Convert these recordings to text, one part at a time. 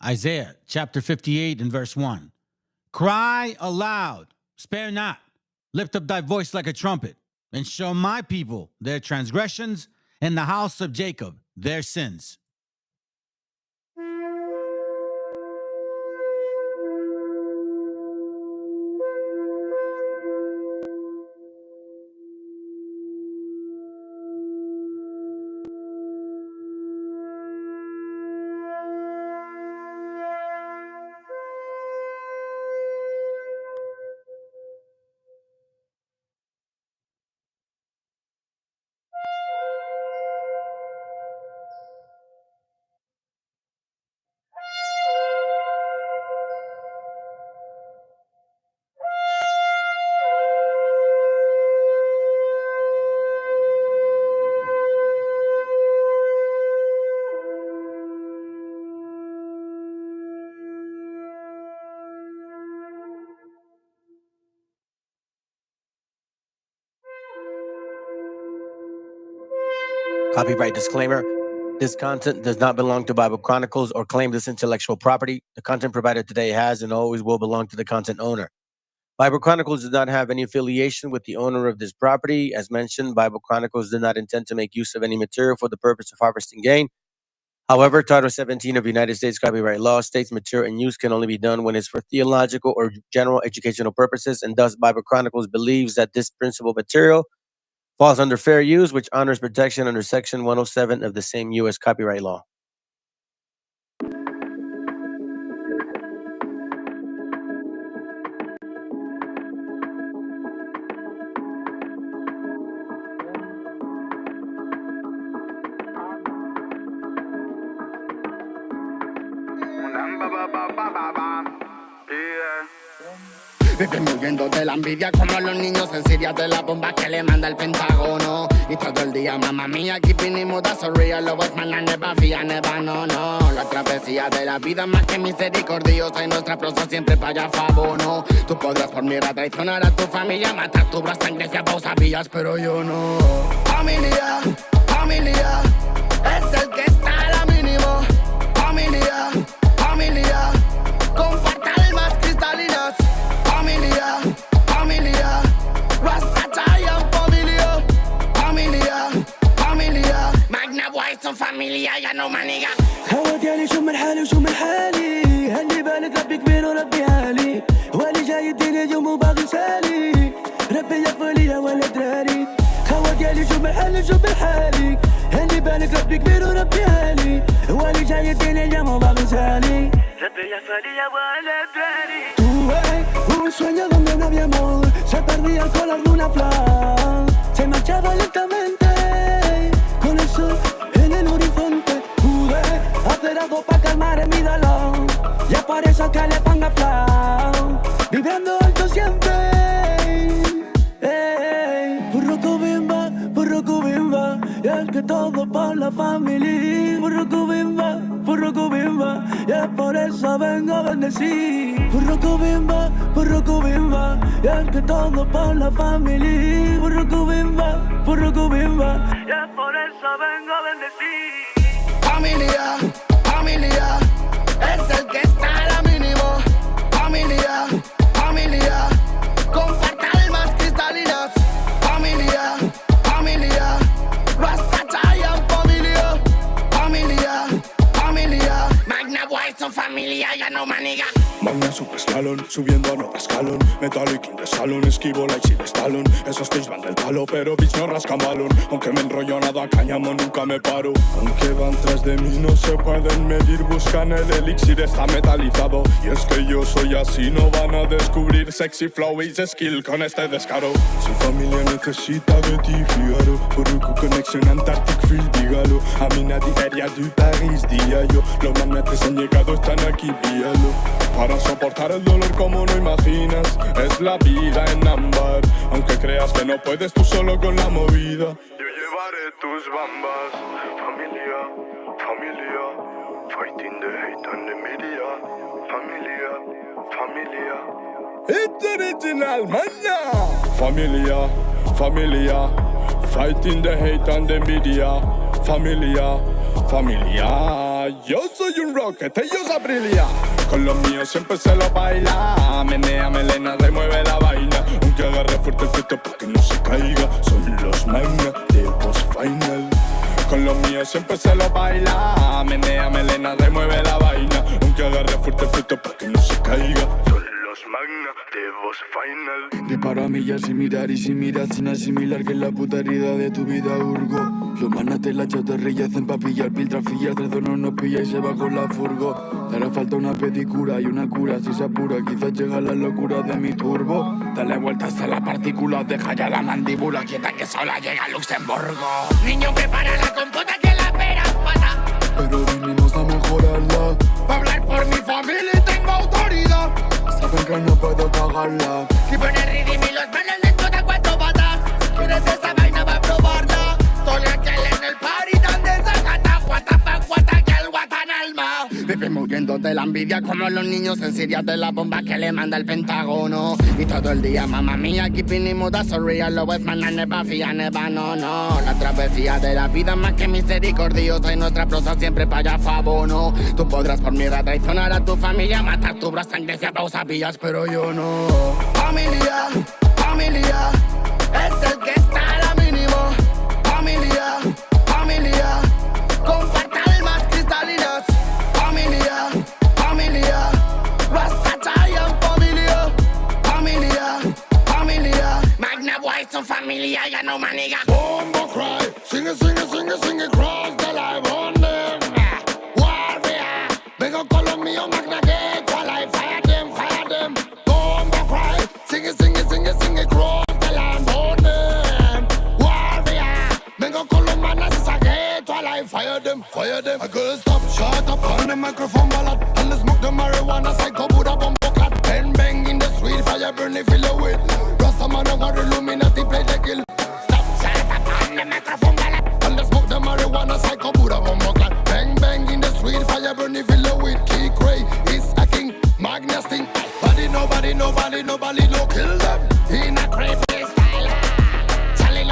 Isaiah chapter 58 and verse 1. Cry aloud, spare not, lift up thy voice like a trumpet, and show my people their transgressions, and the house of Jacob their sins. Copyright disclaimer. This content does not belong to Bible Chronicles or claim this intellectual property. The content provided today has and always will belong to the content owner. Bible Chronicles does not have any affiliation with the owner of this property. As mentioned, Bible Chronicles did not intend to make use of any material for the purpose of harvesting gain. However, Title 17 of United States copyright law states material and use can only be done when it's for theological or general educational purposes, and thus Bible Chronicles believes that this principal material falls under fair use, which honors protection under Section 107 of the same U.S. copyright law. Viven huyendo de la envidia como los niños en Siria de la bomba que le manda el Pentágono. Y todo el día, mamá mía, keeping it mood, that's so real. Love was man, I never fear, never, no. La travesía de la vida más que misericordiosa y nuestra prosa siempre para favor, no. Tú podrás por mí traicionar a tu familia, matar tu brazo, sangre si a vos sabías, pero yo no. Familia, familia, es el que está a la mínimo. Familia, familia, comparte almas cristalinas. Familia, familia, Rastafarian familia. Familia, familia, Magna White son familia, ya no maniga. هوت يالي شو من حالي وشو من حالي هلي بالك ربي كبير وربي عالي والي جاي الدنيا اليوم وباقي سالي ربي يغفر لي ولا دراري هوت يالي شو من حالي وشو من حالي هلي بالك ربي كبير وربي عالي والي جاي الدنيا اليوم وباقي سالي ربي يغفر لي ولا دراري. Tuve un sueño donde no había amor, se perdía el color de una flor, se marchaba lentamente con el sol en el horizonte. Pude hacer algo para calmar mi dolor, y es por eso que le pongo flow, viviendo alto siempre. Burruco bimba, y es que todo por la familia. Burruco bimba, y es por eso vengo a bendecir. Burruco bimba, y es que todo por la familia. Burruco bimba, y es por eso vengo a bendecir. Familia, familia, es el que está a la mínimo. Familia, familia, comparte almas cristalinas. Familia, familia, Rastafarian familia. Familia, familia, Magna White son familia, ya no maniga. Magna super escalón, subiendo a nota escalón. Metallic in the salon, esquivo like si de Stallone. Esos tips van del palo, pero bitch no rascan balón. Aunque me enrollo nada, cáñamo, nunca me paro. Aunque van tras de mí, no se pueden medir. Buscan el elixir, está metalizado. Y es que yo soy así, no van a descubrir sexy flow y skill con este descaro. Su familia necesita de ti, Figaro. Burruco Connection, Antarctic Field, dígalo. A mí nadie haría de París, día yo. Los magnetes han llegado, están aquí, píalo. Para soportar el dolor como no imaginas, es la vida en ámbar. Aunque creas que no puedes tú solo con la movida, yo llevaré tus bambas. Familia, familia, fighting the hate and the media. Familia, familia, it's original, man. Familia, familia, fighting the hate and the media. Familia, familia, Yo soy un rocket, ellos a brillar. Con los míos siempre se lo baila. Menea melena, remueve la vaina. Aunque agarre fuerte el feto para que no se caiga. Son los magna de boss final. Con los míos siempre se lo baila. Menea melena, remueve la vaina. Aunque agarre fuerte el feto para que no se caiga. Son los magna de boss final. Disparo a millas sin mirar y sin mirar sin asimilar que es la puta herida de tu vida hurgo. Los manas te la chatarrilla hacen pa' pillar piltrafillas, tres no nos pilla y se va con la furgo. Te hará falta una pedicura y una cura si se apura, quizás llega la locura de mi turbo. Dale vueltas a la partícula, deja ya la mandíbula quieta que sola llega a Luxemburgo. Niño, prepara la compota que la pera pata. Pero vinimos a mejorarla, Pa' hablar por mi familia y tengo autoridad. saben que no puedo cagarla. Y poner ritmo y los manos les toca cuatro patas. ¿Quieres esa vaina va a probarla? Todo aquel en el party donde se gata. What the fuck, what the girl, what an alma. Vivimos muriéndote la envidia como los niños en Siria de la bomba que le manda el Pentágono. Y todo el día, mamá mía, keeping it mood, so real. Lo es man, never fear, never, no. La travesía de la vida más que misericordiosa y nuestra prosa siempre para allá fabono. Tú podrás por mierda traicionar a tu familia, matar tu bro, sangre, fiaba, sabías, pero yo no. Familia, familia, es el que está a la mínimo. Familia, familia, comparte almas cristalinas. Familia, familia, Rastafarian familia. Familia, familia, Magna Boy son familia, ya no maniga. Bombo cry, sing it, sing it, sing it, sing it, cross the line on them. Warrior, vengo con los míos, Magna Gate, while I fire them. Bombo cry, sing it, sing it, sing it, sing it, cross the line on them. Warrior, vengo con los manas y saqué, while I fire them. I gotta stop, shut up on the microphone ballad, and let's smoke the marijuana, psycho Buddha bombo clap. Bang bang in the street, fire burn if feel it. Rasta man and war Illuminati play the kill. Stop, shut up on the microphone ballad, and let's smoke the marijuana, psycho Buddha bombo clap. Bang bang in the street, fire burn if feel it. Key Cray is a king, Magnus thing. Nobody no kill them. In a crazy style. Chale,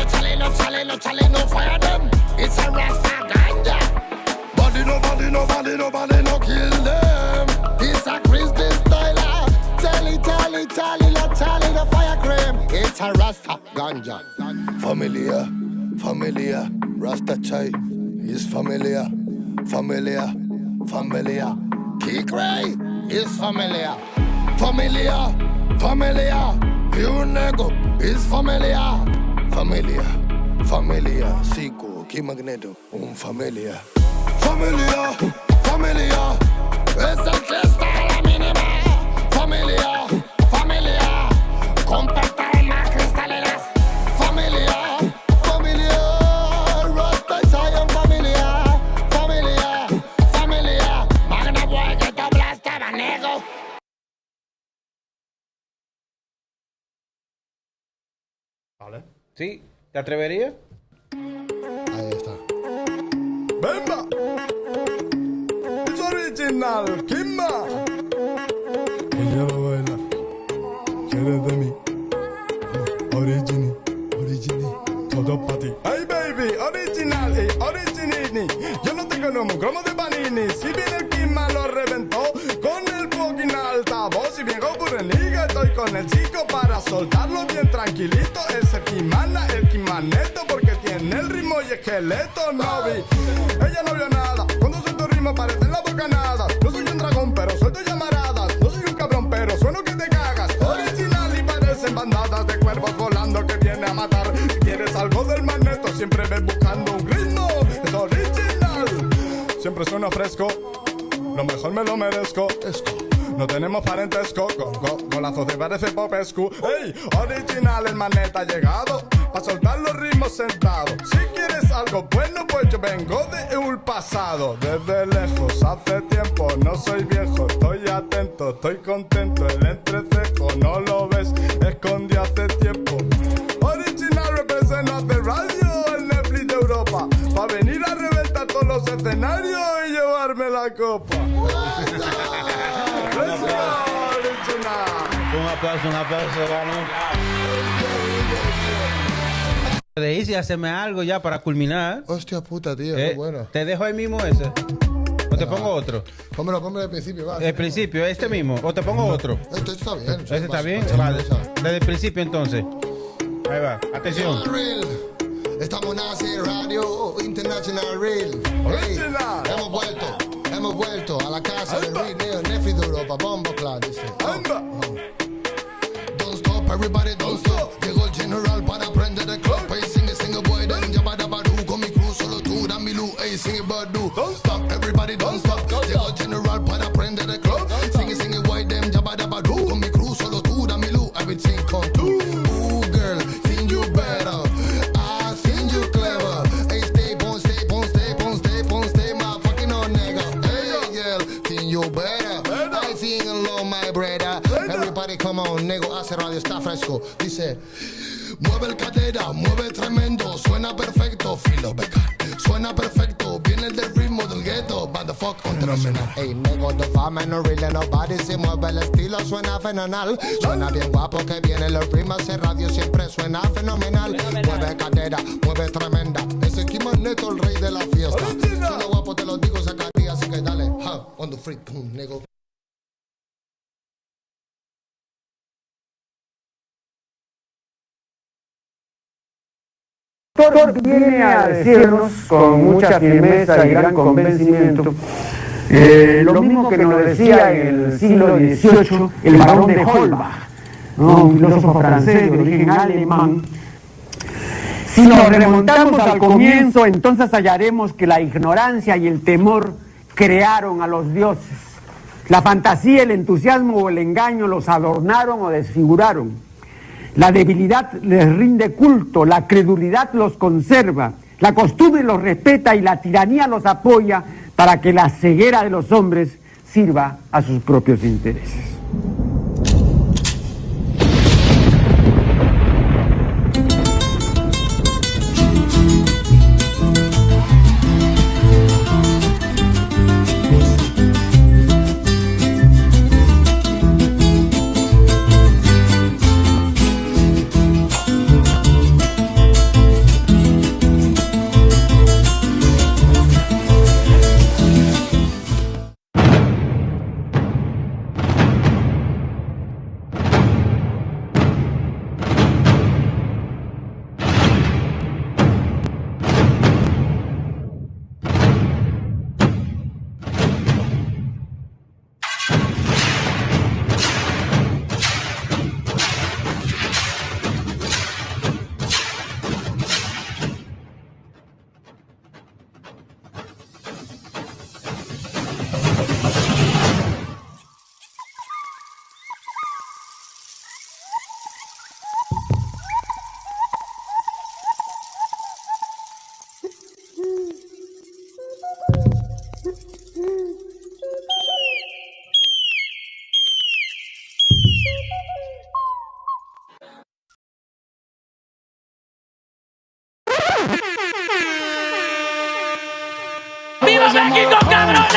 no fire them. It's a Rasta ganja. Nobody no kill them. It's a crispy style. Tally, the fire cream. It's a Rasta ganja. Familia, Rasta chai is familia. Key Cray is familiar. Familia, you nego is familia. Familia, Sico, Key Magneto, familia. Familia, Es el que está a la mínima. Familia, comparte almas cristalinas. Familia, Rasta Zion familia, Magna Boy que te hablaste, manego. Vale. ¿Sí? ¿Te atreverías? Ahí está. ¡Bemba! ¡Es original! ¡Kimba! Ella va a bailar. ¿Quieres de mí? Origini. Todo para ti. ¡Hey baby! Original y originini. Yo no tengo un cromo de panini. Si viene el Kimba lo reventó con el fucking altavoz. Si vengo por en liga estoy con el chico para soltarlo bien tranquilito. Ese Kimana, el Kimaneto, porque tiene el ritmo y esqueleto. No vi, ella no vio nada. Cuando suelto ritmo parece en la boca nada. No soy un dragón pero suelto llamaradas. No soy un cabrón pero sueno que te cagas. Original y parecen bandadas de cuervos volando que viene a matar. Si quieres algo del magneto siempre ves buscando un ritmo. Es original. Siempre suena fresco. Lo mejor me lo merezco. No tenemos parentesco, golazos de parece popescu. ¡Ey! Original, el maneta ha llegado pa' soltar los ritmos sentados. Si quieres algo bueno, pues yo vengo de un pasado. Desde lejos, hace tiempo, no soy viejo. Estoy atento, estoy contento. El entrecejo, no lo ves, escondí hace tiempo. Original representa de radio, el Netflix de Europa. Pa' venir a reventar todos los escenarios y llevarme la copa. Un aplauso, Gano. De Easy, haceme algo ya para culminar. Hostia puta, tío, qué bueno. Te dejo ahí mismo ese. te pongo otro. Pónmelo al principio, va. El principio, este mismo. O te pongo otro. Esto está bien. ¿Este está bien? Vale. Desde el principio entonces. Ahí va. Atención. Estamos en Nazi Radio International Real. Original. Hemos vuelto a la casa del Real Neo Nefi de Europa. Bombo claro, dice. Don't stop, everybody, don't stop. Llegó el general para prender el club. Hey, sing it, boy, then yabada badu. Con mi crew, solo tú, dan mi luz. Hey, sing it, badu. Don't stop, everybody, don't stop. Llegó el general para prender el club. Sing it, boy, then yabada badu. Con mi crew, solo tú, dan mi luz. Everything come through. Ooh, girl, think you better. I think you clever. Hey, stay, my fucking on nigga. Hey, girl, think you better. I sing along, my brother. Everybody come on, nego, hace radio, está fresco. Dice, mueve el cadera, mueve tremendo, suena perfecto, filo beca. Suena perfecto, viene el del ritmo del gueto. By the fuck, international. Hey, nego, the fama, no really nobody. Si mueve el estilo, suena fenomenal. Suena bien guapo que viene los ritmos. En radio siempre suena fenomenal. Mueve cadera, mueve tremenda. Ese Kima Neto, el rey de la fiesta. Suena guapo, te lo digo, sacaría, así que dale. On the freak, nego. Viene a decirnos con mucha firmeza y gran convencimiento lo mismo que nos decía en el siglo XVIII el barón de Holbach, ¿no? Un filósofo francés de origen alemán. Si nos remontamos al comienzo, entonces hallaremos que la ignorancia y el temor crearon a los dioses. La fantasía, el entusiasmo o el engaño los adornaron o desfiguraron. La debilidad les rinde culto, la credulidad los conserva, la costumbre los respeta y la tiranía los apoya para que la ceguera de los hombres sirva a sus propios intereses. ¡Viva México, cabrones!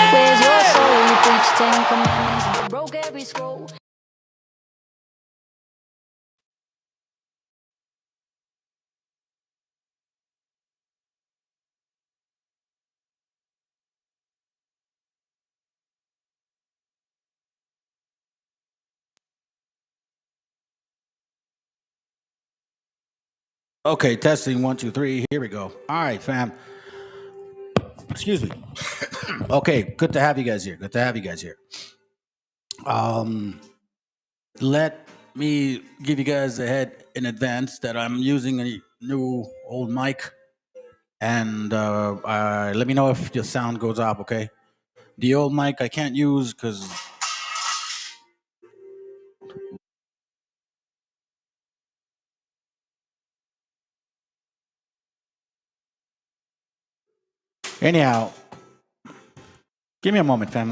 Okay, testing 1, 2, 3. Here we go. All right, fam. Excuse me. Okay, good to have you guys here. Good to have you guys here. Let me give you guys a head in advance that I'm using a new old mic, and let me know if your sound goes up. Okay, the old mic I can't use because. Anyhow, give me a moment, family.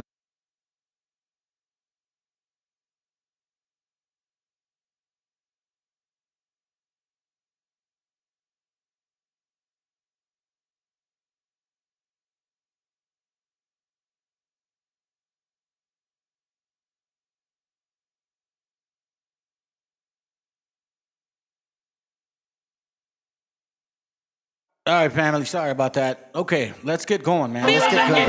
All right, family. Sorry about that. Okay, let's get going, man. Let's get going.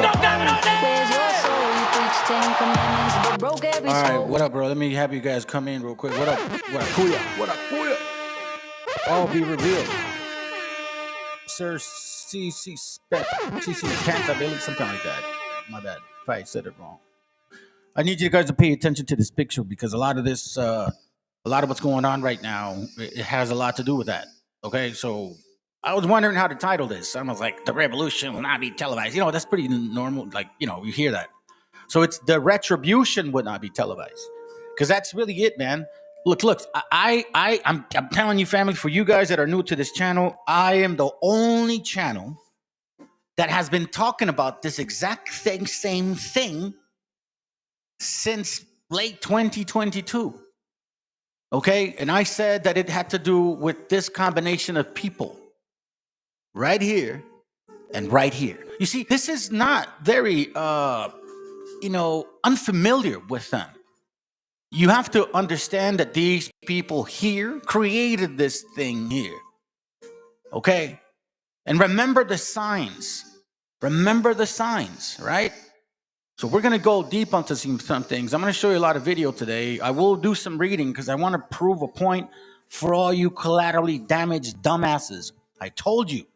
All right, what up, bro? Let me have you guys come in real quick. What up? What up, Kuya? What up, Kuya? All be revealed. Sir CC Cantabili, something like that. My bad if I said it wrong. I need you guys to pay attention to this picture because a lot of this, a lot of what's going on right now, it has a lot to do with that. Okay, so I was wondering how to title this. I was like, the revolution will not be televised. You know, that's pretty normal. Like, you know, you hear that. So it's the retribution would not be televised. Because that's really it, man. Look, I'm telling you, family, for you guys that are new to this channel, I am the only channel that has been talking about this exact same thing since late 2022. Okay? And I said that it had to do with this combination of people right here and right here. You see, this is not very, unfamiliar with them. You have to understand that these people here created this thing here. Okay? And remember the signs. Remember the signs, right? So we're going to go deep onto some things. I'm going to show you a lot of video today. I will do some reading because I want to prove a point for all you collaterally damaged dumbasses. I told you.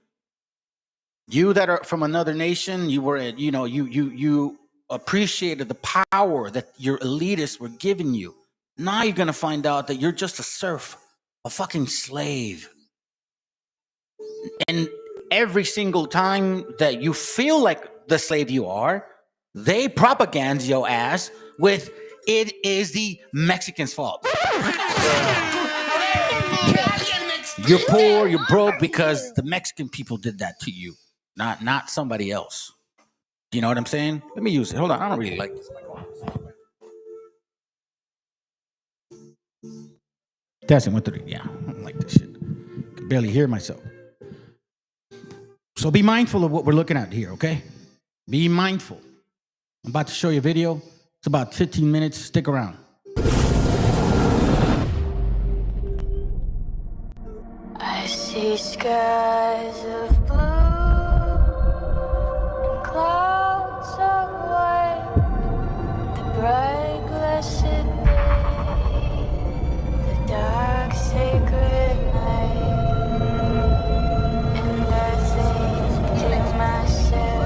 You that are from another nation, you were, you appreciated the power that your elitists were giving you. Now you're going to find out that you're just a serf, a fucking slave. And every single time that you feel like the slave you are, they propaganda your ass with, it is the Mexicans' fault. You're poor, you're broke because the Mexican people did that to you, not somebody else. Do you know what I'm saying? Let me use it. Hold on, I don't really like this. Testing 1, 2, 3. Yeah, I don't like this shit. I can barely hear myself. So be mindful of what we're looking at here, okay? Be mindful. I'm about to show you a video. It's about 15 minutes. Stick around. I see skies of blue and clouds of white, the bright blessed day, the dark sacred night, and I think to myself,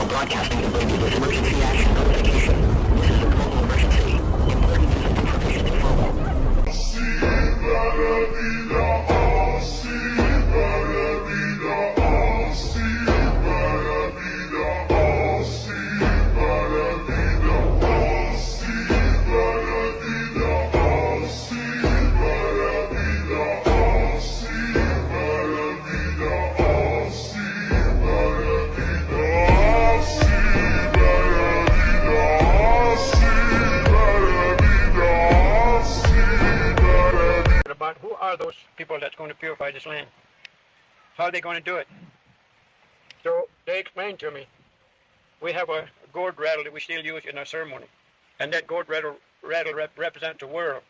broadcasting to bring you this emergency action notification. This is a global emergency. Emergency information to follow. About who are those people that's going to purify this land? How are they going to do it? So they explained to me, we have a gourd rattle that we still use in our ceremony. And that gourd rattle represents the world.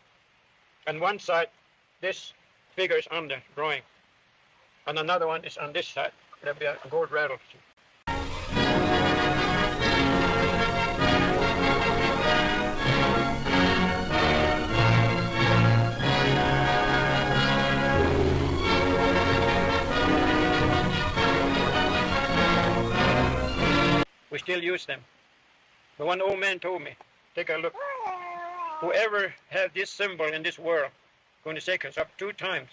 On one side, this figure is on the drawing. And another one is on this side. There'll be a gourd rattle. We still use them. But one old man told me, take a look. Whoever has this symbol in this world going to take us up 2 times.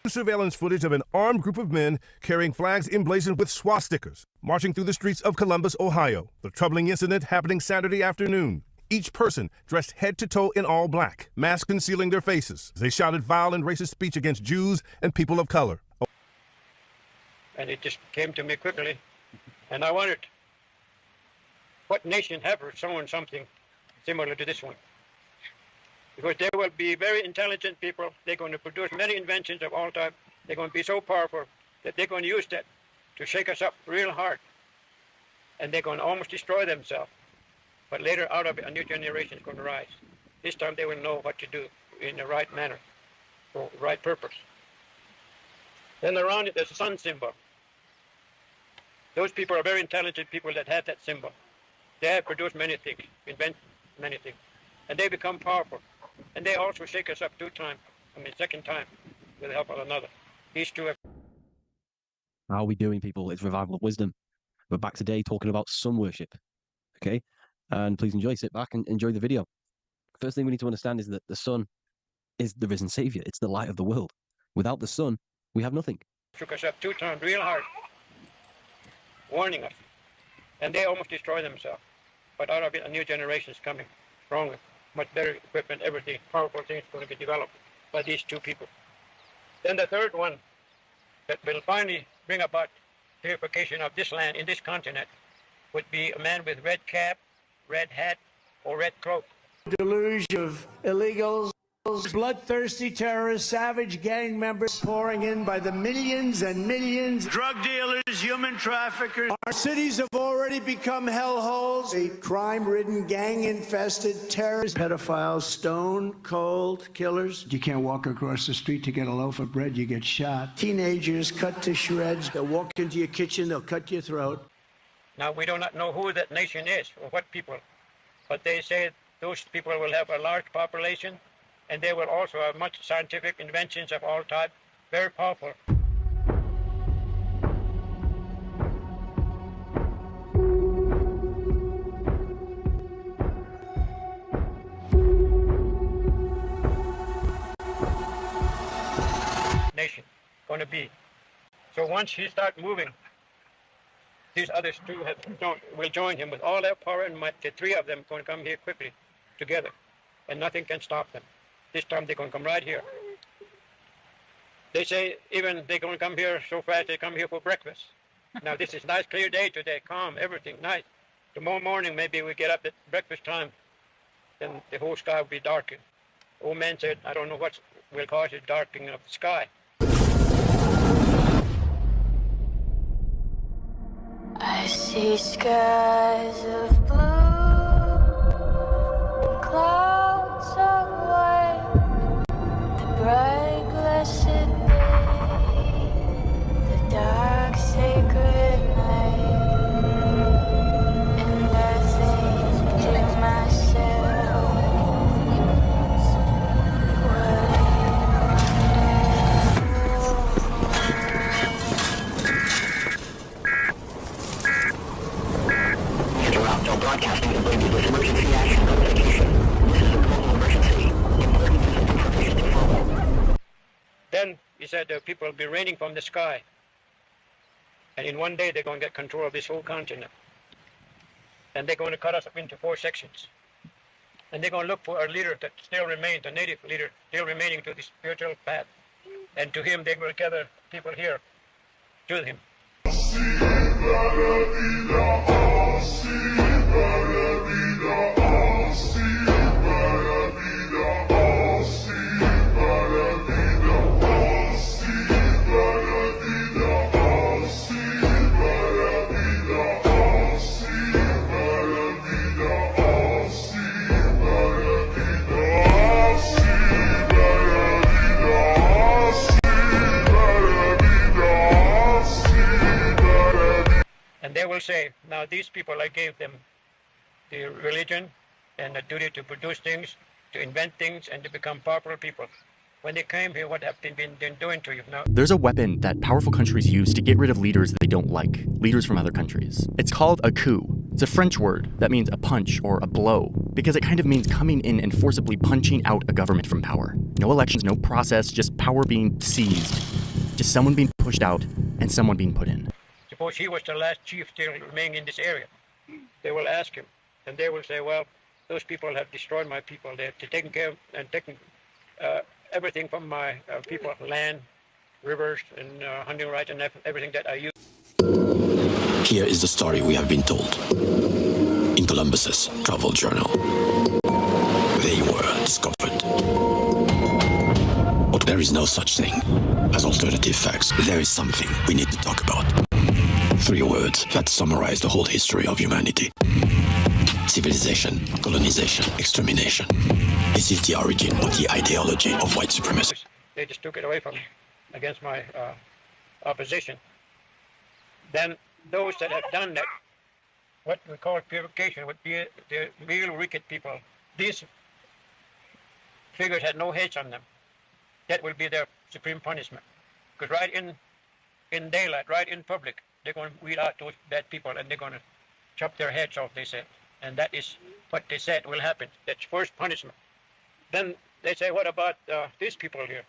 Surveillance footage of an armed group of men carrying flags emblazoned with swastikas marching through the streets of Columbus, Ohio. The troubling incident happening Saturday afternoon. Each person dressed head to toe in all black, masks concealing their faces. They shouted vile and racist speech against Jews and people of color. And it just came to me quickly. And I wondered, what nation have shown something similar to this one? Because there will be very intelligent people. They're going to produce many inventions of all types. They're going to be so powerful that they're going to use that to shake us up real hard. and they're going to almost destroy themselves. But later, out of it, a new generation is going to rise. This time they will know what to do in the right manner, for the right purpose. Then around it, there's a sun symbol. Those people are very intelligent people that have that symbol. They have produced many things, invent many things, and they become powerful. And they also shake us up second time, with the help of another. These two have... How are we doing, people? It's Revival of Wisdom. We're back today talking about sun worship. Okay? And please enjoy, sit back and enjoy the video. First thing we need to understand is that the sun is the risen savior. It's the light of the world. Without the sun, we have nothing. Shook us up 2 times real hard, warning us. And they almost destroy themselves. But out of it, a new generation is coming, stronger, much better equipment, everything, powerful things going to be developed by these 2 people. Then the third one that will finally bring about purification of this land in this continent would be a man with red cap, red hat, or red cloak. Deluge of illegals, bloodthirsty terrorists, savage gang members pouring in by the millions and millions. Drug dealers, human traffickers. Our cities have already become hellholes. A crime-ridden, gang-infested terrorists, pedophiles, stone cold killers. You can't walk across the street to get a loaf of bread, you get shot. Teenagers cut to shreds. They'll walk into your kitchen, they'll cut your throat. Now, we do not know who that nation is or what people, but they say those people will have a large population, and they will also have much scientific inventions of all types, very powerful. Nation going to be. So once he starts moving, these others 2 will join him with all their power and might. The 3 of them are going to come here quickly together, and nothing can stop them. This time they're going to come right here. They say even they're going to come here so fast they come here for breakfast. Now this is nice clear day today, calm, everything nice. Tomorrow morning maybe we get up at breakfast time, then the whole sky will be darkened. Old man said, I don't know what will cause the darkening of the sky. I see skies of blue, clouds of white, the bright blessed day, the dark sacred night, and I think to myself, broadcasting with emergency action notification. This is a global emergency. Emergency system provision informal. Then he said the people will be raining from the sky. And in one day they're going to get control of this whole continent. And they're going to cut us up into 4 sections. And they're going to look for a leader that still remains, a native leader, still remaining to the spiritual path. And to him they will gather people here to him. And they will say, now these people, I gave them the religion and the duty to produce things, to invent things, and to become powerful people. When they came here, what have they been doing to you now? There's a weapon that powerful countries use to get rid of leaders that they don't like, leaders from other countries. It's called a coup. It's a French word that means a punch or a blow, because it kind of means coming in and forcibly punching out a government from power. No elections, no process, just power being seized. Just someone being pushed out and someone being put in. Suppose he was the last chief still remaining in this area. They will ask him, and they will say, well, those people have destroyed my people. They have taken care of and taken everything from my people, land, rivers, and hunting rights, and everything that I use. Here is the story we have been told in Columbus's travel journal. They were discovered. But there is no such thing as alternative facts. There is something we need to talk about. 3 words that summarize the whole history of humanity. Civilization, colonization, extermination. This is the origin of the ideology of white supremacy. They just took it away from me against my opposition. Then those that have done that, what we call purification, would be the real wicked people. These figures had no heads on them. That will be their supreme punishment. Because right in daylight, right in public, they're going to weed out those bad people and they're going to chop their heads off, they said. And that is what they said will happen. That's first punishment. Then they say, what about these people here?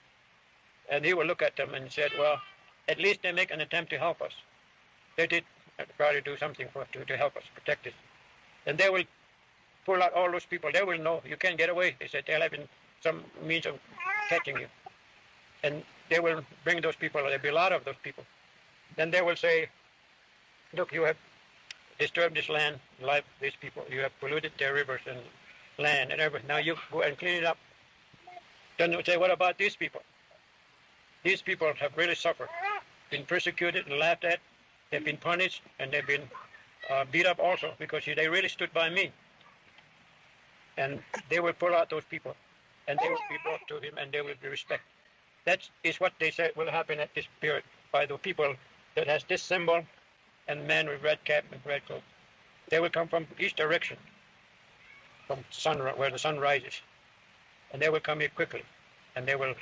And he will look at them and said, well, at least they make an attempt to help us. They did try to do something to help us, protect us. And they will pull out all those people. They will know you can't get away. They said they'll have some means of catching you. And they will bring those people. There'll be a lot of those people. Then they will say, look, you have disturbed this land, life, these people. You have polluted their rivers and land and everything. Now you go and clean it up. Then they'll say, what about these people? These people have really suffered, been persecuted and laughed at. They've been punished and they've been beat up also because they really stood by me. And they will pull out those people and they will be brought to him and they will be respected. That is what they said will happen at this period by the people that has this symbol and man with red cap and red coat. They will come from each direction, from sun, where the sun rises. And they will come here quickly. And they will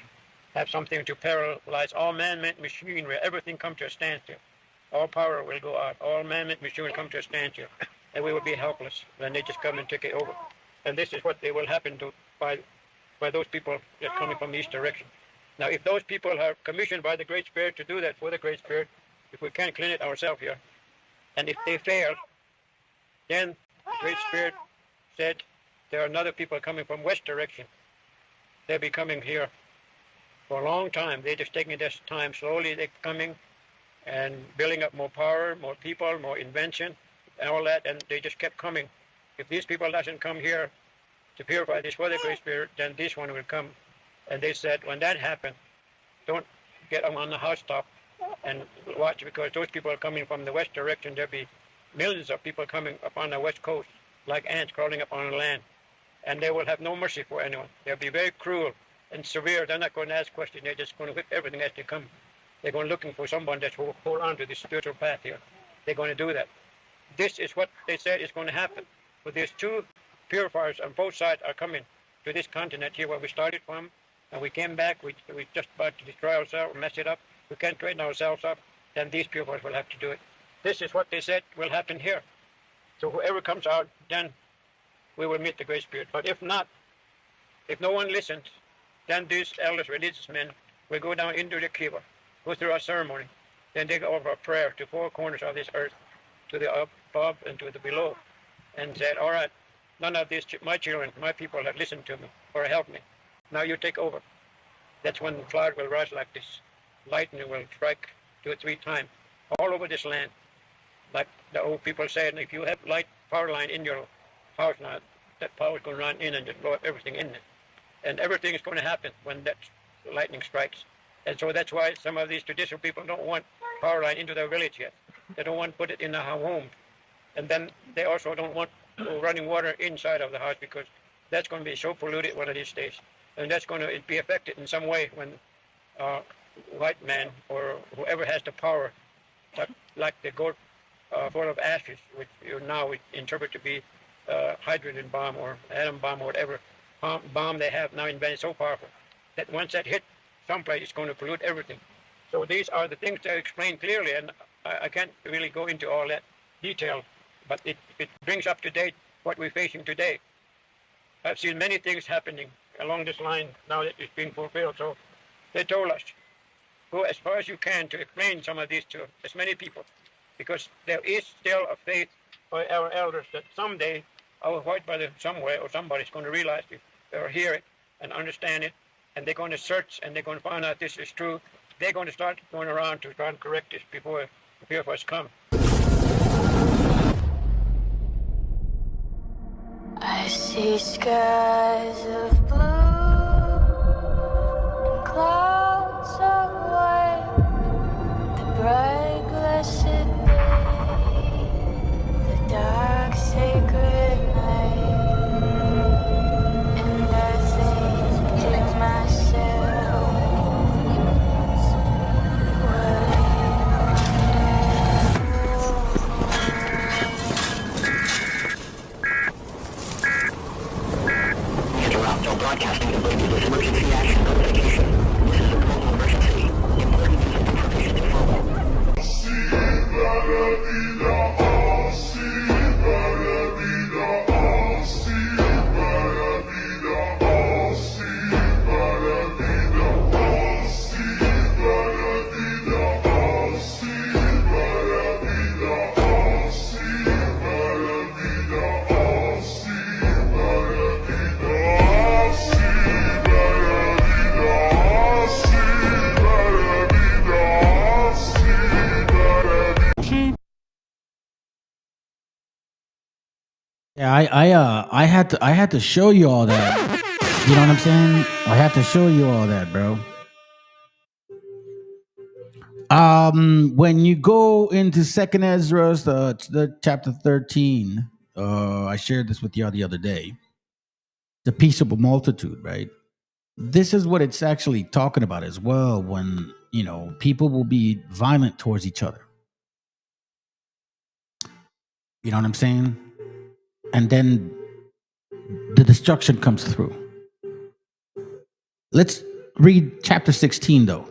have something to paralyze all man-made machinery. Everything come to a standstill. All power will go out. All man-made machinery will come to a standstill. And we will be helpless when they just come and take it over. And this is what they will happen to by those people that are coming from each direction. Now, if those people are commissioned by the Great Spirit to do that for the Great Spirit, if we can't clean it ourselves here, and if they fail, then the Great Spirit said there are another people coming from west direction. They'll be coming here for a long time. They're just taking this time. Slowly they're coming and building up more power, more people, more invention, and all that, and they just kept coming. If these people doesn't come here to purify this for the Great Spirit, then this one will come. And they said, when that happens, don't get them on the housetop and watch, because those people are coming from the west direction. There'll be millions of people coming up on the west coast, like ants crawling up on the land. And they will have no mercy for anyone. They'll be very cruel and severe. They're not going to ask questions. They're just going to whip everything as they come. They're going looking for someone that will hold on to this spiritual path here. They're going to do that. This is what they said is going to happen. But these two purifiers on both sides are coming to this continent here where we started from. And we came back. We just about to destroy ourselves, mess it up. We can't straighten ourselves up. Then these purifiers will have to do it. This is what they said will happen here. So whoever comes out, then we will meet the Great Spirit. But if not, if no one listens, then these elders, religious men, will go down into the kiva, go through a ceremony. Then they go over a prayer to 4 corners of this earth, to the above and to the below, and said, all right, none of these, my children, my people have listened to me or helped me. Now you take over. That's when the cloud will rise like this. Lightning will strike 2 or 3 times all over this land. Like the old people said, if you have light power line in your house now, that power is going to run in and just blow up everything in it. And everything is going to happen when that lightning strikes. And so that's why some of these traditional people don't want power line into their village yet. They don't want to put it in their home. And then they also don't want running water inside of the house, because that's going to be so polluted one of these days. And that's going to be affected in some way when white man or whoever has the power, like the goat full of ashes, which you now interpret to be hydrogen bomb or atom bomb or whatever bomb they have now invented, so powerful that once that hit someplace, it's going to pollute everything. So these are the things that are explained clearly, and I can't really go into all that detail, but it brings up to date what we're facing today. I've seen many things happening along this line now that it's being fulfilled. So they told us, go as far as you can to explain some of these to as many people, because there is still a faith by our elders that someday our white brother somewhere or somebody's going to realize it or hear it and understand it, and they're going to search and they're going to find out this is true. They're going to start going around to try and correct this before the purifiers come. I see skies of blue and clouds of white, the bright blessed day, With emergency action notification. This is a global emergency. Emergency information Yeah, I had to show you all that. You know what I'm saying? I had to show you all that, bro. When you go into Second Ezra, the chapter 13, I shared this with y'all the other day. The peaceable multitude, right? This is what it's actually talking about as well. When people will be violent towards each other. You know what I'm saying? And then the destruction comes through. Let's read chapter 16 though,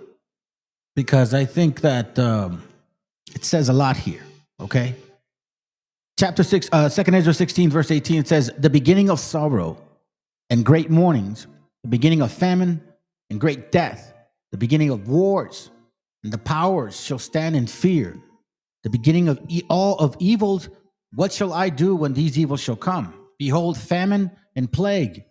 because I think that it says a lot here. Okay. Chapter 6, 2 Ezra 16, verse 18, it says, the beginning of sorrow and great mournings, the beginning of famine and great death, the beginning of wars, and the powers shall stand in fear. The beginning of all of evils, what shall I do when these evils shall come? Behold, famine and plague.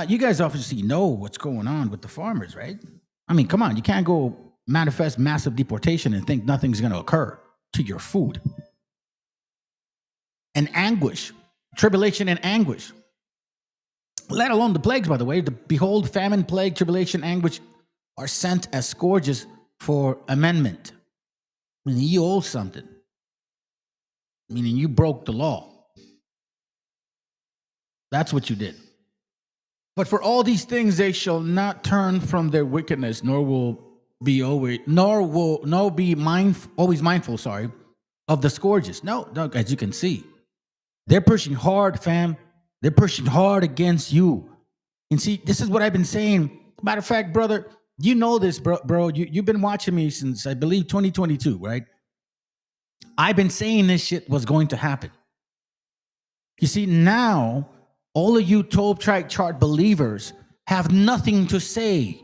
You guys obviously know what's going on with the farmers, right? I mean, come on, you can't go manifest massive deportation and think nothing's going to occur to your food. And anguish, tribulation and anguish. Let alone the plagues, by the way. Behold, famine, plague, tribulation, anguish are sent as scourges for amendment. Meaning you owe something. Meaning you broke the law. That's what you did. But for all these things, they shall not turn from their wickedness, nor be always mindful, of the scourges. No, as you can see, they're pushing hard, fam. They're pushing hard against you. And see, this is what I've been saying. Matter of fact, brother, you know this, bro. You've been watching me since, I believe, 2022, right? I've been saying this shit was going to happen. You see, now, all of you Tobe Tribe Chart believers have nothing to say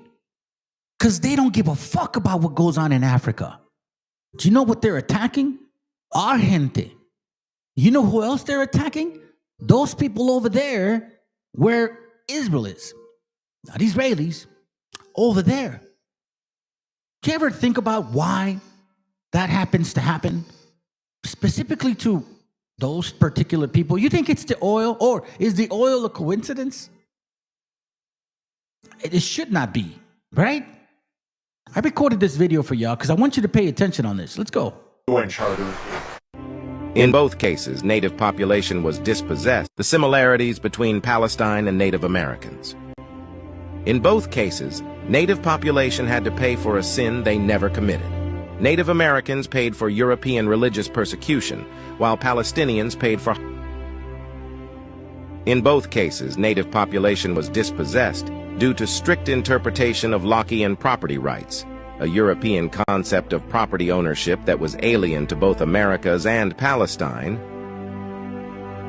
because they don't give a fuck about what goes on in Africa. Do you know what they're attacking? Our gente. You know who else they're attacking? Those people over there where Israel is. Not Israelis. Over there. Do you ever think about why that happens to happen? Specifically to those particular people. You think it's the oil, or is the oil a coincidence? It should not be, right? I recorded this video for y'all because I want you to pay attention on this. Let's go. In both cases, native population was dispossessed. The similarities between Palestine and Native Americans. In both cases, native population had to pay for a sin they never committed. Native Americans paid for European religious persecution, while Palestinians paid for... In both cases, native population was dispossessed due to strict interpretation of Lockean property rights, a European concept of property ownership that was alien to both Americas and Palestine.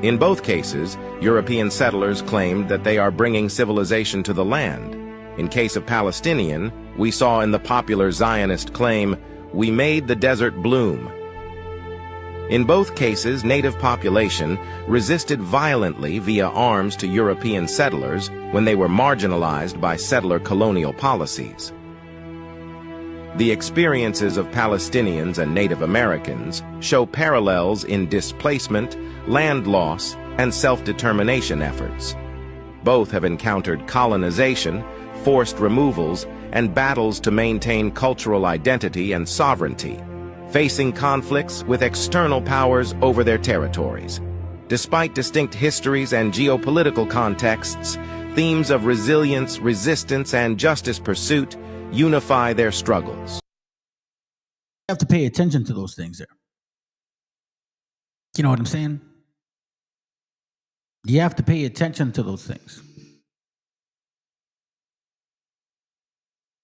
In both cases, European settlers claimed that they are bringing civilization to the land. In case of Palestinian, we saw in the popular Zionist claim, "We made the desert bloom." In both cases, native population resisted violently via arms to European settlers when they were marginalized by settler colonial policies. The experiences of Palestinians and Native Americans show parallels in displacement, land loss, and self-determination efforts. Both have encountered colonization, forced removals, and battles to maintain cultural identity and sovereignty, facing conflicts with external powers over their territories. Despite distinct histories and geopolitical contexts, themes of resilience, resistance, and justice pursuit unify their struggles. You have to pay attention to those things there. You know what I'm saying? You have to pay attention to those things.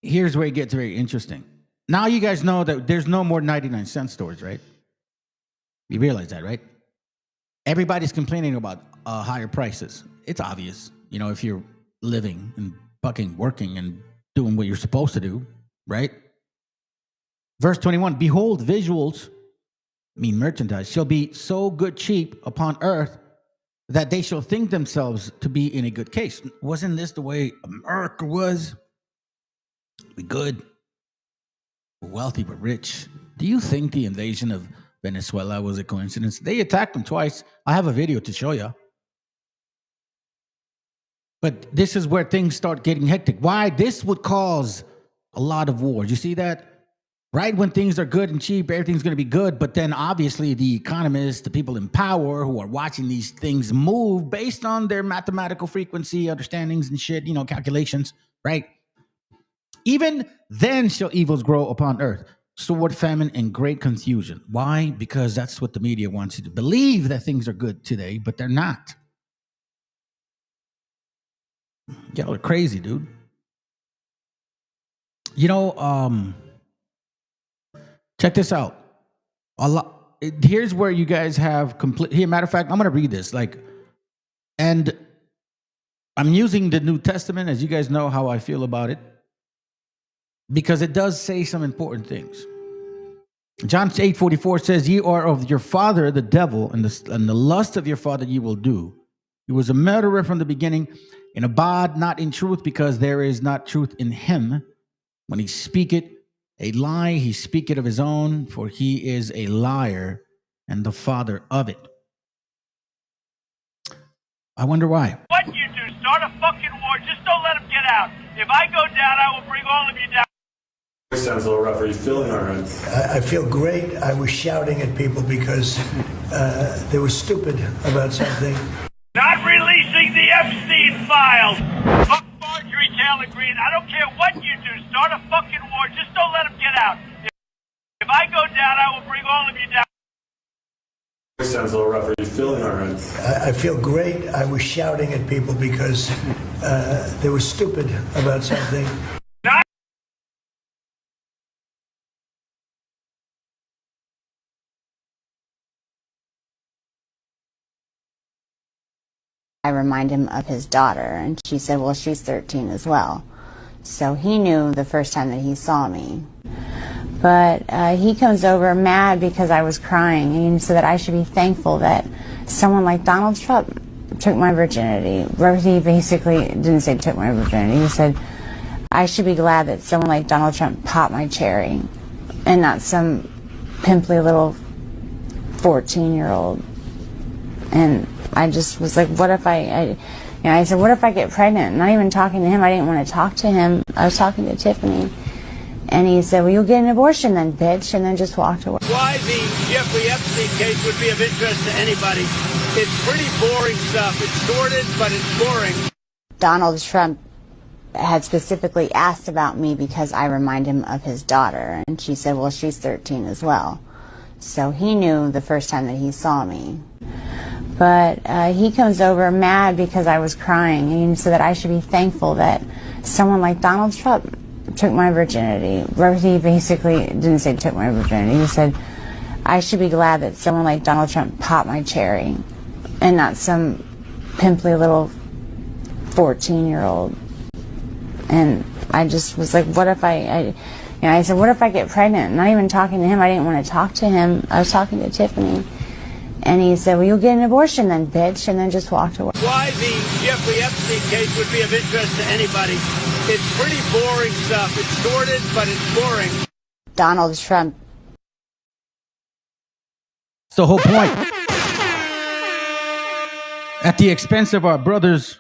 here's where it gets very interesting. Now you guys know that there's no more 99-cent stores, right? You realize that, right? Everybody's complaining about higher prices. It's obvious, you know, if you're living and fucking working and doing what you're supposed to do, right? Verse 21, behold, visuals, mean merchandise, shall be so good cheap upon earth that they shall think themselves to be in a good case. Wasn't this the way America was? We good, we're wealthy, but rich. Do you think the invasion of Venezuela was a coincidence? They attacked them twice. I have a video to show you. But this is where things start getting hectic. Why? This would cause a lot of wars. You see that? Right when things are good and cheap, everything's going to be good. But then obviously the economists, the people in power who are watching these things move based on their mathematical frequency understandings and shit, you know, calculations, right? Even then shall evils grow upon earth, sword, famine, and great confusion. Why? Because that's what the media wants you to believe, that things are good today, but they're not. Y'all are crazy, dude. You know, check this out. Here's where you guys have complete. Here, matter of fact, I'm going to read this. And I'm using the New Testament, as you guys know how I feel about it, because it does say some important things. John 8:44 says, "Ye are of your father the devil, and the lust of your father ye will do. He was a murderer from the beginning, and abide not in truth, because there is not truth in him. When he speaketh a lie, he speaketh of his own, for he is a liar and the father of it." I wonder why. What you do, start a fucking war, just don't let him get out. If I go down, I will bring all of you down. Sounds a little rough. Are you feeling all right? I feel great. I was shouting at people because they were stupid about something. Not releasing the Epstein files. Fuck Marjorie Taylor Greene. I don't care what you do. Start a fucking war. Just don't let him get out. If I go down, I will bring all of you down. Sounds a little rough. Are you feeling all right? I feel great. I was shouting at people because they were stupid about something. I remind him of his daughter, and she said, well, she's 13 as well. So he knew the first time that he saw me. But he comes over mad because I was crying, and he said that I should be thankful that someone like Donald Trump took my virginity. He basically didn't say took my virginity. He said, I should be glad that someone like Donald Trump popped my cherry, and not some pimply little 14-year-old. And I just was like, what if I said, what if I get pregnant? Not even talking to him. I didn't want to talk to him. I was talking to Tiffany. And he said, well, you'll get an abortion then, bitch, and then just walked away. Why the Jeffrey Epstein case would be of interest to anybody. It's pretty boring stuff. It's sordid, but it's boring. Donald Trump had specifically asked about me because I remind him of his daughter. And she said, well, she's 13 as well. So he knew the first time that he saw me. But he comes over mad because I was crying, and he said that I should be thankful that someone like Donald Trump took my virginity. He basically didn't say took my virginity. He said, I should be glad that someone like Donald Trump popped my cherry, and not some pimply little 14-year-old. And I just was like, what if I said, what if I get pregnant? Not even talking to him. I didn't want to talk to him. I was talking to Tiffany. And he said, well, you'll get an abortion then, bitch, and then just walked away. Why the Jeffrey Epstein case would be of interest to anybody. It's pretty boring stuff. It's sordid, but it's boring. Donald Trump. It's the whole point. At the expense of our brothers,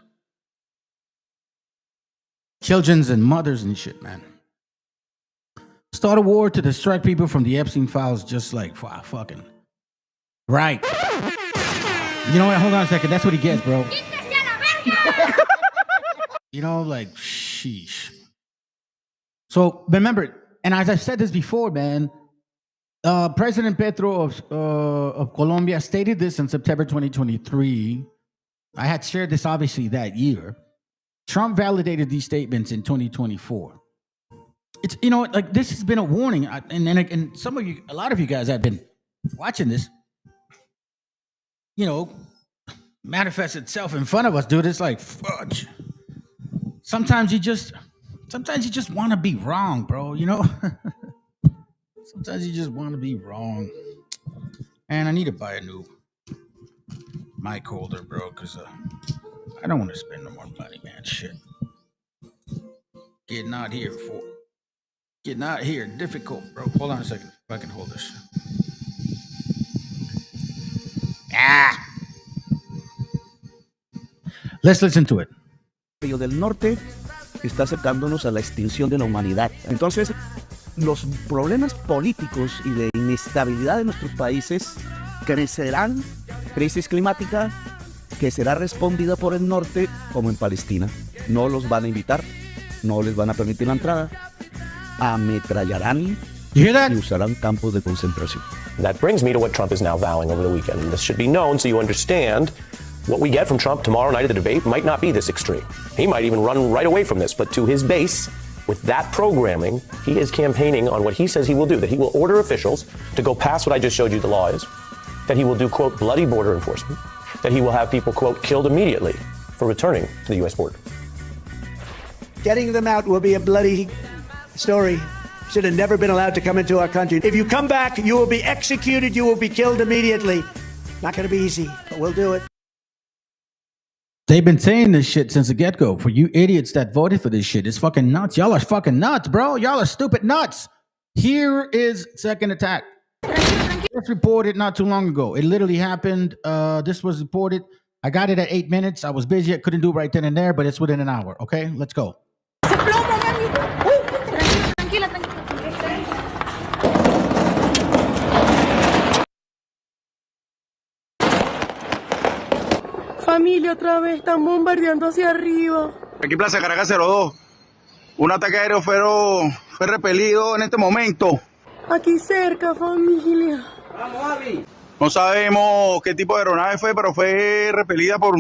children, and mothers and shit, man. Start a war to distract people from the Epstein files, just like fucking... Right. You know what? Hold on a second. That's what he gets, bro. You know, like, sheesh. So remember, and as I've said this before, man, President Petro of Colombia stated this in September 2023. I had shared this obviously that year. Trump validated these statements in 2024. it's like this has been a warning, and some of you, a lot of you guys have been watching this, manifest itself in front of us, dude. It's like fudge. Sometimes you just want to be wrong, bro. Sometimes you just want to be wrong. And I need to buy a new mic holder, bro, because I don't want to spend no more money, man. Shit. Getting out here difficult, bro. Hold on a second. If I can hold this. Let's listen to it. Del norte está acercándonos a la extinción de la humanidad. Entonces, los problemas políticos y de inestabilidad de nuestros países crecerán. Crisis climática que será respondida por el norte como en Palestina. No los van a invitar, no les van a permitir la entrada, ametrallarán y usarán campos de concentración. That brings me to what Trump is now vowing over the weekend. And this should be known so you understand what we get from Trump tomorrow night at the debate might not be this extreme. He might even run right away from this. But to his base, with that programming, he is campaigning on what he says he will do, that he will order officials to go past what I just showed you the law is, that he will do, quote, bloody border enforcement, that he will have people, quote, killed immediately for returning to the U.S. border. Getting them out will be a bloody story. Should have never been allowed to come into our country. If you come back, you will be executed. You will be killed immediately. Not going to be easy, but we'll do it. They've been saying this shit since the get-go. For you idiots that voted for this shit, it's fucking nuts. Y'all are fucking nuts, bro. Y'all are stupid nuts. Here is second attack. This reported not too long ago. It literally happened. This was reported. I got it at 8 minutes. I was busy. I couldn't do it right then and there, but it's within an hour. Okay, let's go. Familia, otra vez están bombardeando hacia arriba. Aquí Plaza Caracas 02. Un ataque aéreo fue repelido en este momento. Aquí cerca, familia. Vamos, Abby. No sabemos qué tipo de aeronave fue, pero fue repelida por...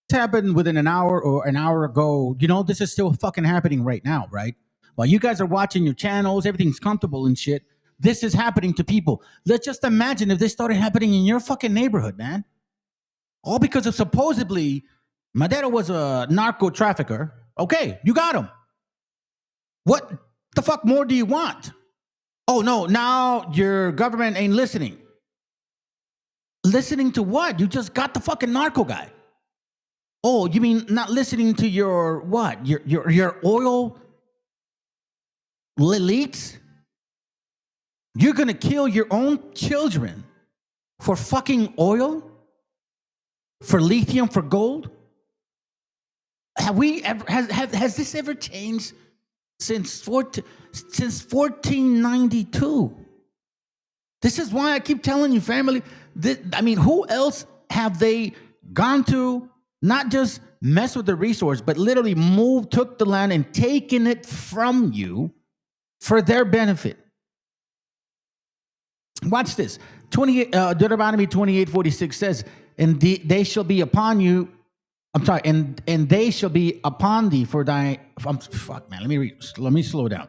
This happened within an hour or an hour ago. This is still fucking happening right now, right? While you guys are watching your channels, everything's comfortable and shit. This is happening to people. Let's just imagine if this started happening in your fucking neighborhood, man. All because of supposedly Madero was a narco trafficker. Okay, you got him. What the fuck more do you want? Oh, no, now your government ain't listening. Listening to what? You just got the fucking narco guy. Oh, you mean not listening to your what? Your oil elites? You're going to kill your own children for fucking oil? For lithium, for gold? Has this ever changed since 1492? This is why I keep telling you, family. Who else have they gone to not just mess with the resource, but literally took the land and taken it from you for their benefit? Watch this. Deuteronomy 28:46 says, and they shall be upon you. I'm sorry, and they shall be upon thee for thy. Fuck, man. Let me read. Let me slow down.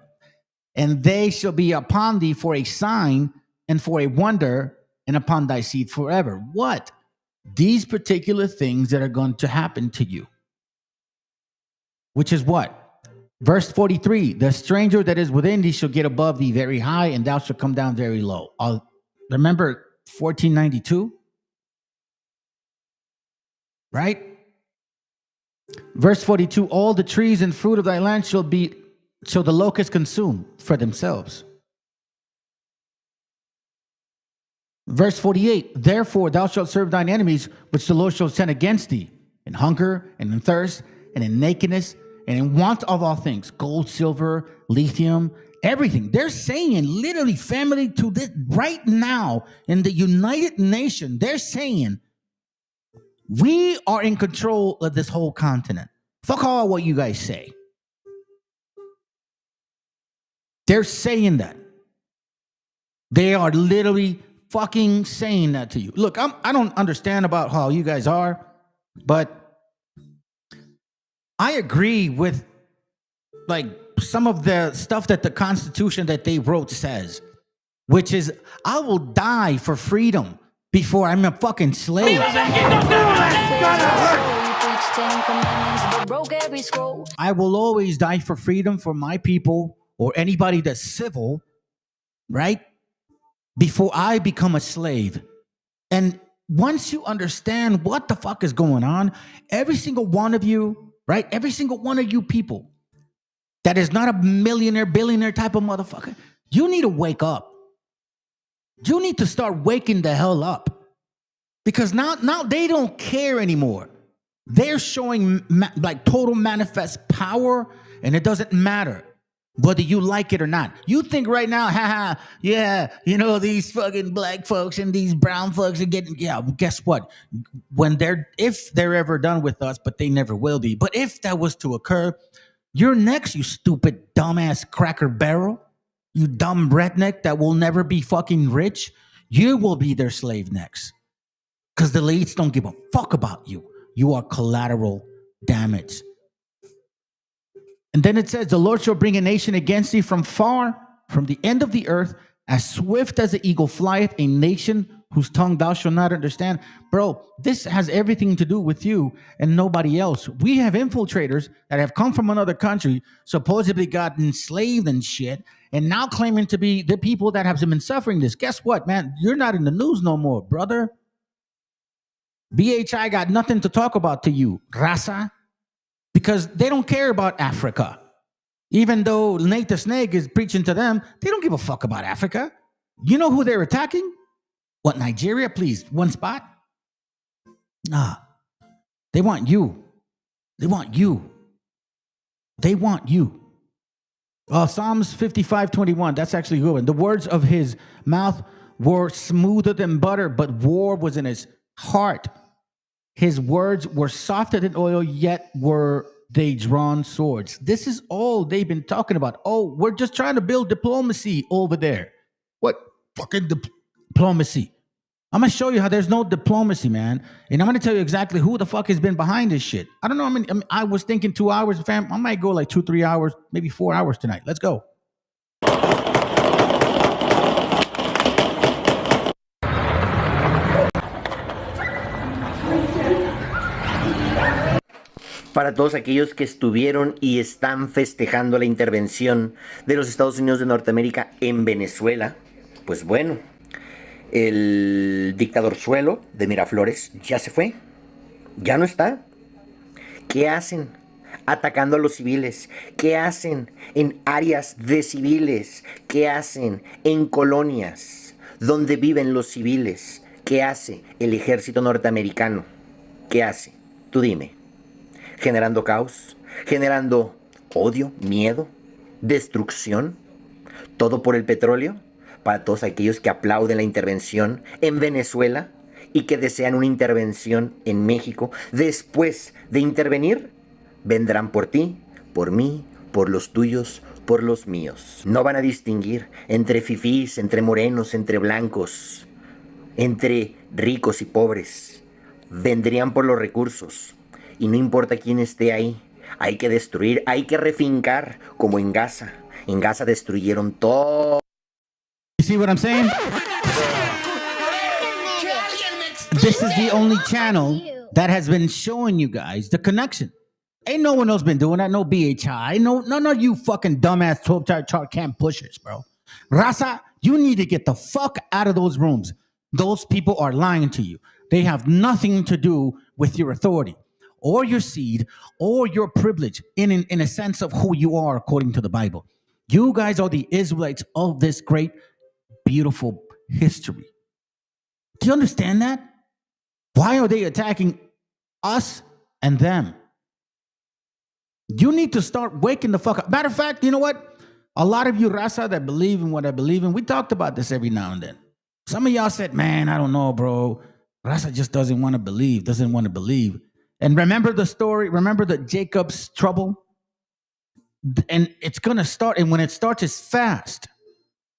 And they shall be upon thee for a sign and for a wonder, and upon thy seed forever. What? These particular things that are going to happen to you. Which is what? Verse 43, the stranger that is within thee shall get above thee very high, and thou shalt come down very low. Remember 1492? Right? Verse 42, all the trees and fruit of thy land shall the locusts consume for themselves. Verse 48, therefore thou shalt serve thine enemies, which the Lord shall send against thee, in hunger and in thirst and in nakedness and in want of all things, gold, silver, lithium, everything. They're saying literally, family, to this right now in the United Nations, they're saying we are in control of this whole continent. Fuck all what you guys say. They're saying that. They are literally fucking saying that to you. Look, I don't understand about how you guys are, but I agree with like some of the stuff that the Constitution that they wrote says, which is I will die for freedom before I'm a fucking slave. I will always die for freedom for my people or anybody that's civil, right? Before I become a slave. And once you understand what the fuck is going on, every single one of you, right? Every single one of you people that is not a millionaire, billionaire type of motherfucker, you need to wake up. You need to start waking the hell up. Because now they don't care anymore. They're showing like total manifest power, and it doesn't matter whether you like it or not. You think right now, haha, yeah, you know, these fucking black folks and these brown folks are getting, yeah, well, guess what? If they're ever done with us, but they never will be, but if that was to occur, you're next, you stupid, dumbass cracker barrel, you dumb redneck that will never be fucking rich. You will be their slave next. Because the elites don't give a fuck about you. You are collateral damage. And then it says, the Lord shall bring a nation against thee from far, from the end of the earth, as swift as the eagle flieth, a nation whose tongue thou shalt not understand. Bro, this has everything to do with you and nobody else. We have infiltrators that have come from another country, supposedly got enslaved and shit, and now claiming to be the people that have been suffering this. Guess what, man? You're not in the news no more, brother. BHI got nothing to talk about to you, raza, because they don't care about Africa. Even though Nate the Snake is preaching to them, they don't give a fuck about Africa. You know who they're attacking? What, Nigeria? Please, one spot? Nah. They want you. They want you. They want you. Psalms 55:21, that's actually a good one. The words of his mouth were smoother than butter, but war was in his heart. His words were softer than oil, yet were they drawn swords. This is all they've been talking about. Oh, we're just trying to build diplomacy over there. What fucking diplomacy? I'm going to show you how there's no diplomacy, man. And I'm going to tell you exactly who the fuck has been behind this shit. I don't know. I mean, I was thinking 2 hours, fam. I might go like 2-3 hours, maybe 4 hours tonight. Let's go. Para todos aquellos que estuvieron y están festejando la intervención de los Estados Unidos de Norteamérica en Venezuela, pues bueno, el dictadorzuelo de Miraflores ya se fue, ya no está. ¿Qué hacen? Atacando a los civiles. ¿Qué hacen en áreas de civiles? ¿Qué hacen en colonias donde viven los civiles? ¿Qué hace el ejército norteamericano? ¿Qué hace? Tú dime. Generando caos, generando odio, miedo, destrucción, todo por el petróleo. Para todos aquellos que aplauden la intervención en Venezuela y que desean una intervención en México, después de intervenir, vendrán por ti, por mí, por los tuyos, por los míos. No van a distinguir entre fifís, entre morenos, entre blancos, entre ricos y pobres. Vendrían por los recursos. Y no importa quién esté ahí, hay que destruir, hay que refincar, como en Gaza. En Gaza destruyeron todo. You see what I'm saying? This is the only channel that has been showing you guys the connection. Ain't no one else been doing that. No BHI. No, none of you fucking dumbass 12 chart camp pushers, bro. Raza, you need to get the fuck out of those rooms. Those people are lying to you. They have nothing to do with your authority or your seed or your privilege in a sense of who you are according to the Bible. You guys are the Israelites of this great, beautiful history. Do you understand that? Why are they attacking us and them? You need to start waking the fuck up. Matter of fact, you know what? A lot of you Rasa that believe in what I believe in, we talked about this every now and then. Some of y'all said, man, I don't know, bro. Rasa just doesn't want to believe. And remember the story? Remember the Jacob's trouble? And it's going to start, and when it starts, it's fast.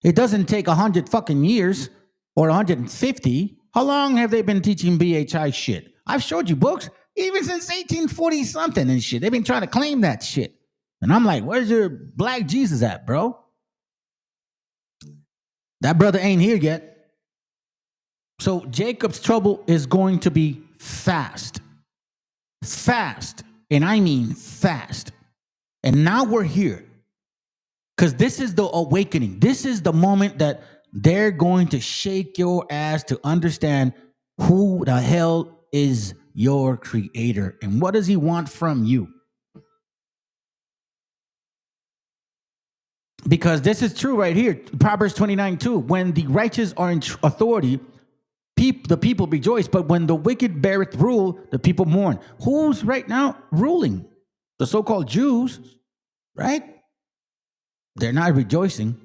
It doesn't take 100 fucking years or 150. How long have they been teaching BHI shit? I've showed you books. Even since 1840 something and shit. They've been trying to claim that shit. And I'm like, where's your black Jesus at, bro? That brother ain't here yet. So Jacob's trouble is going to be fast. Fast. And I mean fast. And now we're here. Because this is the awakening. This is the moment that they're going to shake your ass to understand who the hell is your creator and what does he want from you. Because this is true right here. Proverbs 29:2. When the righteous are in authority, the people rejoice. But when the wicked beareth rule, the people mourn. Who's right now ruling? The so-called Jews, right? They're not rejoicing.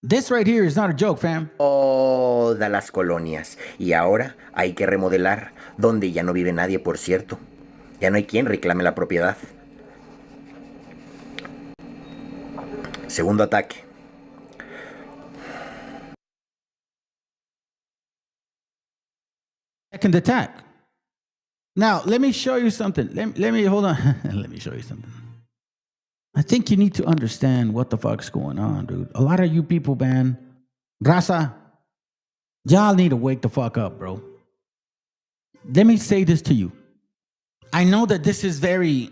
This right here is not a joke, fam. Todas las colonias. Y ahora hay que remodelar, donde ya no vive nadie, por cierto. Ya no hay quien reclame la propiedad. Segundo ataque. Second attack. Now, let me show you something. Let me hold on. Let me show you something. I think you need to understand what the fuck's going on, dude. A lot of you people, man, Raza, y'all need to wake the fuck up, bro. Let me say this to you. I know that this is very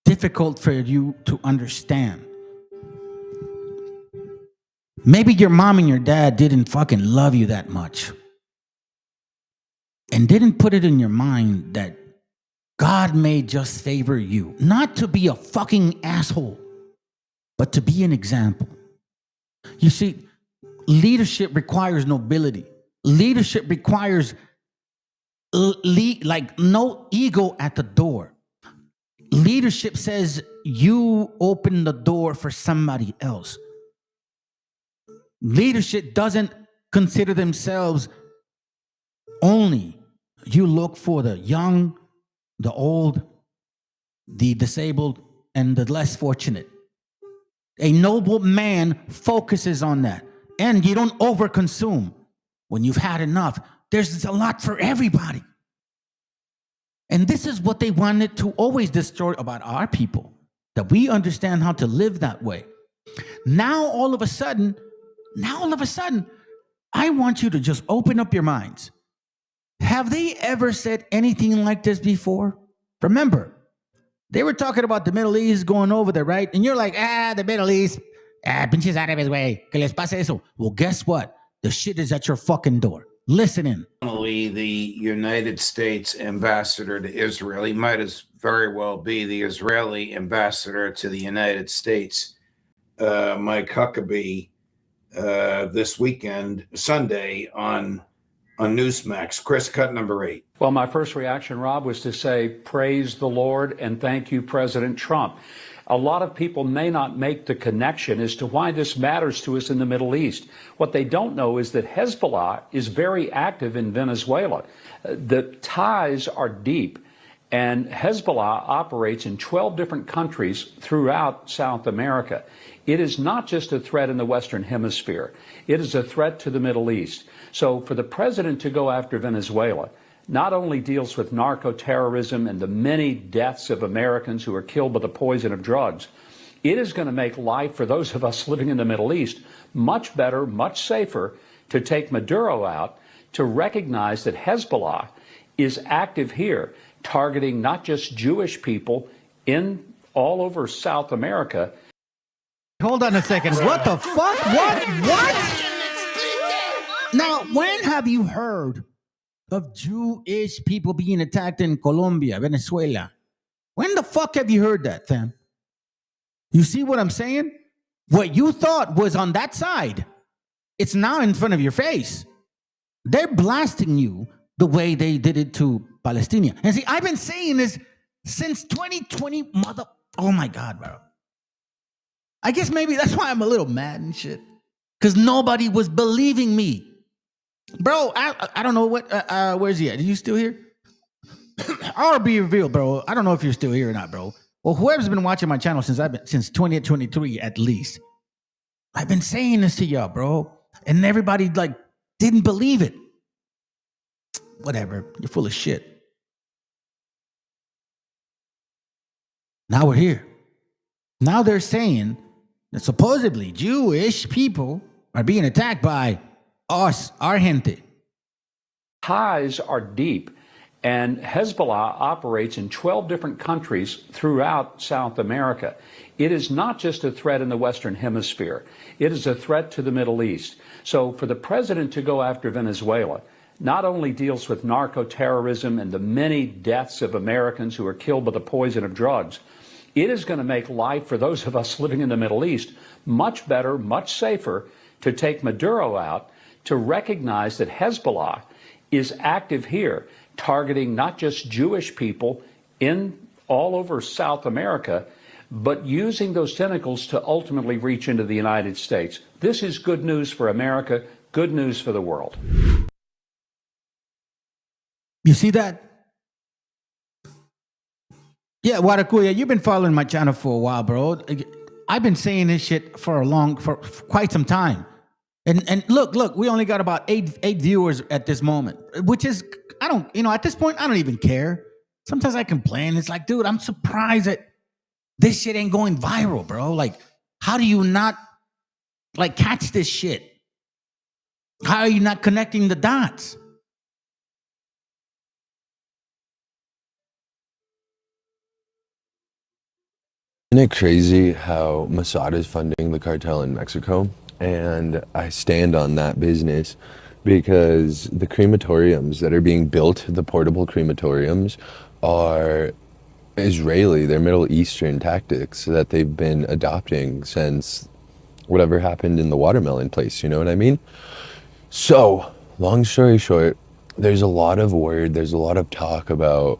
difficult for you to understand. Maybe your mom and your dad didn't fucking love you that much. And didn't put it in your mind that God may just favor you. Not to be a fucking asshole, but to be an example. You see, leadership requires nobility. Leadership requires like no ego at the door. Leadership says you open the door for somebody else. Leadership doesn't consider themselves only. You look for the young, the old, the disabled, and the less fortunate. A noble man focuses on that. And you don't overconsume. When you've had enough, there's a lot for everybody. And this is what they wanted to always destroy about our people, that we understand how to live that way. Now, all of a sudden, I want you to just open up your minds. Have they ever said anything like this before? Remember, they were talking about the Middle East going over there, right? And you're like, the Middle East, pinches árabes, güey, que les pase eso. Well, guess what? The shit is at your fucking door. Listen in. The United States ambassador to Israel, he might as very well be the Israeli ambassador to the United States, Mike Huckabee, this weekend, Sunday, on Newsmax. Chris, cut number 8. Well, my first reaction, Rob, was to say, praise the Lord and thank you, President Trump. A lot of people may not make the connection as to why this matters to us in the Middle East. What they don't know is that Hezbollah is very active in Venezuela. The ties are deep, and Hezbollah operates in 12 different countries throughout South America. It is not just a threat in the Western Hemisphere. It is a threat to the Middle East. So for the president to go after Venezuela not only deals with narco-terrorism and the many deaths of Americans who are killed by the poison of drugs, it is going to make life for those of us living in the Middle East much better, much safer to take Maduro out, to recognize that Hezbollah is active here, targeting not just Jewish people in all over South America. Hold on a second. What the fuck? What? Now, when have you heard of Jewish people being attacked in Colombia, Venezuela? When the fuck have you heard that, fam? You see what I'm saying? What you thought was on that side, it's now in front of your face. They're blasting you the way they did it to Palestinians. And see, I've been saying this since 2020, oh my God, bro. I guess maybe that's why I'm a little mad and shit. Because nobody was believing me. Bro, I don't know what, where's he at? Are you still here? I'll be revealed, bro. I don't know if you're still here or not, bro. Well, whoever's been watching my channel since 2023 at least, I've been saying this to y'all, bro. And everybody like didn't believe it. whatever. You're full of shit. Now we're here. Now they're saying that supposedly Jewish people are being attacked by us, our gente. Ties are deep, and Hezbollah operates in 12 different countries throughout South America. It is not just a threat in the Western Hemisphere. It is a threat to the Middle East. So for the president to go after Venezuela not only deals with narco-terrorism and the many deaths of Americans who are killed by the poison of drugs, it is going to make life for those of us living in the Middle East much better, much safer to take Maduro out, to recognize that Hezbollah is active here, targeting not just Jewish people in all over South America, but using those tentacles to ultimately reach into the United States. This is good news for America, good news for the world. You see that? Yeah, Warakuya, you've been following my channel for a while, bro. I've been saying this shit for quite some time. And look, we only got about eight viewers at this moment, which is, at this point, I don't even care. Sometimes I complain. It's like, dude, I'm surprised that this shit ain't going viral, bro. Like, how do you not, catch this shit? How are you not connecting the dots? Isn't it crazy how Mossad is funding the cartel in Mexico? And I stand on that business because the crematoriums that are being built, the portable crematoriums, are Israeli. They're Middle Eastern tactics that they've been adopting since whatever happened in the watermelon place, you know what I mean? So, long story short, there's a lot of word, there's a lot of talk about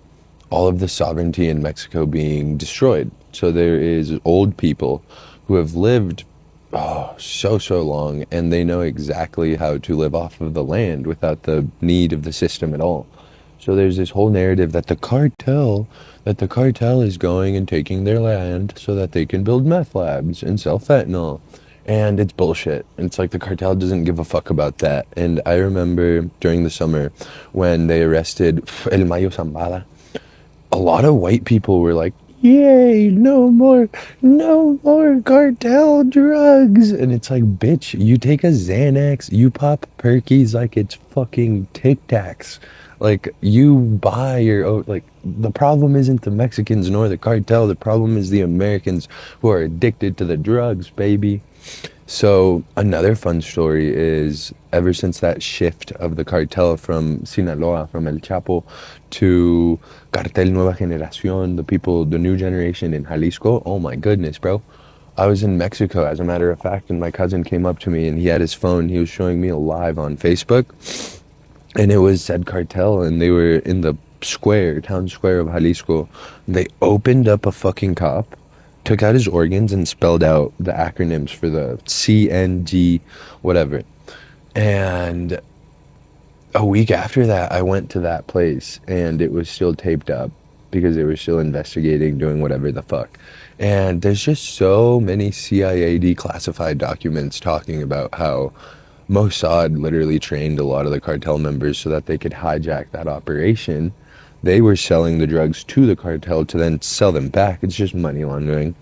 all of the sovereignty in Mexico being destroyed. So there is old people who have lived so long, and they know exactly how to live off of the land without the need of the system at all. So there's this whole narrative that the cartel is going and taking their land so that they can build meth labs and sell fentanyl. And it's bullshit. It's like the cartel doesn't give a fuck about that. And I remember during the summer when they arrested El Mayo Zambada, a lot of white people were like, yay, no more cartel drugs. And it's like, bitch, you take a Xanax, you pop Perkies like it's fucking Tic Tacs. Like, you buy your own, the problem isn't the Mexicans nor the cartel. The problem is the Americans who are addicted to the drugs, baby. So another fun story is ever since that shift of the cartel from Sinaloa, from El Chapo, to Cartel Nueva Generación, the new generation in Jalisco, oh my goodness, bro. I was in Mexico, as a matter of fact, and my cousin came up to me and he had his phone. He was showing me a live on Facebook, and it said cartel, and they were in the town square of Jalisco. They opened up a fucking cop, took out his organs, and spelled out the acronyms for the CNG, whatever. And a week after that, I went to that place, and it was still taped up because they were still investigating, doing whatever the fuck. And there's just so many CIA declassified documents talking about how Mossad literally trained a lot of the cartel members so that they could hijack that operation. They were selling the drugs to the cartel to then sell them back. It's just money laundering.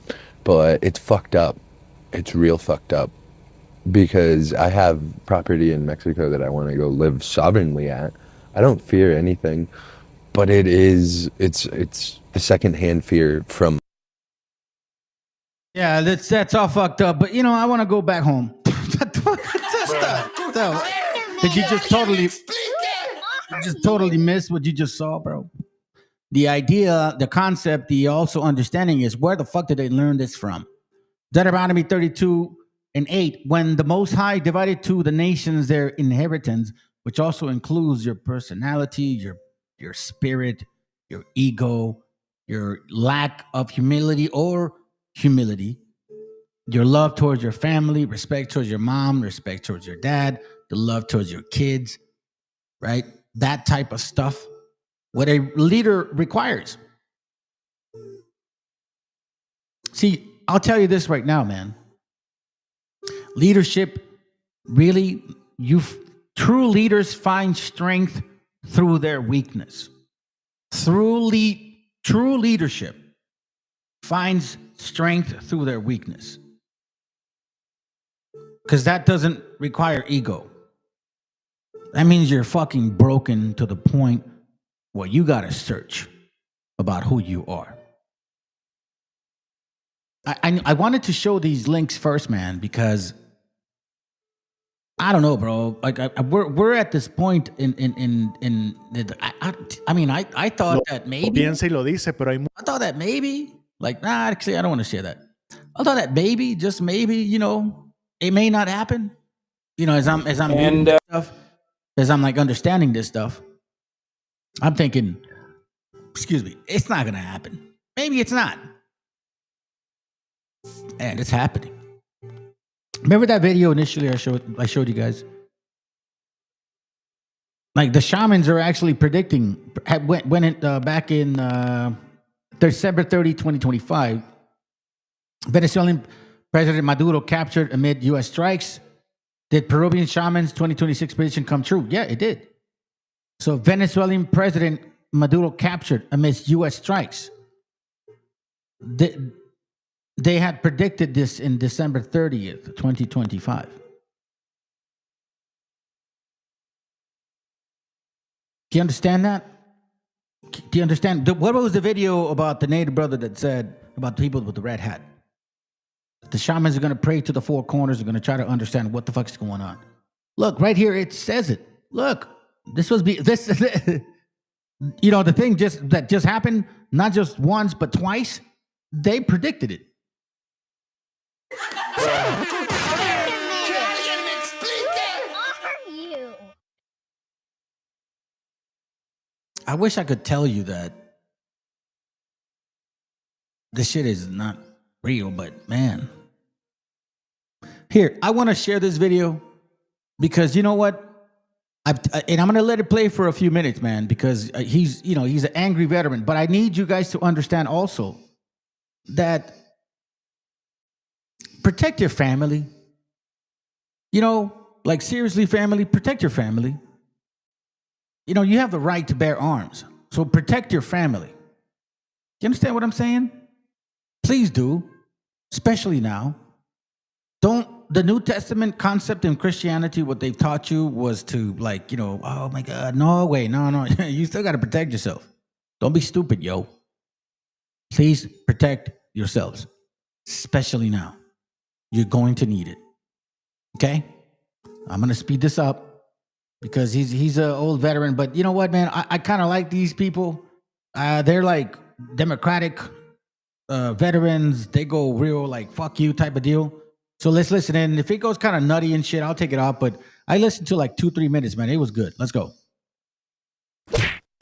But it's fucked up. It's real fucked up. Because I have property in Mexico that I want to go live sovereignly at. I don't fear anything. But it's the secondhand fear from... Yeah, that's all fucked up. But, I want to go back home. Did you just totally miss what you just saw, bro? The idea, the concept, the also understanding is, where the fuck did they learn this from? Deuteronomy 32:8, when the Most High divided to the nations their inheritance, which also includes your personality, your spirit, your ego, your lack of humility or humility, your love towards your family, respect towards your mom, respect towards your dad, the love towards your kids, right? That type of stuff, what a leader requires. See, I'll tell you this right now, man. Leadership, really, true leaders find strength through their weakness. True leadership finds strength through their weakness. Because that doesn't require ego. That means you're fucking broken to the point where you got to search about who you are. I wanted to show these links first, man, because I don't know, bro. Like we're at this point I thought that maybe. Piensa y lo dice, pero hay I thought that maybe, like, nah, actually, I don't want to share that. I thought that maybe, just maybe, you know, it may not happen. You know, as I'm reading this stuff, as I'm like understanding this stuff, I'm thinking, excuse me, it's not gonna happen. Maybe it's not. And it's happening. Remember that video initially I showed you guys? Like the shamans are actually predicting back in December 30, 2025, Venezuelan President Maduro captured amid U.S. strikes. Did Peruvian shamans' 2026 prediction come true? Yeah, it did. So Venezuelan President Maduro captured amidst U.S. strikes. They had predicted this in December 30th, 2025. Do you understand that? Do you understand? What was the video about the native brother that said about the people with the red hat? The shamans are going to pray to the four corners. They're going to try to understand what the fuck is going on. Look, right here, it says it. Look, this was this. You know, the thing that just happened, not just once, but twice. They predicted it. I wish I could tell you that this shit is not real, but man. Here, I want to share this video because you know what? And I'm going to let it play for a few minutes, man, because he's an angry veteran. But I need you guys to understand also that protect your family. You know, like seriously, family, protect your family. You know, you have the right to bear arms. So protect your family. You understand what I'm saying? Please do, especially now. The New Testament concept in Christianity, what they've taught you was to like, you know, oh my God, no way, no. You still got to protect yourself. Don't be stupid, yo. Please protect yourselves, especially now. You're going to need it. Okay? I'm going to speed this up because he's an old veteran. But you know what, man? I kind of like these people. They're like democratic veterans. They go real like fuck you type of deal. So let's listen in. If it goes kind of nutty and shit, I'll take it off. But I listened to like 2-3 minutes, man. It was good. Let's go.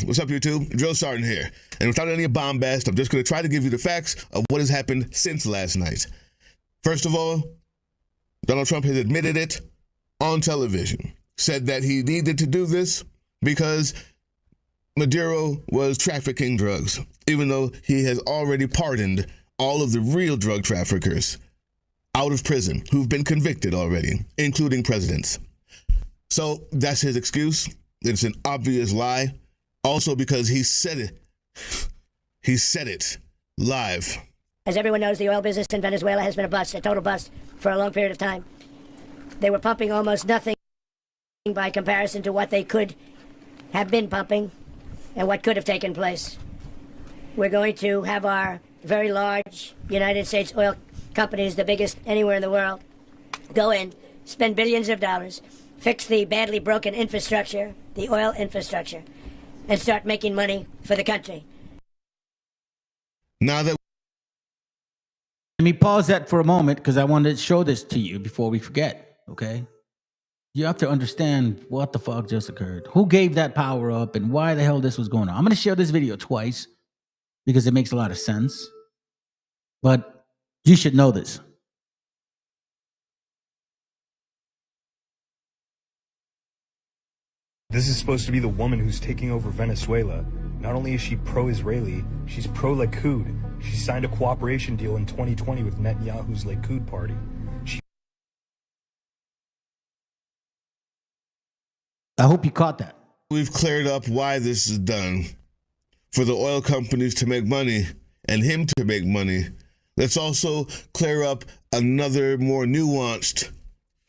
What's up, YouTube? Drill Sergeant here. And without any bombast, I'm just going to try to give you the facts of what has happened since last night. First of all, Donald Trump has admitted it on television. Said that he needed to do this because Maduro was trafficking drugs, even though he has already pardoned all of the real drug traffickers out of prison who've been convicted already, including presidents. So that's his excuse. It's an obvious lie. Also because he said it. He said it live. As everyone knows, the oil business in Venezuela has been a bust, a total bust, for a long period of time. They were pumping almost nothing by comparison to what they could have been pumping and what could have taken place. We're going to have our very large United States oil companies, the biggest anywhere in the world, go in, spend billions of dollars, fix the badly broken infrastructure, the oil infrastructure, and start making money for the country. Now that Let me pause that for a moment because I wanted to show this to you before we forget, okay? You have to understand what the fuck just occurred. Who gave that power up and why the hell this was going on? I'm going to share this video twice because it makes a lot of sense. But you should know this. This is supposed to be the woman who's taking over Venezuela. Not only is she pro-Israeli, she's pro-Likud. She signed a cooperation deal in 2020 with Netanyahu's Likud party. I hope you caught that. We've cleared up why this is done. For the oil companies to make money and him to make money. Let's also clear up another more nuanced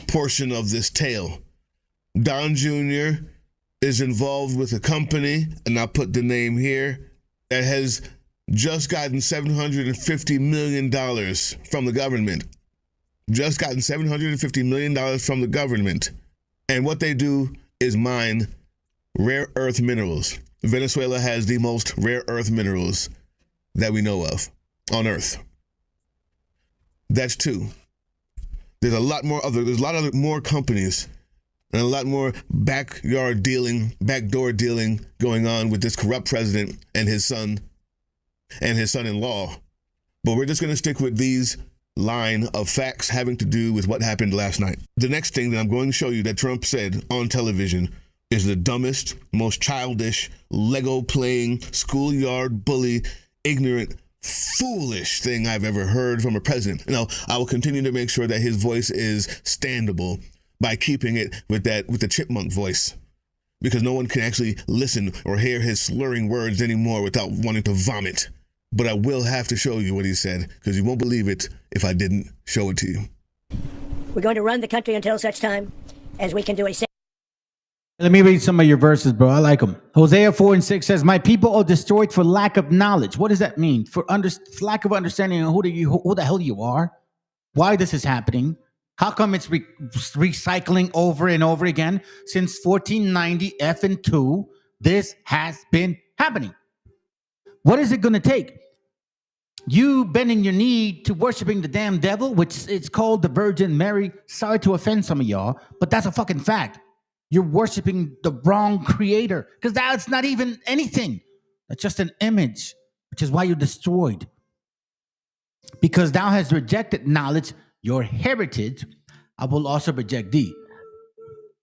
portion of this tale. Don Jr. is involved with a company, and I'll put the name here, that has just gotten $750 million from the government. Just gotten $750 million from the government. And what they do is mine rare earth minerals. Venezuela has the most rare earth minerals that we know of on Earth. That's two. There's a lot more companies and a lot more backdoor dealing going on with this corrupt president and his son-in-law. But we're just going to stick with these line of facts having to do with what happened last night. The next thing that I'm going to show you that Trump said on television is the dumbest, most childish, Lego-playing, schoolyard bully, ignorant, foolish thing I've ever heard from a president. Now, I will continue to make sure that his voice is standable by keeping it with the chipmunk voice, because no one can actually listen or hear his slurring words anymore without wanting to vomit. But I will have to show you what he said, because you won't believe it if I didn't show it to you. We're going to run the country until such time as we can do a... Let me read some of your verses, bro. I like them. Hosea 4:6 says, my people are destroyed for lack of knowledge. What does that mean? For lack of understanding of who the hell you are, why this is happening, how come it's recycling over and over again? Since 1490 F and 2, this has been happening. What is it going to take? You bending your knee to worshiping the damn devil, which it's called the Virgin Mary. Sorry to offend some of y'all, but that's a fucking fact. You're worshiping the wrong creator, because that's not even anything. That's just an image, which is why you're destroyed. Because thou hast rejected knowledge, your heritage, I will also reject thee.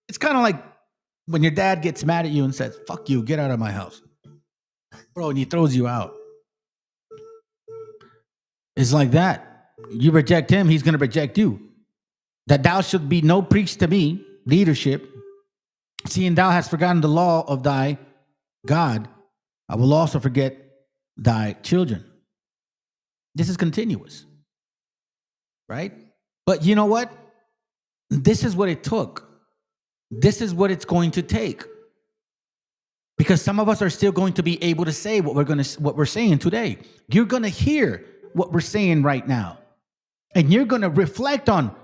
It's kind of like when your dad gets mad at you and says, fuck you, get out of my house. Bro, and he throws you out. It's like that. You reject him, he's going to reject you. That thou should be no priest to me, leadership, seeing thou hast forgotten the law of thy God, I will also forget thy children. This is continuous, right? But you know what? This is what it took. This is what it's going to take. Because some of us are still going to be able to say what we're saying today. You're going to hear what we're saying right now. And you're going to reflect on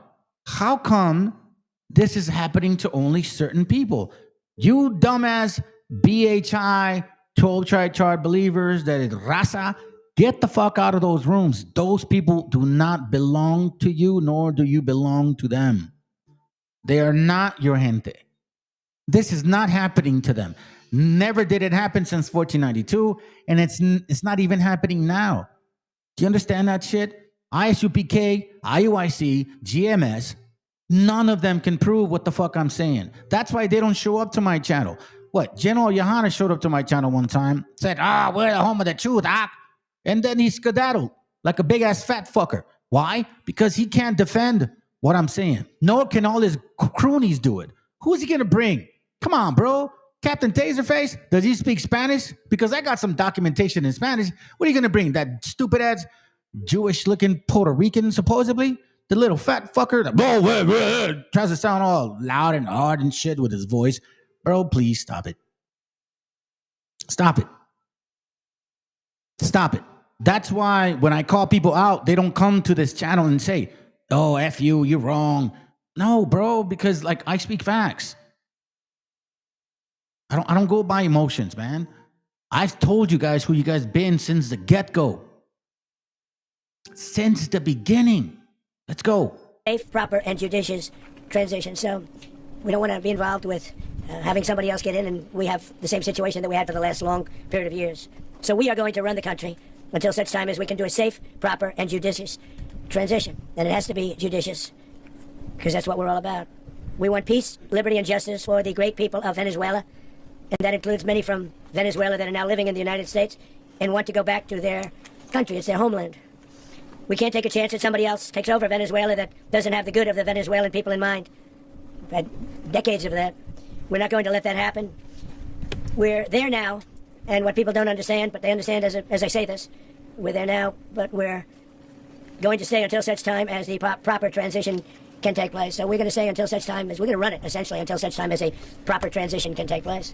how come this is happening to only certain people. You dumbass BHI 12 triad believers, that is raza, get the fuck out of those rooms. Those people do not belong to you, nor do you belong to them. They are not your gente. This is not happening to them. Never did it happen since 1492, and it's not even happening now. Do you understand that shit? ISUPK, IUIC, GMS, none of them can prove what the fuck I'm saying. That's why they don't show up to my channel. What? General Yohana showed up to my channel one time, said, we're the home of the truth, and then he skedaddled like a big-ass fat fucker. Why? Because he can't defend what I'm saying. Nor can all his cronies do it. Who's he gonna bring? Come on, bro. Captain Taserface, does he speak Spanish? Because I got some documentation in Spanish. What are you going to bring? That stupid-ass Jewish-looking Puerto Rican, supposedly? The little fat fucker that tries to sound all loud and hard and shit with his voice. Bro, please stop it. Stop it. Stop it. That's why when I call people out, they don't come to this channel and say, oh, F you, you're wrong. No, bro, because I speak facts. I don't go by emotions, man. I've told you guys who you guys been since the get-go. Since the beginning. Let's go. Safe, proper, and judicious transition. So we don't want to be involved with having somebody else get in and we have the same situation that we had for the last long period of years. So we are going to run the country until such time as we can do a safe, proper, and judicious transition. And it has to be judicious because that's what we're all about. We want peace, liberty, and justice for the great people of Venezuela. And that includes many from Venezuela that are now living in the United States and want to go back to their country. It's their homeland. We can't take a chance that somebody else takes over Venezuela that doesn't have the good of the Venezuelan people in mind. We've had decades of that. We're not going to let that happen. we're there now, and what people don't understand, but they understand as I say this, we're there now, but we're going to stay until such time as the proper transition can take place. So we're going to stay until such time as we're going to run it, essentially, until such time as a proper transition can take place.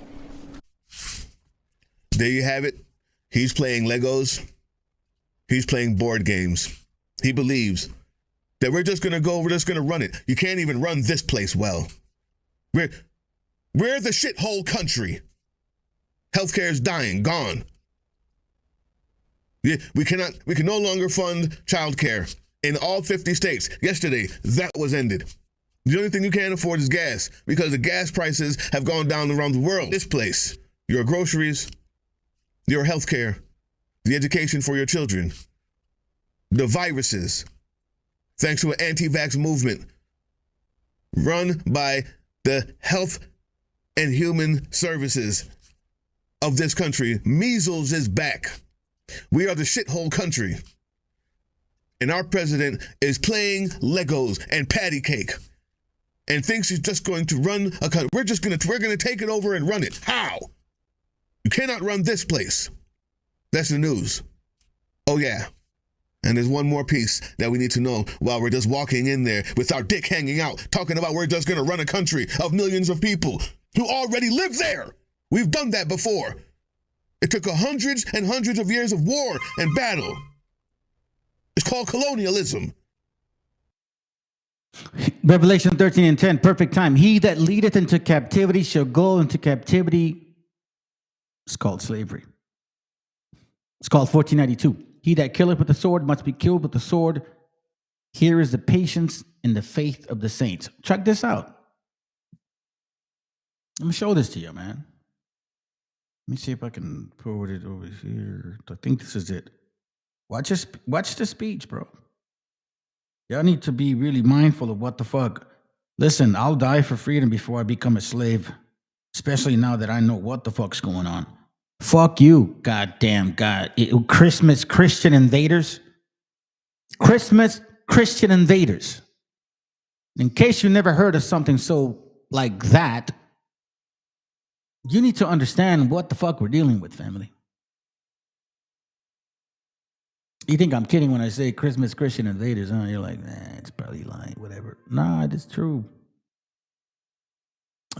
There you have it. He's playing Legos. He's playing board games. He believes that we're just going to run it. You can't even run this place well. We're the shithole country. Healthcare is dying, gone. We can no longer fund childcare in all 50 states. Yesterday, that was ended. The only thing you can't afford is gas because the gas prices have gone down around the world. This place, your groceries, your healthcare, the education for your children, the viruses, thanks to an anti-vax movement run by the Health and Human Services of this country. Measles is back. We are the shithole country. And our president is playing Legos and patty cake and thinks he's just going to run a country. We're going to take it over and run it. How? You cannot run this place. That's the news. Oh, yeah. And there's one more piece that we need to know while we're just walking in there with our dick hanging out, talking about we're just going to run a country of millions of people who already live there. We've done that before. It took hundreds and hundreds of years of war and battle. It's called colonialism. Revelation 13:10, perfect time. He that leadeth into captivity shall go into captivity. It's called slavery. It's called 1492. He that killeth with the sword must be killed with the sword. Here is the patience and the faith of the saints. Check this out. Let me show this to you, man. Let me see if I can forward it over here. I think this is it. Watch the speech, bro. Y'all need to be really mindful of what the fuck. Listen, I'll die for freedom before I become a slave, especially now that I know what the fuck's going on. Fuck you, goddamn God. Christmas Christian invaders. Christmas Christian invaders. In case you never heard of something so like that, you need to understand what the fuck we're dealing with, family. You think I'm kidding when I say Christmas Christian invaders, huh? You're like, it's probably lying, whatever. Nah, it's true.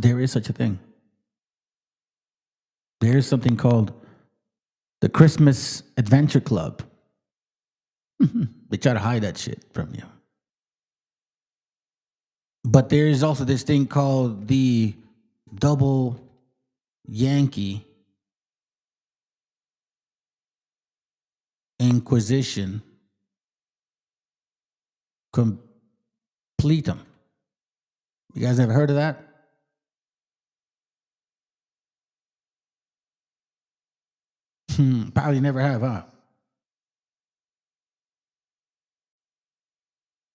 There is such a thing. There is something called the Christmas Adventure Club. They try to hide that shit from you. But there is also this thing called the double Yankee Inquisition Completum. You guys ever heard of that? Probably never have, huh?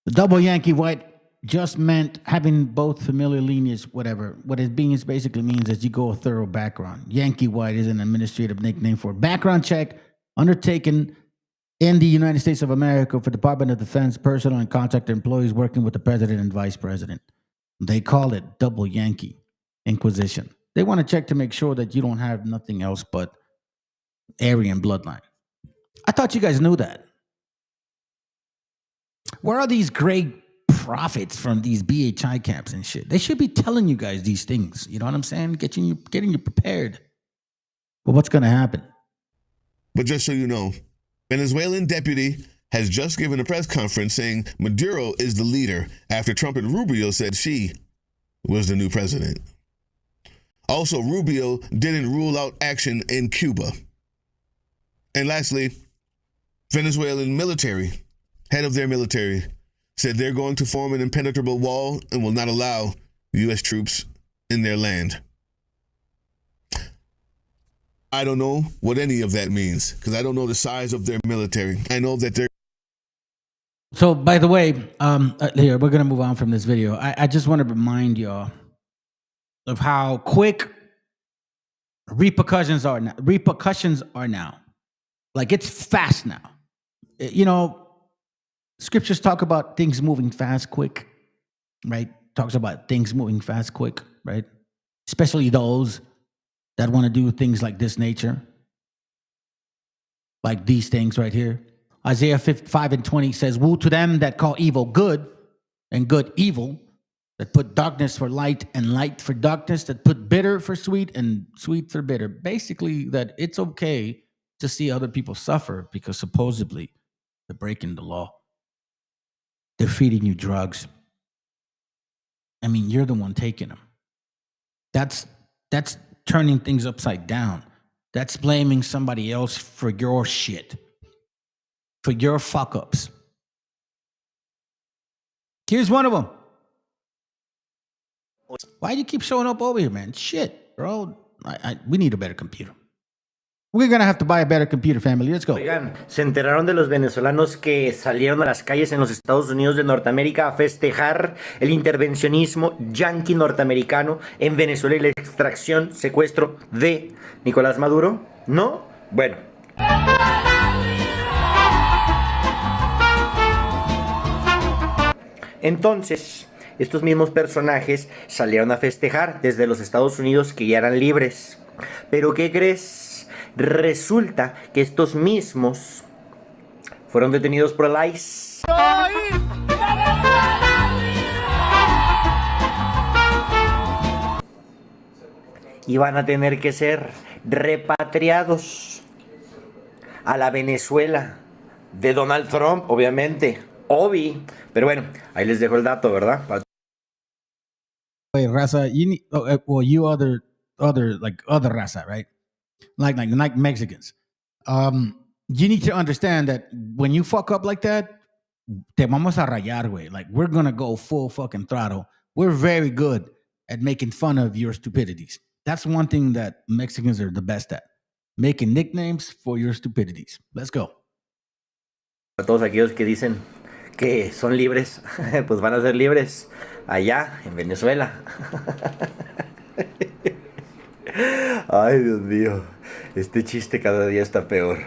The double Yankee White just meant having both familiar lineage, whatever. What it means basically means is you go a thorough background. Yankee White is an administrative nickname for a background check undertaken in the United States of America for Department of Defense personnel and contractor employees working with the president and vice president. They call it double Yankee Inquisition. They want to check to make sure that you don't have nothing else but Aryan bloodline. I thought you guys knew that. Where are these great prophets from these BHI camps and shit? They should be telling you guys these things. You know what I'm saying? Getting you prepared. But what's going to happen? But just so you know, Venezuelan deputy has just given a press conference saying Maduro is the leader after Trump and Rubio said she was the new president. Also, Rubio didn't rule out action in Cuba. And lastly, Venezuelan military, head of their military, said they're going to form an impenetrable wall and will not allow U.S. troops in their land. I don't know what any of that means because I don't know the size of their military. I know that they're... So, by the way, here, we're going to move on from this video. I just want to remind y'all of how quick repercussions are now. Like, it's fast now. You know, scriptures talk about things moving fast, quick, right? Talks about things moving fast, quick, right? Especially those that want to do things like this nature, like these things right here. Isaiah 5:20 says, woe to them that call evil good and good evil, that put darkness for light and light for darkness, that put bitter for sweet and sweet for bitter. Basically, that it's okay to see other people suffer because supposedly they're breaking the law. They're feeding you drugs. I mean, you're the one taking them. That's turning things upside down. That's blaming somebody else for your shit, for your fuck ups. Here's one of them. Why do you keep showing up over here, man? Shit, bro. We need a better computer. We're gonna have to buy a better computer, family. Let's go. Oigan, se enteraron de los venezolanos que salieron a las calles en los Estados Unidos de Norteamérica a festejar el intervencionismo yanqui norteamericano en Venezuela y la extracción, secuestro de Nicolás Maduro. ¿No? Bueno. Entonces, estos mismos personajes salieron a festejar desde los Estados Unidos que ya eran libres. Pero ¿qué crees? Resulta que estos mismos fueron detenidos por el ICE. Y van a tener que ser repatriados a la Venezuela de Donald Trump, obviamente. Pero bueno, ahí les dejo el dato, ¿verdad? Wait, raza, you need, you other raza, right? Like Mexicans. You need to understand that when you fuck up like that, te vamos a rayar, güey. Like, we're gonna go full fucking throttle. We're very good at making fun of your stupidities. That's one thing that Mexicans are the best at. Making nicknames for your stupidities. Let's go. A todos aquellos que dicen que son libres, pues van a ser libres allá en Venezuela. Ay, Dios mío, este chiste cada día está peor.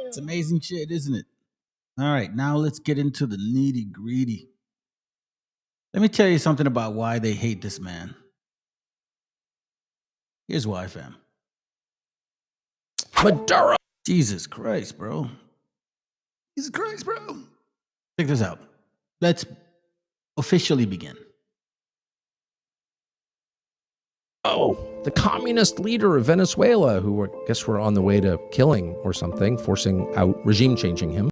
It's amazing shit, isn't it? All right, now let's get into the nitty gritty. Let me tell you something about why they hate this man. Here's why, fam. Maduro. Jesus Christ, bro. Jesus Christ, bro. Check this out. Let's officially begin. Oh, the communist leader of Venezuela, who I guess were on the way to killing or something, forcing out, regime changing him.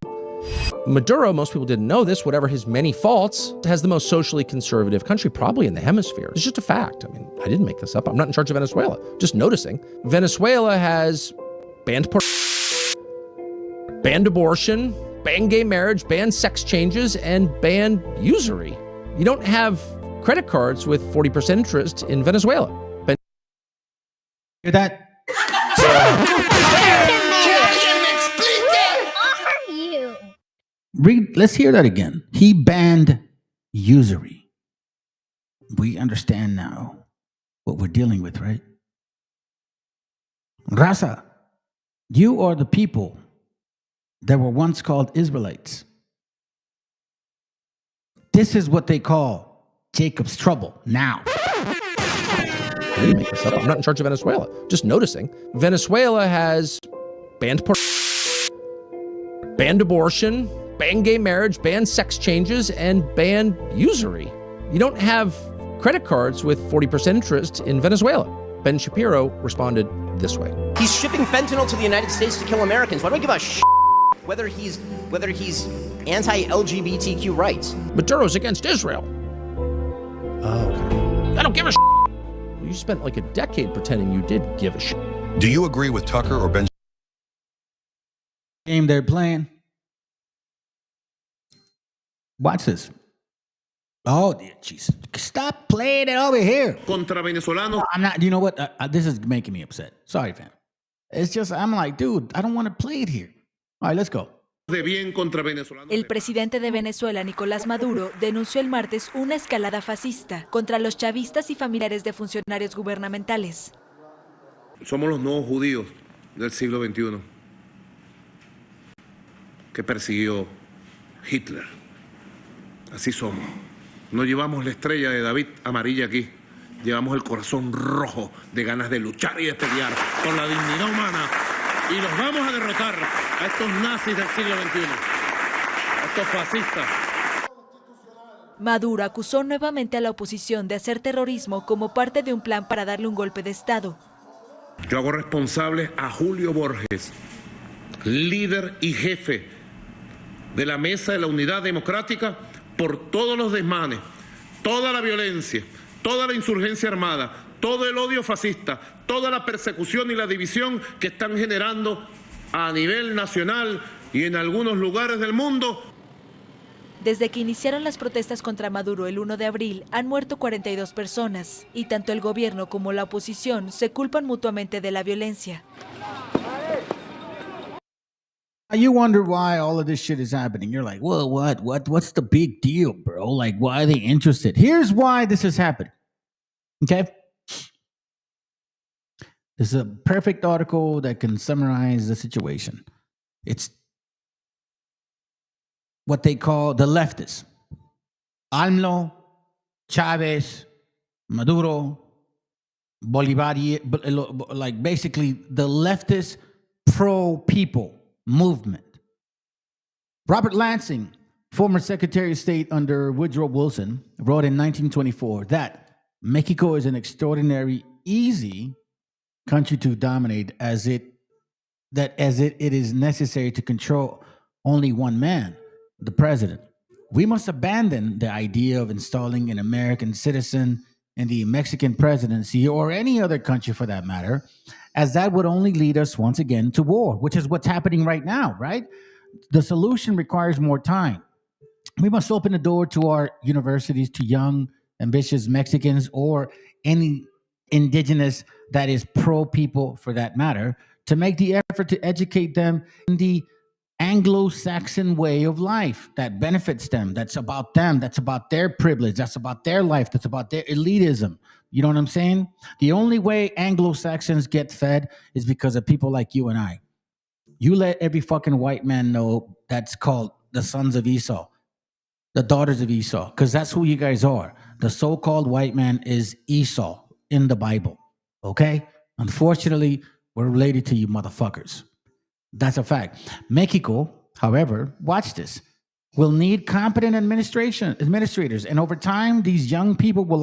Maduro, most people didn't know this, whatever his many faults, has the most socially conservative country probably in the hemisphere. It's just a fact. I mean, I didn't make this up. I'm not in charge of Venezuela. Just noticing. Venezuela has banned banned abortion, banned gay marriage, banned sex changes, and banned usury. You don't have credit cards with 40% interest in Venezuela. Hear that? Let's hear that again. He banned usury. We understand now what we're dealing with, right? Raza, you are the people that were once called Israelites. This is what they call Jacob's trouble now. I didn't make this up. I'm not in charge of Venezuela. Just noticing. Venezuela has banned abortion, banned gay marriage, banned sex changes, and banned usury. You don't have credit cards with 40% interest in Venezuela. Ben Shapiro responded this way. He's shipping fentanyl to the United States to kill Americans. Why do I give a shit whether he's anti-LGBTQ rights? Maduro's against Israel. Oh, okay. I don't give a shit. You spent like a decade pretending you did give a shit. Do you agree with Tucker or Ben? Game they're playing. Watch this. Oh, dear Jesus. Stop playing it over here. Contra venezolanos. I'm not, you know what? This is making me upset. Sorry, fam. It's just, I'm like, dude, I don't want to play it here. All right, let's go. El presidente de Venezuela, Nicolás Maduro, denunció el martes una escalada fascista contra los chavistas y familiares de funcionarios gubernamentales. Somos los nuevos judíos del siglo XXI que persiguió Hitler. Así somos. No llevamos la estrella de David amarilla aquí. Llevamos el corazón rojo de ganas de luchar y de pelear por la dignidad humana. Y los vamos a derrotar a estos nazis del siglo XXI, a estos fascistas. Maduro acusó nuevamente a la oposición de hacer terrorismo como parte de un plan para darle un golpe de Estado. Yo hago responsable a Julio Borges, líder y jefe de la Mesa de la Unidad Democrática, por todos los desmanes, toda la violencia, toda la insurgencia armada, todo el odio fascista, toda la persecución y la división que están generando a nivel nacional y en algunos lugares del mundo. Desde que iniciaron las protestas contra Maduro el 1 de abril, han muerto 42 personas, y tanto el gobierno como la oposición se culpan mutuamente de la violencia. You wonder why all of this shit is happening. You're like, well, what's the big deal, bro? Like, why are they interested? Here's why this is happening. Okay? This is a perfect article that can summarize the situation. It's what they call the leftists. AMLO, Chavez, Maduro, Bolivar, like basically the leftist pro-people movement. Robert Lansing, former Secretary of State under Woodrow Wilson, wrote in 1924 that Mexico is an extraordinary, easy country to dominate as it is necessary to control only one man, the president. We must abandon the idea of installing an American citizen in the Mexican presidency or any other country for that matter, as that would only lead us once again to war, which is what's happening right now, right? The solution requires more time. We must open the door to our universities to young, ambitious Mexicans or any indigenous that is pro-people for that matter, to make the effort to educate them in the Anglo-Saxon way of life that benefits them, that's about them, that's about their privilege, that's about their life, that's about their elitism. You know what I'm saying? The only way Anglo-Saxons get fed is because of people like you and I. You let every fucking white man know that's called the sons of Esau, the daughters of Esau, because that's who you guys are. The so-called white man is Esau in the Bible, okay? Unfortunately, we're related to you motherfuckers. That's a fact. Mexico, however, watch this, will need competent administrators. And over time, these young people will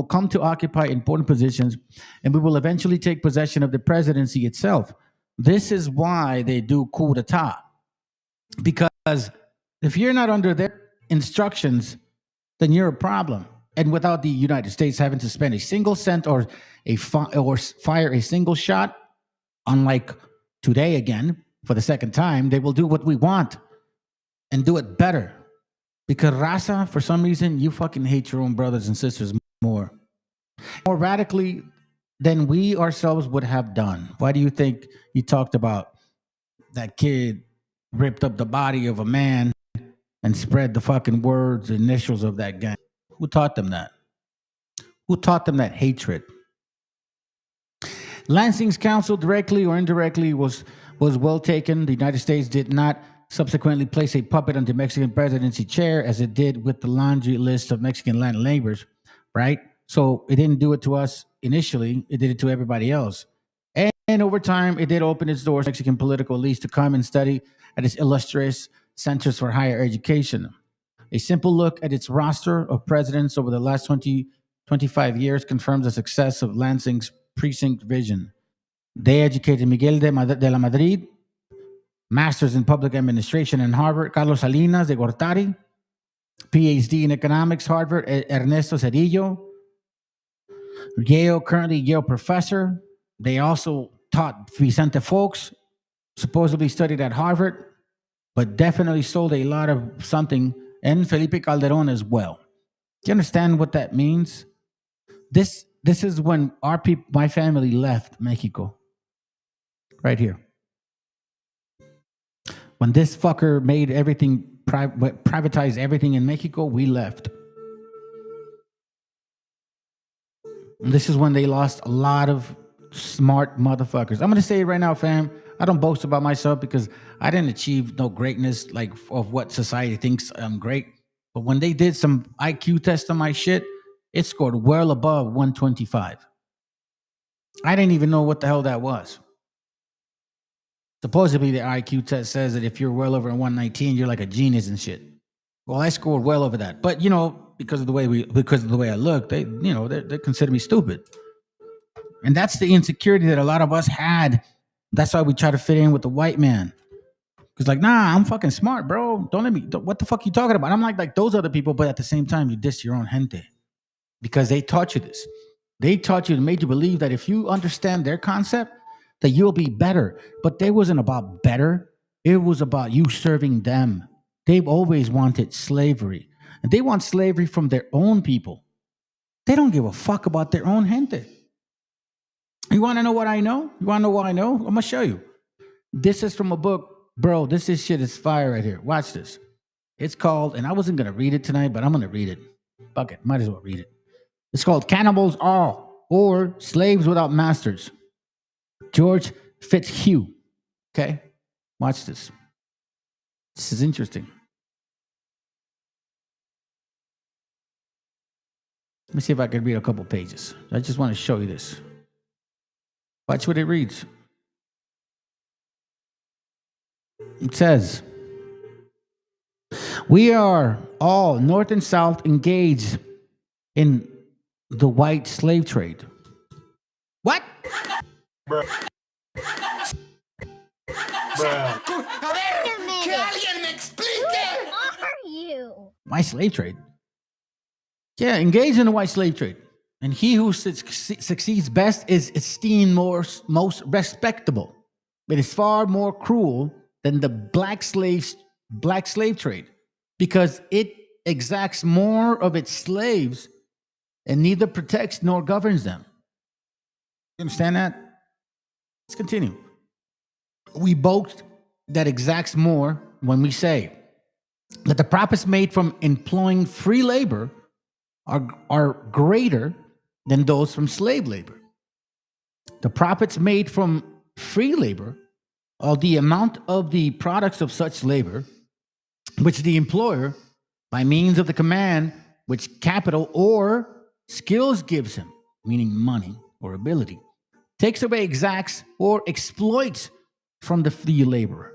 come to occupy important positions, and we will eventually take possession of the presidency itself. This is why they do coup d'etat. Because if you're not under their instructions, then you're a problem. And without the United States having to spend a single cent or fire a single shot, unlike today again, for the second time, they will do what we want and do it better. Because raza, for some reason, you fucking hate your own brothers and sisters more radically than we ourselves would have done. Why do you think you talked about that kid ripped up the body of a man and spread the fucking words, initials of that gang? Who taught them that? Who taught them that hatred? Lansing's counsel, directly or indirectly, was well taken. The United States did not subsequently place a puppet on the Mexican presidency chair as it did with the laundry list of Mexican land laborers, right? So it didn't do it to us initially. It did it to everybody else. And over time, it did open its doors to Mexican political elites to come and study at its illustrious centers for higher education. A simple look at its roster of presidents over the last 25 years confirms the success of Lansing's precinct vision. They educated Miguel de la Madrid, Masters in Public Administration in Harvard, Carlos Salinas de Gortari, PhD in Economics, Harvard, Ernesto Cedillo, currently Yale professor. They also taught Vicente Fox, supposedly studied at Harvard, but definitely sold a lot of something, and Felipe Calderon as well. Do you understand what that means? This is when my family left Mexico. Right here. When this fucker made everything, privatized everything in Mexico, we left. And this is when they lost a lot of smart motherfuckers. I'm going to say it right now, fam. I don't boast about myself because I didn't achieve no greatness like of what society thinks I'm great. But when they did some IQ test on my shit, it scored well above 125. I didn't even know what the hell that was. Supposedly, the IQ test says that if you're well over 119, you're like a genius and shit. Well, I scored well over that. But, you know, because of the way I look, they consider me stupid. And that's the insecurity that a lot of us had. That's why we try to fit in with the white man. Because like, nah, I'm fucking smart, bro. What the fuck you talking about? I'm like those other people, but at the same time, you diss your own gente. Because they taught you this. They taught you and made you believe that if you understand their concept, that you'll be better. But it wasn't about better. It was about you serving them. They've always wanted slavery. And they want slavery from their own people. They don't give a fuck about their own gente. You want to know what I know? You want to know what I know? I'm going to show you. This is from a book. Bro, this shit is fire right here. Watch this. It's called, and I wasn't going to read it tonight, but I'm going to read it. Fuck it. Might as well read it. It's called Cannibals All, or Slaves Without Masters. George Fitzhugh. Okay? Watch this. This is interesting. Let me see if I can read a couple pages. I just want to show you this. Watch what it reads. It says, we are all North and South engaged in the white slave trade. What? Bro. White slave trade? Yeah, engaged in the white slave trade. And he who succeeds best is esteemed most respectable. It is far more cruel than the black slave trade, because it exacts more of its slaves and neither protects nor governs them. You understand that? Let's continue. We boast that exacts more when we say that the profits made from employing free labor are greater than those from slave labor. The profits made from free labor are the amount of the products of such labor which the employer, by means of the command which capital or skills gives him, meaning money or ability, takes away, exacts, or exploits from the free laborer.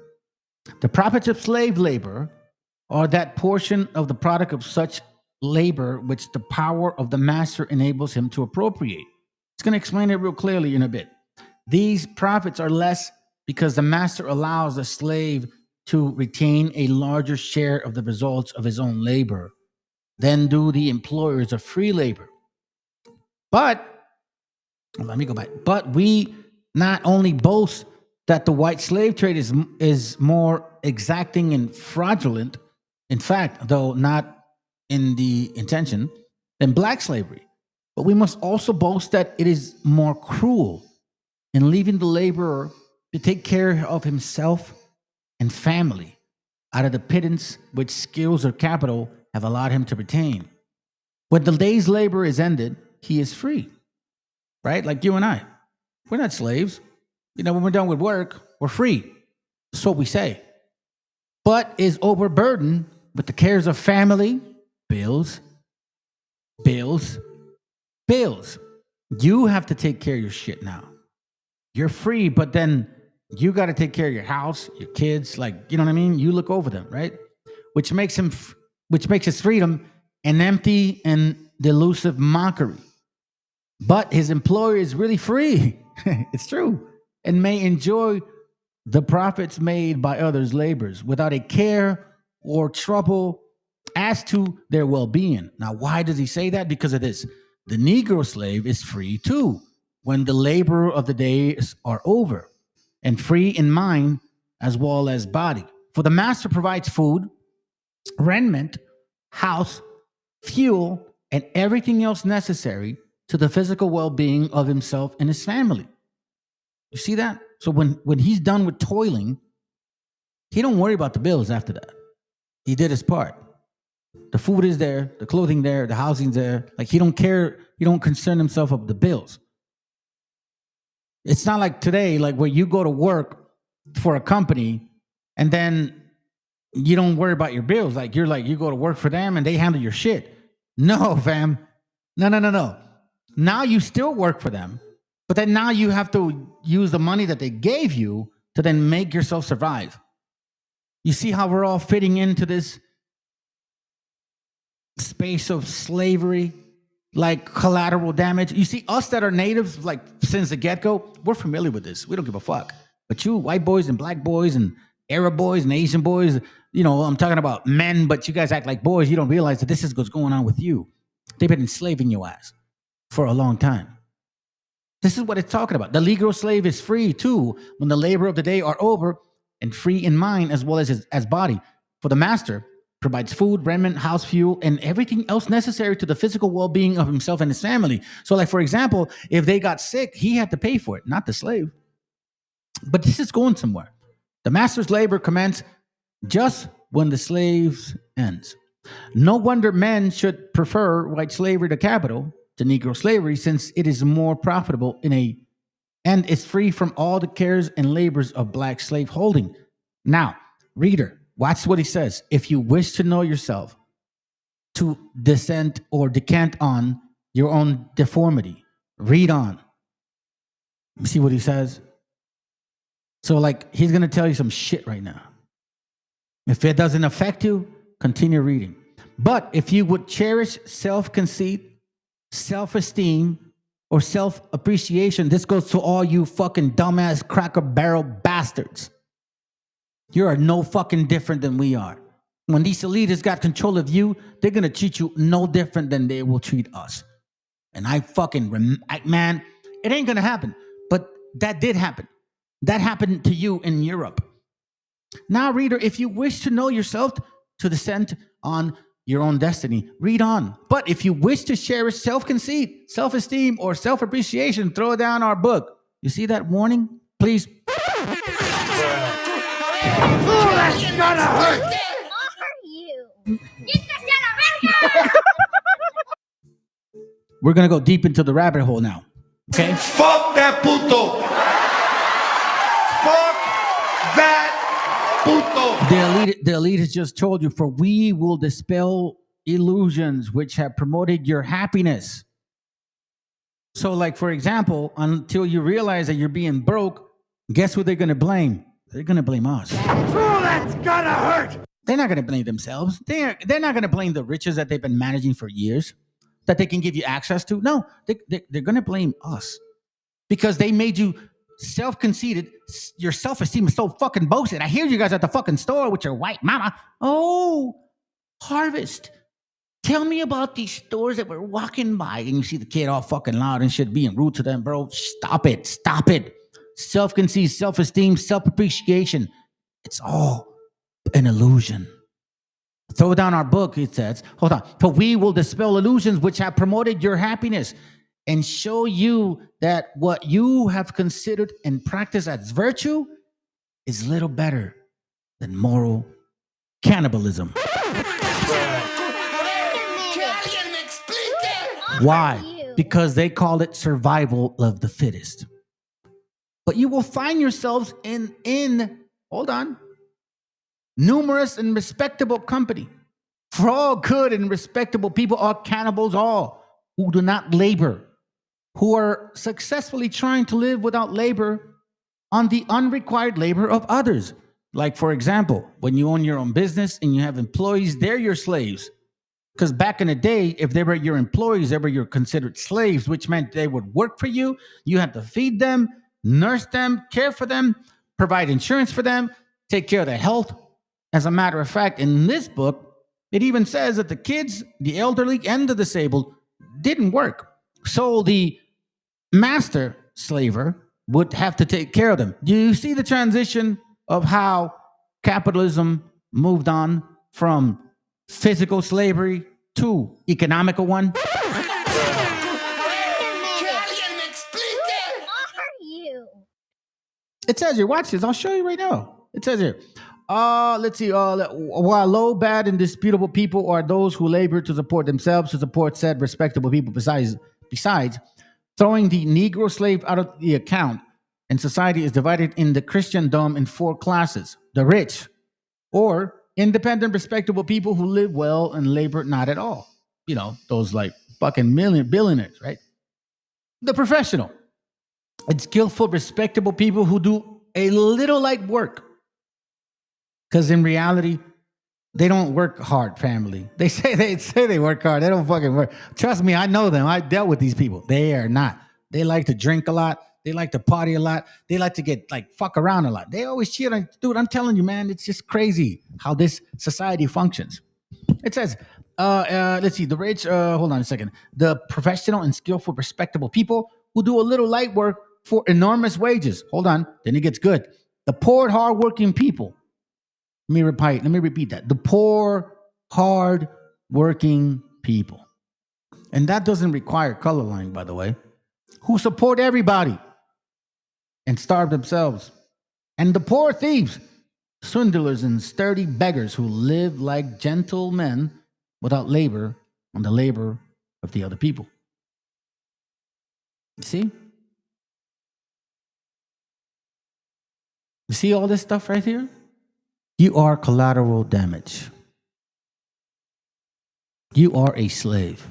The profits of slave labor are that portion of the product of such labor which the power of the master enables him to appropriate. It's going to explain it real clearly in a bit. These profits are less because the master allows the slave to retain a larger share of the results of his own labor than do the employers of free labor. But, let me go back. But we not only boast that the white slave trade is more exacting and fraudulent, in fact, though not in the intention, than black slavery, but we must also boast that it is more cruel in leaving the laborer to take care of himself and family out of the pittance which skills or capital have allowed him to retain. When the day's labor is ended, he is free, right? Like you and I. We're not slaves. You know, when we're done with work, we're free. That's what we say. But is overburdened with the cares of family, bills. You have to take care of your shit now. You're free, but then you got to take care of your house, your kids, like, you know what I mean? You look over them, right? Which makes his freedom an empty and delusive mockery. But his employer is really free. It's true. And may enjoy the profits made by others' labors without a care or trouble as to their well-being. Now, why does he say that? Because of this. The Negro slave is free too when the labor of the days are over, and free in mind as well as body. For the master provides food, raiment, house, fuel, and everything else necessary to the physical well-being of himself and his family. You see that? So when he's done with toiling, he don't worry about the bills after that. He did his part. The food is there, the clothing there, the housing's there. Like, he don't care, he don't concern himself with the bills. It's not like today, like where you go to work for a company and then you don't worry about your bills. Like you go to work for them and they handle your shit. No, fam. No. Now you still work for them, but then now you have to use the money that they gave you to then make yourself survive. You see how we're all fitting into this space of slavery, like collateral damage. You see, us that are natives, like since the get-go, we're familiar with this. We don't give a fuck. But you, white boys and black boys and Arab boys and Asian boys, you know, I'm talking about men, but you guys act like boys. You don't realize that this is what's going on with you. They've been enslaving your ass for a long time. This is what it's talking about. The Negro slave is free too when the labor of the day are over, and free in mind as well as body. For the master provides food, raiment, house, fuel, and everything else necessary to the physical well-being of himself and his family. So like, for example, if they got sick, he had to pay for it, not the slave. But this is going somewhere. The master's labor commences just when the slave's ends. No wonder men should prefer white slavery to capital to Negro slavery, since it is more profitable and is free from all the cares and labors of black slave holding. Now, reader, watch what he says. If you wish to know yourself, to descend or decant on your own deformity, read on. See what he says? So like, he's going to tell you some shit right now. If it doesn't affect you, continue reading. But if you would cherish self-conceit, self-esteem, or self-appreciation, this goes to all you fucking dumbass cracker barrel bastards. You are no fucking different than we are. When these elitists got control of you, they're going to treat you no different than they will treat us. And man, it ain't going to happen. But that did happen. That happened to you in Europe. Now, reader, if you wish to know yourself, to descend on your own destiny, read on. But if you wish to cherish self-conceit, self-esteem, or self-appreciation, throw down our book. You see that warning? Please. Oh, that's gonna hurt! We're going to go deep into the rabbit hole now. Okay? Fuck that puto! Fuck that puto! The elite has just told you, for we will dispel illusions which have promoted your happiness. So like, for example, until you realize that you're being broke, guess who they're going to blame? They're going to blame us. Oh, that's gonna hurt! They're not going to blame themselves. They're not going to blame the riches that they've been managing for years, that they can give you access to. No, they're going to blame us because they made you self-conceited. Your self-esteem is so fucking boasted. I hear you guys at the fucking store with your white mama. Oh, Harvest. Tell me about these stores that we're walking by and you see the kid all fucking loud and shit being rude to them, bro. Stop it. Self-conceit, self-esteem, self-appreciation. It's all an illusion. Throw down our book, it says. Hold on. For we will dispel illusions which have promoted your happiness and show you that what you have considered and practiced as virtue is little better than moral cannibalism. Why? Because they call it survival of the fittest. But you will find yourselves in hold on, numerous and respectable company. For all good and respectable people are cannibals, all who do not labor, who are successfully trying to live without labor on the unrequired labor of others. Like, for example, when you own your own business and you have employees, they're your slaves. Because back in the day, if they were your employees, they were your considered slaves, which meant they would work for you. You had to feed them, nurse them, care for them, provide insurance for them, take care of their health. As a matter of fact, in this book, it even says that the kids, the elderly, and the disabled didn't work. So the master slaver would have to take care of them. Do you see the transition of how capitalism moved on from physical slavery to economical one? It says here, watch this. I'll show you right now. It says here, let's see. While low, bad, and disputable people are those who labor to support themselves, to support said respectable people. Besides, throwing the Negro slave out of the account, and society is divided in the Christendom in 4 classes: the rich, or independent, respectable people who live well and labor not at all. You know, those like fucking billionaires, right? The professional and skillful, respectable people who do a little light work. Because in reality, they don't work hard, family. They say they work hard. They don't fucking work. Trust me, I know them. I dealt with these people. They are not. They like to drink a lot. They like to party a lot. They like to get like fuck around a lot. They always cheat on. Dude, I'm telling you, man, it's just crazy how this society functions. It says, let's see, the rich, hold on a second. The professional and skillful, respectable people who do a little light work for enormous wages. Hold on, then it gets good. The poor, hardworking people. Let me repeat that. The poor, hard-working people. And that doesn't require color line, by the way. Who support everybody and starve themselves. And the poor thieves, swindlers and sturdy beggars who live like gentlemen without labor on the labor of the other people. You see? You see all this stuff right here? You are collateral damage. You are a slave.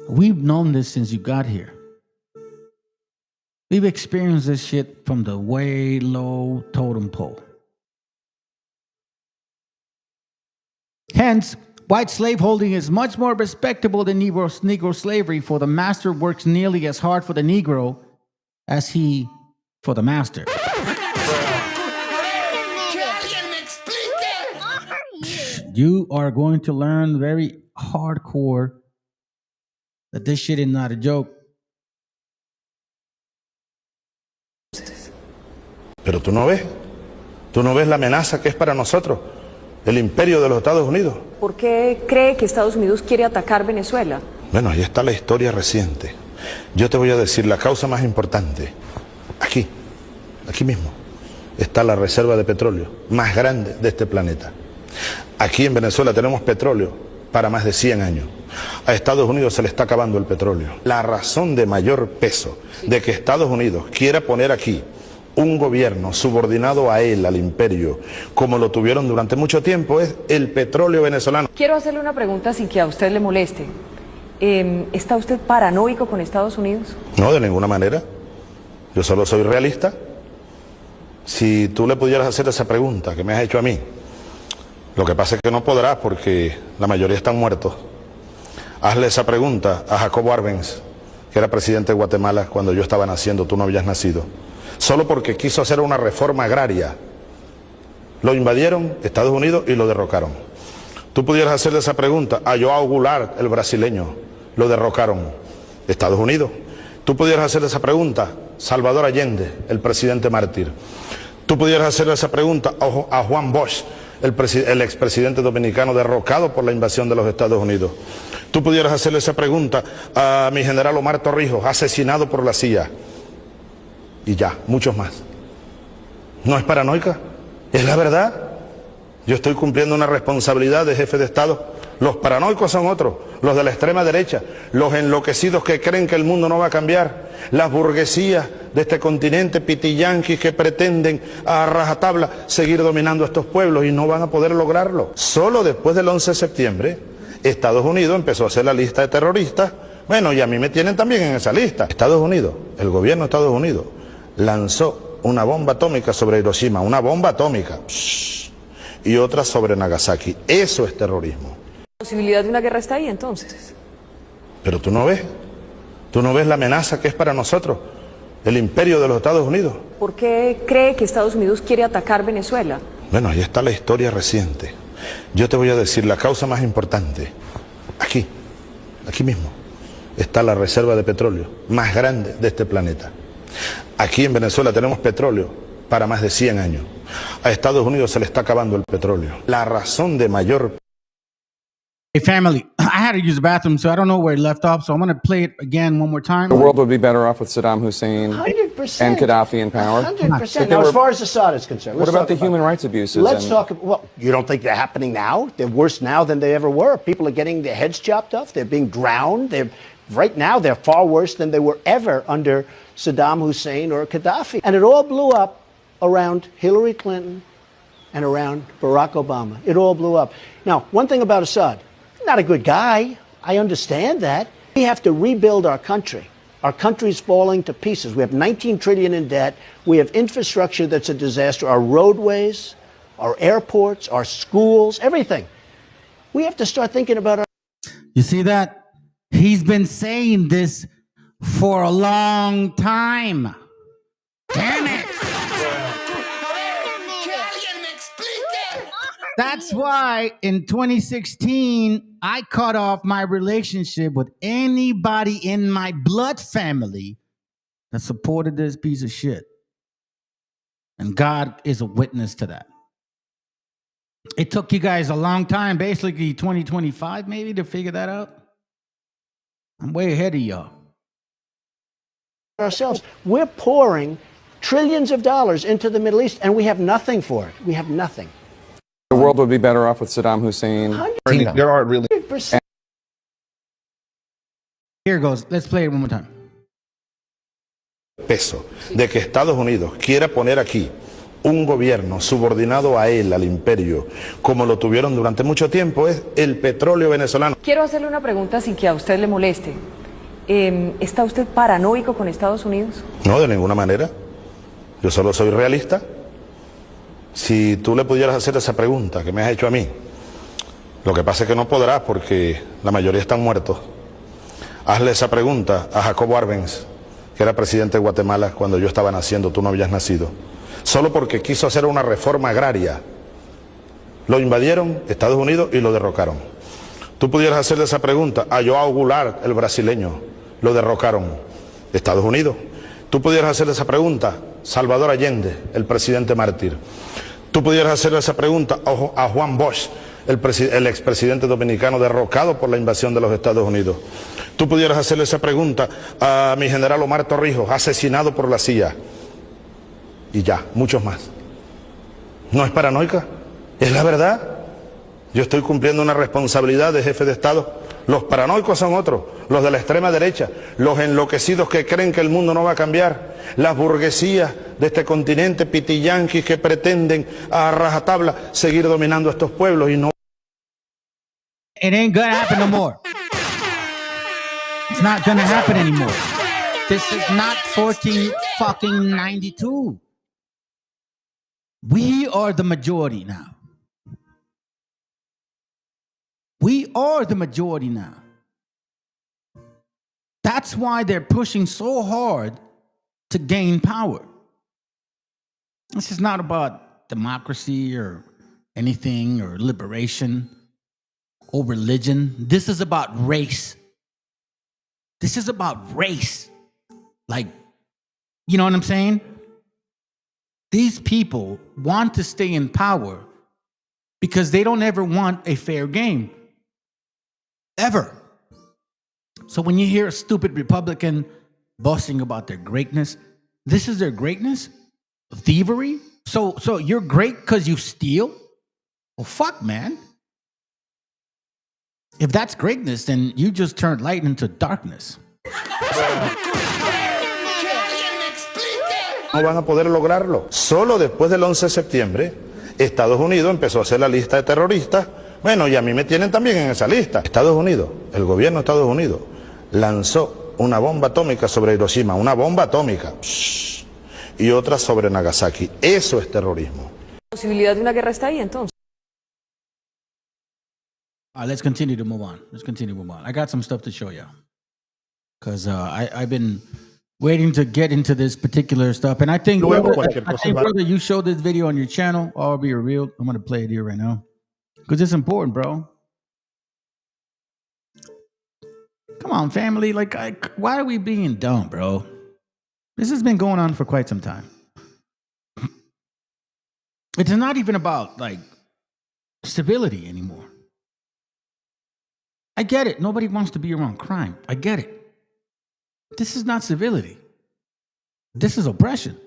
We've known this since you got here. We've experienced this shit from the way low totem pole. Hence, white slaveholding is much more respectable than Negro slavery, for the master works nearly as hard for the Negro as he for the master. You are going to learn very hardcore that this shit is not a joke. Pero tú no ves la amenaza que es para nosotros, el imperio de los Estados Unidos. ¿Por qué cree que Estados Unidos quiere atacar Venezuela? Bueno, ahí está la historia reciente. Yo te voy a decir la causa más importante. Aquí mismo, está la reserva de petróleo más grande de este planeta. Aquí en Venezuela tenemos petróleo para más de 100 años. A Estados Unidos se le está acabando el petróleo. La razón de mayor peso de que Estados Unidos quiera poner aquí un gobierno subordinado a él, al imperio, como lo tuvieron durante mucho tiempo, es el petróleo venezolano. Quiero hacerle una pregunta sin que a usted le moleste. ¿Está usted paranoico con Estados Unidos? No, de ninguna manera. Yo solo soy realista. Si tú le pudieras hacer esa pregunta que me has hecho a mí, lo que pasa es que no podrás porque la mayoría están muertos. Hazle esa pregunta a Jacobo Arbenz, que era presidente de Guatemala cuando yo estaba naciendo, tú no habías nacido. Solo porque quiso hacer una reforma agraria. Lo invadieron Estados Unidos y lo derrocaron. Tú pudieras hacerle esa pregunta a João Goulart, el brasileño, lo derrocaron Estados Unidos. Tú pudieras hacerle esa pregunta a Salvador Allende, el presidente mártir. Tú pudieras hacerle esa pregunta a Juan Bosch, el expresidente dominicano derrocado por la invasión de los Estados Unidos. Tú pudieras hacerle esa pregunta a mi general Omar Torrijos, asesinado por la CIA. Y ya, muchos más. ¿No es paranoica? ¿Es la verdad? Yo estoy cumpliendo una responsabilidad de jefe de Estado. Los paranoicos son otros, los de la extrema derecha, los enloquecidos que creen que el mundo no va a cambiar, las burguesías de este continente, pitiyanquis que pretenden a rajatabla seguir dominando estos pueblos y no van a poder lograrlo. Solo después del 11 de septiembre, Estados Unidos empezó a hacer la lista de terroristas. Bueno, y a mí me tienen también en esa lista. Estados Unidos, el gobierno de Estados Unidos, lanzó una bomba atómica sobre Hiroshima, una bomba atómica, y otra sobre Nagasaki. Eso es terrorismo. ¿La posibilidad de una guerra está ahí entonces? Pero tú no ves la amenaza que es para nosotros, el imperio de los Estados Unidos. ¿Por qué cree que Estados Unidos quiere atacar Venezuela? Bueno, ahí está la historia reciente. Yo te voy a decir la causa más importante. Aquí mismo, está la reserva de petróleo más grande de este planeta. Aquí en Venezuela tenemos petróleo para más de 100 años. A Estados Unidos se le está acabando el petróleo. La razón de mayor... Hey, family, I had to use the bathroom, so I don't know where it left off, so I'm going to play it again one more time. The world would be better off with Saddam Hussein 100%. and Gaddafi in power. 100%. Now, as far as Assad is concerned, what about the human rights abuses? Let's talk. Well, you don't think they're happening now? They're worse now than they ever were. People are getting their heads chopped off. They're being drowned. Right now, they're far worse than they were ever under Saddam Hussein or Gaddafi. And it all blew up around Hillary Clinton and around Barack Obama. It all blew up. Now, one thing about Assad, not a good guy. I understand that. We have to rebuild our country. Our country's falling to pieces. We have 19 trillion in debt. We have infrastructure that's a disaster. Our roadways, our airports, our schools, everything. We have to start thinking about our... You see that? He's been saying this for a long time. Damn it! That's why in 2016, I cut off my relationship with anybody in my blood family that supported this piece of shit. And God is a witness to that. It took you guys a long time, basically 2025 maybe, to figure that out. I'm way ahead of y'all. Ourselves, we're pouring trillions of dollars into the Middle East, and we have nothing for it. We have nothing. The world would be better off with Saddam Hussein. There are really... Here goes. Let's play it one more time. Peso de que Estados Unidos quiera poner aquí un gobierno subordinado a él, al imperio, como lo tuvieron durante mucho tiempo, es el petróleo venezolano. Quiero hacerle una pregunta sin que a usted le moleste. ¿Está usted paranoico con Estados Unidos? No, de ninguna manera. Yo solo soy realista. Si tú le pudieras hacer esa pregunta que me has hecho a mí, lo que pasa es que no podrás porque la mayoría están muertos. Hazle esa pregunta a Jacobo Arbenz, que era presidente de Guatemala cuando yo estaba naciendo, tú no habías nacido. Solo porque quiso hacer una reforma agraria. Lo invadieron Estados Unidos y lo derrocaron. Tú pudieras hacerle esa pregunta a João Goulart, el brasileño. Lo derrocaron Estados Unidos. Tú pudieras hacerle esa pregunta Salvador Allende, el presidente mártir. Tú pudieras hacerle esa pregunta a Juan Bosch, el expresidente dominicano derrocado por la invasión de los Estados Unidos. Tú pudieras hacerle esa pregunta a mi general Omar Torrijos, asesinado por la CIA. Y ya, muchos más. ¿No es paranoica? ¿Es la verdad? Yo estoy cumpliendo una responsabilidad de jefe de Estado. Los paranoicos son otros, los de la extrema derecha, los enloquecidos que creen que el mundo no va a cambiar, las burguesías de este continente, pitiyanquis que pretenden a rajatabla seguir dominando a estos pueblos y no. It ain't gonna happen no more. It's not gonna happen anymore. This is not 1492. We are the majority now. We are the majority now. That's why they're pushing so hard to gain power. This is not about democracy or anything or liberation or religion. This is about race. This is about race. Like, you know what I'm saying? These people want to stay in power because they don't ever want a fair game. Ever. So when you hear a stupid Republican boasting about their greatness, this is their greatness? Thievery? So you're great because you steal? Well, fuck, man. If that's greatness, then you just turned light into darkness. No van a poder lograrlo. Solo después del 11 de septiembre, Estados Unidos empezó a hacer la lista de terroristas. Bueno, y a mí me tienen también en esa lista. Estados Unidos, el gobierno de Estados Unidos, lanzó una bomba atómica sobre Hiroshima, una bomba atómica, y otra sobre Nagasaki. Eso es terrorismo. ¿La posibilidad de una guerra está ahí entonces? Let's continue to move on. I got some stuff to show you. Because I've been waiting to get into this particular stuff. And I think, brother, you showed this video on your channel. I'll be revealed. I'm going to play it here right now. Because it's important, bro. Come on, family. Like, why are we being dumb, bro? This has been going on for quite some time. It's not even about, like, civility anymore. I get it. Nobody wants to be around crime. I get it. This is not civility. This is oppression.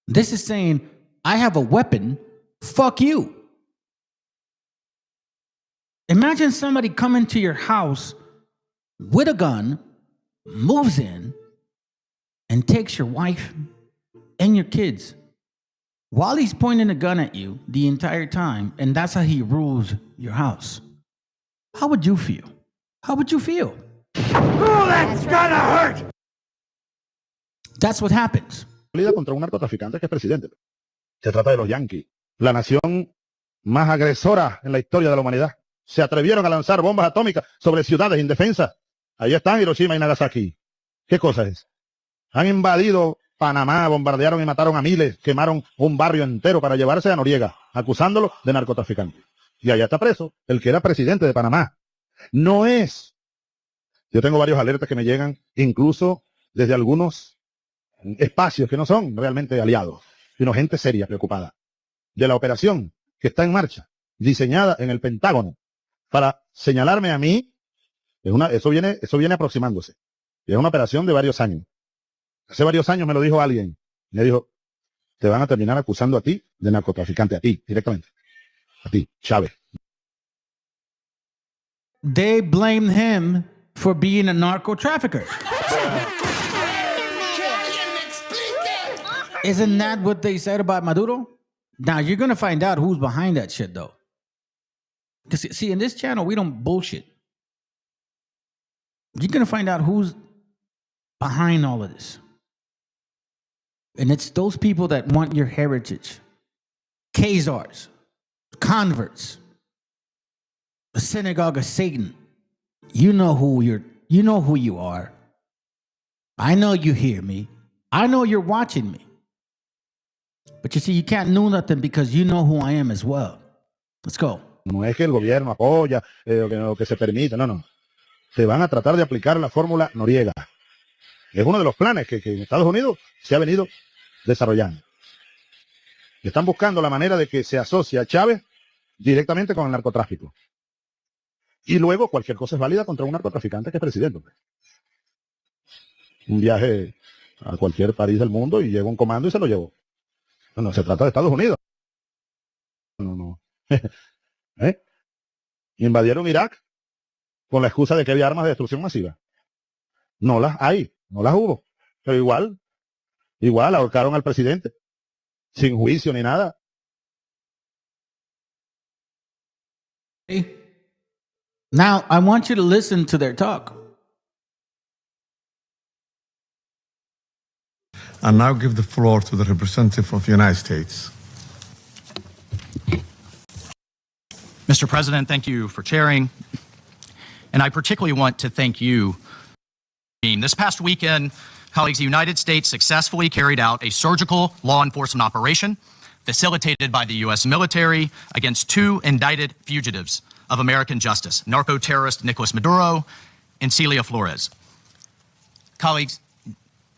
This is saying, I have a weapon. Fuck you. Imagine somebody coming to your house with a gun, moves in, and takes your wife and your kids while he's pointing a gun at you the entire time, and that's how he rules your house, how would you feel? How would you feel? Oh, that's gonna hurt. That's what happens. Contra un narcotraficante que es presidente. Se trata de los Yankees, la nación más agresora en la historia de la humanidad. Se atrevieron a lanzar bombas atómicas sobre ciudades indefensas. Ahí están Hiroshima y Nagasaki. ¿Qué cosa es? Han invadido Panamá, bombardearon y mataron a miles, quemaron un barrio entero para llevarse a Noriega, acusándolo de narcotraficante. Y allá está preso el que era presidente de Panamá. No es. Yo tengo varios alertas que me llegan, incluso desde algunos espacios que no son realmente aliados, sino gente seria, preocupada, de la operación que está en marcha, diseñada en el Pentágono, para señalarme a mí. Eso viene aproximándose. Es una operación de varios años. Hace varios años me lo dijo alguien. Me dijo, te van a terminar acusando a ti de narcotraficante, a ti, directamente. A ti, Chávez. They blamed him for being a narco trafficker. Isn't that what they said about Maduro? Now you're going to find out who's behind that shit, though. Because, see, in this channel, we don't bullshit. You're going to find out who's behind all of this. And it's those people that want your heritage. Khazars, converts, the synagogue of Satan. You know who you are. I know you hear me. I know you're watching me. But you see, you can't know nothing because you know who I am as well. Let's go. No es que el gobierno apoya o que se permita, no. Se van a tratar de aplicar la fórmula Noriega. Es uno de los planes que en Estados Unidos se ha venido desarrollando. Están buscando la manera de que se asocie a Chávez directamente con el narcotráfico. Y luego cualquier cosa es válida contra un narcotraficante que es presidente. Un viaje a cualquier país del mundo y llega un comando y se lo llevó. No, se trata de Estados Unidos. No. Invadieron Irak con la excusa de que había armas de destrucción masiva. No las hay, no las hubo. Pero igual ahorcaron al presidente. Sin juicio ni nada. Now, I want you to listen to their talk. I now give the floor to the representative of the United States. Mr. President, thank you for chairing. And I particularly want to thank you. This past weekend, colleagues, the United States successfully carried out a surgical law enforcement operation facilitated by the U.S. military against two indicted fugitives of American justice, narco-terrorist Nicolas Maduro and Celia Flores. Colleagues,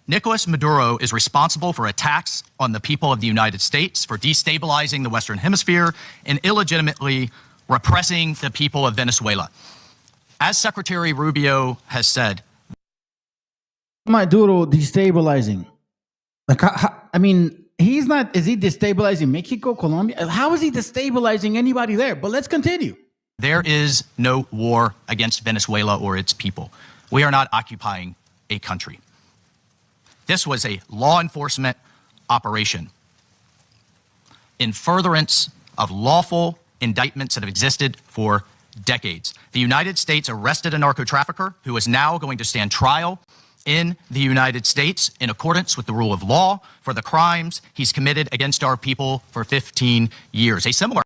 Nicolas Maduro is responsible for attacks on the people of the United States, for destabilizing the Western Hemisphere, and illegitimately repressing the people of Venezuela. As Secretary Rubio has said, Maduro destabilizing. Like, I mean, is he destabilizing Mexico, Colombia? How is he destabilizing anybody there? But let's continue. there is no war against Venezuela or its people. We are not occupying a country. This was a law enforcement operation in furtherance of lawful indictments that have existed for decades. The United States arrested a narco trafficker who is now going to stand trial in the United States in accordance with the rule of law for the crimes he's committed against our people for 15 years. A similar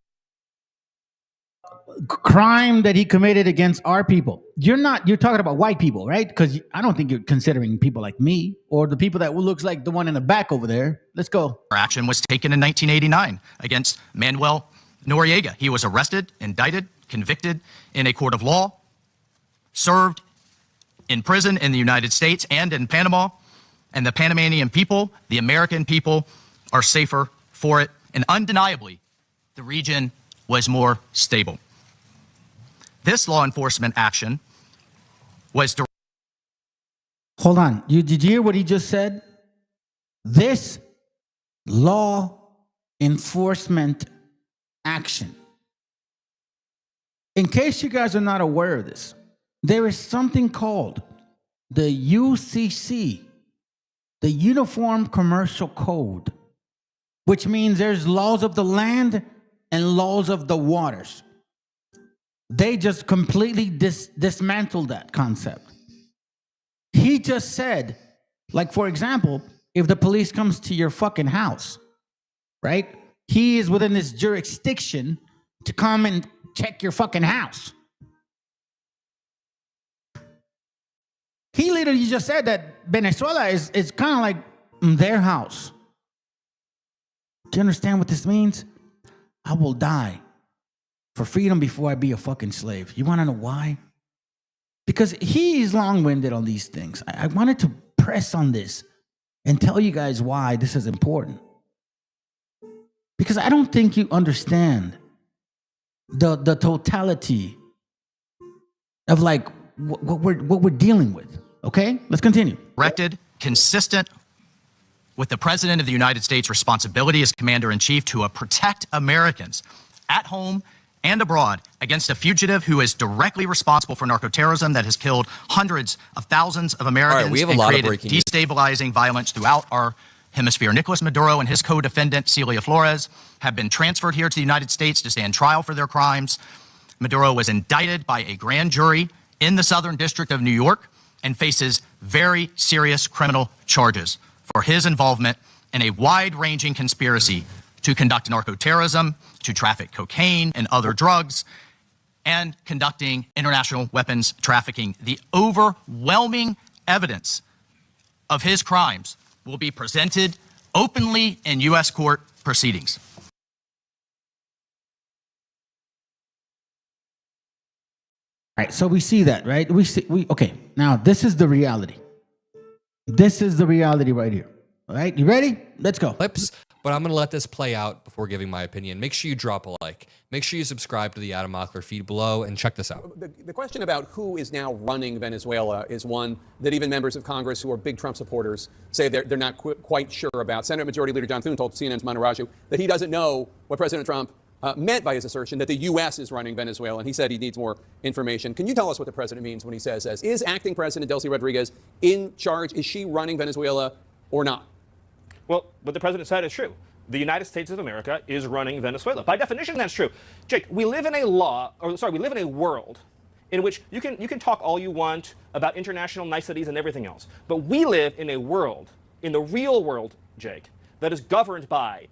crime that he committed against our people. You're talking about white people, right? Because I don't think you're considering people like me or the people that looks like the one in the back over there. Let's go. Action was taken in 1989 against Manuel Noriega. He was arrested, indicted, convicted in a court of law, served in prison in the United States and in Panama, and the Panamanian people, the American people, are safer for it. And undeniably, the region was more stable. This law enforcement action was... Hold on. Did you hear what he just said? This law enforcement action. In case you guys are not aware of this, there is something called the UCC, the Uniform Commercial Code. which means there's laws of the land and laws of the waters. They just completely dismantled that concept. He just said, like, for example, if the police comes to your fucking house, right? He is within this jurisdiction to come and check your fucking house. He literally just said that Venezuela is kind of like their house. Do you understand what this means? I will die for freedom before I be a fucking slave. You want to know why? Because he's long-winded on these things. I wanted to press on this and tell you guys why this is important. Because I don't think you understand the totality of like what we're dealing with. Okay, let's continue. Directed, consistent with the President of the United States' responsibility as Commander-in-Chief to protect Americans at home and abroad against a fugitive who is directly responsible for narcoterrorism that has killed hundreds of thousands of Americans we have a and lot of created breaking news. destabilizing violence throughout our hemisphere. Nicolas Maduro and his co-defendant, Celia Flores, have been transferred here to the United States to stand trial for their crimes. Maduro was indicted by a grand jury in the Southern District of New York and faces very serious criminal charges for his involvement in a wide-ranging conspiracy to conduct narcoterrorism, to traffic cocaine and other drugs, and conducting international weapons trafficking. The overwhelming evidence of his crimes will be presented openly in U.S. court proceedings. All right, so we see that, right? Okay, now this is the reality. This is the reality right here. All right, you ready? Let's go. Clips, but I'm going to let this play out before giving my opinion. Make sure you drop a like. Make sure you subscribe to the Adam Mockler feed below and check this out. The question about who is now running Venezuela is one that even members of Congress who are big Trump supporters say they're not quite sure about. Senate Majority Leader John Thune told CNN's Manu Raju that he doesn't know what President Trump meant by his assertion that the U.S. is running Venezuela, and he said he needs more information. Can you tell us what the president means when he says, is acting President Delcy Rodriguez in charge? Is she running Venezuela or not? Well, what the president said is true. The United States of America is running Venezuela. By definition, that's true. Jake, we live in a world in which you can talk all you want about international niceties and everything else. But we live in a world, in the real world, Jake, that is governed by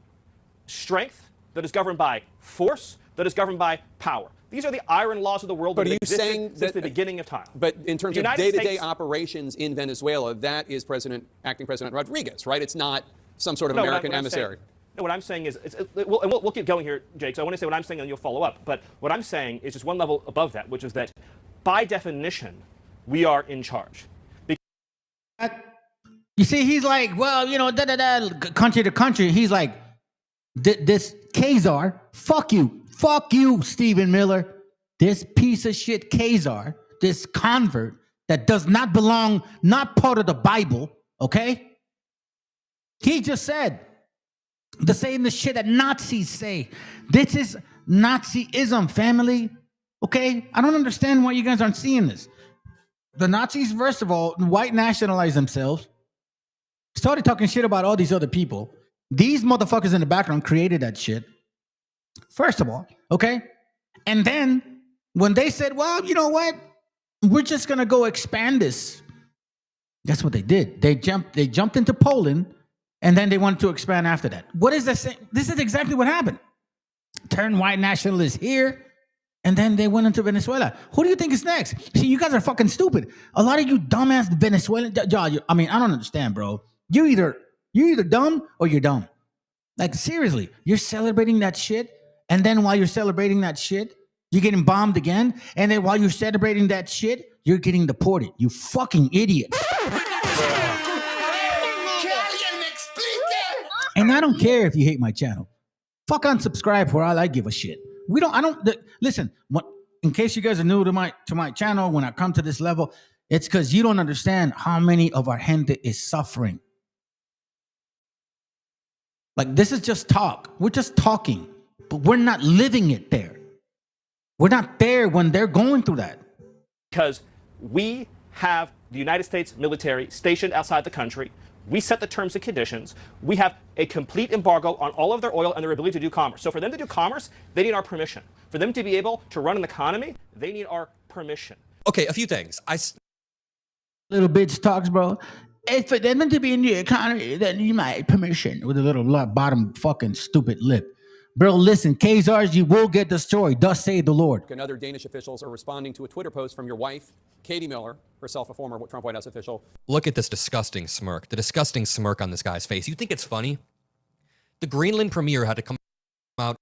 strength, that is governed by force, that is governed by power. These are the iron laws of the world that have existed since the beginning of time. But in terms of day-to-day operations in Venezuela, that is acting President Rodriguez, right? It's not some sort of American emissary. What I'm saying is, we'll keep going here, Jake, so I want to say what I'm saying and you'll follow up. But what I'm saying is just one level above that, which is that by definition, we are in charge. You see, he's like, well, you know, country to country. He's like, this Khazar, fuck you, Stephen Miller. This piece of shit Khazar, this convert that does not belong, not part of the Bible, okay? He just said the same shit that Nazis say. This is Nazism, family, okay? I don't understand why you guys aren't seeing this. The Nazis, first of all, white nationalized themselves, started talking shit about all these other people. These motherfuckers in the background created that shit. First of all, okay? And then when they said, well, you know what? We're just going to go expand this. That's what they did. They jumped into Poland, and then they wanted to expand after that. What is that saying? This is exactly what happened. Turned white nationalists here, and then they went into Venezuela. Who do you think is next? See, you guys are fucking stupid. A lot of you dumbass Venezuelans, I mean, I don't understand, bro. You're either dumb or you're dumb. Like, seriously, you're celebrating that shit, and then while you're celebrating that shit, you're getting bombed again, and then while you're celebrating that shit, you're getting deported. You fucking idiot. And I don't care if you hate my channel. Fuck unsubscribe for all I give a shit. Listen, in case you guys are new to my channel, when I come to this level, it's because you don't understand how many of our gente is suffering. Like, this is just talk. We're just talking, but we're not living it there. We're not there when they're going through that. Because we have the United States military stationed outside the country, We set the terms and conditions. We have a complete embargo on all of their oil and their ability to do commerce. So for them to do commerce, they need our permission. For them to be able to run an economy, they need our permission. Okay, a few things. Little bitch talks, bro. If for them to be in the economy, then you might permission with a little bottom fucking stupid lip. Bro, listen, Khazars, you will get destroyed. Thus say the Lord. And other Danish officials are responding to a Twitter post from your wife, Katie Miller, herself a former Trump White House official. Look at this disgusting smirk. The disgusting smirk on this guy's face. You think it's funny? The Greenland premier had to come out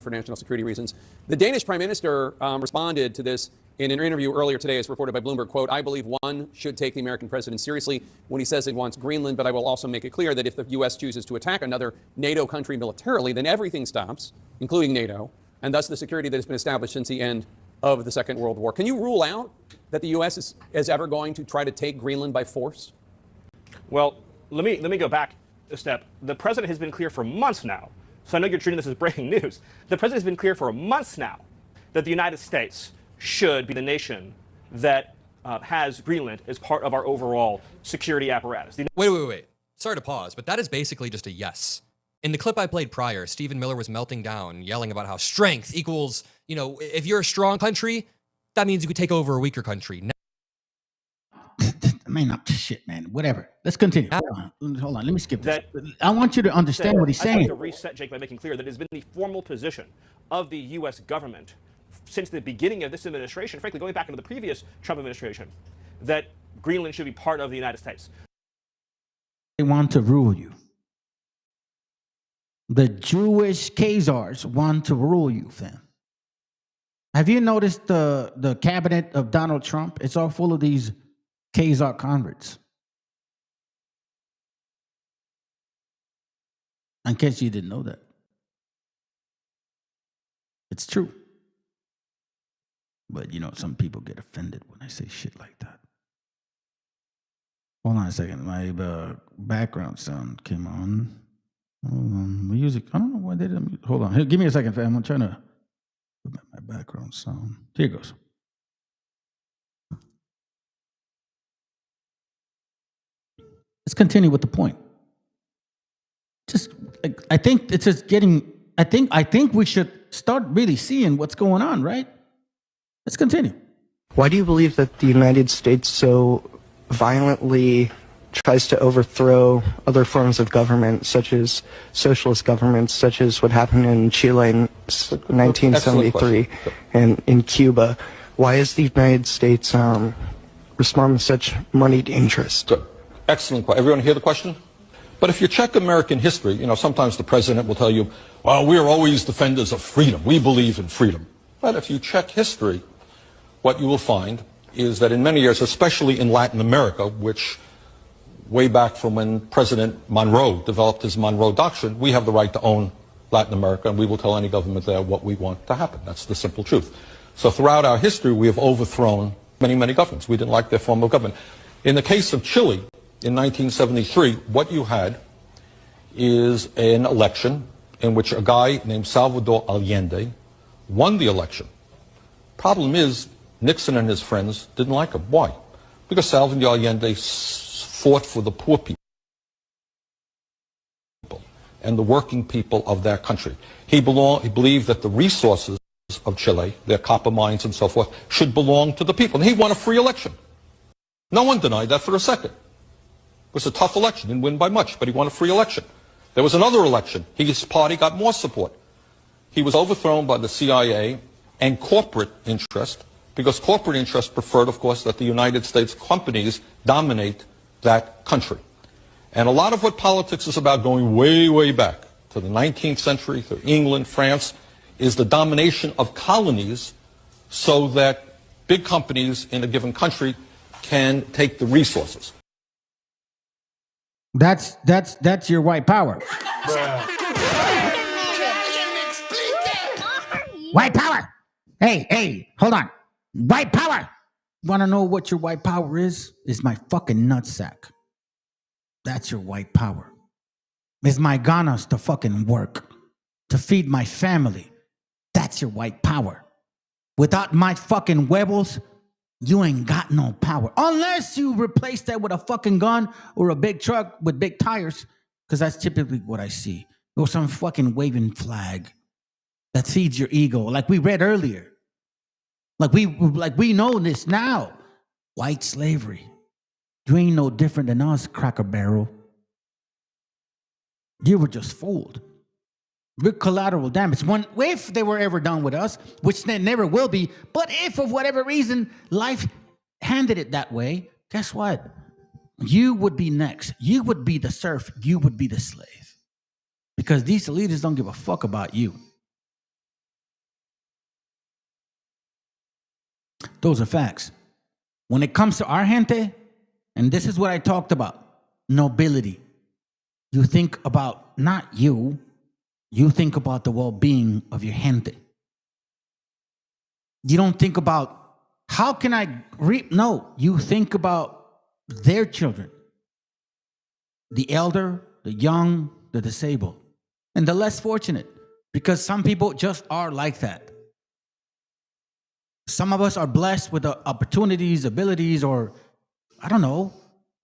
for national security reasons. The Danish prime minister responded to this in an interview earlier today, as reported by Bloomberg, quote, "I believe one should take the American president seriously when he says it wants Greenland, but I will also make it clear that if the U.S. chooses to attack another NATO country militarily, then everything stops, including NATO, and thus the security that has been established since the end of the Second World War." Can you rule out that the U.S. is ever going to try to take Greenland by force? Well, let me go back a step. The president has been clear for months now, so I know you're treating this as breaking news. The president has been clear for months now that the United States should be the nation that has Greenland as part of our overall security apparatus. Wait. Sorry to pause, but that is basically just a yes. In the clip I played prior, Stephen Miller was melting down, yelling about how strength equals, if you're a strong country, that means you could take over a weaker country. Man, shit, man. Whatever. Let's continue. Hold on. Let me skip this. I want you to understand what he's saying. I'd like to reset, Jake, by making clear that it has been the formal position of the U.S. government since the beginning of this administration, frankly, going back into the previous Trump administration, that Greenland should be part of the United States. They want to rule you. The Jewish Khazars want to rule you, fam. Have you noticed the cabinet of Donald Trump? It's all full of these Khazar converts. In case you didn't know that. It's true. But, some people get offended when I say shit like that. Hold on a second. My background sound came on. Hold on. Music. I don't know why they didn't. Hold on. Here, give me a second, fam. I'm trying to put my background sound. Here it goes. Let's continue with the point. I think it's just getting. I think we should start really seeing what's going on, right? Let's continue. Why do you believe that the United States so violently tries to overthrow other forms of government, such as socialist governments, such as what happened in Chile in 1973 and in Cuba? Why is the United States respond with such moneyed interest? Excellent question. Everyone hear the question? But if you check American history, sometimes the president will tell you, well, we're always defenders of freedom. We believe in freedom. But if you check history, what you will find is that in many years, especially in Latin America, which way back from when President Monroe developed his Monroe Doctrine, we have the right to own Latin America, and we will tell any government there what we want to happen. That's the simple truth. So throughout our history, we have overthrown many, many governments. We didn't like their form of government. In the case of Chile, in 1973, what you had is an election in which a guy named Salvador Allende won the election. Problem is, Nixon and his friends didn't like him. Why? Because Salvador Allende fought for the poor people and the working people of that country. He believed that the resources of Chile, their copper mines and so forth, should belong to the people. And he won a free election. No one denied that for a second. It was a tough election, didn't win by much, but he won a free election. There was another election. His party got more support. He was overthrown by the CIA and corporate interest, because corporate interest preferred, of course, that the United States companies dominate that country. And a lot of what politics is about, going way, way back to the 19th century, to England, France, is the domination of colonies so that big companies in a given country can take the resources. That's your white power. White power. Hey, hold on. White power. Want to know what your white power is? Is my fucking nutsack. That's your white power. Is my ganas to fucking work, to feed my family. That's your white power. Without my fucking huevos, You ain't got no power. Unless you replace that with a fucking gun or a big truck with big tires, because that's typically what I see. Or some fucking waving flag that feeds your ego, like we read earlier. Like we know this now. White slavery. You ain't no different than us, Cracker Barrel. You were just fooled. We're collateral damage. If they were ever done with us, which they never will be, but if for whatever reason life handed it that way, guess what? You would be next. You would be the serf. You would be the slave. Because these leaders don't give a fuck about you. Those are facts. When it comes to our gente, and this is what I talked about, nobility. You think about not you. You think about the well-being of your gente. You don't think about how can I reap? No, you think about their children. The elder, the young, the disabled, and the less fortunate. Because some people just are like that. Some of us are blessed with the opportunities, abilities, or I don't know,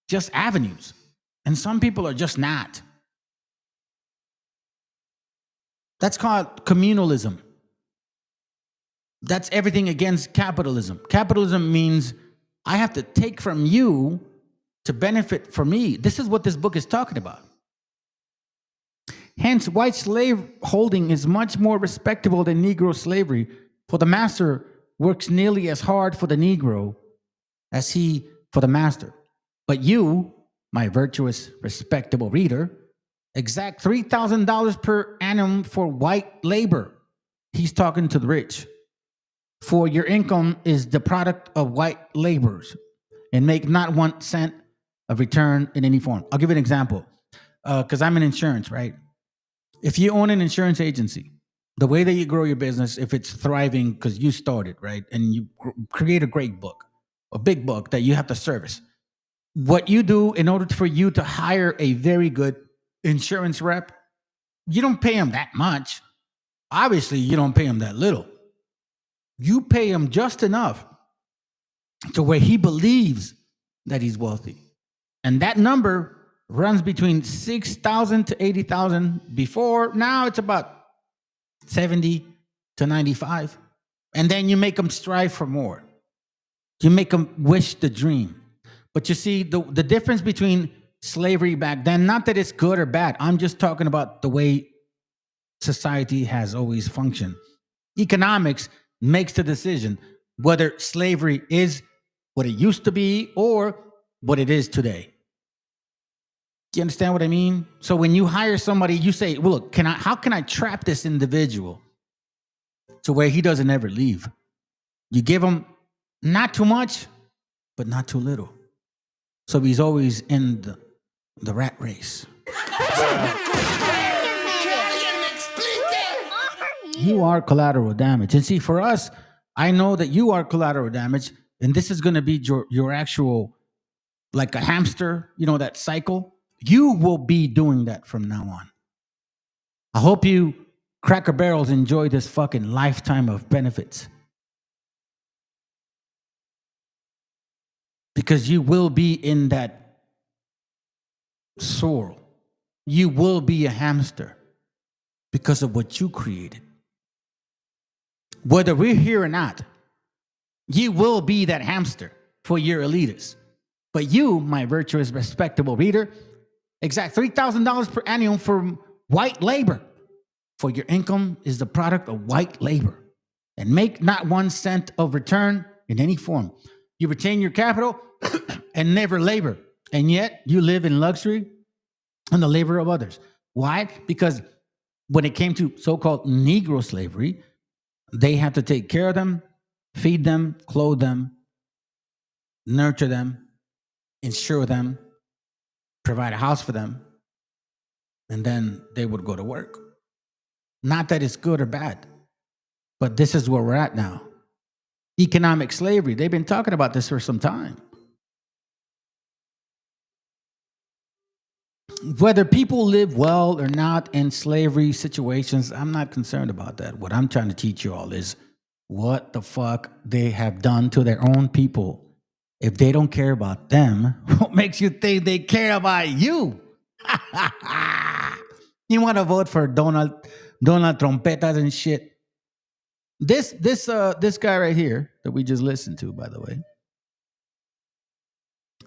just avenues. And some people are just not. That's called communalism. That's everything against capitalism. Capitalism means I have to take from you to benefit for me. This is what this book is talking about. Hence, white slave holding is much more respectable than Negro slavery, for the master works nearly as hard for the Negro as he for the master. But you, my virtuous, respectable reader, exact $3,000 per annum for white labor. He's talking to the rich. For your income is the product of white laborers, and make not 1 cent of return in any form. I'll give you an example, because I'm in insurance, right? If you own an insurance agency, the way that you grow your business, if it's thriving because you started, right, and you create a great book, a big book that you have to service, what you do in order for you to hire a very good insurance rep, you don't pay him that much. Obviously, you don't pay him that little. You pay him just enough to where he believes that he's wealthy. And that number runs between 6,000 to 80,000 before. Now it's about 70 to 95. And then you make him strive for more. You make him wish the dream. But you see, the difference between slavery back then, not that it's good or bad. I'm just talking about the way society has always functioned. Economics makes the decision whether slavery is what it used to be or what it is today. Do you understand what I mean? So when you hire somebody, you say, well, look, how can I trap this individual to where he doesn't ever leave? You give him not too much, but not too little. So he's always in the rat race. You are collateral damage. And see, for us, I know that you are collateral damage, and this is going to be your actual, like a hamster, you know, that cycle. You will be doing that from now on. I hope you Cracker Barrels enjoy this fucking lifetime of benefits. Because you will be in that swirl. You will be a hamster because of what you created. Whether we're here or not, you will be that hamster for your elitists. But you, my virtuous, respectable reader, exact $3,000 per annum for white labor. For your income is the product of white labor. And make not 1 cent of return in any form. You retain your capital and never labor. And yet you live in luxury and the labor of others. Why? Because when it came to so-called Negro slavery, they had to take care of them, feed them, clothe them, nurture them, insure them, provide a house for them, and then they would go to work. Not that it's good or bad, but this is where we're at now. Economic slavery, they've been talking about this for some time. Whether people live well or not in slavery situations, I'm not concerned about that. What I'm trying to teach you all is what the fuck they have done to their own people. If they don't care about them, what makes you think they care about you? You want to vote for Donald Trompetas and shit? This guy right here that we just listened to, by the way.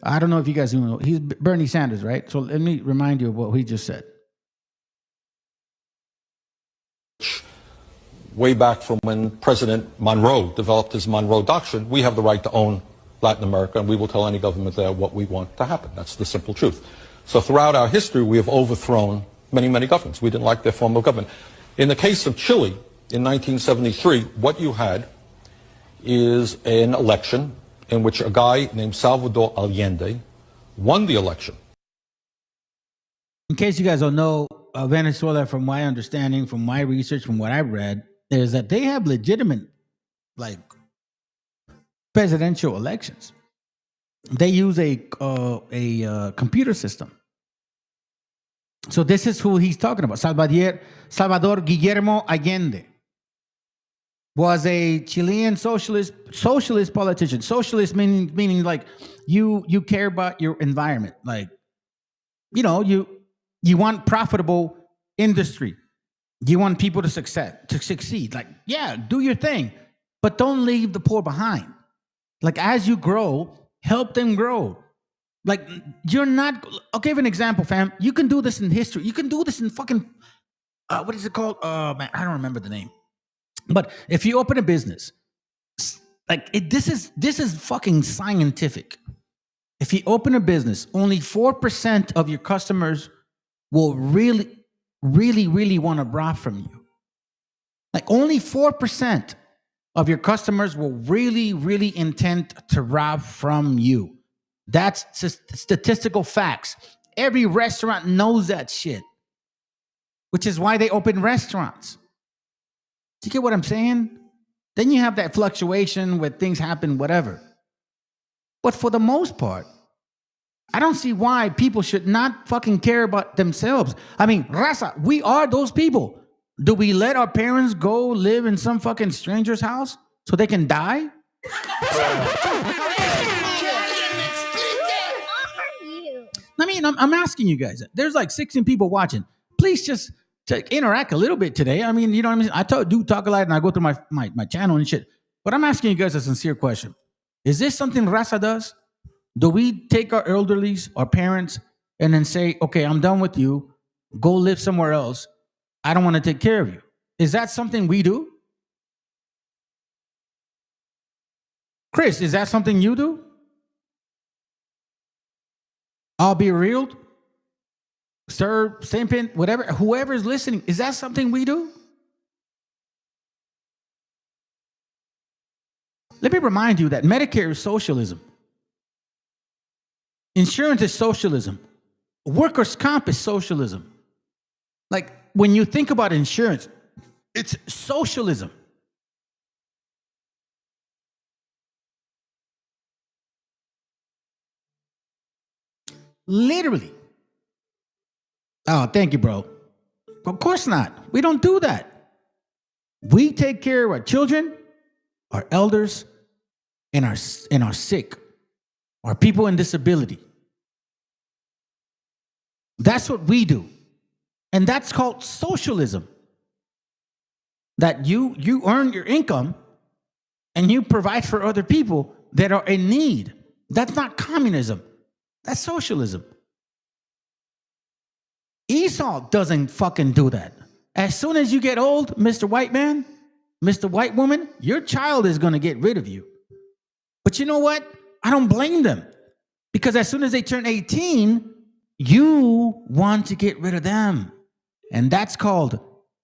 I don't know if you guys know. He's Bernie Sanders, right? So let me remind you of what he just said. Way back from when President Monroe developed his Monroe Doctrine, we have the right to own Latin America, and we will tell any government there what we want to happen. That's the simple truth. So throughout our history, we have overthrown many, many governments. We didn't like their form of government. In the case of Chile, in 1973, what you had is an election in which a guy named Salvador Allende won the election. In case you guys don't know, Venezuela, from my understanding, from my research, from what I've read, is that they have legitimate, like, presidential elections. They use a computer system. So this is who he's talking about. Salvador Guillermo Allende was a Chilean socialist politician. Socialist meaning like you care about your environment. Like, you know, you want profitable industry. You want people to succeed. Like, yeah, do your thing, but don't leave the poor behind. Like, as you grow, help them grow. Like, you're not, I'll give an example, fam. You can do this in history. You can do this in fucking, what is it called? Man, I don't remember the name. But if you open a business, like, this is fucking scientific. If you open a business, only 4% of your customers will really want to rob from you. Like, only 4% of your customers will really intend to rob from you. That's just statistical facts. Every restaurant knows that shit, which is why they open restaurants. Do you get what I'm saying? Then you have that fluctuation where things happen, whatever. But for the most part, I don't see why people should not fucking care about themselves. I mean, raza, we are those people. Do we let our parents go live in some fucking stranger's house so they can die? I mean, I'm asking you guys. There's like 16 people watching. Please just interact a little bit today. I mean, you know what I mean? I do talk a lot and I go through my channel and shit. But I'm asking you guys a sincere question. Is this something Raza does? Do we take our elderlies, our parents, and then say, okay, I'm done with you. Go live somewhere else. I don't want to take care of you. Is that something we do? Chris, is that something you do? I'll be real. Sir, Simpin, whatever, whoever is listening, is that something we do? Let me remind you that Medicare is socialism. Insurance is socialism. Workers' comp is socialism. Like, when you think about insurance, it's socialism. Literally. Oh, thank you, bro. Of course not. We don't do that. We take care of our children, our elders, and our sick, our people in disability. That's what we do. And that's called socialism. That you earn your income and you provide for other people that are in need. That's not communism. That's socialism. Esau doesn't fucking do that. As soon as you get old, Mr. White Man, Mr. White Woman, your child is going to get rid of you. But you know what? I don't blame them. Because as soon as they turn 18, you want to get rid of them. And that's called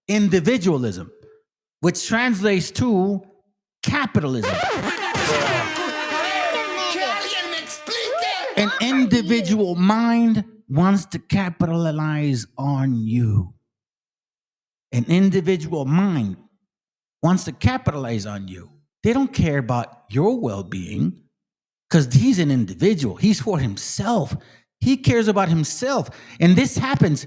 individualism, which translates to capitalism. An individual mind wants to capitalize on you. An individual mind wants to capitalize on you. They don't care about your well-being because he's an individual. He's for himself. He cares about himself. And this happens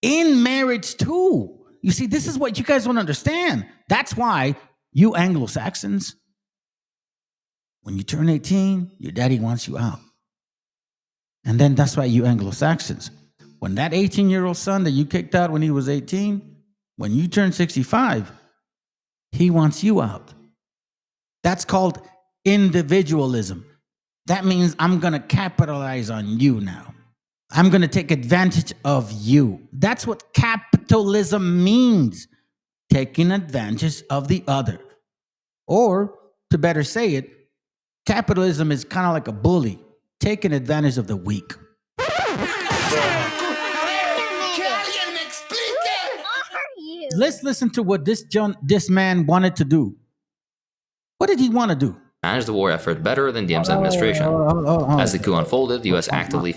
in marriage too. You see, this is what you guys don't understand. That's why You Anglo-Saxons, when you turn 18, your daddy wants you out. And then that's why you Anglo-Saxons, when that 18-year-old son that you kicked out when he was 18, when you turn 65, he wants you out. That's called individualism. That means I'm going to capitalize on you now. I'm going to take advantage of you. That's what capitalism means. Taking advantage of the other. Or, to better say it, capitalism is kind of like a bully, taking advantage of the weak. Let's listen to what this man wanted to do. What did he want to do? Manage the war effort better than Diem's administration. As the coup unfolded, the U.S. actively...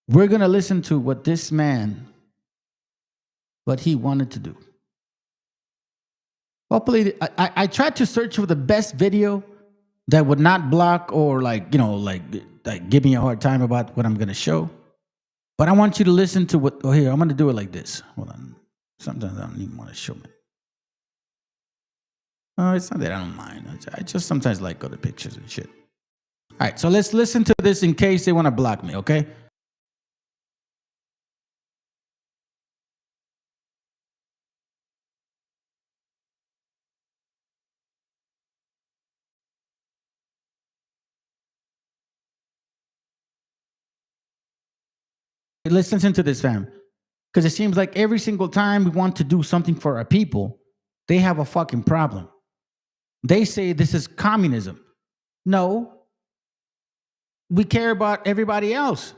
We're going to listen to what this man, what he wanted to do. Hopefully, I tried to search for the best video that would not block or like give me a hard time about what I'm going to show. But I want you to listen to what, here, I'm going to do it like this. Hold on. Sometimes I don't even want to show it. Oh, it's not that I don't mind. I just sometimes like other pictures and shit. All right, so let's listen to this in case they want to block me, okay? Let's listen to this, fam. Because it seems like every single time we want to do something for our people, they have a fucking problem. They say this is communism. No. We care about everybody else.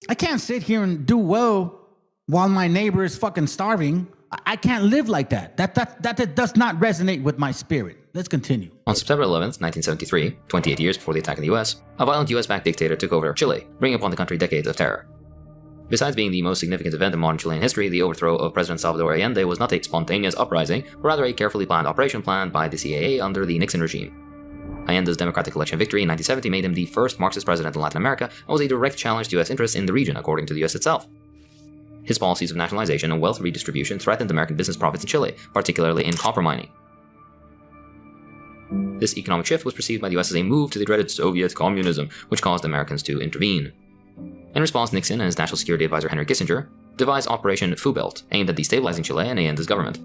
I can't sit here and do well while my neighbor is fucking starving. I can't live like that. That does not resonate with my spirit. Let's continue. On September 11th, 1973, 28 years before the attack in the US, a violent US-backed dictator took over Chile, bringing upon the country decades of terror. Besides being the most significant event in modern Chilean history, the overthrow of President Salvador Allende was not a spontaneous uprising, but rather a carefully planned operation planned by the CIA under the Nixon regime. Allende's democratic election victory in 1970 made him the first Marxist president in Latin America and was a direct challenge to US interests in the region, according to the US itself. His policies of nationalization and wealth redistribution threatened American business profits in Chile, particularly in copper mining. This economic shift was perceived by the US as a move to the dreaded Soviet communism, which caused Americans to intervene. In response, Nixon and his national security advisor Henry Kissinger devised Operation Fubelt, aimed at destabilizing Chile and Allende's government.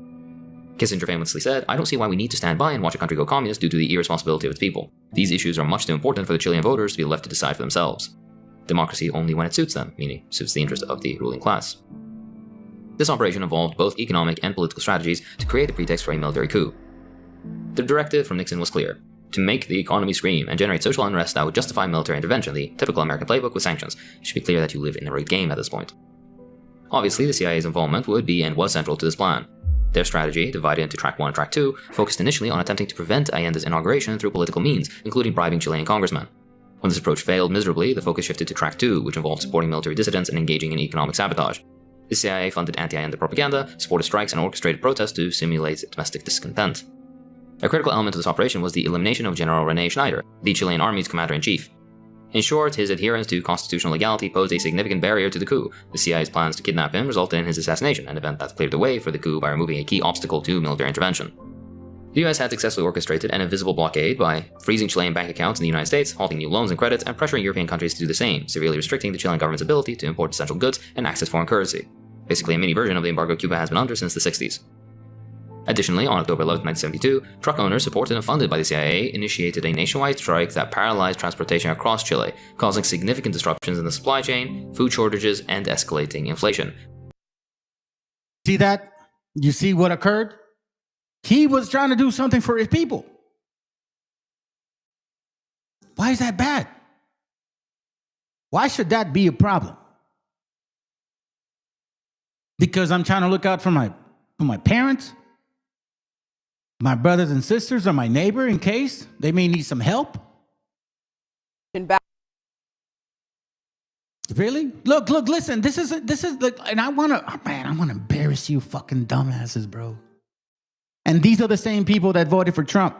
Kissinger famously said, "I don't see why we need to stand by and watch a country go communist due to the irresponsibility of its people. These issues are much too important for the Chilean voters to be left to decide for themselves. Democracy only when it suits them, meaning suits the interest of the ruling class." This operation involved both economic and political strategies to create a pretext for a military coup. The directive from Nixon was clear: to make the economy scream and generate social unrest that would justify military intervention, the typical American playbook with sanctions. It should be clear that you live in a rigged game at this point. Obviously, the CIA's involvement would be and was central to this plan. Their strategy, divided into Track 1 and Track 2, focused initially on attempting to prevent Allende's inauguration through political means, including bribing Chilean congressmen. When this approach failed miserably, the focus shifted to Track 2, which involved supporting military dissidents and engaging in economic sabotage. The CIA funded anti-Allende propaganda, supported strikes, and orchestrated protests to simulate domestic discontent. A critical element of this operation was the elimination of General René Schneider, the Chilean army's commander-in-chief. In short, his adherence to constitutional legality posed a significant barrier to the coup. The CIA's plans to kidnap him resulted in his assassination, an event that cleared the way for the coup by removing a key obstacle to military intervention. The US had successfully orchestrated an invisible blockade by freezing Chilean bank accounts in the United States, halting new loans and credits, and pressuring European countries to do the same, severely restricting the Chilean government's ability to import essential goods and access foreign currency. Basically a mini version of the embargo Cuba has been under since the 60s. Additionally, on October 11, 1972, truck owners supported and funded by the CIA initiated a nationwide strike that paralyzed transportation across Chile, causing significant disruptions in the supply chain, food shortages, and escalating inflation. See that? You see what occurred? He was trying to do something for his people. Why is that bad? Why should that be a problem? Because I'm trying to look out for my parents, my brothers and sisters, or my neighbor in case they may need some help. Really? Look, listen, this is like, and I want to embarrass you fucking dumbasses, bro. And these are the same people that voted for Trump.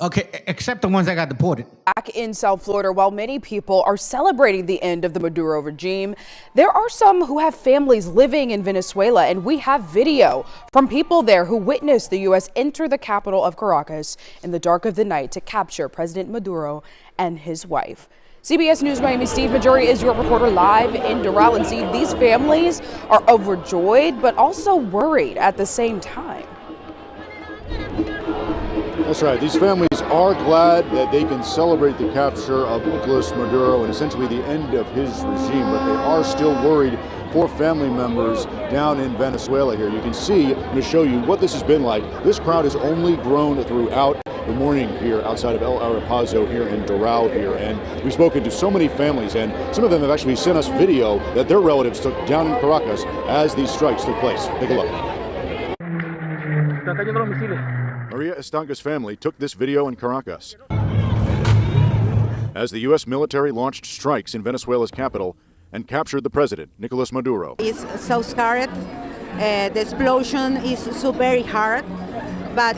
Okay, except the ones that got deported. Back in South Florida, while many people are celebrating the end of the Maduro regime, there are some who have families living in Venezuela, and we have video from people there who witnessed the U.S. enter the capital of Caracas in the dark of the night to capture President Maduro and his wife. CBS News Miami Steve Majori is your reporter live in Doral. And Steve, these families are overjoyed, but also worried at the same time. That's right. These families are glad that they can celebrate the capture of Nicolas Maduro and essentially the end of his regime, but they are still worried for family members down in Venezuela here. You can see, I'm going to show you what this has been like. This crowd has only grown throughout the morning here outside of El Arapazo here in Doral here, and we've spoken to so many families, and some of them have actually sent us video that their relatives took down in Caracas as these strikes took place. Take a look. Maria Estanga's family took this video in Caracas as the U.S. military launched strikes in Venezuela's capital and captured the president, Nicolas Maduro. It's so scared. The explosion is so very hard, but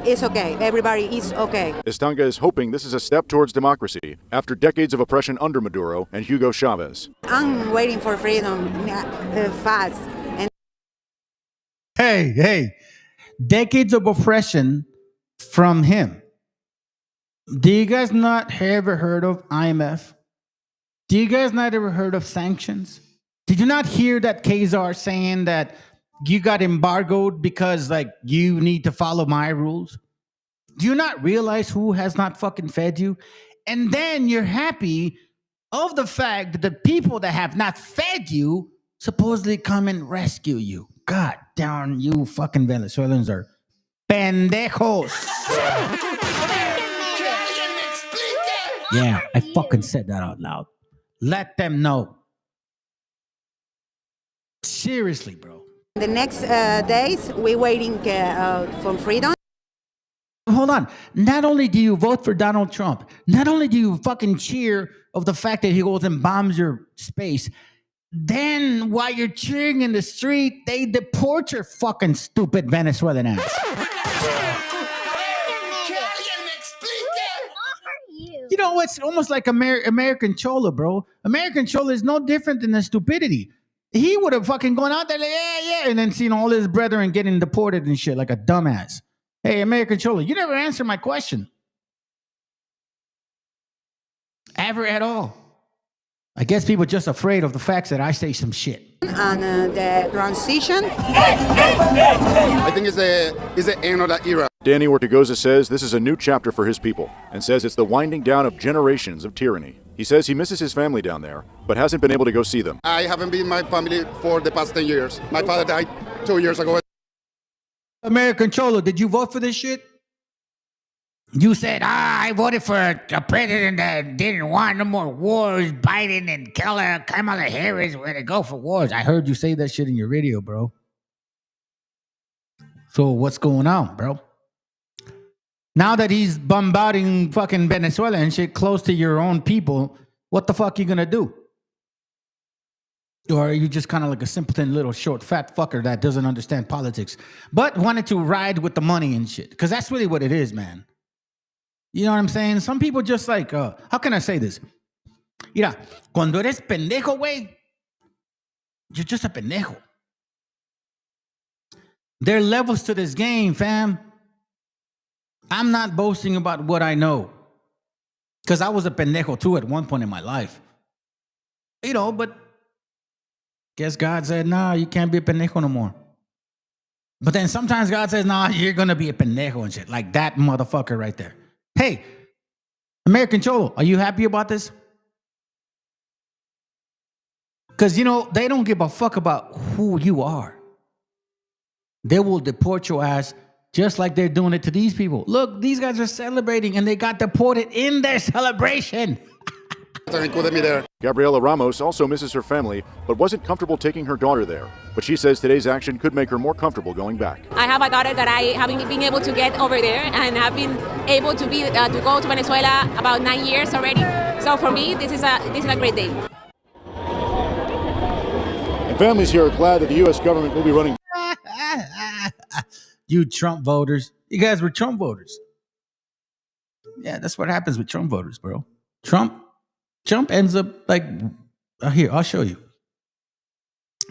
it's okay. Everybody is okay. Estanga is hoping this is a step towards democracy after decades of oppression under Maduro and Hugo Chavez. I'm waiting for freedom fast. And Hey, decades of oppression from him. Do you guys not ever heard of IMF? Do you guys not ever heard of sanctions? Did you not hear that Khazar saying that you got embargoed because like you need to follow my rules? Do you not realize who has not fucking fed you? And then you're happy of the fact that the people that have not fed you supposedly come and rescue you. God damn, you fucking Venezuelans are pendejos. Yeah, I fucking said that out loud. Let them know. Seriously, bro. the next days, we're waiting for freedom. Hold on. Not only do you vote for Donald Trump, not only do you fucking cheer of the fact that he goes and bombs your space, then while you're cheering in the street, they deport your fucking stupid Venezuelan ass. You know, it's almost like American Chola, bro. American Chola is no different than the stupidity. He would have fucking gone out there like, yeah, and then seen all his brethren getting deported and shit like a dumbass. Hey, American Chola, you never answered my question. Ever at all. I guess people are just afraid of the facts that I say some shit. And the transition. I think it's the end of that era. Danny Ortigoza says this is a new chapter for his people and says it's the winding down of generations of tyranny. He says he misses his family down there, but hasn't been able to go see them. I haven't been with my family for the past 10 years. My father died 2 years ago. American Chola, did you vote for this shit? You said, I voted for a president that didn't want no more wars. Biden and Kamala Harris were to go for wars. I heard you say that shit in your video, bro. So what's going on, bro? Now that he's bombarding fucking Venezuela and shit close to your own people, what the fuck you gonna do? Or are you just kind of like a simpleton little short fat fucker that doesn't understand politics, but wanted to ride with the money and shit? Because that's really what it is, man. You know what I'm saying? Some people just like, how can I say this? Mira, cuando eres pendejo, güey, you're just a pendejo. There are levels to this game, fam. I'm not boasting about what I know. Because I was a pendejo too at one point in my life. You know, but guess God said, nah, you can't be a pendejo no more. But then sometimes God says, nah, you're going to be a pendejo and shit. Like that motherfucker right there. Hey, American Cholo, are you happy about this? Because, you know, they don't give a fuck about who you are. They will deport your ass just like they're doing it to these people. Look, these guys are celebrating and they got deported in their celebration. Gabriela Ramos also misses her family, but wasn't comfortable taking her daughter there. But she says today's action could make her more comfortable going back. I have a daughter that I haven't been able to get over there, and I've been able to go to Venezuela about 9 years already. So for me, this is a great day. And families here are glad that the U.S. government will be running. You Trump voters. You guys were Trump voters. Yeah, that's what happens with Trump voters, bro. Trump ends up like, here, I'll show you.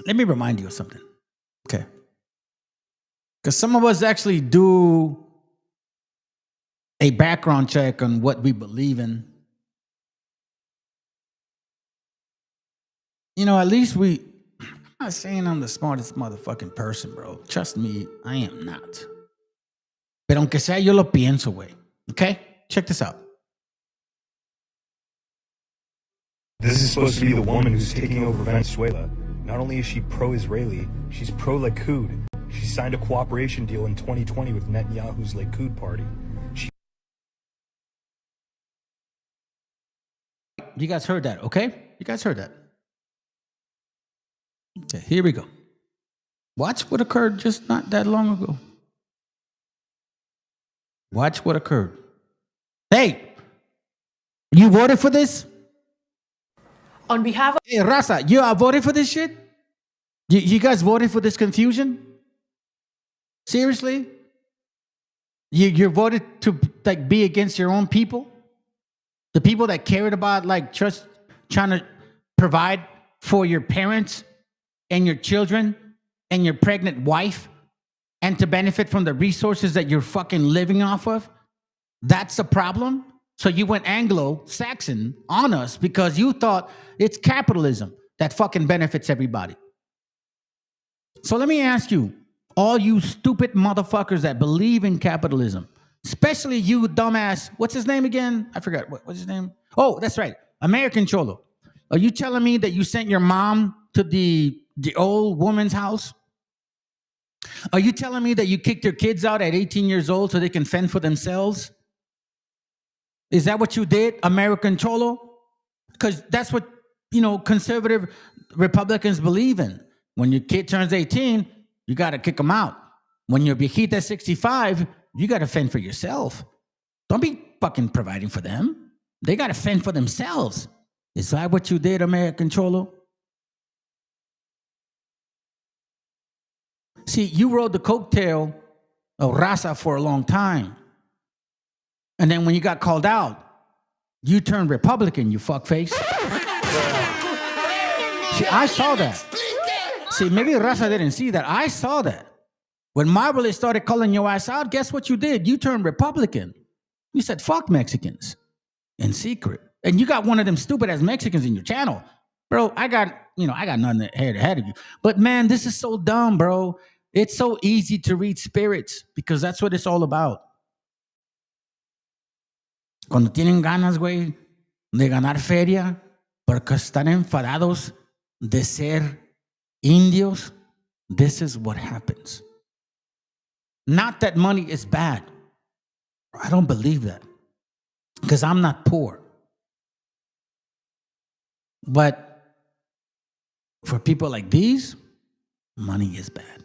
Let me remind you of something. Okay. Because some of us actually do a background check on what we believe in. You know, at least I'm not saying I'm the smartest motherfucking person, bro. Trust me, I am not. Pero aunque sea, yo lo pienso, güey. Okay? Check this out. This is supposed to be the woman who's taking over Venezuela. Not only is she pro-Israeli, she's pro-Likud. She signed a cooperation deal in 2020 with Netanyahu's Likud party. You guys heard that, okay? You guys heard that. Okay, here we go. Watch what occurred just not that long ago. Watch what occurred. Hey, you voted for this? On behalf of... Hey, Raza, you voted for this shit? You guys voted for this confusion? Seriously? You voted to like be against your own people? The people that cared about like just trying to provide for your parents and your children and your pregnant wife and to benefit from the resources that you're fucking living off of? That's the problem? So you went Anglo-Saxon on us because you thought it's capitalism that fucking benefits everybody. So let me ask you, all you stupid motherfuckers that believe in capitalism, especially you dumbass, what's his name again? I forgot, what's his name? Oh, that's right, American Cholo. Are you telling me that you sent your mom to the old woman's house? Are you telling me that you kicked your kids out at 18 years old so they can fend for themselves? Is that what you did, American Cholo? Because that's what, conservative Republicans believe in. When your kid turns 18, you got to kick them out. When your viejita 65, you got to fend for yourself. Don't be fucking providing for them. They got to fend for themselves. Is that what you did, American Cholo? See, you rode the coattail of Raza for a long time. And then when you got called out, you turned Republican, you fuckface. See, I saw that. See, maybe Raza didn't see that. I saw that. When Marvelous started calling your ass out, guess what you did? You turned Republican. You said, fuck Mexicans in secret. And you got one of them stupid ass Mexicans in your channel. Bro, I got nothing ahead of you. But man, this is so dumb, bro. It's so easy to read spirits because that's what it's all about. Cuando tienen ganas, güey, de ganar feria, porque están enfadados de ser indios, this is what happens. Not that money is bad. I don't believe that because I'm not poor. But for people like these, money is bad.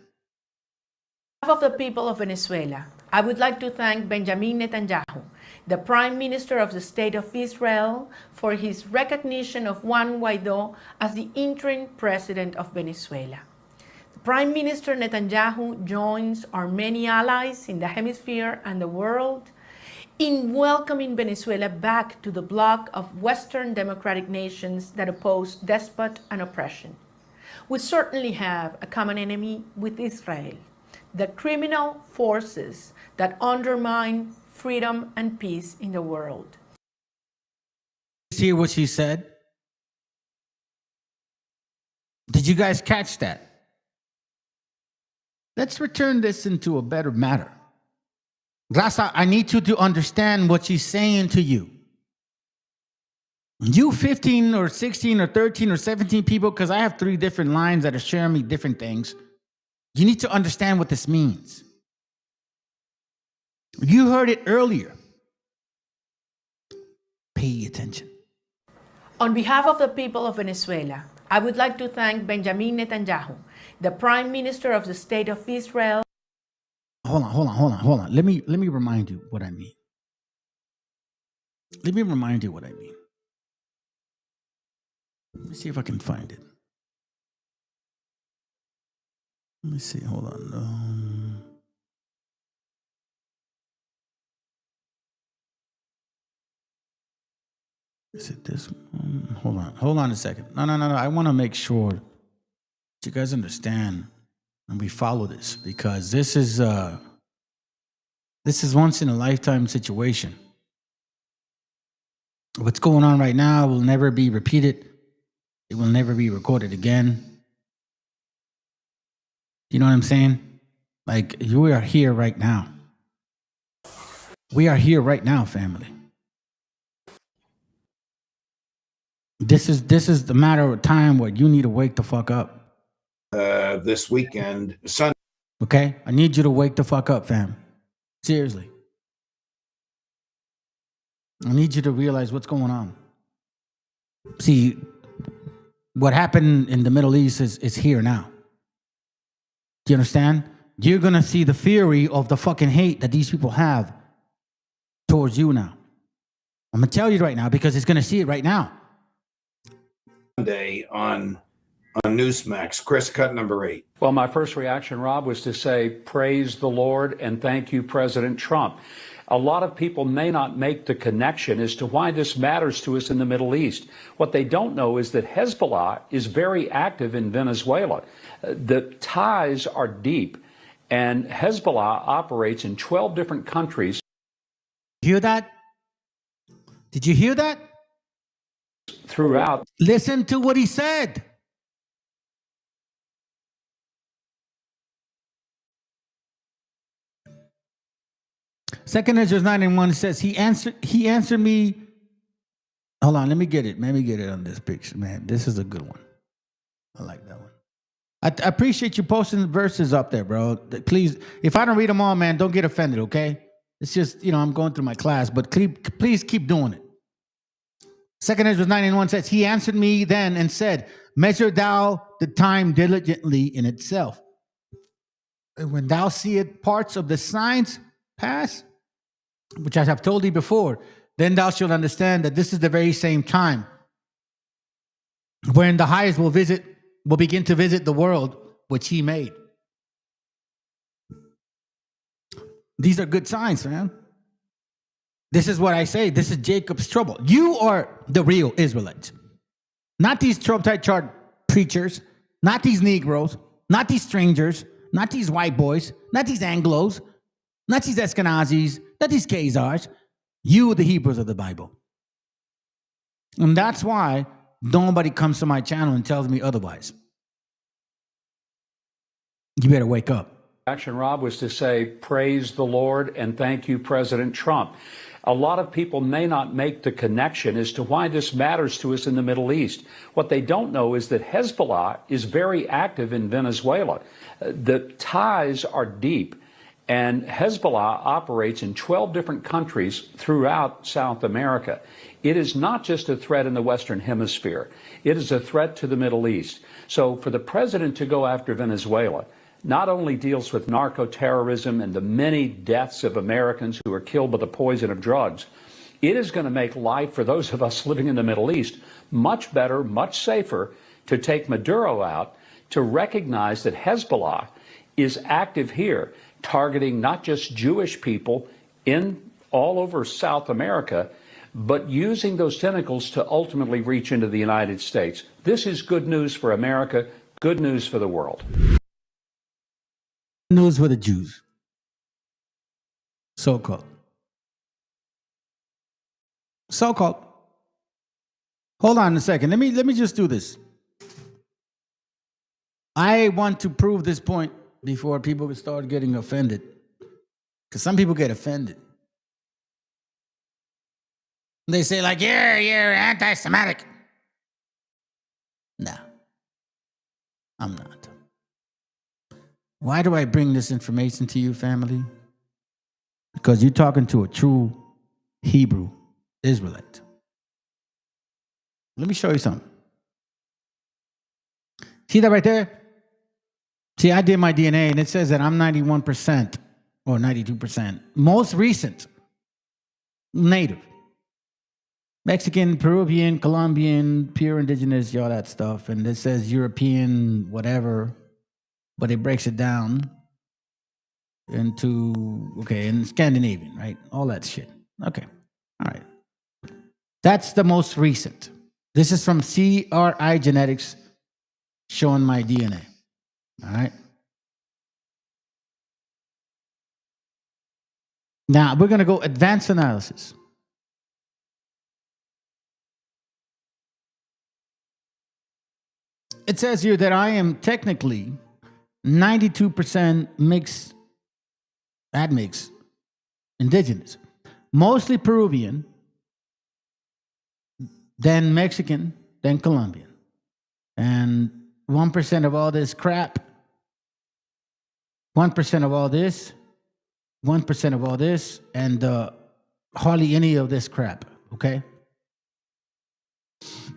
On behalf of the people of Venezuela, I would like to thank Benjamin Netanyahu, the Prime Minister of the State of Israel, for his recognition of Juan Guaidó as the interim president of Venezuela. Prime Minister Netanyahu joins our many allies in the hemisphere and the world in welcoming Venezuela back to the bloc of Western democratic nations that oppose despot and oppression. We certainly have a common enemy with Israel, the criminal forces that undermine freedom and peace in the world. See what she said? Did you guys catch that? Let's return this into a better matter. Raza, I need you to understand what she's saying to you. You 15 or 16 or 13 or 17 people, because I have 3 different lines that are sharing me different things. You need to understand what this means. You heard it earlier. Pay attention. On behalf of the people of Venezuela, I would like to thank Benjamin Netanyahu, the Prime Minister of the State of Israel. Hold on. Let me remind you what I mean. Let me see if I can find it. Let me see. Hold on. Is it this one? Hold on a second. No. I want to make sure that you guys understand and we follow this, because this is once in a lifetime situation. What's going on right now will never be repeated. It will never be recorded again. You know what I'm saying? Like, we are here right now. We are here right now, family. This is the matter of time where you need to wake the fuck up. This weekend, Sunday. Okay? I need you to wake the fuck up, fam. Seriously. I need you to realize what's going on. See, what happened in the Middle East is here now. Do you understand? You're going to see the fury of the fucking hate that these people have towards you now. I'm going to tell you right now because it's going to see it right now. Sunday on Newsmax, Chris, cut number 8. Well, my first reaction, Rob, was to say, praise the Lord and thank you, President Trump. A lot of people may not make the connection as to why this matters to us in the Middle East. What they don't know is that Hezbollah is very active in Venezuela. The ties are deep, and Hezbollah operates in 12 different countries. Hear that? Did you hear that? Throughout. Listen to what he said. Second Ezra 9:1 says he answered me. Hold on, let me get it on this picture, man. This is a good one. I like that one. I appreciate you posting the verses up there, bro. Please, if I don't read them all, man, don't get offended, okay? It's just, I'm going through my class, but please keep doing it. Second Ezra 9:1 says, he answered me then and said, measure thou the time diligently in itself. And when thou seest parts of the signs pass, which I have told thee before, then thou shalt understand that this is the very same time wherein the highest will begin to visit the world which he made. These are good signs, man. This is what I say. This is Jacob's trouble. You are the real Israelites. Not these Trump-type chart preachers, not these Negroes, not these strangers, not these white boys, not these Anglos, not these Ashkenazis, not these Khazars. You, the Hebrews of the Bible. And that's why nobody comes to my channel and tells me otherwise. You better wake up. Action, Rob, was to say, praise the Lord and thank you, President Trump. A lot of people may not make the connection as to why this matters to us in the Middle East. What they don't know is that Hezbollah is very active in Venezuela. The ties are deep, and Hezbollah operates in 12 different countries throughout South America. It is not just a threat in the Western Hemisphere. It is a threat to the Middle East. So for the president to go after Venezuela not only deals with narco-terrorism and the many deaths of Americans who are killed by the poison of drugs, it is going to make life for those of us living in the Middle East much better, much safer to take Maduro out, to recognize that Hezbollah is active here, targeting not just Jewish people in all over South America, but using those tentacles to ultimately reach into the United States. This is good news for America, good news for the world. News for the Jews. So-called. So-called. Hold on a second. Let me just do this. I want to prove this point before people start getting offended. Because some people get offended. They say like, you're anti-Semitic. No. I'm not. Why do I bring this information to you, family? Because you're talking to a true Hebrew Israelite. Let me show you something. See that right there? See, I did my DNA, and it says that I'm 91% or 92%. Most recent native. Mexican, Peruvian, Colombian, pure indigenous, all that stuff. And it says European, whatever. But it breaks it down into, in Scandinavian, right? All that shit. Okay. All right. That's the most recent. This is from CRI Genetics showing my DNA. All right. Now we're going to go advanced analysis. It says here that I am technically 92% mixed, admixed, indigenous, mostly Peruvian, then Mexican, then Colombian. And 1% of all this crap, 1% of all this, 1% of all this, and hardly any of this crap, okay?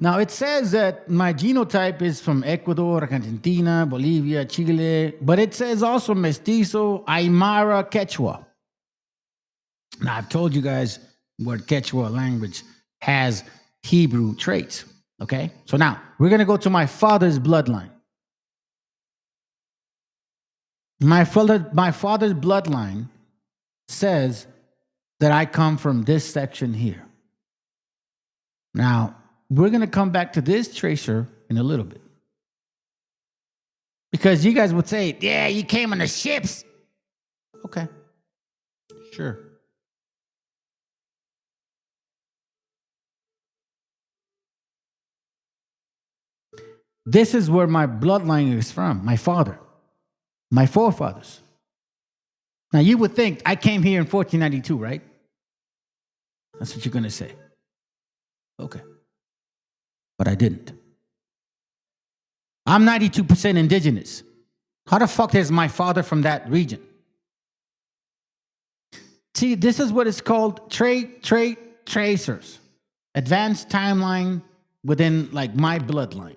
Now, it says that my genotype is from Ecuador, Argentina, Bolivia, Chile, but it says also Mestizo, Aymara, Quechua. Now, I've told you guys what Quechua language has Hebrew traits, okay? So now, we're going to go to my father's bloodline. My father's bloodline says that I come from this section here. Now, we're going to come back to this tracer in a little bit. Because you guys would say, yeah, you came on the ships. Okay, sure. This is where my bloodline is from, my father, my forefathers. Now, you would think I came here in 1492, right? That's what you're going to say. Okay. But I didn't. I'm 92% indigenous. How the fuck is my father from that region? See, this is what it's called tracers. Advanced timeline within like my bloodline.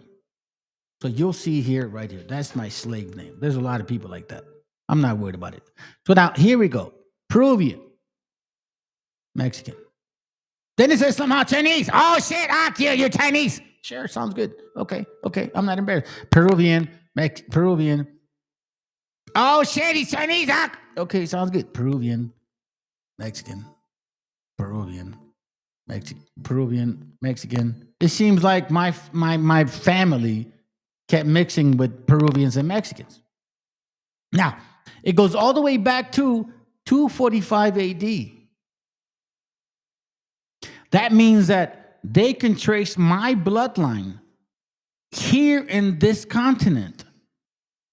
So you'll see here, right here. That's my slave name. There's a lot of people like that. I'm not worried about it. So now, here we go. Peruvian. Mexican. Then it says somehow Chinese. Oh, shit, you're Chinese. Sure, sounds good. Okay, I'm not embarrassed. Peruvian. Peruvian. Oh, shit, he's Chinese. Okay, sounds good. Peruvian. Mexican. Peruvian. Peruvian. Mexican. It seems like my family kept mixing with Peruvians and Mexicans. Now, it goes all the way back to 245 AD. That means that they can trace my bloodline here in this continent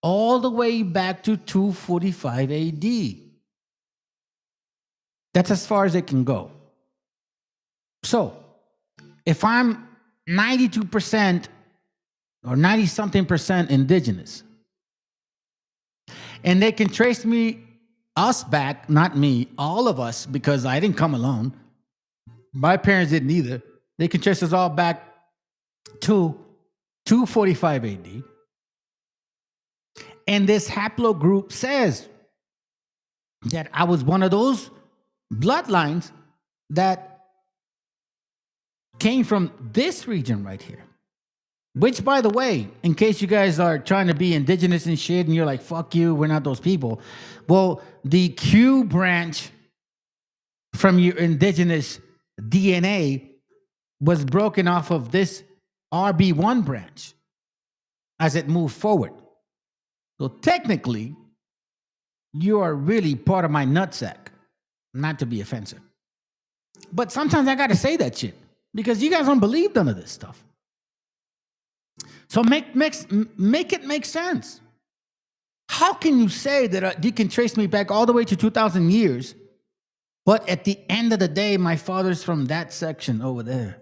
all the way back to 245 AD. That's as far as it can go. So, if I'm 92% or 90-something% indigenous, and they can trace us back, not me, all of us, because I didn't come alone. My parents didn't either. They can trace us all back to 245 AD. And this haplogroup says that I was one of those bloodlines that came from this region right here. Which, by the way, in case you guys are trying to be indigenous and shit, and you're like, fuck you, we're not those people. Well, the Q branch from your indigenous DNA was broken off of this RB1 branch as it moved forward. So technically, you are really part of my nutsack, not to be offensive. But sometimes I got to say that shit because you guys don't believe none of this stuff. So make it make sense. How can you say that you can trace me back all the way to 2,000 years, but at the end of the day, my father's from that section over there?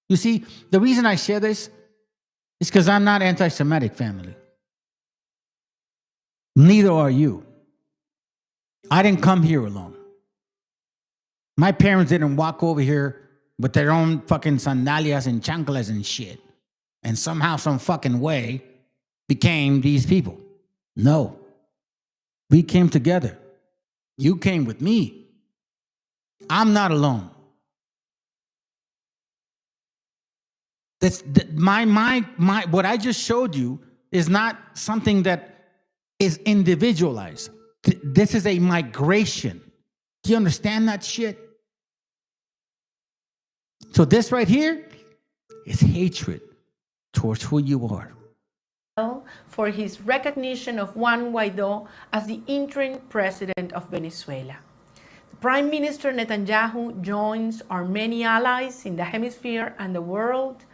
You see, the reason I share this is because I'm not anti-Semitic, family. Neither are you. I didn't come here alone. My parents didn't walk over here with their own fucking sandalias and chanclas and shit, and somehow, some fucking way, became these people. No. We came together. You came with me. I'm not alone. What I just showed you is not something that is individualized. This is a migration. Do you understand that shit? So this right here is hatred towards who you are. For his recognition of Juan Guaidó as the interim president of Venezuela. Prime Minister Netanyahu joins our many allies in the hemisphere and the world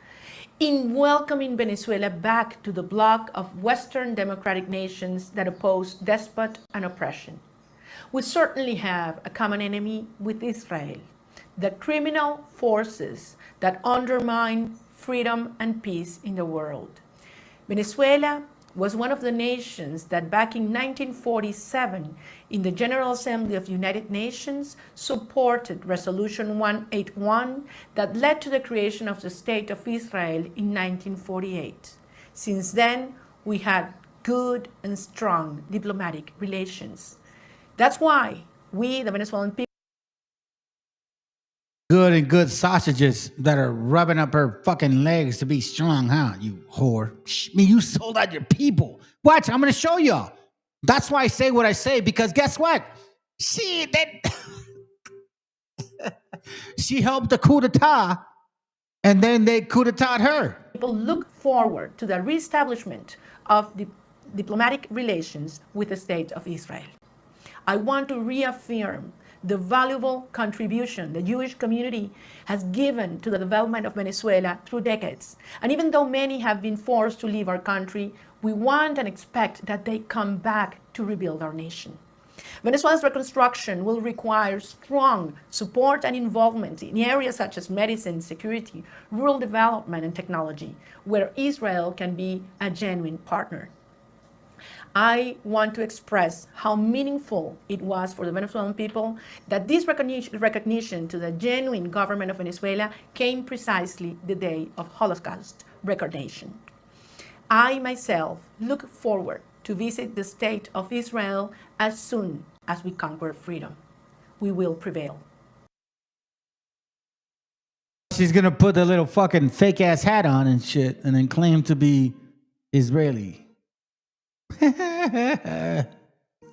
in welcoming Venezuela back to the bloc of Western democratic nations that oppose despot and oppression. We certainly have a common enemy with Israel, the criminal forces that undermine freedom and peace in the world. Venezuela was one of the nations that back in 1947 in the General Assembly of the United Nations supported Resolution 181 that led to the creation of the State of Israel in 1948. Since then, we had good and strong diplomatic relations. That's why we, the Venezuelan people, Good and good sausages that are rubbing up her fucking legs to be strong, huh? You whore. I mean, you sold out your people. Watch, I'm gonna show y'all. That's why I say what I say, because guess what? She helped the coup d'etat, and then they coup d'etat her. people look forward to the reestablishment of the diplomatic relations with the State of Israel. I want to reaffirm the valuable contribution the Jewish community has given to the development of Venezuela through decades. And even though many have been forced to leave our country, we want and expect that they come back to rebuild our nation. Venezuela's reconstruction will require strong support and involvement in areas such as medicine, security, rural development, and technology, where Israel can be a genuine partner. I want to express how meaningful it was for the Venezuelan people that this recognition to the genuine government of Venezuela came precisely the day of Holocaust recordation. I myself look forward to visit the State of Israel as soon as we conquer freedom. We will prevail. She's gonna put a little fucking fake ass hat on and shit and then claim to be Israeli.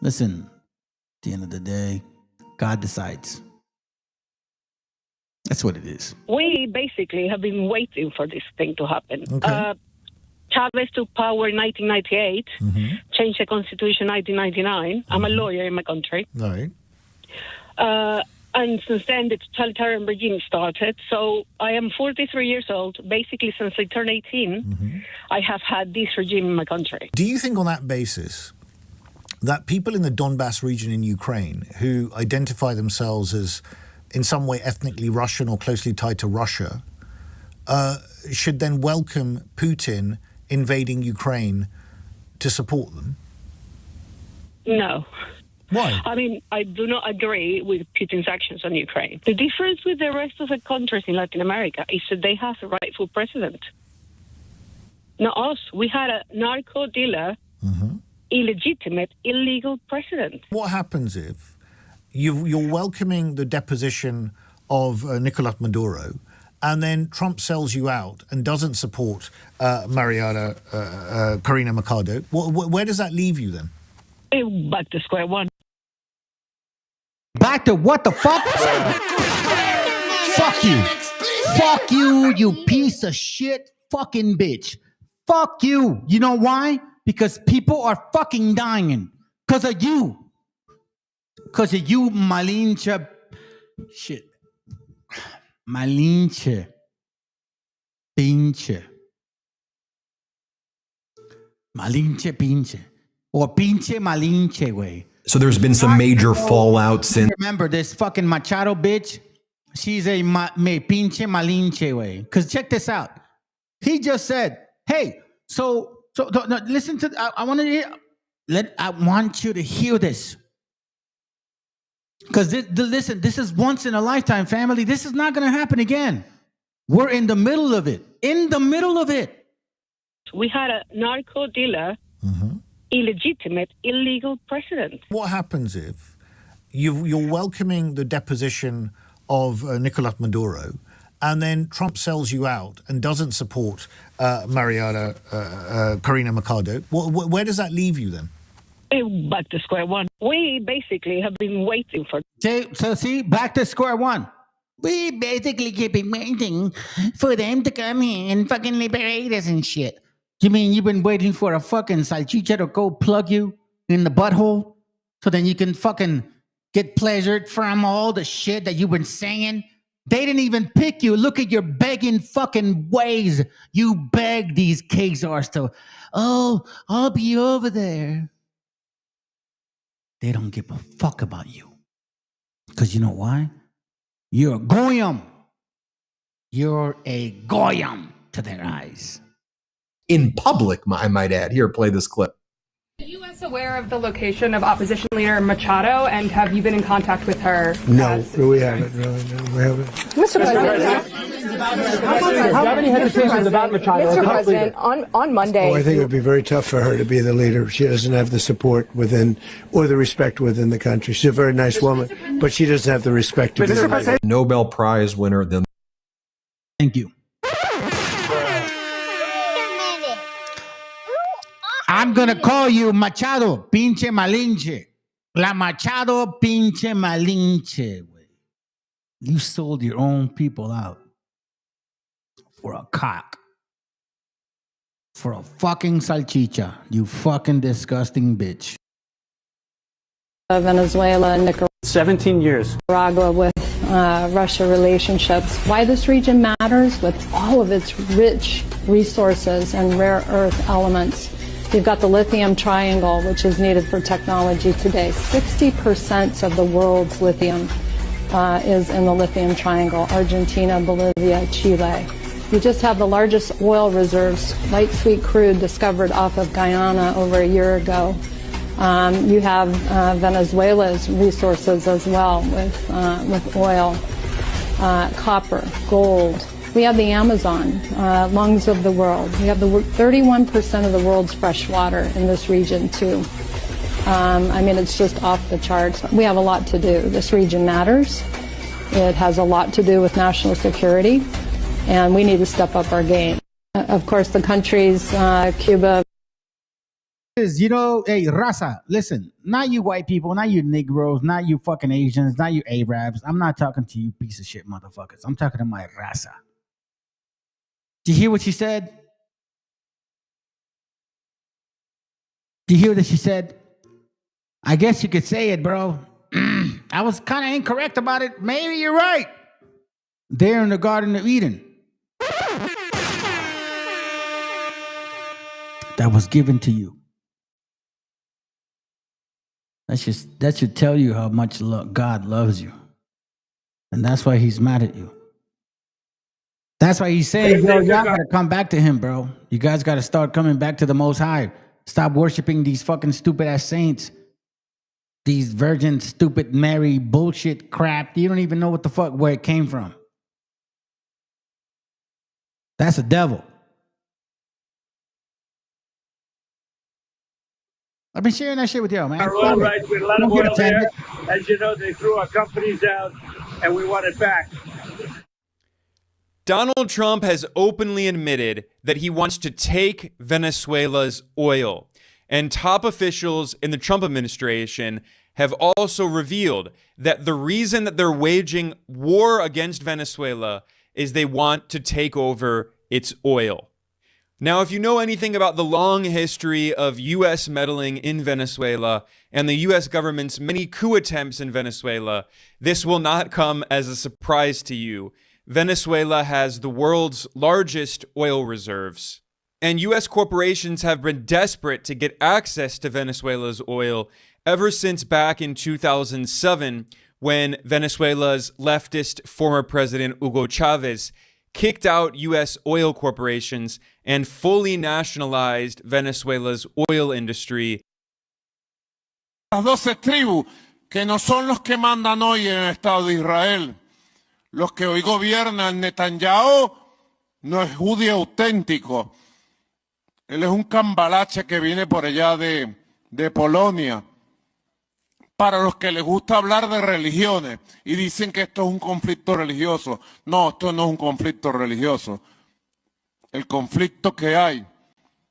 Listen, at the end of the day, God decides. That's what it is. We basically have been waiting for this thing to happen. Okay. Chavez took power in 1998, changed the constitution in 1999. I'm a lawyer in my country. All right. And since then, the totalitarian regime started. So I am 43 years old. Basically, since I turned 18, I have had this regime in my country. Do you think on that basis that people in the Donbass region in Ukraine who identify themselves as in some way ethnically Russian or closely tied to Russia should then welcome Putin invading Ukraine to support them? No. Why? I mean, I do not agree with Putin's actions on Ukraine. The difference with the rest of the countries in Latin America is that they have a rightful president. Not us. We had a narco dealer, illegitimate, illegal president. What happens if you're welcoming the deposition of Nicolas Maduro, and then Trump sells you out and doesn't support Corina Machado? Where does that leave you then? Back to square one. Back to what the fuck? Fuck you. Fuck you, you piece of shit fucking bitch. Fuck you. You know why? Because people are fucking dying. Because of you. Because of you, Malinche. Shit. Malinche. Pinche. Malinche pinche. Or pinche malinche, güey. So there's been some major fallout since. Remember this fucking Machado bitch? She's a me pinche malinche, way. Because check this out. He just said, hey, so no, listen to, I want to hear, I want you to hear this. Because listen, this is once in a lifetime, family. This is not going to happen again. We're in the middle of it. In the middle of it. We had a narco dealer, illegitimate, illegal president. What happens if you're welcoming the deposition of Nicolas Maduro, and then Trump sells you out and doesn't support Corina Machado? Where does that leave you then? Back to square one. We basically have been waiting for. So see, back to square one. We basically keep waiting for them to come in and fucking liberate us and shit. You mean you've been waiting for a fucking salchicha to go plug you in the butthole so then you can fucking get pleasured from all the shit that you've been saying? They didn't even pick you. Look at your begging fucking ways. You beg these Khazars to, oh, I'll be over there. They don't give a fuck about you. Because you know why? You're a goyim. You're a goyim to their eyes. In public, I might add. Here, play this clip. Are the U.S. aware of the location of opposition leader Machado, and have you been in contact with her? No, we haven't really. No, we haven't. Mr. President, do you have any hesitations about Machado? Mr. President, on Monday. Oh, I think it would be very tough for her to be the leader. She doesn't have the support within or the respect within the country. She's a very nice woman, but she doesn't have the respect to be the leader. Nobel Prize winner. Then. Thank you. I'm gonna call you Machado, pinche malinche. La Machado, pinche malinche. You sold your own people out for a cock. For a fucking salchicha. You fucking disgusting bitch. Venezuela and Nicaragua. 17 years. Nicaragua with Russia relationships. Why this region matters with all of its rich resources and rare earth elements. You've got the lithium triangle, which is needed for technology today. 60% of the world's lithium is in the lithium triangle, Argentina, Bolivia, Chile. You just have the largest oil reserves, light sweet crude, discovered off of Guyana over a year ago. You have Venezuela's resources as well with oil, copper, gold. We have the Amazon, lungs of the world. We have the 31% of the world's fresh water in this region too. I mean, it's just off the charts. We have a lot to do. This region matters. It has a lot to do with national security, and we need to step up our game. Of course, the countries, Cuba. You know, hey, Raza, listen, not you white people, not you Negroes, not you fucking Asians, not you Arabs. I'm not talking to you piece of shit motherfuckers. I'm talking to my Raza. Do you hear what she said? Do you hear what she said? I guess you could say it, bro. I was kind of incorrect about it. Maybe you're right. There in the Garden of Eden. That was given to you. That should tell you how much God loves you. And that's why he's mad at you. That's why he's saying, yo, y'all gotta come back to him, bro. You guys gotta start coming back to the Most High. Stop worshiping these fucking stupid ass saints. These virgin, stupid Mary bullshit crap. You don't even know what the fuck, where it came from. That's the devil. I've been sharing that shit with y'all, man. Our oil rights, we had a lot of oil there. As you know, they threw our companies out, and we want it back. Donald Trump has openly admitted that he wants to take Venezuela's oil. And top officials in the Trump administration have also revealed that the reason that they're waging war against Venezuela is they want to take over its oil. Now, if you know anything about the long history of U.S. meddling in Venezuela and the U.S. government's many coup attempts in Venezuela, this will not come as a surprise to you. Venezuela has the world's largest oil reserves. And U.S. corporations have been desperate to get access to Venezuela's oil ever since back in 2007, when Venezuela's leftist former president Hugo Chavez kicked out U.S. oil corporations and fully nationalized Venezuela's oil industry. Las 12 tribus que no son los que mandan hoy en el Estado de Israel. Los que hoy gobiernan Netanyahu no es judío auténtico. Él es un cambalache que viene por allá de Polonia. Para los que les gusta hablar de religiones y dicen que esto es un conflicto religioso. No, esto no es un conflicto religioso. El conflicto que hay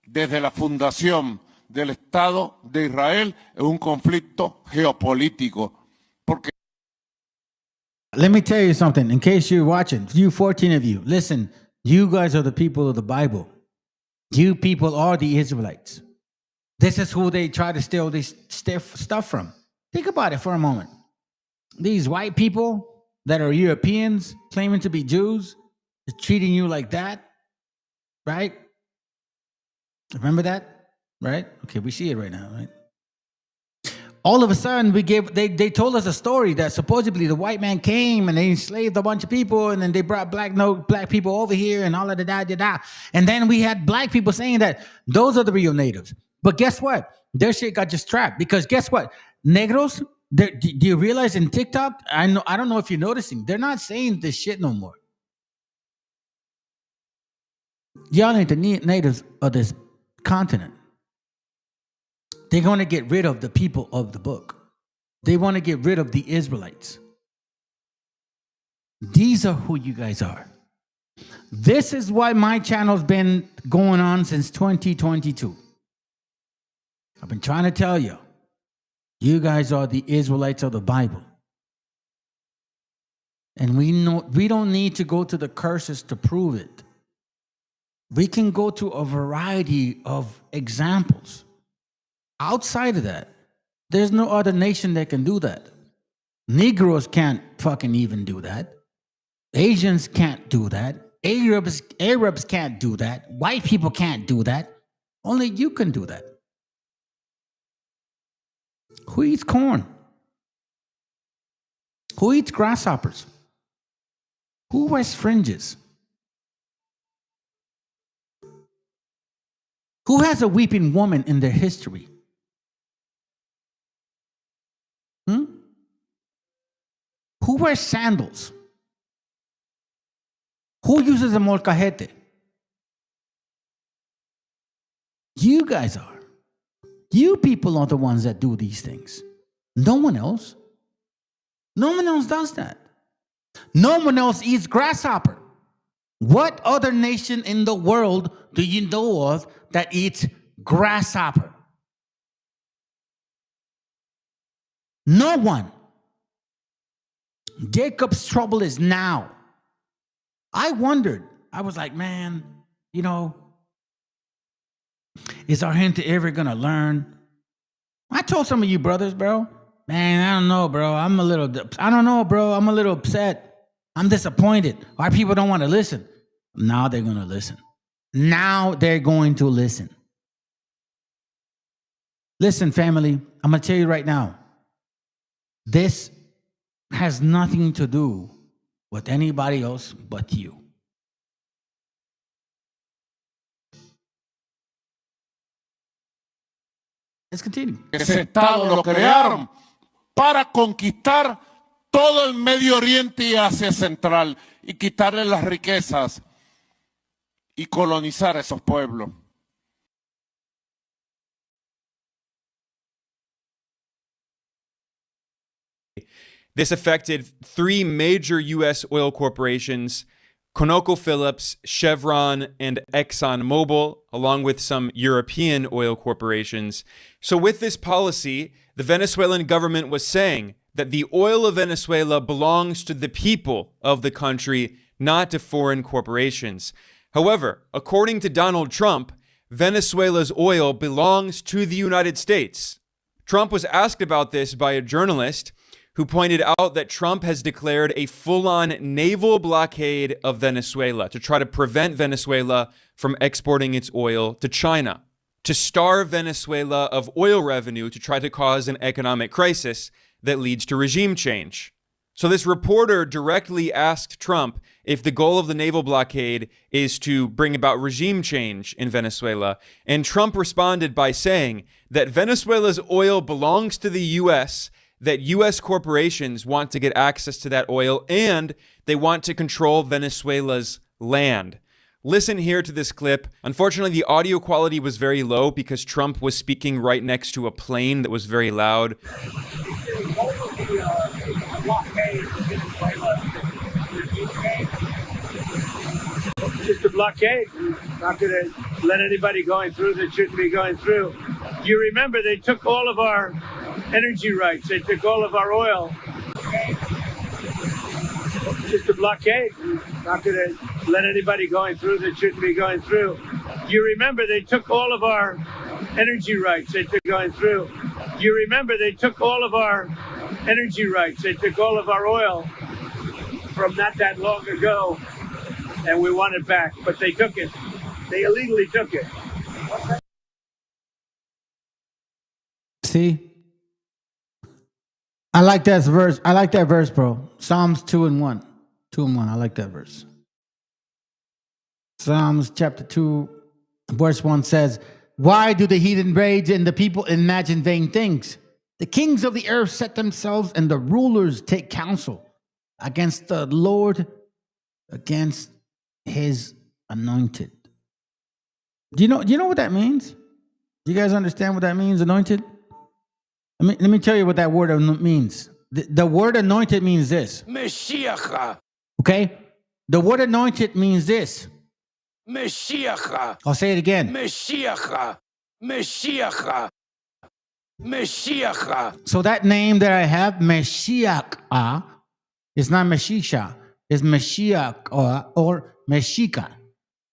desde la fundación del Estado de Israel es un conflicto geopolítico. Porque Let me tell you something. In case you're watching, you 14 of you, listen. You guys are the people of the Bible. You people are the Israelites. This is who they try to steal this stuff from. Think about it for a moment. These white people that are Europeans claiming to be Jews is treating you like that, right? Remember that, right? Okay, we see it right now, right? All of a sudden, they told us a story that supposedly the white man came and they enslaved a bunch of people, and then they brought black people over here and all of the da. And then we had black people saying that those are the real natives. But guess what? Their shit got just trapped, because guess what? Negros, do you realize in TikTok? I don't know if you're noticing, they're not saying this shit no more. Y'all ain't the natives of this continent. They're going to get rid of the people of the book. They want to get rid of the Israelites. These are who you guys are. This is why my channel's been going on since 2022. I've been trying to tell you, you guys are the Israelites of the Bible. And we don't need to go to the curses to prove it. We can go to a variety of examples. Outside of that, there's no other nation that can do that. Negroes can't fucking even do that. Asians can't do that. Arabs can't do that. White people can't do that. Only you can do that. Who eats corn? Who eats grasshoppers? Who wears fringes? Who has a weeping woman in their history? Who wears sandals? Who uses a molcajete? You guys are. You people are the ones that do these things. No one else. No one else does that. No one else eats grasshopper. What other nation in the world do you know of that eats grasshopper? No one. Jacob's trouble is now. I wondered. I was like, man, is our gente ever going to learn? I told some of you brothers, bro, man, I don't know, bro. I'm a little upset. I'm disappointed. Our people don't want to listen. Now they're going to listen. Now they're going to listen. Listen, family, I'm going to tell you right now. This has nothing to do with anybody else but you. Let's continue. Ese Estado lo crearon para conquistar todo el Medio Oriente y Asia Central y quitarle las riquezas y colonizar a esos pueblos. This affected three major U.S. oil corporations, ConocoPhillips, Chevron, and ExxonMobil, along with some European oil corporations. So with this policy, the Venezuelan government was saying that the oil of Venezuela belongs to the people of the country, not to foreign corporations. However, according to Donald Trump, Venezuela's oil belongs to the United States. Trump was asked about this by a journalist who pointed out that Trump has declared a full-on naval blockade of Venezuela to try to prevent Venezuela from exporting its oil to China, to starve Venezuela of oil revenue to try to cause an economic crisis that leads to regime change. So this reporter directly asked Trump if the goal of the naval blockade is to bring about regime change in Venezuela. And Trump responded by saying that Venezuela's oil belongs to the U.S., that U.S. corporations want to get access to that oil, and they want to control Venezuela's land. Listen here to this clip. Unfortunately, the audio quality was very low because Trump was speaking right next to a plane that was very loud. Just a blockade. Not going to let anybody going through that shouldn't be going through. You remember they took all of our energy rights. They took all of our oil. just a blockade. Not going to let anybody going through that shouldn't be going through. You remember they took all of our energy rights. They took going through. You remember they took all of our energy rights. They took all of our oil from not that long ago, and we want it back. But they took it. They illegally took it. See? I like that verse. I like that verse, bro. Psalms 2:1. 2:1. I like that verse. Psalms chapter 2, verse 1 says, "Why do the heathen rage and the people imagine vain things? The kings of the earth set themselves and the rulers take counsel against the Lord, against his anointed." Do you know what that means? Do you guys understand what that means, anointed? Let me tell you what that word means. The word anointed means this. MESHIACHA. Okay? The word anointed means this. MESHIACHA. I'll say it again. MESHIACHA. MESHIACHA. MESHIACHA. So that name that I have, MESHIACHA, is not MESHICHA. It's MESHIACH or MESHICHA.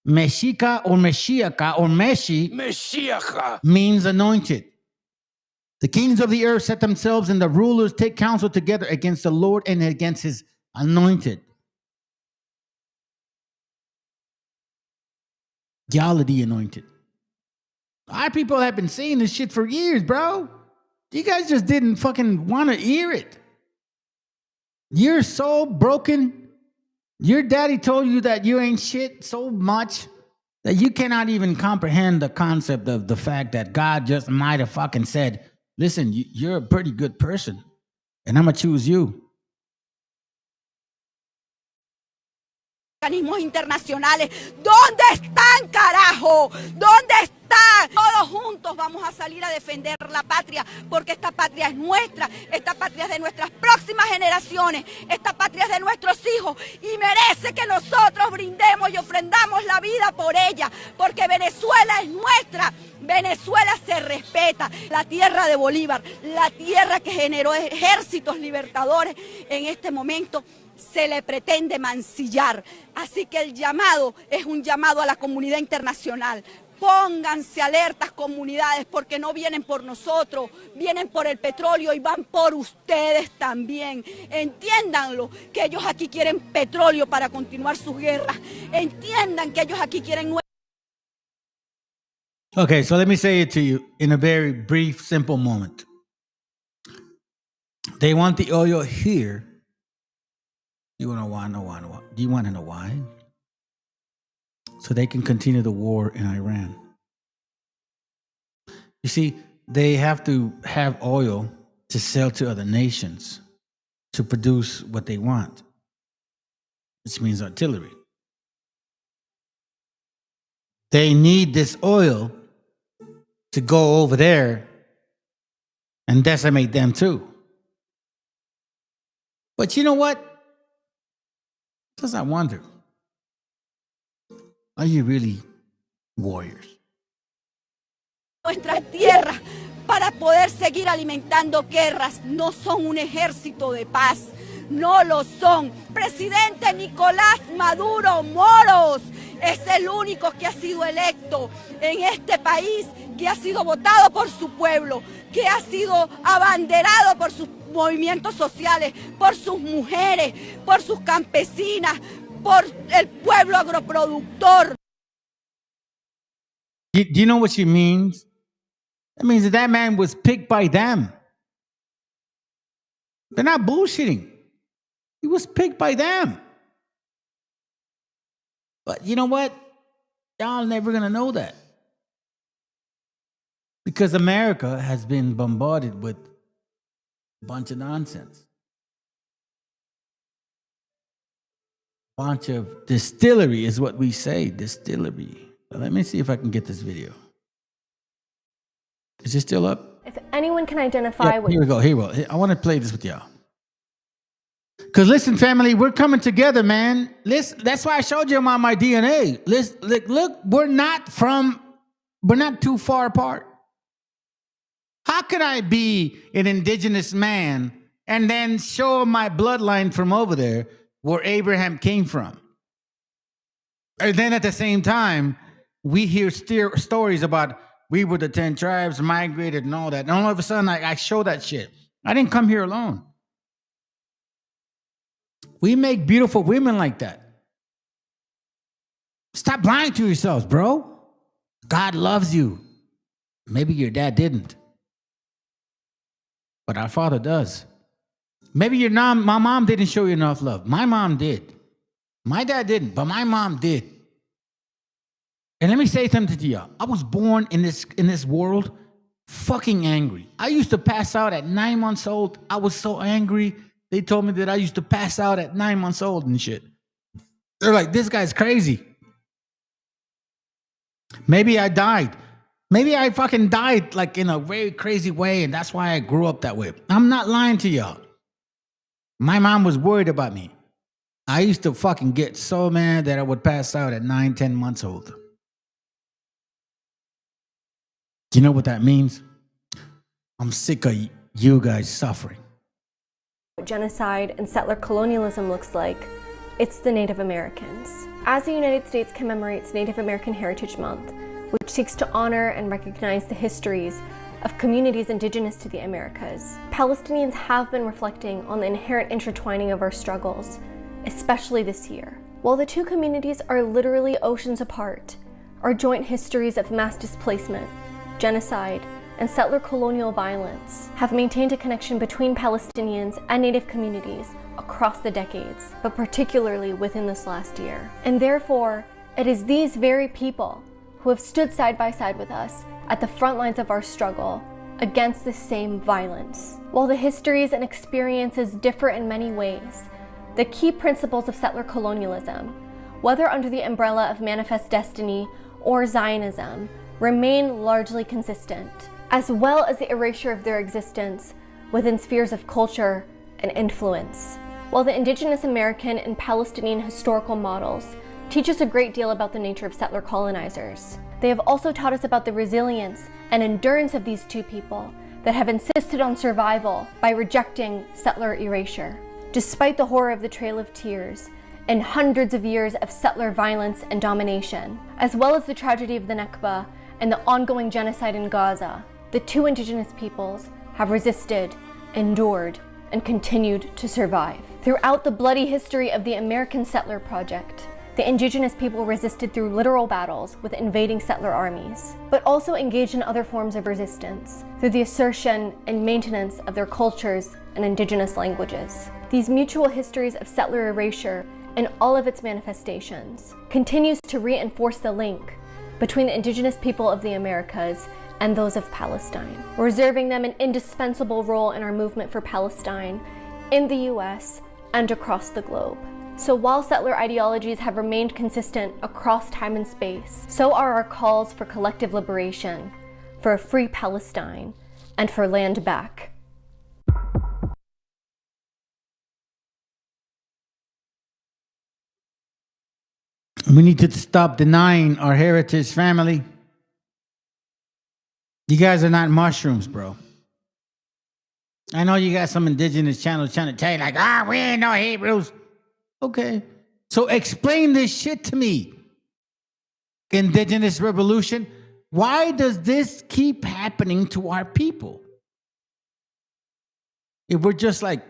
MESHICHA or MESHIACHA or MESHIACHA means anointed. The kings of the earth set themselves and the rulers take counsel together against the Lord and against his anointed. Y'all are the anointed. Our people have been saying this shit for years, bro. You guys just didn't fucking want to hear it. You're so broken. Your daddy told you that you ain't shit so much that you cannot even comprehend the concept of the fact that God just might have fucking said, listen, you're a pretty good person, and I'm going to choose you. Organismos internacionales, ¿dónde están, carajo? ¿Dónde están? Todos juntos vamos a salir a defender la patria, porque esta patria es nuestra, esta patria es de nuestras próximas generaciones, esta patria es de nuestros hijos y merece que nosotros brindemos y ofrendamos la vida por ella, porque Venezuela es nuestra. Venezuela se respeta, la tierra de Bolívar, la tierra que generó ejércitos libertadores, en este momento se le pretende mancillar. Así que el llamado es un llamado a la comunidad internacional. Pónganse alertas, comunidades, porque no vienen por nosotros, vienen por el petróleo y van por ustedes también. Entiéndanlo, que ellos aquí quieren petróleo para continuar sus guerras. Entiendan que ellos aquí quieren... Okay, so let me say it to you in a very brief, simple moment. They want the oil here. You want to know why? Do you want to know why? So they can continue the war in Iran. You see, they have to have oil to sell to other nations to produce what they want, which means artillery. They need this oil to go over there and decimate them too. But you know what? Sometimes I wonder, are you really warriors? Nuestras tierras para poder seguir alimentando guerras, no son un ejército de paz, no lo son. Presidente Nicolás Maduro Moros es el único que ha sido electo en este país, que ha sido votado por su pueblo, que ha sido abanderado por sus movimientos sociales, por sus mujeres, por sus campesinas, por el pueblo agroproductor. Do you know what she means? That means that man was picked by them. They're not bullshitting. He was picked by them. But you know what? Y'all never gonna know that. Because America has been bombarded with a bunch of nonsense. Bunch of distillery is what we say, distillery. But let me see if I can get this video. Is it still up? If anyone can identify what... Here we go, here we go. I want to play this with y'all. Because listen, family, we're coming together, man. Listen, that's why I showed you my DNA. Listen, look, we're not too far apart. How can I be an indigenous man and then show my bloodline from over there where Abraham came from. And then at the same time, we hear stories about we were the 10 tribes, migrated and all that. And all of a sudden, I show that shit. I didn't come here alone. We make beautiful women like that. Stop lying to yourselves, bro. God loves you. Maybe your dad didn't, but our Father does. Maybe my mom didn't show you enough love. My mom did. My dad didn't, but my mom did. And let me say something to y'all. I was born in this world fucking angry. I used to pass out at 9 months old. I was so angry. They told me that I used to pass out at 9 months old and shit. They're like, this guy's crazy. Maybe I died. Maybe I fucking died like in a very crazy way, and that's why I grew up that way. I'm not lying to y'all. My mom was worried about me. I used to fucking get so mad that I would pass out at 9, 10 months old. Do you know what that means? I'm sick of you guys suffering. What genocide and settler colonialism looks like, it's the Native Americans. As the United States commemorates Native American Heritage Month, which seeks to honor and recognize the histories of communities indigenous to the Americas, Palestinians have been reflecting on the inherent intertwining of our struggles, especially this year. While the two communities are literally oceans apart, our joint histories of mass displacement, genocide, and settler colonial violence have maintained a connection between Palestinians and Native communities across the decades, but particularly within this last year. And therefore, it is these very people who have stood side by side with us at the front lines of our struggle against the same violence. While the histories and experiences differ in many ways, the key principles of settler colonialism, whether under the umbrella of Manifest Destiny or Zionism, remain largely consistent, as well as the erasure of their existence within spheres of culture and influence. While the Indigenous American and Palestinian historical models teach us a great deal about the nature of settler colonizers, they have also taught us about the resilience and endurance of these two people that have insisted on survival by rejecting settler erasure. Despite the horror of the Trail of Tears and hundreds of years of settler violence and domination, as well as the tragedy of the Nakba and the ongoing genocide in Gaza, the two indigenous peoples have resisted, endured, and continued to survive. Throughout the bloody history of the American settler project, the indigenous people resisted through literal battles with invading settler armies, but also engaged in other forms of resistance through the assertion and maintenance of their cultures and indigenous languages. These mutual histories of settler erasure in all of its manifestations continues to reinforce the link between the indigenous people of the Americas and those of Palestine, reserving them an indispensable role in our movement for Palestine in the US and across the globe. So while settler ideologies have remained consistent across time and space, so are our calls for collective liberation, for a free Palestine, and for land back. We need to stop denying our heritage, family. You guys are not mushrooms, bro. I know you got some indigenous channels trying to tell you like, we ain't no Hebrews. Okay. So explain this shit to me. Indigenous revolution. Why does this keep happening to our people? If we're just like,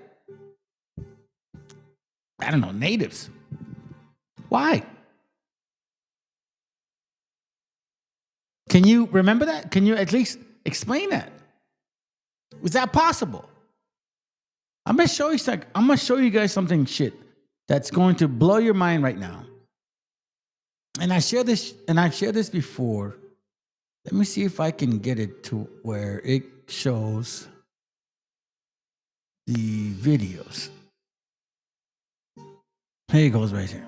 I don't know, natives. Why? Can you remember that? Can you at least explain that? Is that possible? I'm gonna show you guys something shit that's going to blow your mind right now. And I've shared this before. Let me see if I can get it to where it shows the videos. Here it goes right here.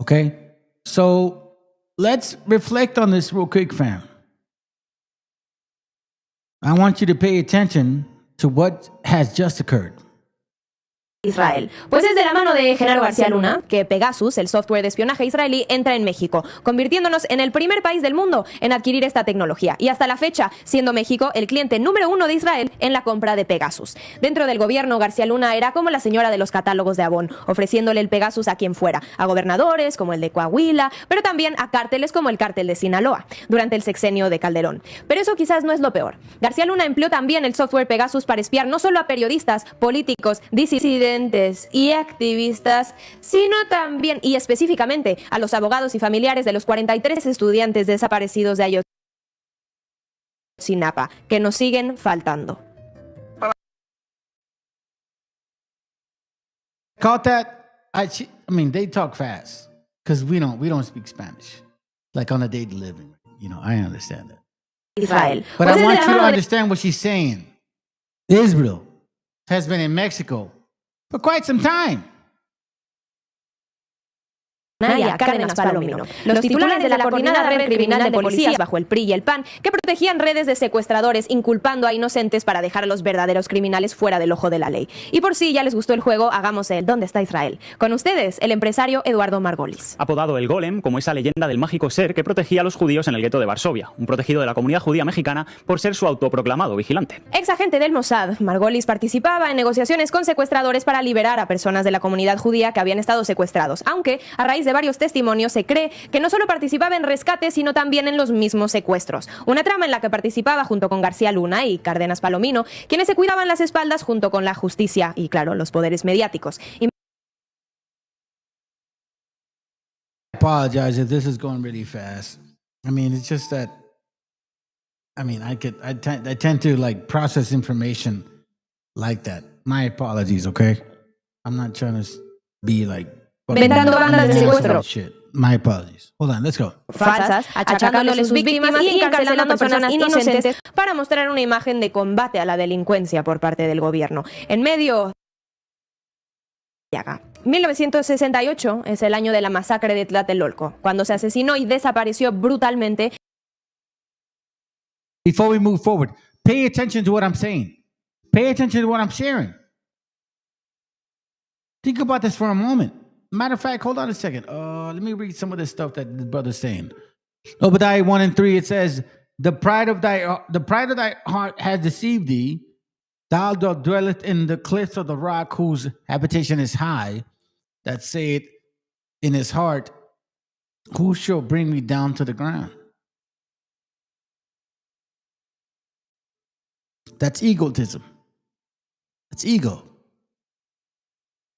Okay? So let's reflect on this real quick, fam. I want you to pay attention to what has just occurred. Israel. Pues es de la mano de Genaro García Luna que Pegasus, el software de espionaje israelí, entra en México, convirtiéndonos en el primer país del mundo en adquirir esta tecnología y hasta la fecha siendo México el cliente número 1 de Israel en la compra de Pegasus. Dentro del gobierno, García Luna era como la señora de los catálogos de Avon, ofreciéndole el Pegasus a quien fuera, a gobernadores como el de Coahuila, pero también a cárteles como el cártel de Sinaloa, durante el sexenio de Calderón. Pero eso quizás no es lo peor. García Luna empleó también el software Pegasus para espiar no solo a periodistas, políticos, disidentes y activistas, sino también y específicamente a los abogados y familiares de los 43 estudiantes desaparecidos de Ayotzinapa, que nos siguen faltando. Caught that? I mean, they talk fast because we don't speak Spanish, like on a daily living. You know, I understand that. Israel. But I want you to understand what she's saying. Israel has been in Mexico for quite some time. Cárdenas Palomino, los titulares de la coordinada red criminal de policías bajo el PRI y el PAN, que protegían redes de secuestradores inculpando a inocentes para dejar a los verdaderos criminales fuera del ojo de la ley. Y por si ya les gustó el juego, hagamos el ¿Dónde está Israel? Con ustedes, el empresario Eduardo Margolis. Apodado el Golem, como esa leyenda del mágico ser que protegía a los judíos en el gueto de Varsovia, un protegido de la comunidad judía mexicana por ser su autoproclamado vigilante. Ex agente del Mossad, Margolis participaba en negociaciones con secuestradores para liberar a personas de la comunidad judía que habían estado secuestrados, aunque a raíz de varios testimonios se cree que no solo participaba en rescates, sino también en los mismos secuestros. Una trama en la que participaba junto con García Luna y Cárdenas Palomino, quienes se cuidaban las espaldas junto con la justicia y, claro, los poderes mediáticos. I apologize if this is going really fast. I mean, it's just that, I mean, I tend to like process information like that. My apologies, okay? I'm not trying to be like Vendando bandas de secuestro. Shit. My apologies. Hold on, let's go. Falsas, achacándole sus víctimas y encarcelando a personas inocentes para mostrar una imagen de combate a la delincuencia por parte del gobierno. En medio 1968 es el año de la masacre de Tlatelolco, cuando se asesinó y desapareció brutalmente. Before we move forward, pay attention to what I'm saying. Pay attention to what I'm sharing. Think about this for a moment. Matter of fact, hold on a second. Let me read some of this stuff that the brother's saying. Obadiah 1:3, it says, the pride of thy heart has deceived thee. Thou dwellest in the cliffs of the rock, whose habitation is high, that saith in his heart, who shall bring me down to the ground? That's egotism. That's ego.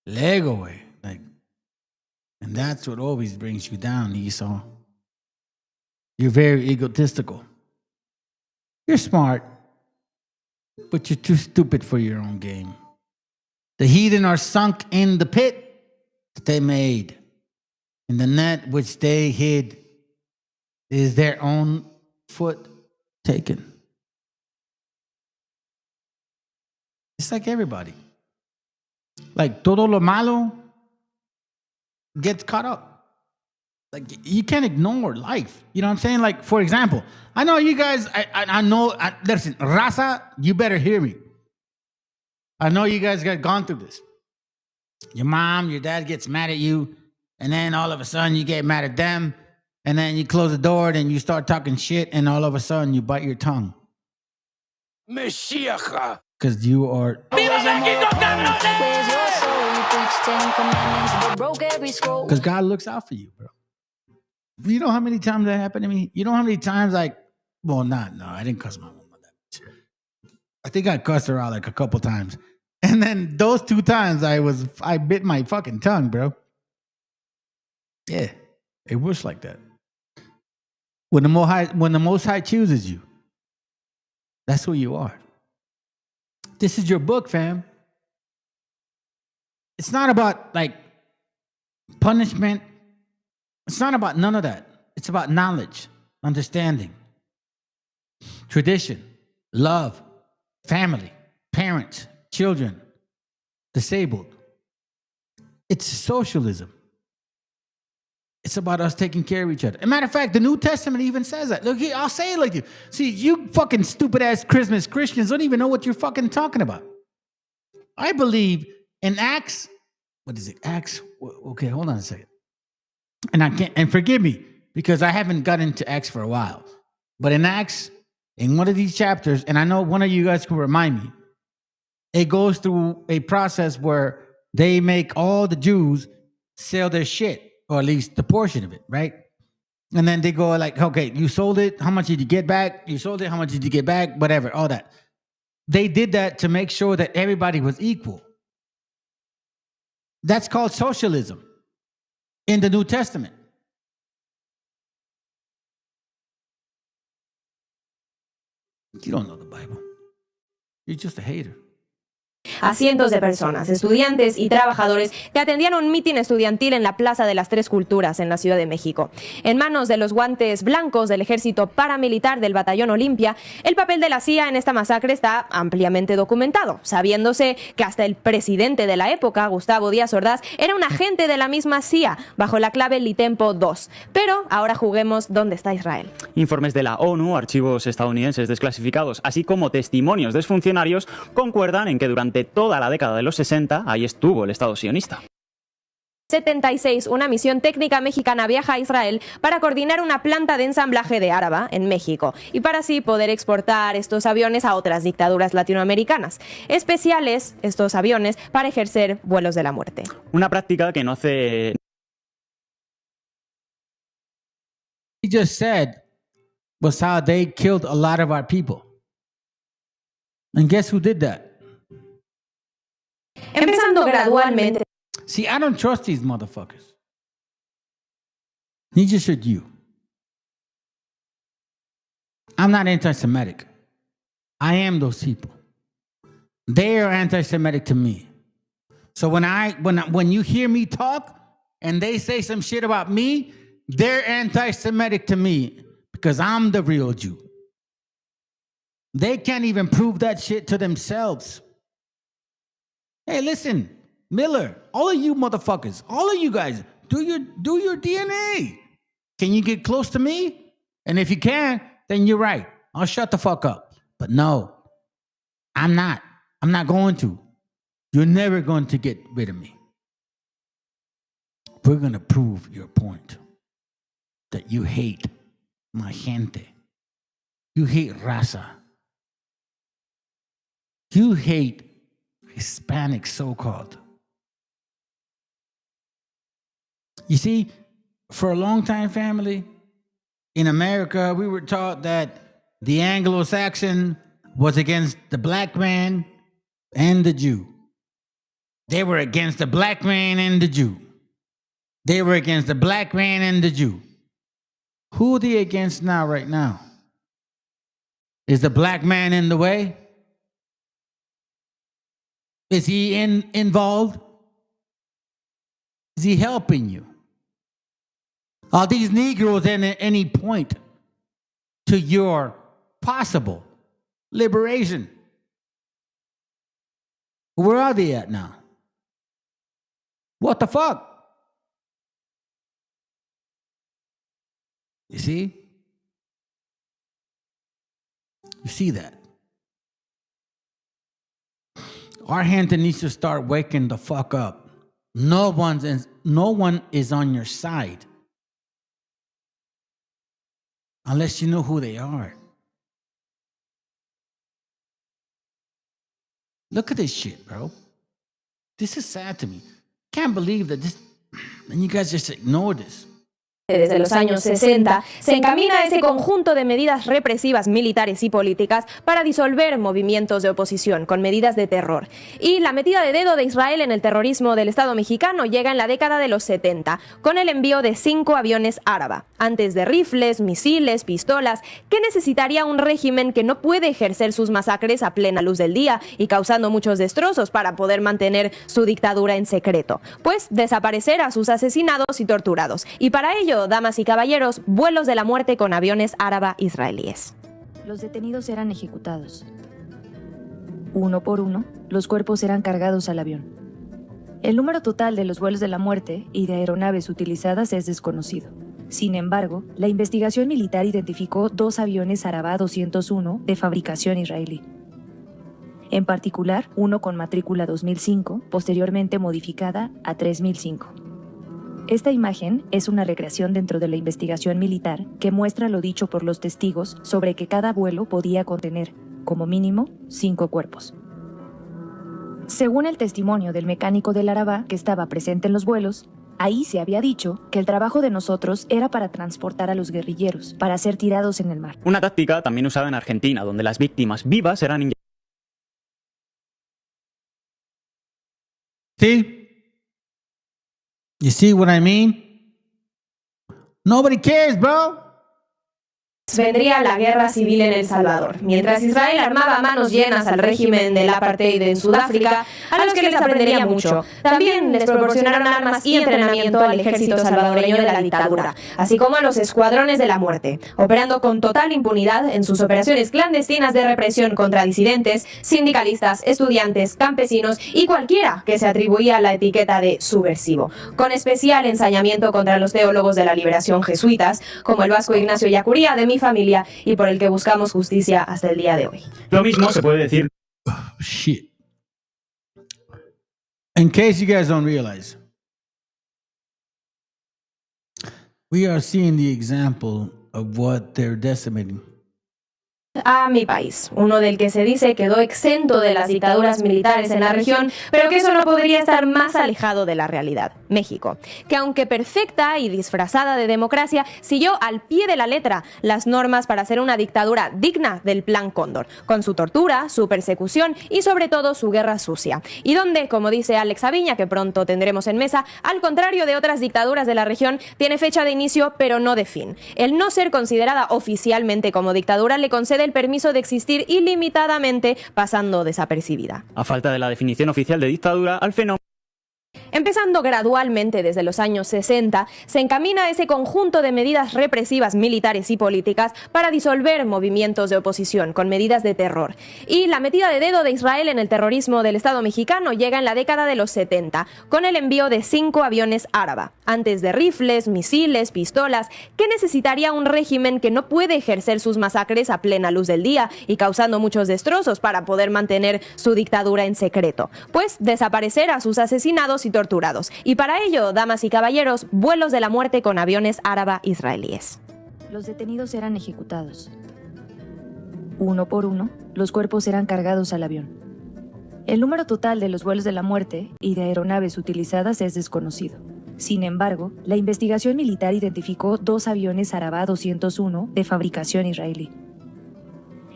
Ego way. Like, and that's what always brings you down, Esau. You're very egotistical. You're smart, but you're too stupid for your own game. The heathen are sunk in the pit that they made, and the net which they hid is their own foot taken. It's like everybody. Like todo lo malo gets caught up. Like you can't ignore life. You know what I'm saying? Like, for example, I know you guys, I know, listen, Raza, you better hear me. I know you guys got gone through this. Your mom, your dad gets mad at you, and then all of a sudden you get mad at them, and then you close the door and you start talking shit, and all of a sudden you bite your tongue. MESHIACHA. Because you are... Because God looks out for you, bro. You know how many times that happened to me? You know how many times I didn't cuss my mom that much. I think I cussed her out like a couple times. And then those 2 times I bit my fucking tongue, bro. Yeah, it works like that. When the Most High chooses you, that's who you are. This is your book, fam. It's not about like punishment. It's not about none of that. It's about knowledge, understanding, tradition, love, family, parents, children, disabled. It's socialism. It's about us taking care of each other. As a matter of fact, the New Testament even says that. Look, I'll say it like you. See, you fucking stupid ass Christmas Christians don't even know what you're fucking talking about. I believe in Acts, what is it? Acts. Okay, hold on a second. And I can't. And forgive me because I haven't gotten into Acts for a while. But in Acts, in one of these chapters, and I know one of you guys can remind me, it goes through a process where they make all the Jews sell their shit, or at least the portion of it, right? And then they go like, okay, you sold it. How much did you get back? You sold it. How much did you get back? Whatever, all that. They did that to make sure that everybody was equal. That's called socialism in the New Testament. You don't know the Bible. You're just a hater. A cientos de personas, estudiantes y trabajadores que atendían un mitin estudiantil en la Plaza de las Tres Culturas en la Ciudad de México. En manos de los guantes blancos del ejército paramilitar del Batallón Olimpia, el papel de la CIA en esta masacre está ampliamente documentado, sabiéndose que hasta el presidente de la época, Gustavo Díaz Ordaz, era un agente de la misma CIA, bajo la clave Litempo 2. Pero ahora juguemos ¿dónde está Israel? Informes de la ONU, archivos estadounidenses desclasificados, así como testimonios de exfuncionarios, concuerdan en que durante toda la década de los 60, ahí estuvo el Estado sionista. 76, una misión técnica mexicana viaja a Israel para coordinar una planta de ensamblaje de Áraba en México y para así poder exportar estos aviones a otras dictaduras latinoamericanas. Especiales estos aviones para ejercer vuelos de la muerte. Una práctica que no hace... He just said was how they killed a lot of our people. And guess who did that? Empezando gradualmente. See, I don't trust these motherfuckers. Neither should you. I'm not anti-Semitic. I am those people. They are anti-Semitic to me. So when you hear me talk and they say some shit about me, they're anti-Semitic to me because I'm the real Jew. They can't even prove that shit to themselves. Hey, listen, Miller, all of you motherfuckers, all of you guys, do your DNA. Can you get close to me? And if you can, then you're right. I'll shut the fuck up. But no, I'm not. I'm not going to. You're never going to get rid of me. We're going to prove your point that you hate my gente. You hate raza. You hate Hispanic, so-called. You see, for a long time, family, in America, we were taught that the Anglo-Saxon was against the black man and the Jew. They were against the black man and the Jew. They were against the black man and the Jew. Who are they against now, right now? Is the black man in the way? Is he involved? Is he helping you? Are these Negroes at any point to your possible liberation? Where are they at now? What the fuck? You see? You see that? Our gente needs to start waking the fuck up. No one is on your side unless you know who they are. Look at this shit, bro. This is sad to me. Can't believe that this, and you guys just ignore this. Desde los años 60, se encamina ese conjunto de medidas represivas militares y políticas para disolver movimientos de oposición con medidas de terror. Y la metida de dedo de Israel en el terrorismo del Estado mexicano llega en la década de los 70, con el envío de 5 aviones Áraba. Antes de rifles, misiles, pistolas, ¿qué necesitaría un régimen que no puede ejercer sus masacres a plena luz del día y causando muchos destrozos para poder mantener su dictadura en secreto? Pues desaparecer a sus asesinados y torturados. Y para ello, damas y caballeros, vuelos de la muerte con aviones Áraba israelíes. Los detenidos eran ejecutados. Uno por uno, los cuerpos eran cargados al avión. El número total de los vuelos de la muerte y de aeronaves utilizadas es desconocido. Sin embargo, la investigación militar identificó 2 aviones Áraba 201 de fabricación israelí. En particular, uno con matrícula 2005, posteriormente modificada a 3005. Esta imagen es una recreación dentro de la investigación militar que muestra lo dicho por los testigos sobre que cada vuelo podía contener, como mínimo, 5 cuerpos. Según el testimonio del mecánico del Arabá que estaba presente en los vuelos, ahí se había dicho que el trabajo de nosotros era para transportar a los guerrilleros, para ser tirados en el mar. Una táctica también usada en Argentina, donde las víctimas vivas eran inyectadas. See? You see what I mean? Nobody cares, bro. Vendría la guerra civil en El Salvador, mientras Israel armaba a manos llenas al régimen del apartheid en Sudáfrica, a los que les aprendería mucho. También les proporcionaron armas y entrenamiento al ejército salvadoreño de la dictadura, así como a los escuadrones de la muerte, operando con total impunidad en sus operaciones clandestinas de represión contra disidentes, sindicalistas, estudiantes, campesinos y cualquiera que se atribuía la etiqueta de subversivo, con especial ensañamiento contra los teólogos de la liberación jesuitas, como el vasco Ignacio Yacuría de mi familia y por el que buscamos justicia hasta el día de hoy. Lo mismo se puede decir. Shit. In case you guys don't realize, we are seeing the example of what they're decimating. A mi país, uno del que se dice quedó exento de las dictaduras militares en la región, pero que eso no podría estar más alejado de la realidad, México, que aunque perfecta y disfrazada de democracia, siguió al pie de la letra las normas para ser una dictadura digna del Plan Cóndor, con su tortura, su persecución y sobre todo su guerra sucia, y donde, como dice Alex Aviña, que pronto tendremos en mesa, al contrario de otras dictaduras de la región, tiene fecha de inicio pero no de fin. El no ser considerada oficialmente como dictadura le concede el permiso de existir ilimitadamente, pasando desapercibida. A falta de la definición oficial de dictadura, al fenómeno. Empezando gradualmente desde los años 60, se encamina ese conjunto de medidas represivas militares y políticas para disolver movimientos de oposición con medidas de terror. Y la metida de dedo de Israel en el terrorismo del Estado mexicano llega en la década de los 70, con el envío de 5 aviones Áraba. Antes de rifles, misiles, pistolas, ¿qué necesitaría un régimen que no puede ejercer sus masacres a plena luz del día y causando muchos destrozos para poder mantener su dictadura en secreto? Pues desaparecer a sus asesinados y torturados. Y para ello, damas y caballeros, vuelos de la muerte con aviones Áraba israelíes. Los detenidos eran ejecutados. Uno por uno, los cuerpos eran cargados al avión. El número total de los vuelos de la muerte y de aeronaves utilizadas es desconocido. Sin embargo, la investigación militar identificó 2 aviones Arabá 201 de fabricación israelí.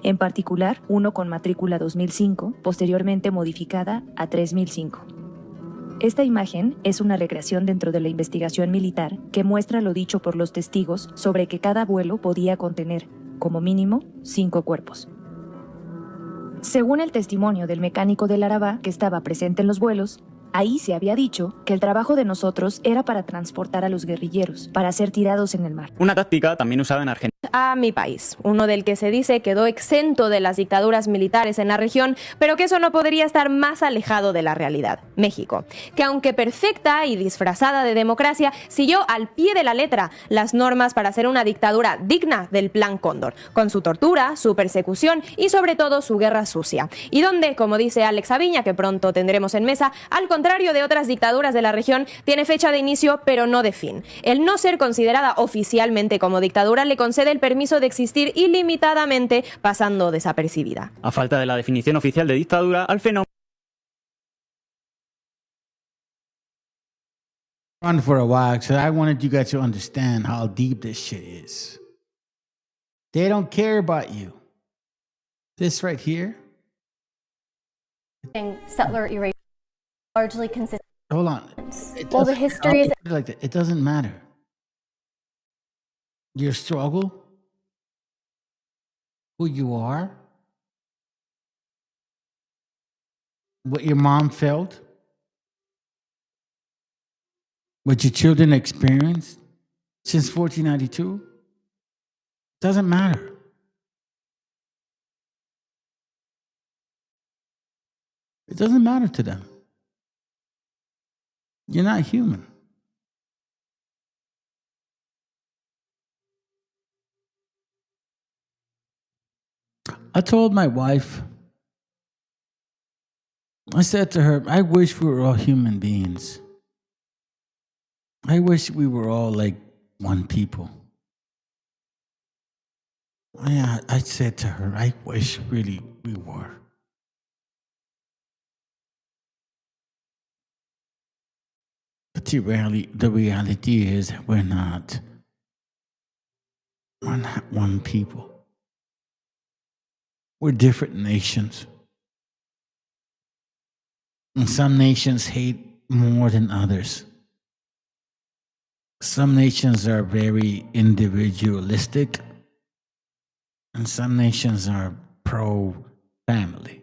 En particular, uno con matrícula 2005, posteriormente modificada a 3005. Esta imagen es una recreación dentro de la investigación militar que muestra lo dicho por los testigos sobre que cada vuelo podía contener, como mínimo, 5 cuerpos. Según el testimonio del mecánico del Arabá que estaba presente en los vuelos, ahí se había dicho que el trabajo de nosotros era para transportar a los guerrilleros, para ser tirados en el mar. Una táctica también usada en Argentina. A mi país, uno del que se dice quedó exento de las dictaduras militares en la región, pero que eso no podría estar más alejado de la realidad, México, que aunque perfecta y disfrazada de democracia, siguió al pie de la letra las normas para ser una dictadura digna del Plan Cóndor, con su tortura, su persecución y sobre todo su guerra sucia, y donde, como dice Alex Aviña, que pronto tendremos en mesa, al contrario de otras dictaduras de la región, tiene fecha de inicio pero no de fin. El no ser considerada oficialmente como dictadura le concede el permiso de existir ilimitadamente, pasando desapercibida. A falta de la definición oficial de dictadura, al fenómeno. On for a while, because I wanted you guys to understand how deep this shit is. They don't care about you. This right here. Settler erasure largely consists. Hold on. Well, the history is like that. It doesn't matter. Your struggle, who you are, what your mom felt, what your children experienced since 1492, doesn't matter. It doesn't matter to them. You're not human. I told my wife I said to her, I wish we were all human beings. I wish we were all like one people. I said to her, I wish really we were. But the reality is we're not. We're not one people. We're different nations. And some nations hate more than others. Some nations are very individualistic, and some nations are pro-family.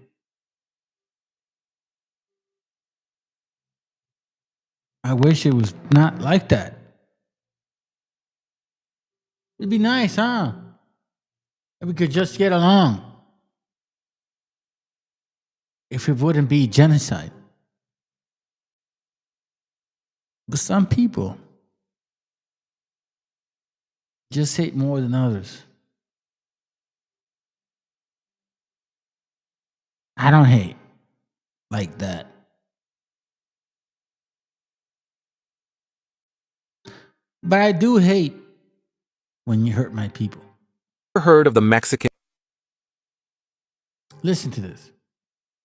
I wish it was not like that. It'd be nice, huh? If we could just get along. If it wouldn't be genocide. But some people just hate more than others. I don't hate like that. But I do hate when you hurt my people. Ever heard of the Mexican? Listen to this.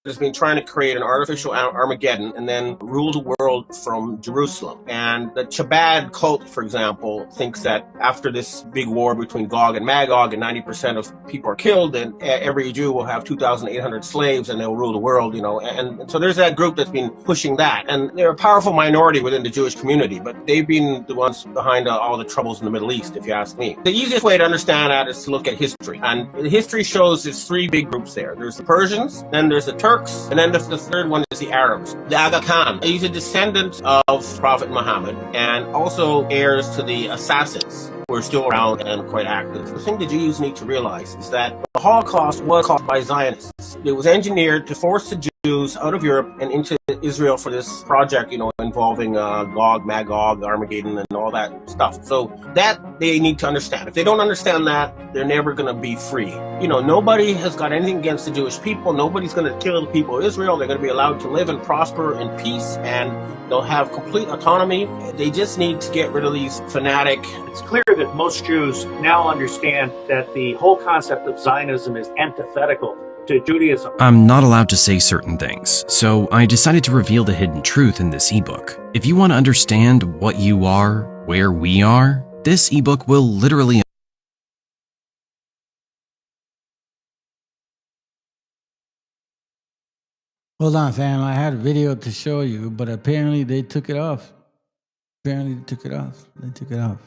Has been trying to create an artificial Armageddon and then rule the world from Jerusalem. And the Chabad cult, for example, thinks that after this big war between Gog and Magog and 90% of people are killed, and every Jew will have 2,800 slaves and they'll rule the world, And so there's that group that's been pushing that. And they're a powerful minority within the Jewish community, but they've been the ones behind all the troubles in the Middle East, if you ask me. The easiest way to understand that is to look at history. And history shows there's three big groups there. There's the Persians, then there's the Turks, and then the third one is the Arabs. The Aga Khan, he's a descendant of Prophet Muhammad and also heirs to the Assassins, who are still around and quite active. The thing the Jews need to realize is that the Holocaust was caused by Zionists. It was engineered to force the Jews out of Europe and into Israel for this project, involving Gog, Magog, Armageddon, and all that stuff. So that they need to understand. If they don't understand that, they're never going to be free. Nobody has got anything against the Jewish people. Nobody's going to kill the people of Israel. They're going to be allowed to live and prosper in peace, and they'll have complete autonomy. They just need to get rid of these fanatic. It's clear that most Jews now understand that the whole concept of Zionism is antithetical to Judaism. I'm not allowed to say certain things, so I decided to reveal the hidden truth in this ebook. If you want to understand what you are, where we are, this ebook will literally Hold on, fam. I had a video to show you, but apparently they took it off. Apparently they took it off. They took it off.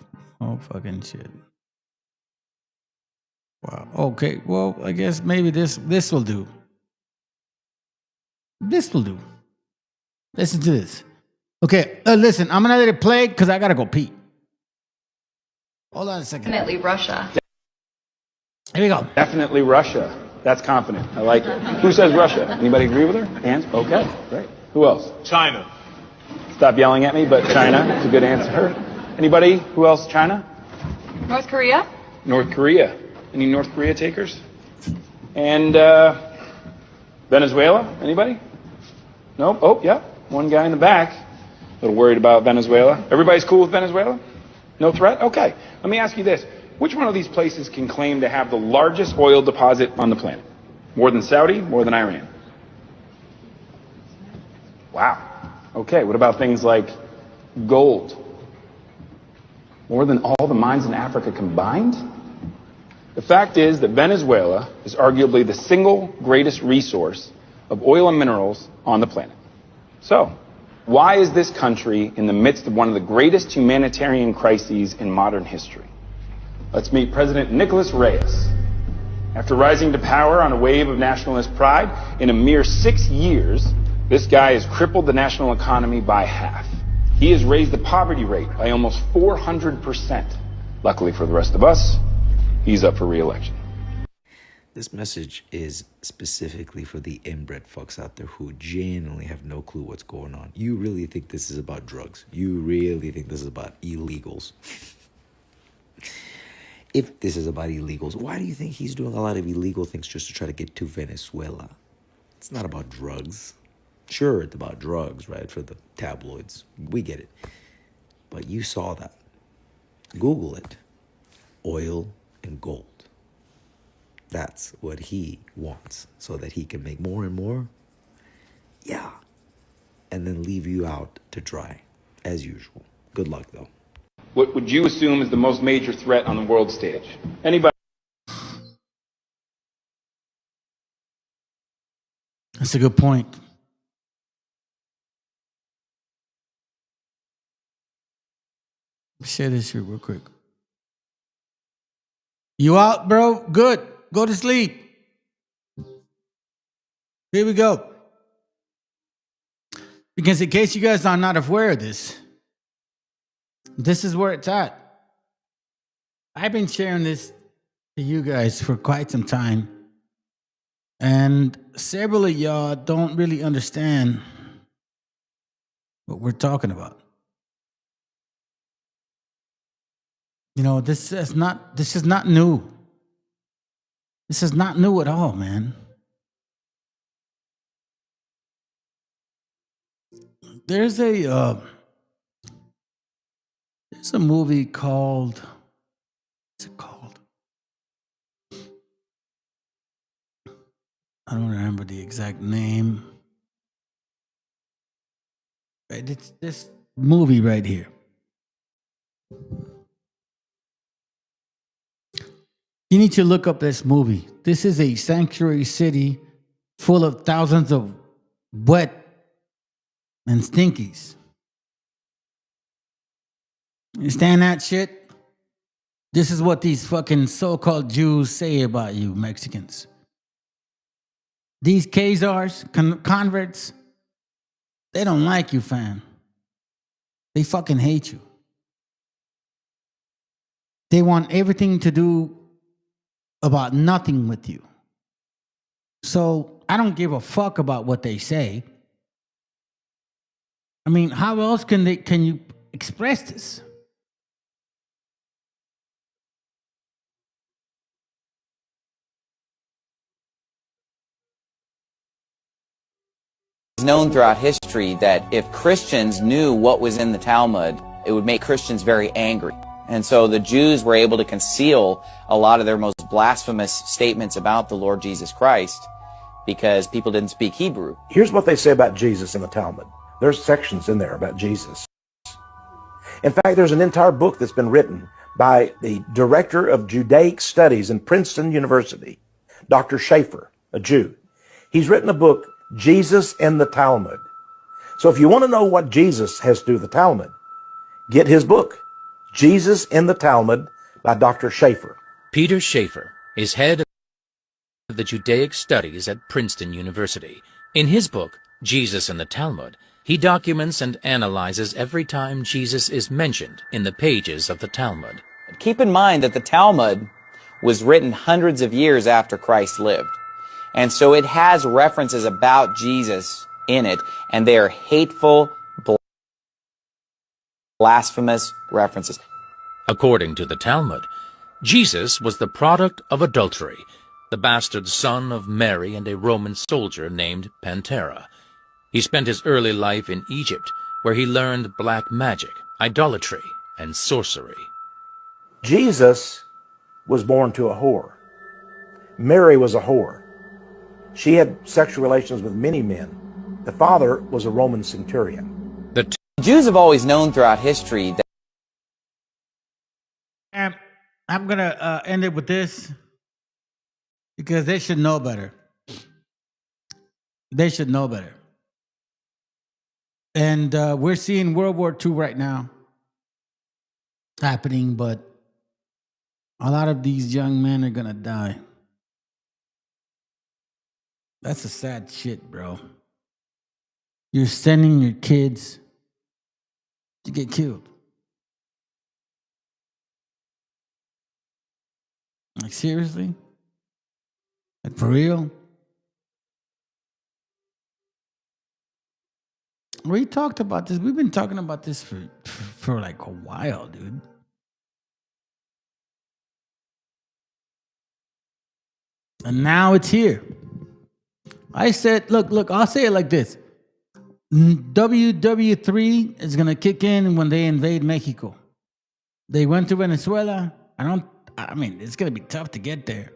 Oh, fucking shit. Wow. Okay. Well, I guess maybe this will do. This will do. Listen to this. Okay. Listen, I'm going to let it play because I got to go pee. Hold on a second. Definitely Russia. Here we go. Definitely Russia. That's confident. I like it. Who says Russia? Anybody agree with her? Hands? Okay, great. Who else? China. Stop yelling at me, but China is a good answer. Anybody? Who else? China? North Korea? North Korea. Any North Korea takers? And Venezuela? Anybody? Nope. Oh, yeah. One guy in the back. A little worried about Venezuela. Everybody's cool with Venezuela? No threat? Okay. Let me ask you this. Which one of these places can claim to have the largest oil deposit on the planet? More than Saudi? More than Iran? Wow. Okay, what about things like gold? More than all the mines in Africa combined? The fact is that Venezuela is arguably the single greatest resource of oil and minerals on the planet. So, why is this country in the midst of one of the greatest humanitarian crises in modern history? Let's meet President Nicolas Reyes. After rising to power on a wave of nationalist pride, in a mere 6 years, this guy has crippled the national economy by half. He has raised the poverty rate by almost 400%. Luckily for the rest of us, he's up for re-election. This message is specifically for the inbred fucks out there who genuinely have no clue what's going on. You really think this is about drugs? You really think this is about illegals? If this is about illegals, why do you think he's doing a lot of illegal things just to try to get to Venezuela? It's not about drugs. Sure, it's about drugs, right? For the tabloids. We get it. But you saw that. Google it. Oil and gold. That's what he wants, so that he can make more and more. Yeah. And then leave you out to dry, as usual. Good luck, though. What would you assume is the most major threat on the world stage? Anybody? That's a good point. Share this shit real quick. You out, bro? Good. Go to sleep. Here we go. Because in case you guys are not aware of this, this is where it's at. I've been sharing this to you guys for quite some time. And several of y'all don't really understand what we're talking about. You know, this is not new. This is not new at all, man. There's a movie called, what's it called? I don't remember the exact name. It's this movie right here. You need to look up this movie. This is a sanctuary city full of thousands of wet and stinkies. You understand that shit? This is what these fucking so-called Jews say about you, Mexicans. These Khazars, converts, they don't like you, fam. They fucking hate you. They want everything to do about nothing with you. So I don't give a fuck about what they say. I mean, how else can you express this? It's known throughout history that if Christians knew what was in the Talmud, it would make Christians very angry. And so the Jews were able to conceal a lot of their most blasphemous statements about the Lord Jesus Christ because people didn't speak Hebrew. Here's what they say about Jesus in the Talmud. There's sections in there about Jesus. In fact, there's an entire book that's been written by the director of Judaic Studies in Princeton University, Dr. Schaefer, a Jew. He's written a book, Jesus in the Talmud. So if you want to know what Jesus has to do with the Talmud, get his book, Jesus in the Talmud by Dr. Schaefer. Peter Schaefer is head of the Judaic Studies at Princeton University. In his book, Jesus in the Talmud, he documents and analyzes every time Jesus is mentioned in the pages of the Talmud. Keep in mind that the Talmud was written hundreds of years after Christ lived. And so it has references about Jesus in it, and they are hateful, blasphemous references. According to the Talmud, Jesus was the product of adultery, the bastard son of Mary and a Roman soldier named Pantera. He spent his early life in Egypt, where he learned black magic, idolatry, and sorcery. Jesus was born to a whore. Mary was a whore. She had sexual relations with many men. The father was a Roman centurion. The Jews have always known throughout history that... I'm going to end it with this because they should know better. They should know better. And we're seeing World War II right now happening, but a lot of these young men are going to die. That's a sad shit, bro. You're sending your kids to get killed. Like, seriously? Like, for real? We talked about this. We've been talking about this for like a while, dude. And now it's here. I said, look, I'll say it like this. WW3 is going to kick in when they invade Mexico. They went to Venezuela. I mean, it's going to be tough to get there.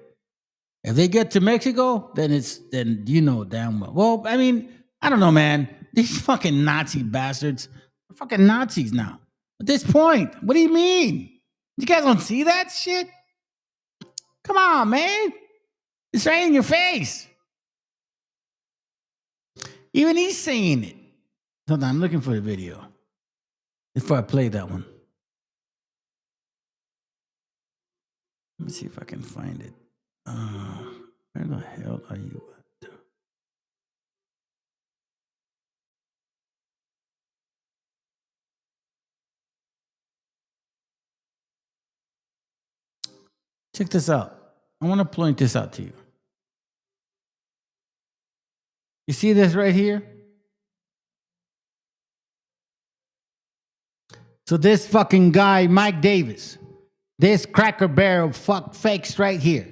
If they get to Mexico, then you know damn well. Well, I mean, I don't know, man. These fucking Nazi bastards are fucking Nazis now. At this point, what do you mean? You guys don't see that shit? Come on, man. It's right in your face. Even he's saying it. Hold on, I'm looking for the video before I play that one. Let me see if I can find it. Where the hell are you at? Check this out. I want to point this out to you. You see this right here? So this fucking guy, Mike Davis, this cracker barrel fuck fakes right here.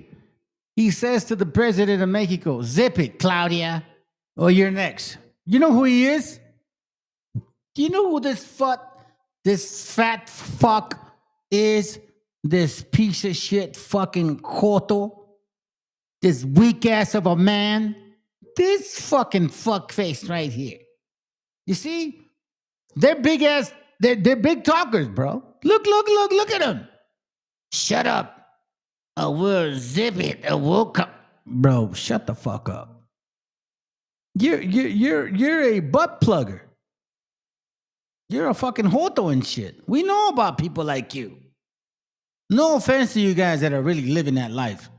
He says to the president of Mexico, zip it, Claudia, or you're next. You know who he is? Do you know who this fat fuck is? This piece of shit fucking Joto? This weak ass of a man? This fucking fuck face right here. You see? They're big ass, they're big talkers, bro. Look at them. Shut up. We'll zip it. We'll come. Bro, shut the fuck up. You're a butt plugger. You're a fucking Joto and shit. We know about people like you. No offense to you guys that are really living that life.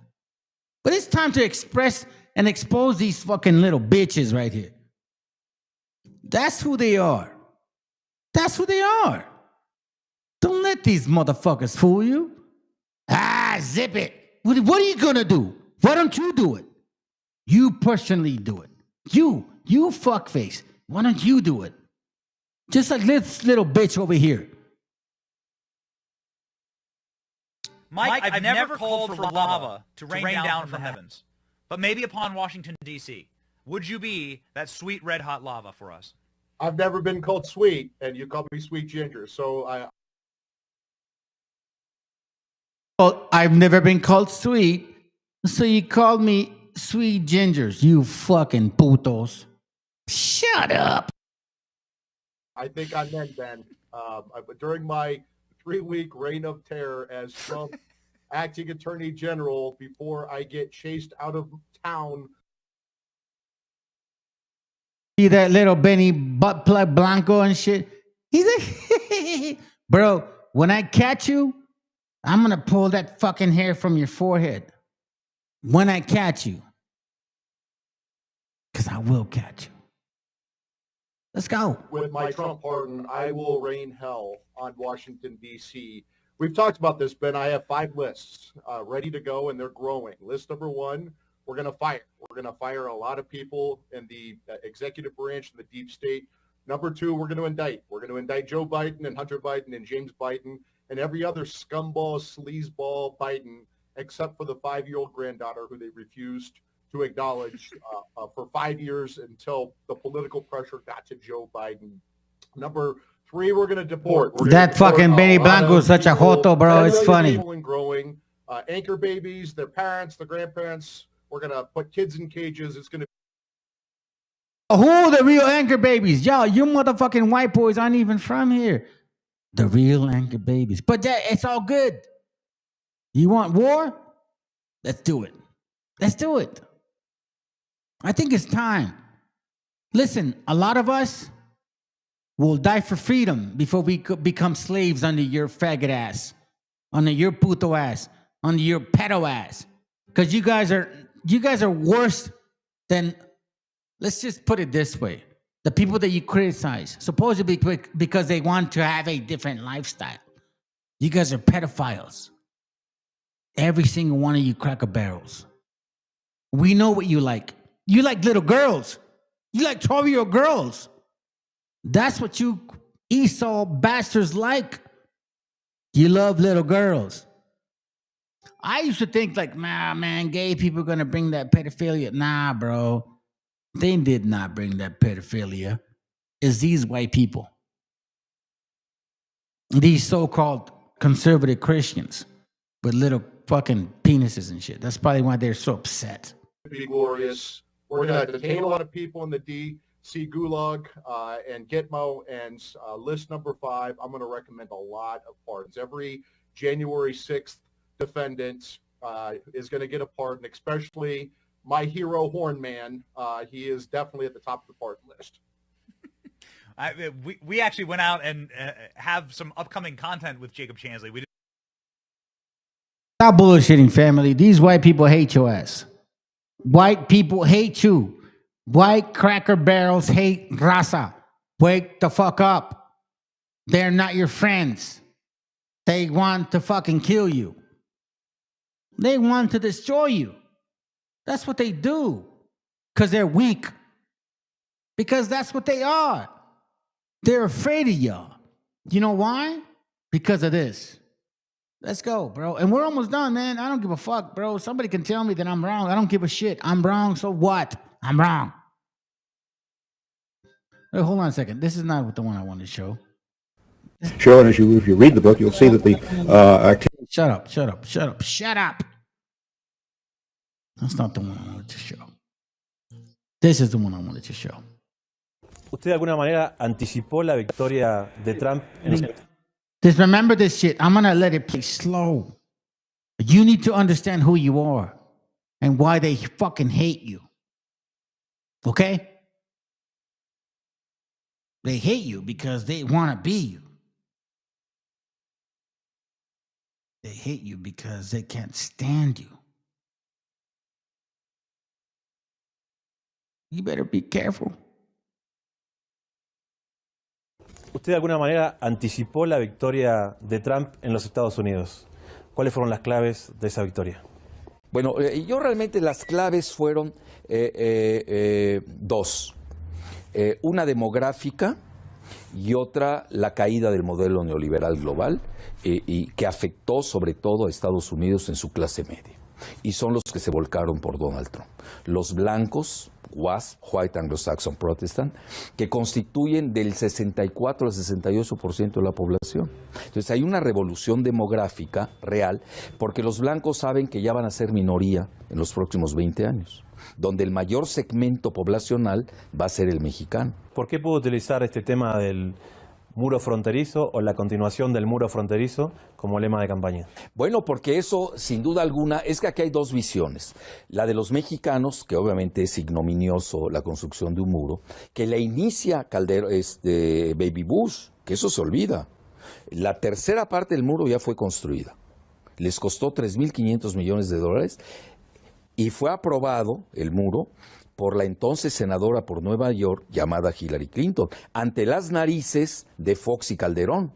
But it's time to express and expose these fucking little bitches right here. That's who they are. That's who they are. Don't let these motherfuckers fool you. Zip it. What are you gonna do? Why don't you do it? You personally do it. You fuckface. Why don't you do it? Just like this little bitch over here. Mike, I've never called for lava to rain down from the heavens, but maybe upon Washington, D.C. Would you be that sweet red hot lava for us? I've never been called sweet, and you call me Sweet Ginger, so I've never been called sweet, so you called me Sweet Gingers, you fucking putos. Shut up. I think I meant then. During my 3-week reign of terror as Trump acting attorney general before I get chased out of town. See that little Benny butt plug Blanco and shit? He's like, bro, when I catch you, I'm going to pull that fucking hair from your forehead. When I catch you. Because I will catch you. Let's go. With my Trump pardon, I will rain hell on Washington, D.C. We've talked about this, Ben. I have 5 lists ready to go, and they're growing. List number 1, we're going to fire. We're going to fire a lot of people in the executive branch and the deep state. Number 2, we're going to indict. We're going to indict Joe Biden and Hunter Biden and James Biden and every other scumball, sleazeball Biden, except for the 5-year-old granddaughter who they refused to acknowledge for 5 years until the political pressure got to Joe Biden. Number 3, we're going to deport. That fucking Benny Blanco is such a Joto, bro. It's funny. And growing. Anchor babies, their parents, their grandparents. We're going to put kids in cages. It's going to Who are the real anchor babies? Y'all, you motherfucking white boys aren't even from here. The real anchor babies. But it's all good. You want war? Let's do it. Let's do it. I think it's time. Listen, a lot of us will die for freedom before we could become slaves under your faggot ass, under your puto ass, under your pedo ass. Because you guys are worse than, let's just put it this way. The people that you criticize, supposedly because they want to have a different lifestyle. You guys are pedophiles. Every single one of you cracker barrels. We know what you like. You like little girls. You like 12-year-old girls. That's what you Esau bastards like. You love little girls. I used to think like, nah, man, gay people are going to bring that pedophilia. Nah, bro. They did not bring that pedophilia. is these white people. These so-called conservative Christians with little fucking penises and shit. That's probably why they're so upset. Be glorious. We're going to detain a lot of people in the DC Gulag and Gitmo. And list number 5, I'm going to recommend a lot of pardons. Every January 6th defendant is going to get a pardon, especially my hero, Hornman. He is definitely at the top of the pardon list. We actually went out and have some upcoming content with Jacob Chansley. We did. Stop bullshitting, family. These white people hate your ass. White people hate you. White cracker barrels hate raza. Wake the fuck up. They're not your friends. They want to fucking kill you. They want to destroy you. That's what they do. Because they're weak. Because that's what they are. They're afraid of y'all. You know why? Because of this. Let's go, bro. And we're almost done, man. I don't give a fuck, bro. Somebody can tell me that I'm wrong. I don't give a shit. I'm wrong, so what? I'm wrong. Wait, hold on a second. This is not the one I wanted to show. Sure, and if you read the book, you'll see that the activity... Shut up. That's not the one I wanted to show. This is the one I wanted to show. ¿Usted de alguna manera anticipó la victoria de Trump en los... Just remember this shit. I'm going to let it play slow. You need to understand who you are and why they fucking hate you. Okay? They hate you because they want to be you. They hate you because they can't stand you. You better be careful. ¿Usted de alguna manera anticipó la victoria de Trump en los Estados Unidos? ¿Cuáles fueron las claves de esa victoria? Bueno, yo realmente las claves fueron dos. Una demográfica y otra la caída del modelo neoliberal global y que afectó sobre todo a Estados Unidos en su clase media. Y son los que se volcaron por Donald Trump. Los blancos, WASP, White Anglo-Saxon Protestant, que constituyen del 64 al 68% de la población. Entonces hay una revolución demográfica real porque los blancos saben que ya van a ser minoría en los próximos 20 años, donde el mayor segmento poblacional va a ser el mexicano. ¿Por qué pudo utilizar este tema del muro fronterizo o la continuación del muro fronterizo como lema de campaña? Bueno, porque eso, sin duda alguna, es que aquí hay dos visiones. La de los mexicanos, que obviamente es ignominioso la construcción de un muro, que la inicia Baby Bush, que eso se olvida. La tercera parte del muro ya fue construida. Les costó $3.500 millones y fue aprobado el muro por la entonces senadora por Nueva York llamada Hillary Clinton, ante las narices de Fox y Calderón.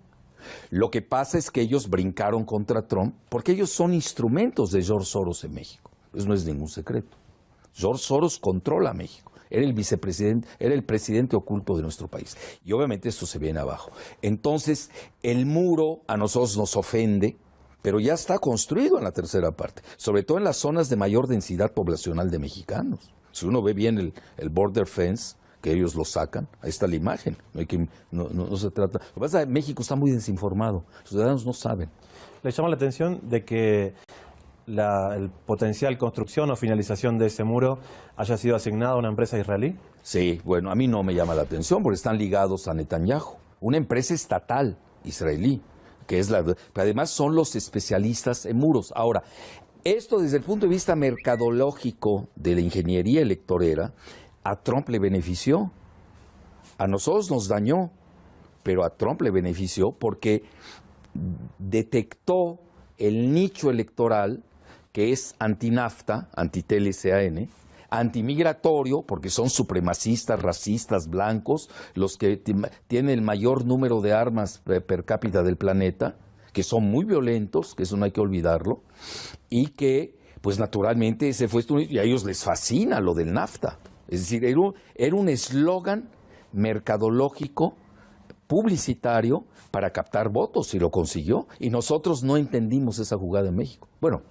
Lo que pasa es que ellos brincaron contra Trump porque ellos son instrumentos de George Soros en México. Eso no es ningún secreto. George Soros controla México. Era el vicepresidente, era el presidente oculto de nuestro país. Y obviamente esto se viene abajo. Entonces, el muro a nosotros nos ofende, pero ya está construido en la tercera parte, sobre todo en las zonas de mayor densidad poblacional de mexicanos. Si uno ve bien el border fence, que ellos lo sacan, ahí está la imagen. No se trata. Lo que pasa es que México está muy desinformado. Los ciudadanos no saben. ¿Le llama la atención de que el potencial construcción o finalización de ese muro haya sido asignado a una empresa israelí? Sí, bueno, a mí no me llama la atención porque están ligados a Netanyahu, una empresa estatal israelí, que es pero además son los especialistas en muros. Ahora, esto desde el punto de vista mercadológico de la ingeniería electorera, a Trump le benefició, a nosotros nos dañó, pero a Trump le benefició porque detectó el nicho electoral que es anti-NAFTA, anti-TLCAN, antimigratorio, porque son supremacistas, racistas, blancos, los que tienen el mayor número de armas per cápita del planeta, que son muy violentos, que eso no hay que olvidarlo, y que, pues naturalmente, ese fue y a ellos les fascina lo del NAFTA. Es decir, era un eslogan mercadológico, publicitario, para captar votos, y lo consiguió. Y nosotros no entendimos esa jugada en México. Bueno,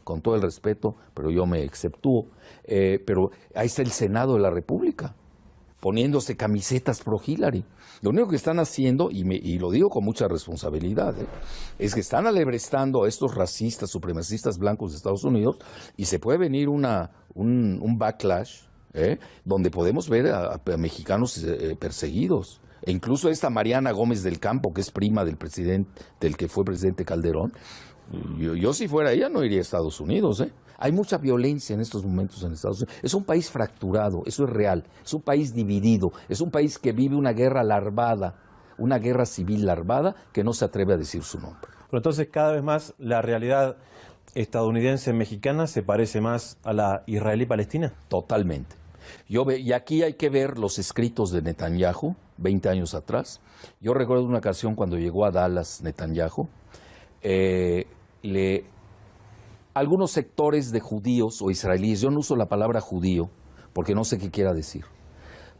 con todo el respeto, pero yo me exceptúo. Pero ahí está el Senado de la República. poniéndose camisetas pro Hillary. Lo único que están haciendo, y lo digo con mucha responsabilidad, es que están alebrestando a estos racistas, supremacistas blancos de Estados Unidos, y se puede venir un backlash, donde podemos ver a mexicanos perseguidos. E incluso esta Mariana Gómez del Campo, que es prima del que fue presidente Calderón, yo si fuera ella no iría a Estados Unidos, Hay mucha violencia en estos momentos en Estados Unidos. Es un país fracturado, eso es real. Es un país dividido, es un país que vive una guerra larvada, una guerra civil larvada que no se atreve a decir su nombre. Pero entonces cada vez más la realidad estadounidense-mexicana se parece más a la israelí-palestina. Totalmente. Y aquí hay que ver los escritos de Netanyahu, 20 años atrás. Yo recuerdo una ocasión cuando llegó a Dallas Netanyahu, algunos sectores de judíos o israelíes, yo no uso la palabra judío porque no sé qué quiera decir,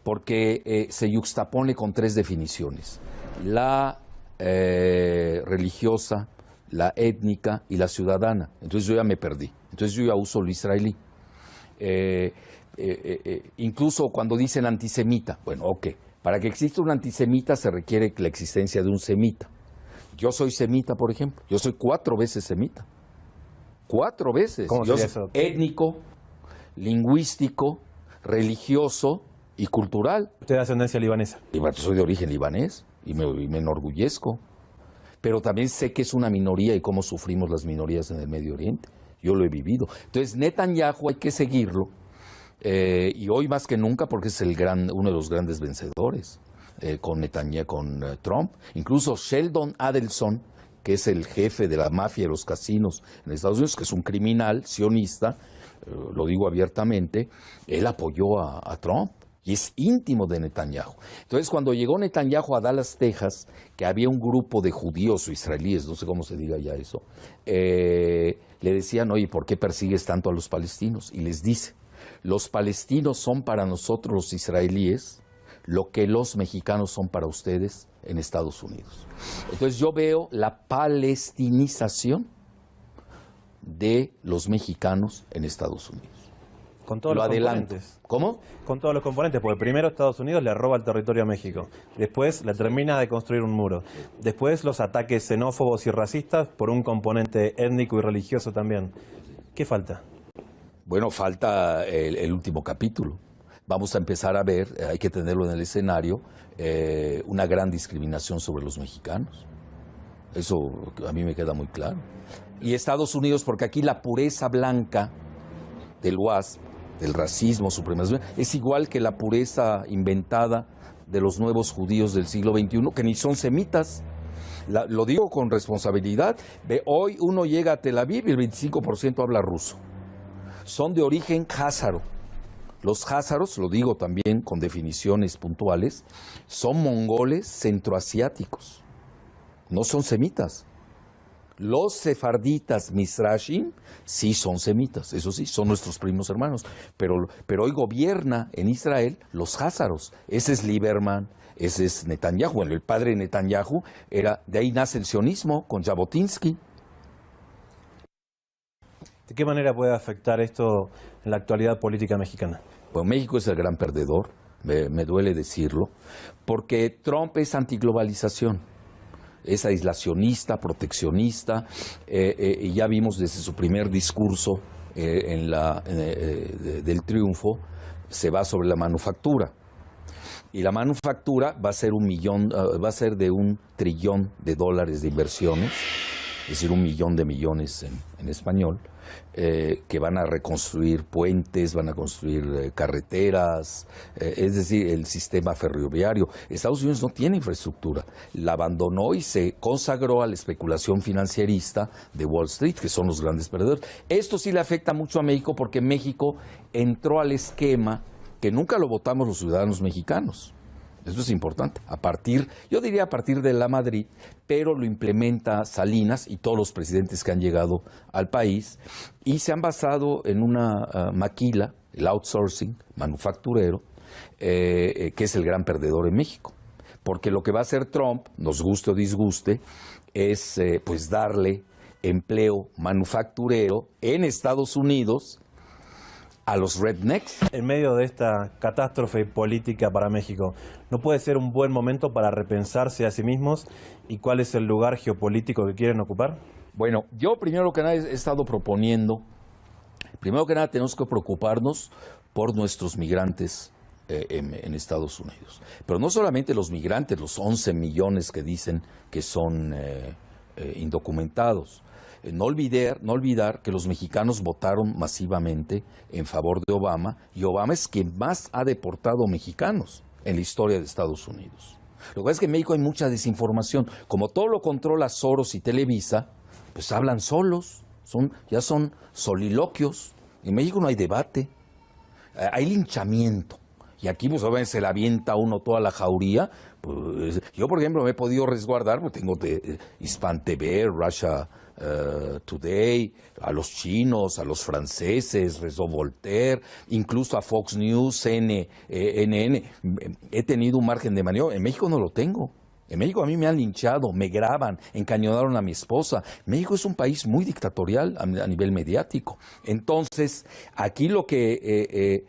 porque se yuxtapone con 3 definiciones: la religiosa, la étnica y la ciudadana. Entonces yo ya me perdí, entonces yo ya uso lo israelí. Incluso cuando dicen antisemita, bueno, ok, para que exista un antisemita se requiere la existencia de un semita. Yo soy semita, por ejemplo, yo soy 4 veces semita. 4 veces. ¿Cómo sería eso? Étnico, lingüístico, religioso y cultural. ¿Usted es de ascendencia libanesa? Soy de origen libanés y me enorgullezco. Pero también sé que es una minoría y cómo sufrimos las minorías en el Medio Oriente. Yo lo he vivido. Entonces, Netanyahu hay que seguirlo. Y hoy más que nunca porque es uno de los grandes vencedores con Trump. Incluso Sheldon Adelson, que es el jefe de la mafia de los casinos en Estados Unidos, que es un criminal sionista, lo digo abiertamente, él apoyó a Trump y es íntimo de Netanyahu. Entonces, cuando llegó Netanyahu a Dallas, Texas, que había un grupo de judíos o israelíes, no sé cómo se diga ya eso, le decían, oye, ¿por qué persigues tanto a los palestinos? Y les dice, los palestinos son para nosotros los israelíes lo que los mexicanos son para ustedes en Estados Unidos. Entonces yo veo la palestinización de los mexicanos en Estados Unidos. Con todos los componentes. ¿Cómo? Con todos los componentes, porque primero Estados Unidos le roba el territorio a México, después le termina de construir un muro, después los ataques xenófobos y racistas por un componente étnico y religioso también. ¿Qué falta? Bueno, falta el último capítulo. Vamos a empezar a ver, hay que tenerlo en el escenario, una gran discriminación sobre los mexicanos. Eso a mí me queda muy claro. Y Estados Unidos, porque aquí la pureza blanca del WASP, del racismo, supremacismo, es igual que la pureza inventada de los nuevos judíos del siglo XXI, que ni son semitas. Lo digo con responsabilidad. Hoy uno llega a Tel Aviv y el 25% habla ruso. Son de origen házaro. Los házaros, lo digo también con definiciones puntuales, son mongoles centroasiáticos, no son semitas. Los sefarditas mizrashim sí son semitas, eso sí, son nuestros primos hermanos, pero hoy gobierna en Israel los házaros. Ese es Lieberman, ese es Netanyahu. Bueno, el padre de Netanyahu de ahí nace el sionismo con Jabotinsky. ¿De qué manera puede afectar esto en la actualidad política mexicana? Bueno, México es el gran perdedor, me duele decirlo, porque Trump es antiglobalización, es aislacionista, proteccionista, y ya vimos desde su primer discurso del triunfo, se va sobre la manufactura. Y la manufactura va a ser de $1 trillón de inversiones, es decir, 1 millón de millones en español, que van a reconstruir puentes, van a construir carreteras, es decir, el sistema ferroviario. Estados Unidos no tiene infraestructura, la abandonó y se consagró a la especulación financierista de Wall Street, que son los grandes perdedores. Esto sí le afecta mucho a México porque México entró al esquema que nunca lo votamos los ciudadanos mexicanos. Eso es importante. Yo diría a partir de la Madrid, pero lo implementa Salinas y todos los presidentes que han llegado al país y se han basado en una maquila, el outsourcing manufacturero, que es el gran perdedor en México. Porque lo que va a hacer Trump, nos guste o disguste, es pues darle empleo manufacturero en Estados Unidos a los rednecks. En medio de esta catástrofe política para México, ¿no puede ser un buen momento para repensarse a sí mismos y cuál es el lugar geopolítico que quieren ocupar? Bueno, yo primero que nada he estado proponiendo, primero que nada tenemos que preocuparnos por nuestros migrantes en Estados Unidos. Pero no solamente los migrantes, los 11 millones que dicen que son indocumentados. No olvidar que los mexicanos votaron masivamente en favor de Obama, y Obama es quien más ha deportado mexicanos en la historia de Estados Unidos. Lo que pasa es que en México hay mucha desinformación. Como todo lo controla Soros y Televisa, pues hablan solos, ya son soliloquios. En México no hay debate, hay linchamiento. Y aquí, pues, obviamente se le avienta a uno toda la jauría. Pues, yo, por ejemplo, me he podido resguardar, porque tengo Hispan TV, Russia Today, a los chinos, a los franceses, Réseau Voltaire, incluso a Fox News, CNN. He tenido un margen de maniobra. En México no lo tengo. En México a mí me han linchado, me graban, encañonaron a mi esposa. México es un país muy dictatorial a nivel mediático. Entonces, aquí lo que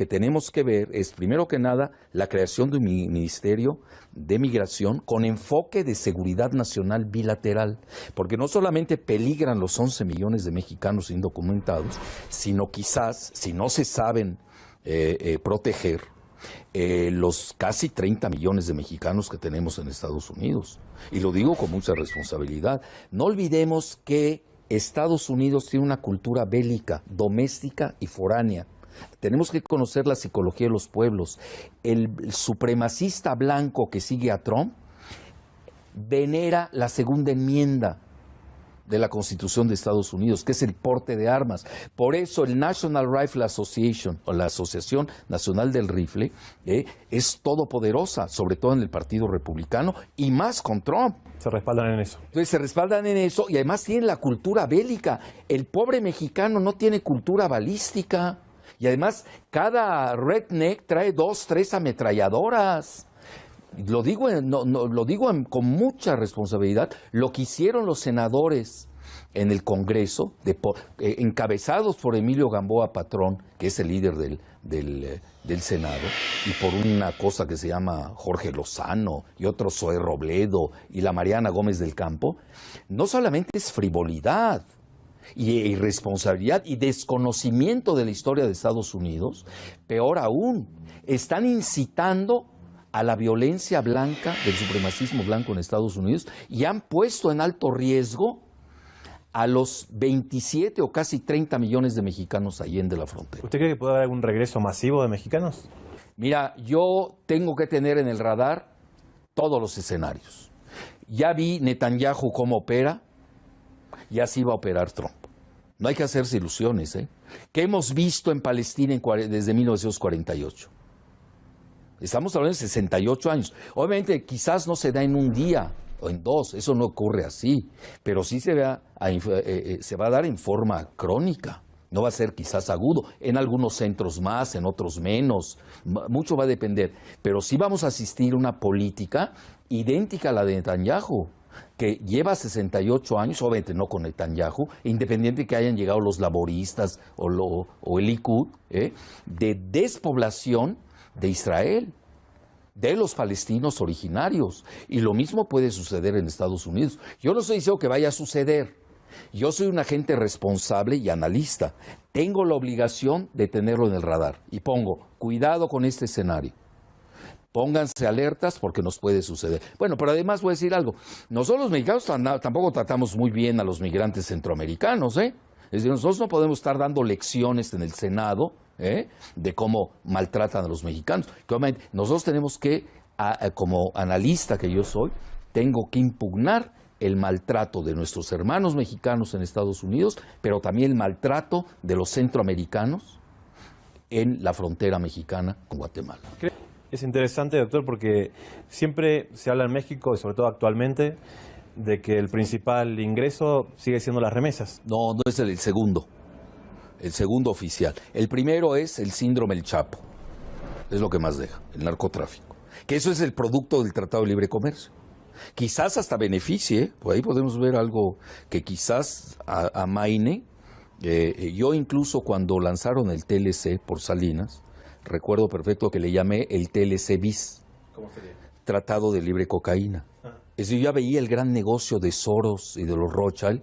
tenemos que ver es, primero que nada, la creación de un ministerio de migración con enfoque de seguridad nacional bilateral, porque no solamente peligran los 11 millones de mexicanos indocumentados, sino quizás, si no se saben proteger, los casi 30 millones de mexicanos que tenemos en Estados Unidos. Y lo digo con mucha responsabilidad. No olvidemos que Estados Unidos tiene una cultura bélica, doméstica y foránea. Tenemos que conocer la psicología de los pueblos. El supremacista blanco que sigue a Trump venera la segunda enmienda de la Constitución de Estados Unidos, que es el porte de armas. Por eso el National Rifle Association, o la Asociación Nacional del Rifle, es todopoderosa, sobre todo en el Partido Republicano, y más con Trump. Se respaldan en eso. Entonces se respaldan en eso, y además tienen la cultura bélica. El pobre mexicano no tiene cultura balística, y además cada redneck trae 2, 3 ametralladoras. Lo digo con mucha responsabilidad. Lo que hicieron los senadores en el Congreso, encabezados por Emilio Gamboa Patrón, que es el líder del Senado, y por una cosa que se llama Jorge Lozano, y otro Zoé Robledo, y la Mariana Gómez del Campo, no solamente es frivolidad y irresponsabilidad y desconocimiento de la historia de Estados Unidos, peor aún, están incitando a la violencia blanca, del supremacismo blanco en Estados Unidos, y han puesto en alto riesgo a los 27 o casi 30 millones de mexicanos allende la frontera. ¿Usted cree que puede haber algún regreso masivo de mexicanos? Mira, yo tengo que tener en el radar todos los escenarios. Ya vi Netanyahu cómo opera, y así va a operar Trump. No hay que hacerse ilusiones, ¿eh? ¿Qué hemos visto en Palestina desde 1948? Estamos hablando de 68 años. Obviamente, quizás no se da en un día o en 2, eso no ocurre así, pero sí se va a dar en forma crónica. No va a ser quizás agudo, en algunos centros más, en otros menos, mucho va a depender. Pero sí vamos a asistir a una política idéntica a la de Netanyahu, que lleva 68 años, obviamente no con Netanyahu, independiente de que hayan llegado los laboristas o el Likud, de despoblación de Israel, de los palestinos originarios. Y lo mismo puede suceder en Estados Unidos. Yo no estoy diciendo que vaya a suceder. Yo soy un agente responsable y analista. Tengo la obligación de tenerlo en el radar. Y pongo, cuidado con este escenario. Pónganse alertas porque nos puede suceder. Bueno, pero además voy a decir algo. Nosotros los mexicanos tampoco tratamos muy bien a los migrantes centroamericanos, ¿eh? Es decir, nosotros no podemos estar dando lecciones en el Senado de cómo maltratan a los mexicanos. Nosotros tenemos que, como analista que yo soy, tengo que impugnar el maltrato de nuestros hermanos mexicanos en Estados Unidos, pero también el maltrato de los centroamericanos en la frontera mexicana con Guatemala. Es interesante, doctor, porque siempre se habla en México, y sobre todo actualmente, de que el principal ingreso sigue siendo las remesas. No, no es el segundo oficial. El primero es el síndrome del Chapo, es lo que más deja, el narcotráfico. Que eso es el producto del Tratado de Libre Comercio. Quizás hasta beneficie, por ahí podemos ver algo que quizás amaine Yo incluso cuando lanzaron el TLC por Salinas, recuerdo perfecto que le llamé el TLC bis. ¿Cómo sería? Tratado de Libre Cocaína. Es decir, yo ya veía el gran negocio de Soros y de los Rothschild,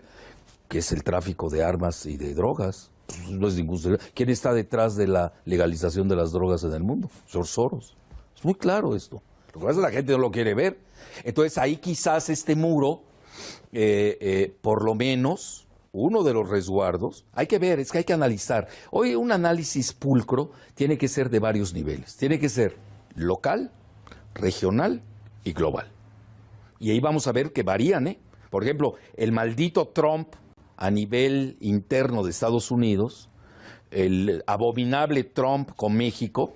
que es el tráfico de armas y de drogas. No es ningún secreto. ¿Quién está detrás de la legalización de las drogas en el mundo? George Soros. Es muy claro esto. Lo que pasa es que la gente no lo quiere ver. Entonces ahí quizás este muro, por lo menos, uno de los resguardos, hay que ver, es que hay que analizar. Hoy un análisis pulcro tiene que ser de varios niveles. Tiene que ser local, regional y global. Y ahí vamos a ver que varían, ¿eh? Por ejemplo, el maldito Trump a nivel interno de Estados Unidos, el abominable Trump con México,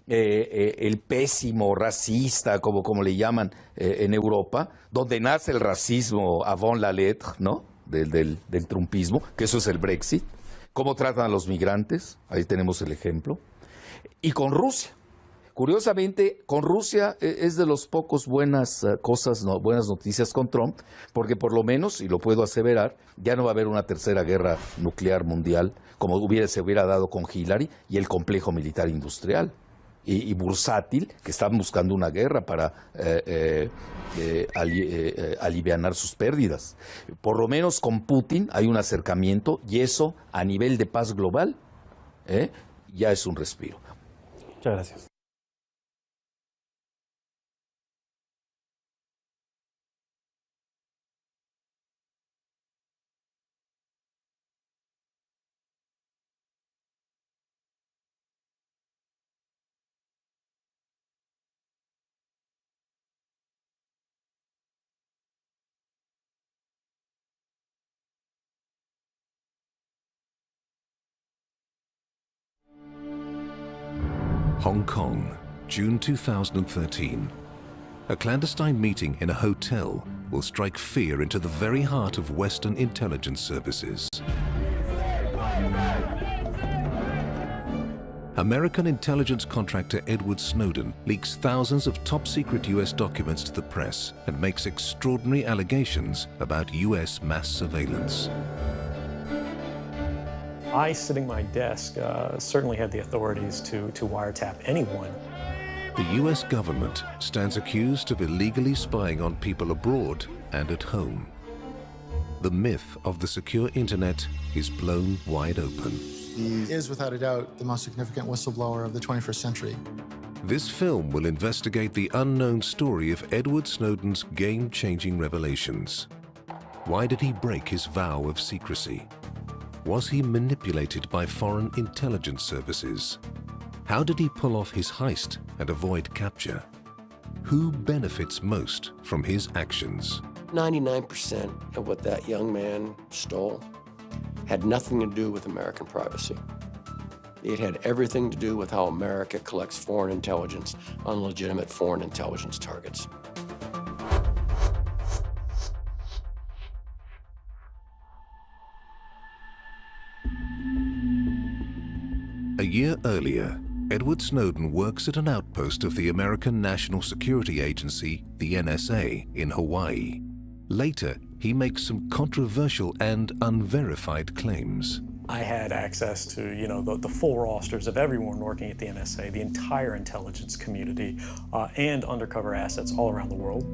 el pésimo racista, como le llaman en Europa, donde nace el racismo avant la lettre, ¿no? Del trumpismo, que eso es el Brexit. Cómo tratan a los migrantes, ahí tenemos el ejemplo. Y con Rusia. Curiosamente, con Rusia es de los pocos buenas buenas noticias con Trump, porque por lo menos, y lo puedo aseverar, ya no va a haber una tercera guerra nuclear mundial como se hubiera dado con Hillary y el complejo militar industrial. Y bursátil, que están buscando una guerra para alivianar sus pérdidas. Por lo menos con Putin hay un acercamiento y eso a nivel de paz global ya es un respiro. Muchas gracias. Hong Kong, June 2013. A clandestine meeting in a hotel will strike fear into the very heart of Western intelligence services. American intelligence contractor Edward Snowden leaks thousands of top-secret US documents to the press and makes extraordinary allegations about US mass surveillance. I, sitting at my desk, certainly had the authorities to wiretap anyone. The US government stands accused of illegally spying on people abroad and at home. The myth of the secure internet is blown wide open. He is, without a doubt, the most significant whistleblower of the 21st century. This film will investigate the unknown story of Edward Snowden's game-changing revelations. Why did he break his vow of secrecy? Was he manipulated by foreign intelligence services? How did he pull off his heist and avoid capture? Who benefits most from his actions? 99% of what that young man stole had nothing to do with American privacy. It had everything to do with how America collects foreign intelligence on legitimate foreign intelligence targets. A year earlier, Edward Snowden works at an outpost of the American National Security Agency, the NSA, in Hawaii. Later, he makes some controversial and unverified claims. I had access to, the full rosters of everyone working at the NSA, the entire intelligence community, and undercover assets all around the world.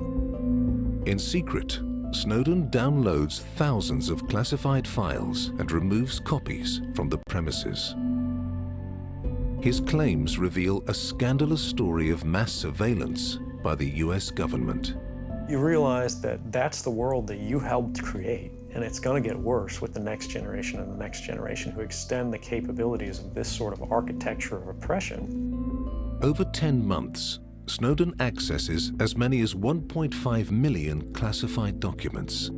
In secret, Snowden downloads thousands of classified files and removes copies from the premises. His claims reveal a scandalous story of mass surveillance by the US government. You realize that that's the world that you helped create, and it's going to get worse with the next generation and the next generation who extend the capabilities of this sort of architecture of oppression. Over 10 months, Snowden accesses as many as 1.5 million classified documents.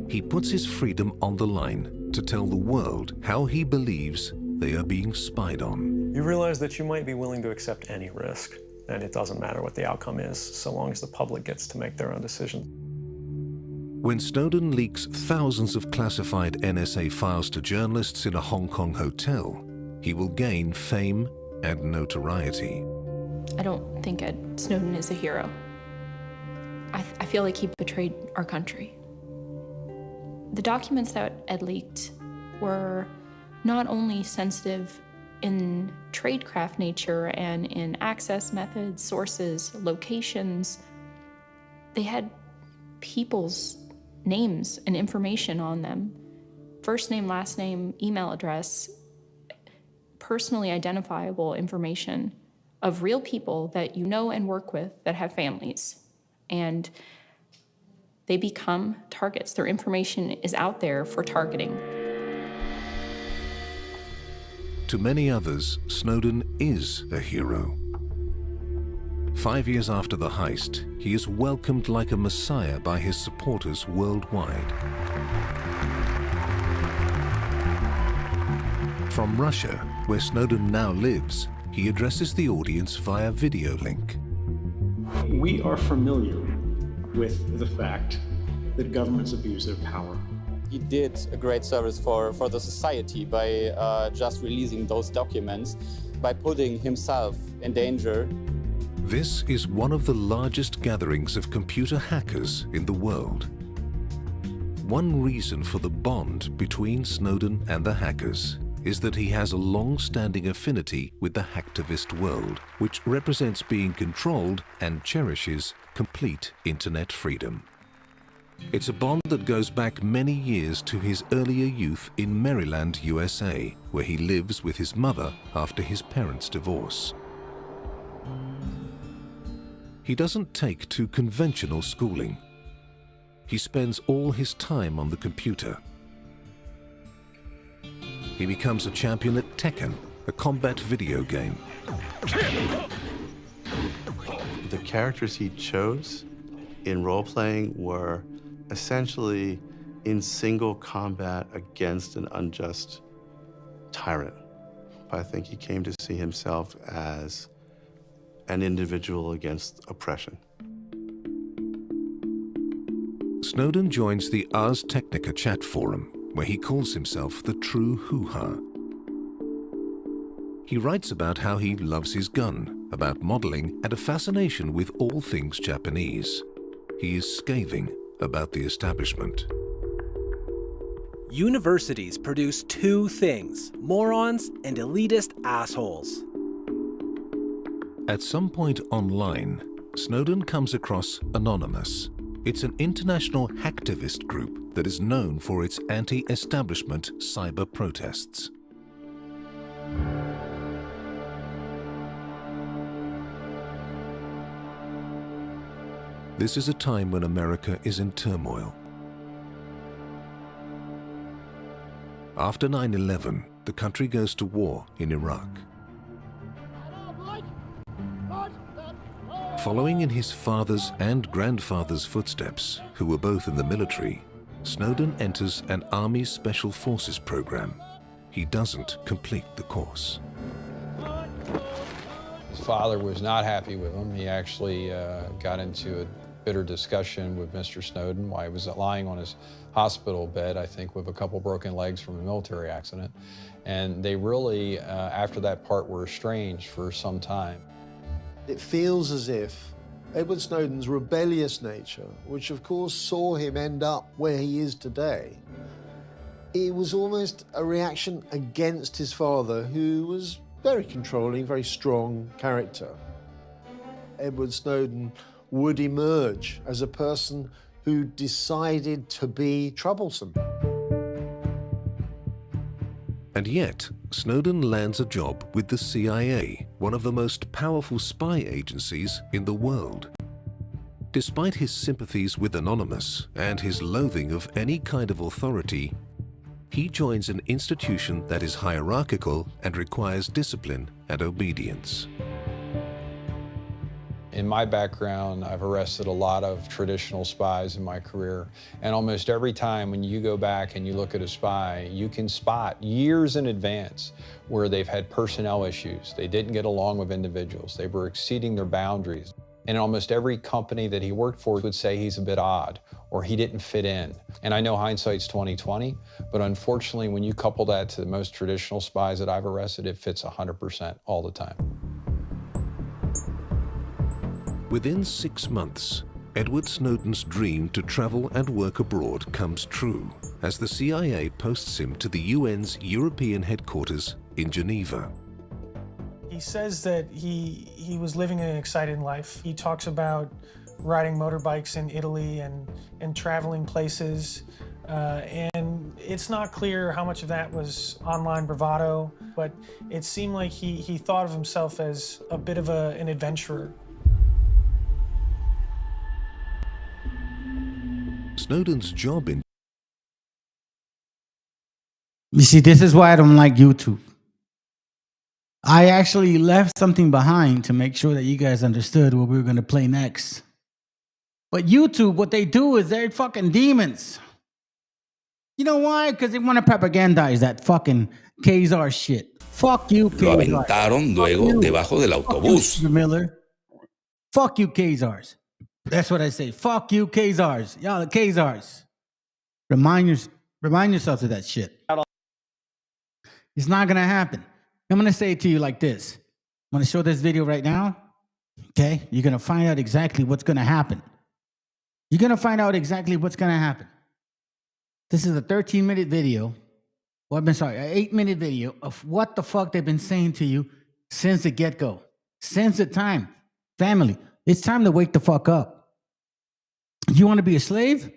He puts his freedom on the line to tell the world how he believes they are being spied on. You realize that you might be willing to accept any risk, and it doesn't matter what the outcome is, so long as the public gets to make their own decisions. When Snowden leaks thousands of classified NSA files to journalists in a Hong Kong hotel, he will gain fame and notoriety. I don't think Ed Snowden is a hero. I feel like he betrayed our country. The documents that Ed leaked were not only sensitive in tradecraft nature and in access methods, sources, locations, they had people's names and information on them. First name, last name, email address, personally identifiable information of real people that you know and work with that have families. And they become targets. Their information is out there for targeting. To many others, Snowden is a hero. 5 years after the heist, he is welcomed like a messiah by his supporters worldwide. From Russia, where Snowden now lives, he addresses the audience via video link. We are familiar with the fact that governments abuse their power. He did a great service for the society by just releasing those documents, by putting himself in danger. This is one of the largest gatherings of computer hackers in the world. One reason for the bond between Snowden and the hackers is that he has a long-standing affinity with the hacktivist world, which represents being controlled and cherishes complete internet freedom. It's a bond that goes back many years to his earlier youth in Maryland, USA, where he lives with his mother after his parents' divorce. He doesn't take to conventional schooling. He spends all his time on the computer. He becomes a champion at Tekken, a combat video game. The characters he chose in role-playing were essentially in single combat against an unjust tyrant. But I think he came to see himself as an individual against oppression. Snowden joins the Ars Technica chat forum, where he calls himself the true hoo-ha. He writes about how he loves his gun, about modeling, and a fascination with all things Japanese. He is scathing about the establishment. Universities produce two things: morons and elitist assholes. At some point online, Snowden comes across Anonymous. It's an international hacktivist group that is known for its anti-establishment cyber protests. This is a time when America is in turmoil. After 9/11, the country goes to war in Iraq. Following in his father's and grandfather's footsteps, who were both in the military, Snowden enters an Army Special Forces program. He doesn't complete the course. His father was not happy with him. He actually got into a bitter discussion with Mr. Snowden while he was lying on his hospital bed, I think with a couple broken legs from a military accident. And they really, after that part, were estranged for some time. It feels as if Edward Snowden's rebellious nature, which of course saw him end up where he is today, it was almost a reaction against his father, who was very controlling, very strong character. Edward Snowden would emerge as a person who decided to be troublesome. And yet, Snowden lands a job with the CIA, one of the most powerful spy agencies in the world. Despite his sympathies with Anonymous and his loathing of any kind of authority, he joins an institution that is hierarchical and requires discipline and obedience. In my background, I've arrested a lot of traditional spies in my career, and almost every time when you go back and you look at a spy, you can spot years in advance where they've had personnel issues. They didn't get along with individuals. They were exceeding their boundaries. And almost every company that he worked for would say he's a bit odd or he didn't fit in. And I know hindsight's 20/20, but unfortunately, when you couple that to the most traditional spies that I've arrested, it fits 100% all the time. Within 6 months, Edward Snowden's dream to travel and work abroad comes true as the CIA posts him to the UN's European headquarters in Geneva. He says that he was living an exciting life. He talks about riding motorbikes in Italy and traveling places. And it's not clear how much of that was online bravado, but it seemed like he thought of himself as a bit of an adventurer. Snowden's job in... You see, this is why I don't like YouTube. I actually left something behind to make sure that you guys understood what we were going to play next. But YouTube, what they do is they're fucking demons. You know why? Because they want to propagandize that fucking Khazar shit. Fuck you, Khazars. Lo aventaron luego debajo del autobús. Fuck you, Miller. Fuck you, Khazars. That's what I say. Fuck you, Khazars. Y'all the Khazars. Remind yourselves of that shit. It's not going to happen. I'm going to say it to you like this. I'm going to show this video right now. Okay? You're going to find out exactly what's going to happen. You're going to find out exactly what's going to happen. This is a 13-minute video. Well, I'm sorry, an 8-minute video of what the fuck they've been saying to you since the get-go. Since the time. Family, it's time to wake the fuck up. You want to be a slave?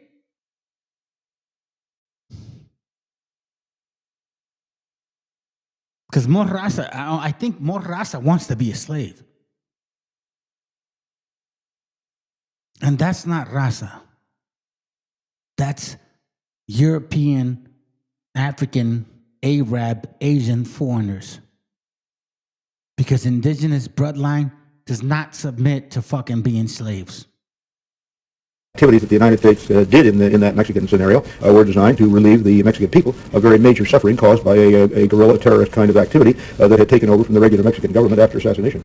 Because more raza, I think more raza wants to be a slave. And that's not raza. That's European, African, Arab, Asian foreigners. Because indigenous bloodline does not submit to fucking being slaves. Activities that the United States did in that Mexican scenario were designed to relieve the Mexican people of very major suffering caused by a guerrilla terrorist kind of activity that had taken over from the regular Mexican government after assassination.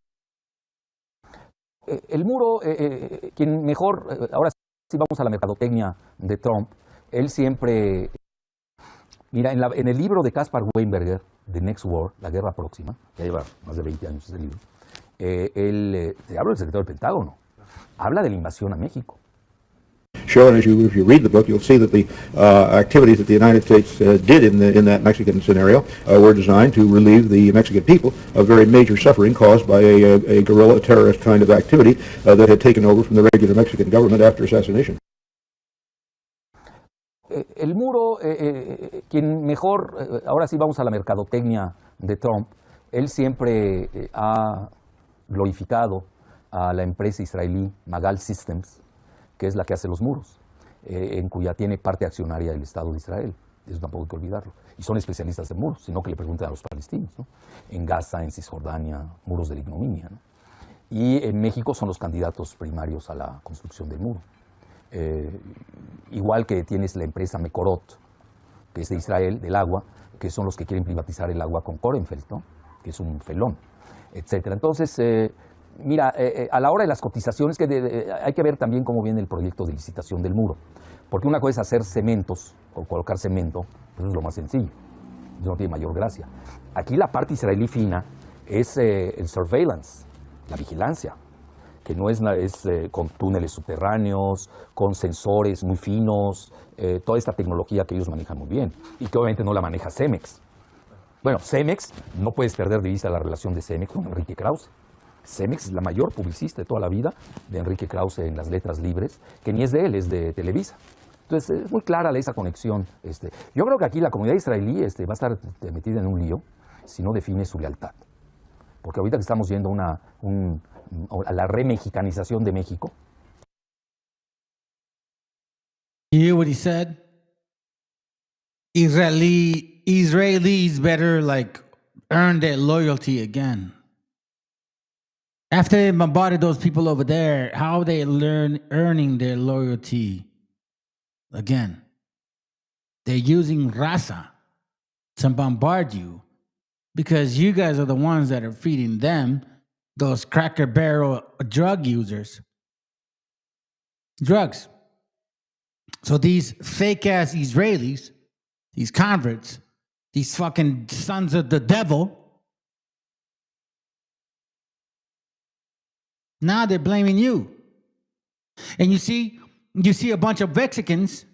El muro, quien mejor, ahora sí vamos a la mercadotecnia de Trump, él siempre, mira, en el libro de Caspar Weinberger, The Next War, La Guerra Próxima, ya lleva más de 20 años ese libro, él habla del secretario del Pentágono, habla de la invasión a México. Sure, and if you read the book, you'll see that the activities that the United States did in that Mexican scenario were designed to relieve the Mexican people of very major suffering caused by a guerrilla terrorist kind of activity that had taken over from the regular Mexican government after assassination. El muro, quien mejor, ahora sí vamos a la mercadotecnia de Trump, él siempre ha glorificado a la empresa israelí Magal Systems, que es la que hace los muros, en cuya tiene parte accionaria el Estado de Israel. Eso tampoco hay que olvidarlo. Y son especialistas en muros, sino que le pregunten a los palestinos, ¿no? En Gaza, en Cisjordania, muros de la ignominia, ¿no? Y en México son los candidatos primarios a la construcción del muro. Igual que tienes la empresa Mekorot, que es de Israel, del agua, que son los que quieren privatizar el agua con Korenfeld, ¿no? Que es un felón, etc. Entonces, mira, a la hora de las cotizaciones, hay que ver también cómo viene el proyecto de licitación del muro. Porque una cosa es hacer cementos, o colocar cemento, eso es lo más sencillo, eso no tiene mayor gracia. Aquí la parte israelí fina es el surveillance, la vigilancia, que no es con túneles subterráneos, con sensores muy finos, toda esta tecnología que ellos manejan muy bien, y que obviamente no la maneja Cemex. Bueno, Cemex, no puedes perder de vista la relación de Cemex con Enrique Krause. Cemex es la mayor publicista de toda la vida de Enrique Krause en las letras libres, que ni es de él, es de Televisa. Entonces, es muy clara esa conexión. Yo creo que aquí la comunidad israelí va a estar metida en un lío si no define su lealtad. Porque ahorita que estamos yendo a la remexicanización de México. You hear what he said? Israelis better earn their loyalty again. After they bombarded those people over there, how are they earning their loyalty again? They're using raza to bombard you because you guys are the ones that are feeding them, those Cracker Barrel drug users, drugs. So these fake-ass Israelis, these converts, these fucking sons of the devil, now they're blaming you. And you see a bunch of Mexicans,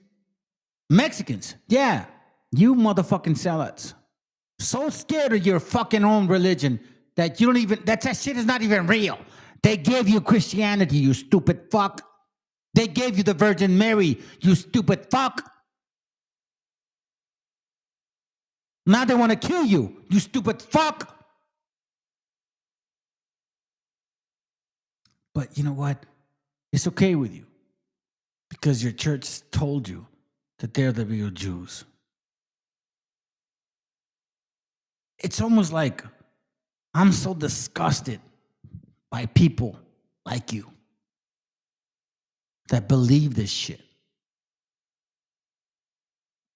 yeah, you motherfucking zealots, so scared of your fucking own religion that you don't even, that shit is not even real. They gave you Christianity, you stupid fuck. They gave you the Virgin Mary, you stupid fuck. Now they want to kill you, you stupid fuck. But you know what? It's okay with you because your church told you that they're the real Jews. It's almost like I'm so disgusted by people like you that believe this shit.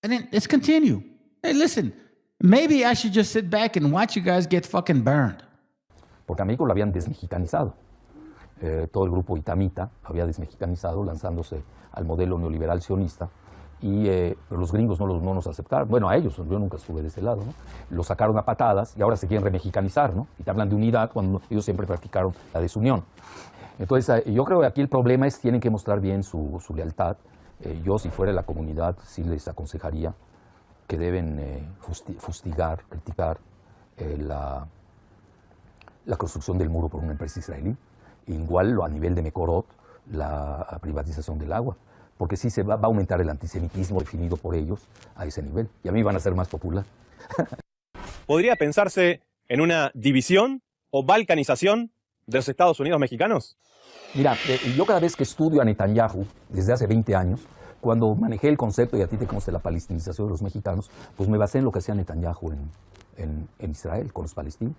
And then let's continue. Hey, listen, maybe I should just sit back and watch you guys get fucking burned. Porque a México lo habían desmexicanizado. Todo el grupo itamita lo había desmexicanizado, lanzándose al modelo neoliberal sionista. Pero los gringos no nos aceptaron. Bueno, a ellos, yo nunca estuve de ese lado, ¿no? Los sacaron a patadas y ahora se quieren remexicanizar, ¿no? Y te hablan de unidad cuando ellos siempre practicaron la desunión. Entonces, yo creo que aquí el problema es tienen que mostrar bien su lealtad. Yo, si fuera la comunidad, sí les aconsejaría que deben fustigar, criticar la construcción del muro por una empresa israelí. Igual a nivel de Mekorot, la privatización del agua. Porque sí se va a aumentar el antisemitismo definido por ellos a ese nivel. Y a mí van a ser más popular. ¿Podría pensarse en una división o balcanización de los Estados Unidos mexicanos? Mira, yo cada vez que estudio a Netanyahu, desde hace 20 años, cuando manejé el concepto, y a ti te consta la palestinización de los mexicanos, pues me basé en lo que hacía Netanyahu en Israel con los palestinos.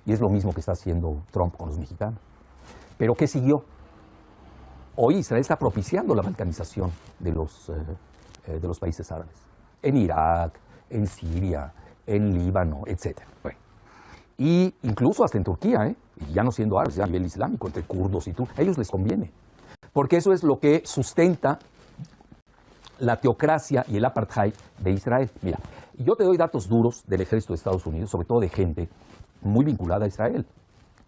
Y es lo mismo que está haciendo Trump con los mexicanos. Pero ¿qué siguió? Hoy Israel está propiciando la balcanización de los países árabes. En Irak, en Siria, en Líbano, etc. Bueno, y incluso hasta en Turquía, y ya no siendo árabes, ya a nivel islámico, entre kurdos y tú, a ellos les conviene. Porque eso es lo que sustenta la teocracia y el apartheid de Israel. Mira, yo te doy datos duros del ejército de Estados Unidos, sobre todo de gente muy vinculada a Israel.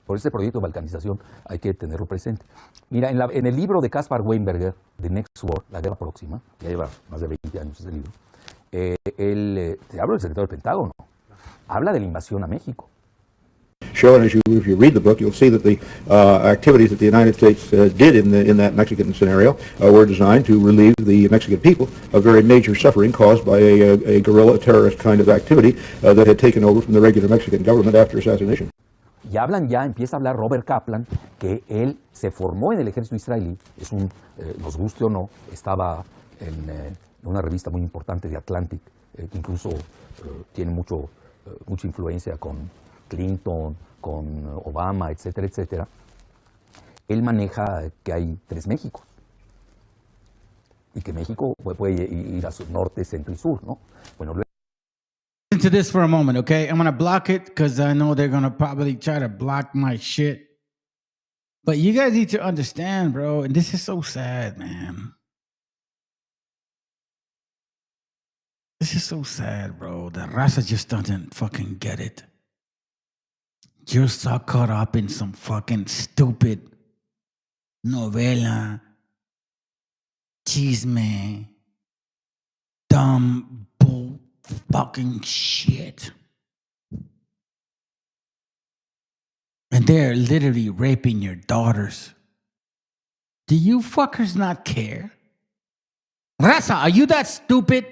Por este proyecto de balcanización hay que tenerlo presente. Mira, en el libro de Caspar Weinberger, The Next War, La Guerra Próxima, ya lleva más de 20 años ese libro, te hablo del secretario del Pentágono, habla de la invasión a México. Show, and if you read the book, you'll see that the activities that the United States did in that Mexican scenario were designed to relieve the Mexican people of very major suffering caused by a guerrilla terrorist kind of activity that had taken over from the regular Mexican government after assassination. Y empieza a hablar Robert Kaplan, que él se formó en el ejército israelí, nos guste o no, estaba en una revista muy importante de Atlantic, que incluso tiene mucha influencia con Clinton, con Obama, etcétera, etcétera. Él maneja que hay 3 Méxicos, y que México puede ir a su norte, centro y sur, ¿no? Bueno, Listen to this for a moment, okay? I'm going to block it because I know they're going to probably try to block my shit. But you guys need to understand, bro, and this is so sad, man. This is so sad, bro. The raza just doesn't fucking get it. You're so caught up in some fucking stupid novela, chisme, dumb bull fucking shit. And they're literally raping your daughters. Do you fuckers not care? Raza, are you that stupid?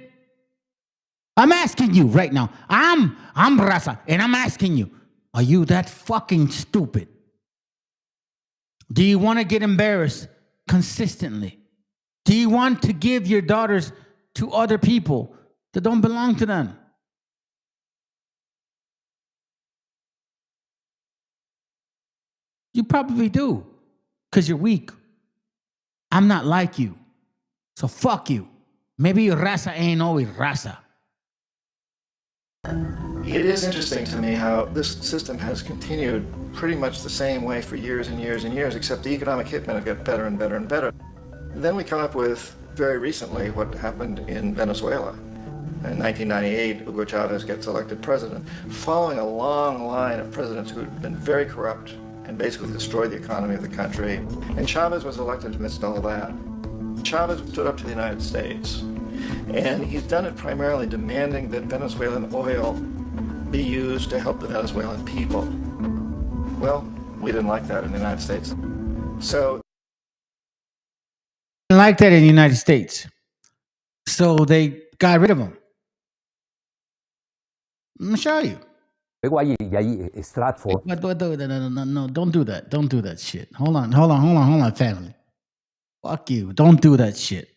I'm asking you right now. I'm Raza, and I'm asking you, are you that fucking stupid? Do you want to get embarrassed consistently? Do you want to give your daughters to other people that don't belong to them? You probably do, because you're weak. I'm not like you, so fuck you. Maybe your raza ain't always raza. It is interesting to me how this system has continued pretty much the same way for years and years and years, except the economic hitmen get better and better and better. Then we come up with, very recently, what happened in Venezuela. In 1998, Hugo Chavez gets elected president, following a long line of presidents who had been very corrupt and basically destroy the economy of the country. And Chavez was elected amidst all that. Chavez stood up to the United States, and he's done it primarily demanding that Venezuelan oil be used to help the Venezuelan people. Well, we didn't like that in the United States. So Didn't like that in the United States. So they got rid of him. I'm gonna show you. Luego hay Stratford. No, don't do that. Don't do that shit. Hold on, family. Fuck you. Don't do that shit.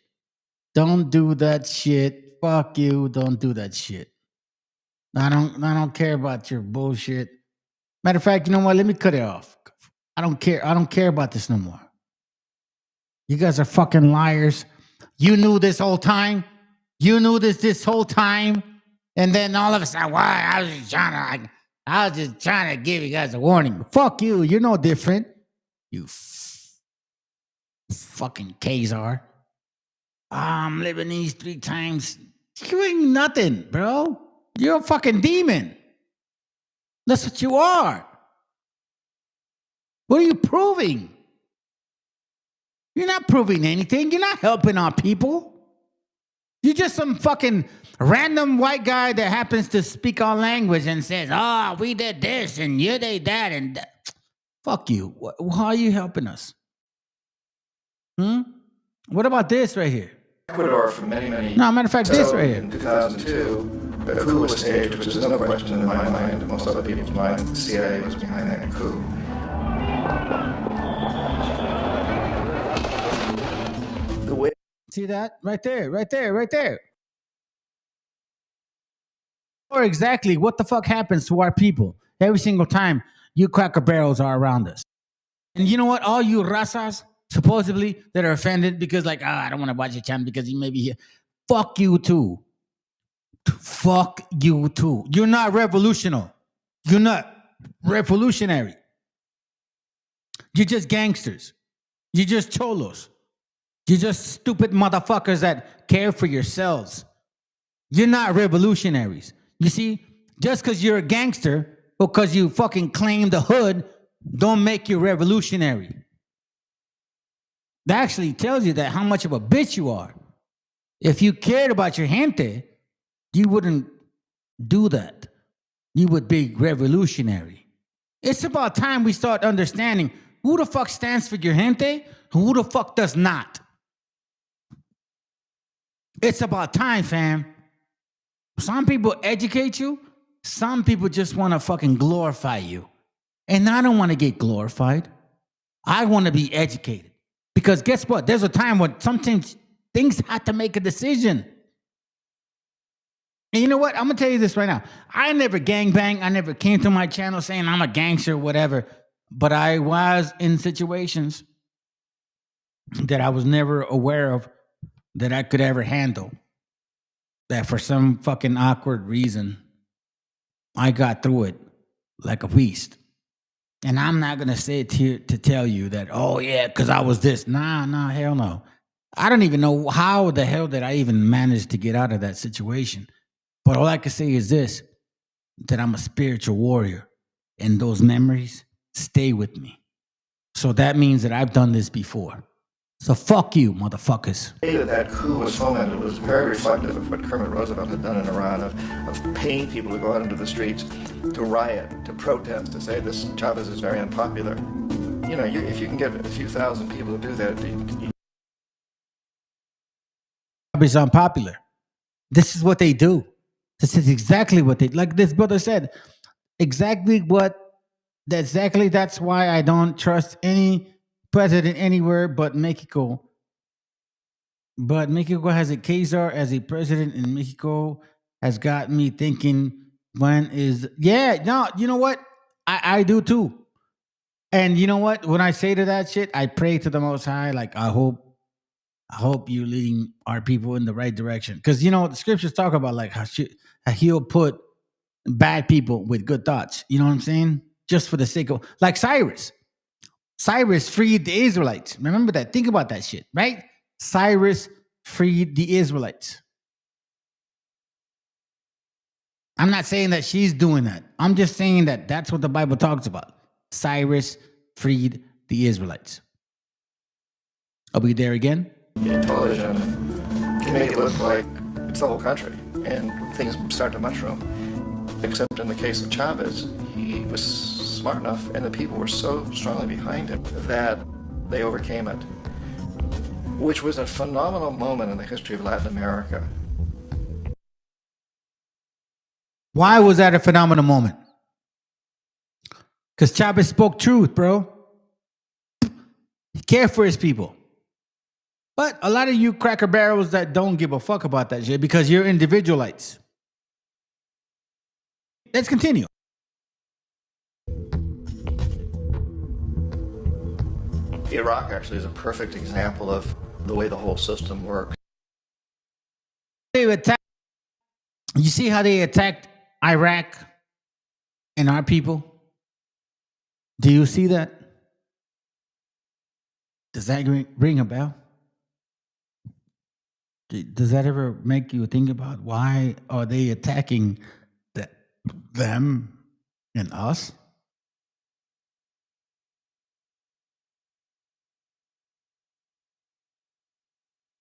Don't do that shit. Fuck you. Don't do that shit. I don't care about your bullshit. Matter of fact, you know what? Let me cut it off. I don't care. I don't care about this no more. You guys are fucking liars. You knew this whole time. You knew this whole time. And then all of a sudden, why? I was just trying to give you guys a warning. Fuck you. You're no different. You fucking Khazar. I'm Lebanese 3 times. You ain't nothing, bro. You're a fucking demon. That's what you are. What are you proving? You're not proving anything. You're not helping our people. You're just some fucking random white guy that happens to speak our language and says, "Oh, we did this and you did that." And fuck you. How are you helping us? What about this right here? Ecuador for many No, matter of fact, this right here. In 2002, a coup was staged, which is no question in my mind, and most other people's mind. The CIA was behind that coup. The way. See that? Right there, right there, right there. Or exactly what the fuck happens to our people every single time you cracker barrels are around us. And you know what? All you razas, supposedly, that are offended because like, I don't want to watch your channel because you may be here. Fuck you too. Fuck you too. You're not revolutionary. You're not revolutionary. You're just gangsters. You're just cholos. You're just stupid motherfuckers that care for yourselves. You're not revolutionaries. You see, just because you're a gangster or because you fucking claim the hood, don't make you revolutionary. That actually tells you that how much of a bitch you are. If you cared about your gente, you wouldn't do that. You would be revolutionary. It's about time we start understanding who the fuck stands for your gente and who the fuck does not. It's about time, fam. Some people educate you. Some people just want to fucking glorify you. And I don't want to get glorified. I want to be educated. Because guess what? There's a time when sometimes things have to make a decision. And you know what? I'm going to tell you this right now. I never gangbang. I never came to my channel saying I'm a gangster or whatever. But I was in situations that I was never aware of that I could ever handle. That for some fucking awkward reason, I got through it like a beast. And I'm not going to say it here to tell you that, oh yeah, because I was this. Nah, hell no. I don't even know how the hell did I even manage to get out of that situation. But all I can say is this, that I'm a spiritual warrior. And those memories stay with me. So that means that I've done this before. So fuck you, motherfuckers. The way that coup was fomented was very reflective of what Kermit Roosevelt had done in Iran, of paying people to go out into the streets, to riot, to protest, to say this Chavez is very unpopular. You know, if you can get a few thousand people to do that, It's unpopular. This is what they do. This is exactly what they, like this brother said, that's why I don't trust any president anywhere but Mexico. But Mexico has a Khazar as a president, and Mexico has got me thinking, you know what? I do too. And you know what? When I say to that shit, I pray to the Most High, like I hope you're leading our people in the right direction. Because you know, the scriptures talk about like how he'll put bad people with good thoughts. You know what I'm saying? Just for the sake of, like Cyrus. Cyrus freed the Israelites. Remember that. Think about that shit, right? Cyrus freed the Israelites. I'm not saying that she's doing that. I'm just saying that that's what the Bible talks about. Cyrus freed the Israelites. Are we there again? Television can make it look like it's the whole country, and things start to mushroom. Except in the case of Chavez, he was smart enough, and the people were so strongly behind him that they overcame it, which was a phenomenal moment in the history of Latin America. Why was that a phenomenal moment? Because Chavez spoke truth, bro. He cared for his people. But a lot of you cracker barrels that don't give a fuck about that shit because you're individualites. Let's continue. Iraq actually is a perfect example of the way the whole system works. You see how they attacked Iraq and our people? Do you see that? Does that ring a bell? Does that ever make you think about why are they attacking them and us?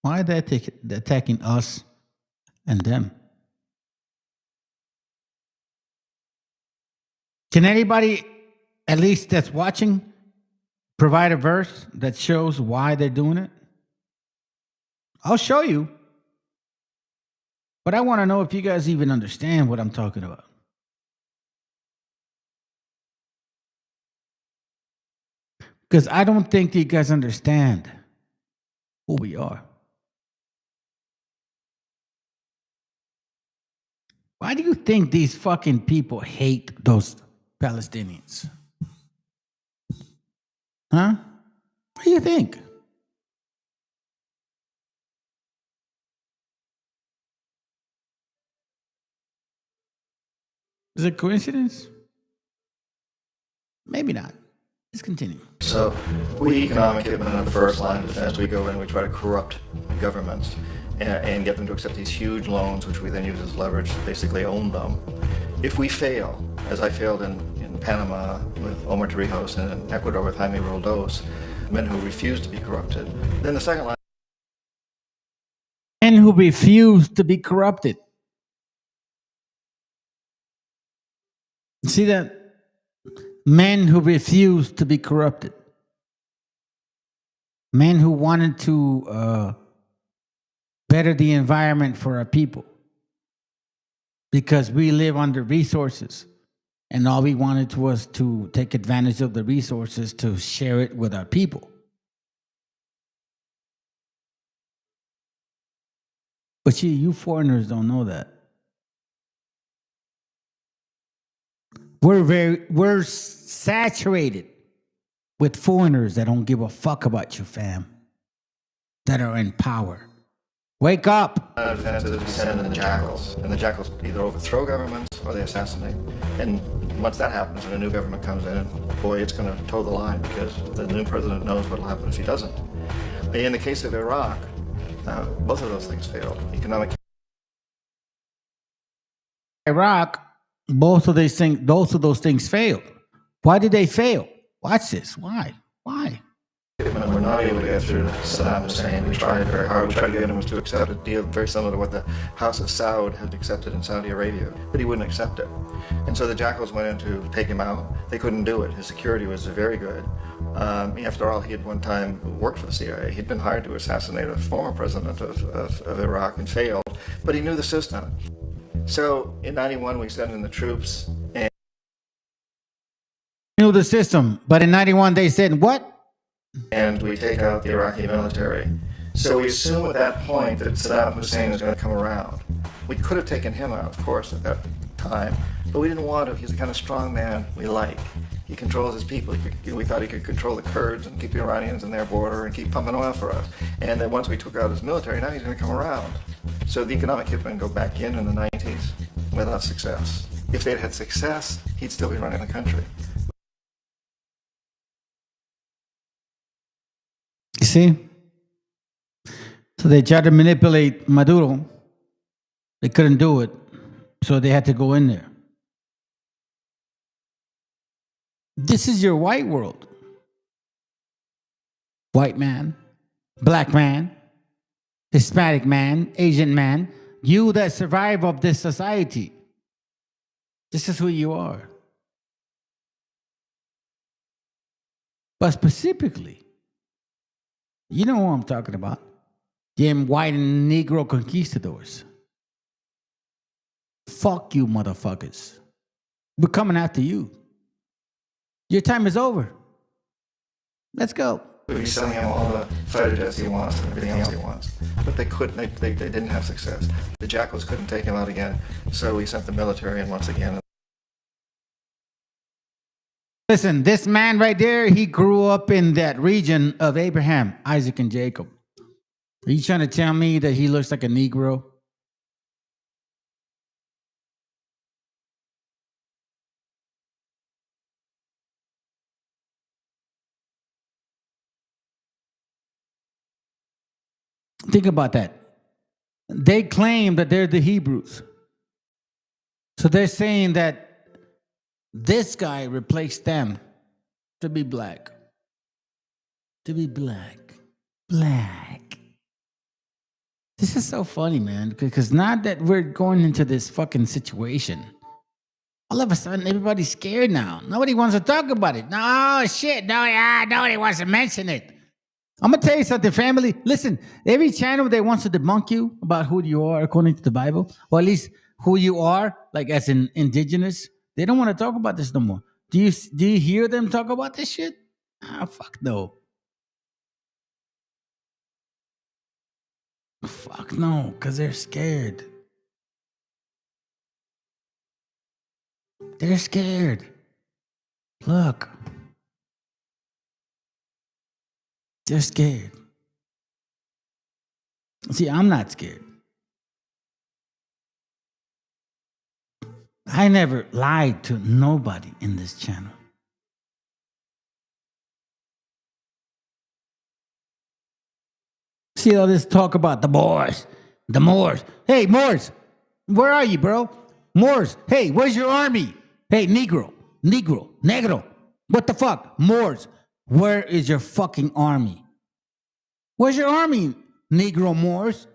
Why are they attacking us and them? Can anybody, at least that's watching, provide a verse that shows why they're doing it? I'll show you. But I want to know if you guys even understand what I'm talking about. Because I don't think you guys understand who we are. Why do you think these fucking people hate those Palestinians? Huh? What do you think? Is it coincidence? Maybe not. Let's continue. So we economic have been on the first line of defense. We go in and we try to corrupt governments and get them to accept these huge loans, which we then use as leverage to basically own them. If we fail, as I failed in Panama with Omar Torrijos and in Ecuador with Jaime Roldos, men who refuse to be corrupted, then the second line. Men who refuse to be corrupted. See that? Men who refuse to be corrupted. Men who wanted to better the environment for our people. Because we live under resources. And all we wanted was to take advantage of the resources to share it with our people. But see, you foreigners don't know that. We're saturated with foreigners that don't give a fuck about you, fam. That are in power. Wake up. Defenses we send in the jackals, and the jackals either overthrow governments or they assassinate. And once that happens and a new government comes in, boy, it's going to toe the line because the new president knows what will happen if he doesn't. In the case of Iraq, both of those things failed. Economic. Iraq, both of those things failed. Why did they fail? Watch this. Why? We're not able to get through Saddam Hussein. We tried very hard. We tried to get him to accept a deal very similar to what the House of Saud had accepted in Saudi Arabia, but he wouldn't accept it. And so the jackals went in to take him out. They couldn't do it. His security was very good. After all, he had one time worked for the CIA. He'd been hired to assassinate a former president of Iraq and failed, but he knew the system. So in 91, we sent in the troops. And knew the system, but in 91 they said what? And we take out the Iraqi military. So we assume at that point that Saddam Hussein is going to come around. We could have taken him out, of course, at that time, but we didn't want to. He's the kind of strong man we like. He controls his people. We thought he could control the Kurds and keep the Iranians in their border and keep pumping oil for us. And then once we took out his military, now he's going to come around. So the economic hit would go back in the 90s without success. If they'd had success, he'd still be running the country. You see? So they tried to manipulate Maduro. They couldn't do it, so they had to go in there. This is your white world. white man, black man, Hispanic man, Asian man, you that survive of this society. This is who you are. But specifically, you know who I'm talking about. Them white and Negro conquistadors. Fuck you, motherfuckers. We're coming after you. Your time is over. Let's go. We'd be selling him all the fighter jets he wants and everything else he wants. But they couldn't, they didn't have success. The Jackals couldn't take him out again, so we sent the military in once again. Listen, this man right there, he grew up in that region of Abraham, Isaac, and Jacob. Are you trying to tell me that he looks like a Negro? Think about that. They claim that they're the Hebrews. So they're saying that this guy replaced them to be black. To be black. Black. This is so funny, man, because now that we're going into this fucking situation, all of a sudden everybody's scared now. Nobody wants to talk about it. No, shit. Nobody wants to mention it. I'm going to tell you something, family. Listen, every channel that wants to debunk you about who you are according to the Bible, or at least who you are, like as in indigenous, they don't want to talk about this no more. Do you hear them talk about this shit? Fuck no. Fuck no, because they're scared. They're scared. Look. They're scared. See, I'm not scared. I never lied to nobody in this channel. See all this talk about the Moors. The Moors. Hey, Moors, where are you, bro? Moors, hey, where's your army? Hey, Negro. What the fuck? Moors, where is your fucking army? Where's your army, Negro Moors?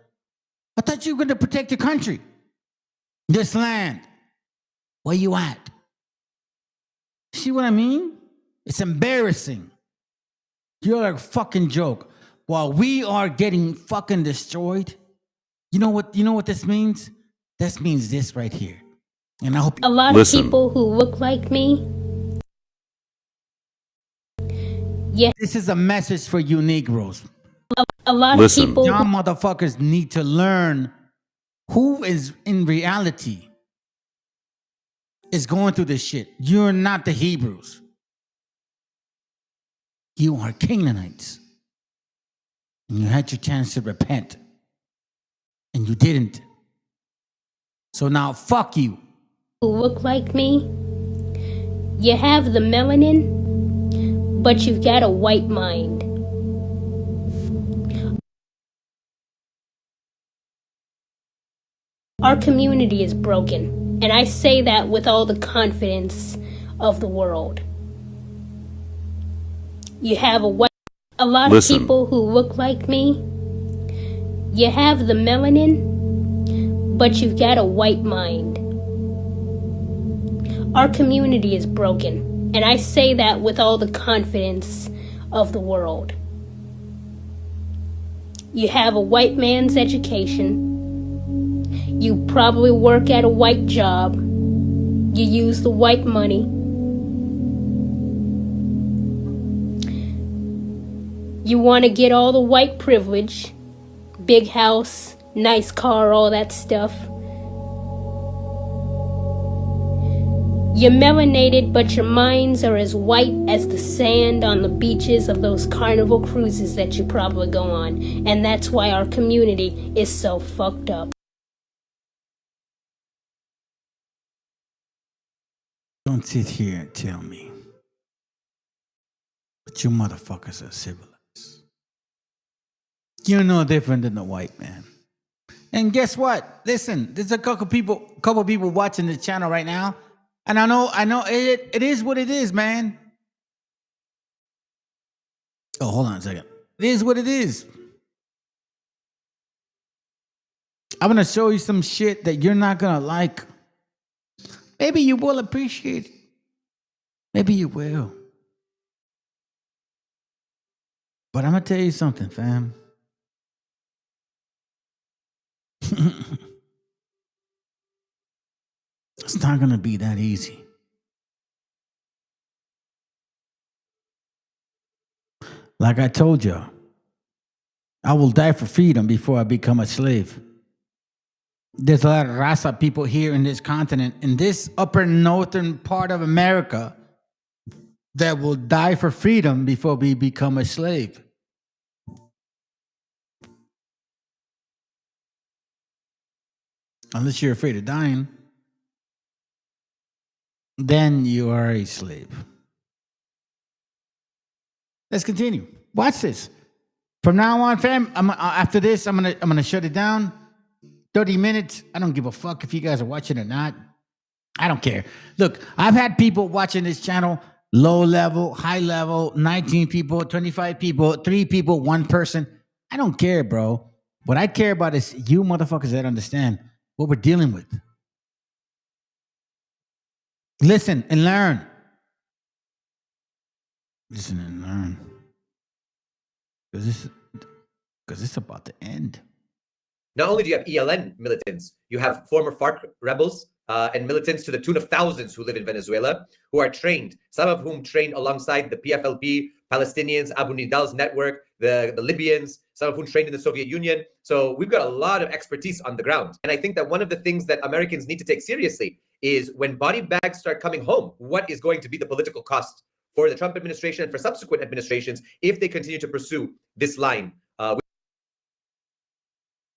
I thought you were going to protect your country. This land. Where you at? See what I mean? It's embarrassing. You're a fucking joke. While we are getting fucking destroyed, you know what this means? This means this right here. And I hope a lot of people who look like me. Yeah. This is a message for you Negroes. A lot of people. Y'all motherfuckers need to learn who is in reality is going through this shit. You're not the Hebrews. You are Canaanites. And you had your chance to repent. And you didn't. So now fuck you. Who look like me. You have the melanin, but you've got a white mind. Our community is broken, and I say that with all the confidence of the world. You have a lot of people who look like me. You have the melanin, but you've got a white mind. Our community is broken, and I say that with all the confidence of the world. You have a white man's education. You probably work at a white job. You use the white money. You want to get all the white privilege. Big house, nice car, all that stuff. You're melanated, but your minds are as white as the sand on the beaches of those carnival cruises that you probably go on. And that's why our community is so fucked up. Don't sit here and tell me that you motherfuckers are civilized. You're no different than the white man. And guess what? Listen, there's a couple people watching the channel right now. And I know it is what it is, man. Oh, hold on a second. It is what it is. I'm going to show you some shit that you're not going to like. Maybe you will appreciate it. Maybe you will. But I'm going to tell you something, fam. It's not going to be that easy. Like I told you, I will die for freedom before I become a slave. There's a lot of Rasa people here in this continent, in this upper northern part of America, that will die for freedom before we become a slave. Unless you're afraid of dying, then you are a slave. Let's continue. Watch this. From now on, fam, after this, I'm gonna shut it down. 30 minutes. I don't give a fuck if you guys are watching or not. I don't care. Look, I've had people watching this channel, low level, high level, 19 people, 25 people, 3 people, 1 person. I don't care, bro. What I care about is you motherfuckers that understand what we're dealing with. Listen and learn. Listen and learn. Because it's about to end. Not only do you have ELN militants, you have former FARC rebels and militants to the tune of thousands who live in Venezuela, who are trained, some of whom trained alongside the PFLP, Palestinians, Abu Nidal's network, the Libyans, some of whom trained in the Soviet Union. So we've got a lot of expertise on the ground. And I think that one of the things that Americans need to take seriously is when body bags start coming home, what is going to be the political cost for the Trump administration and for subsequent administrations if they continue to pursue this line.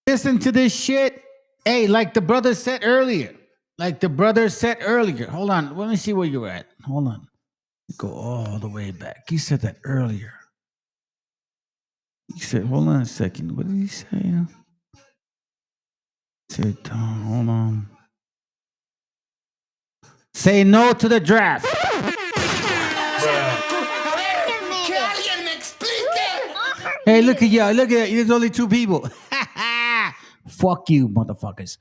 Listen to this shit. Hey, like the brother said earlier. Hold on. Let me see where you're at. Hold on. Go all the way back. He said that earlier. He said, hold on a second. What did he say? He said, hold on. Say no to the draft. Hey, look at y'all. Look at there's only 2 people. Fuck you, motherfuckers.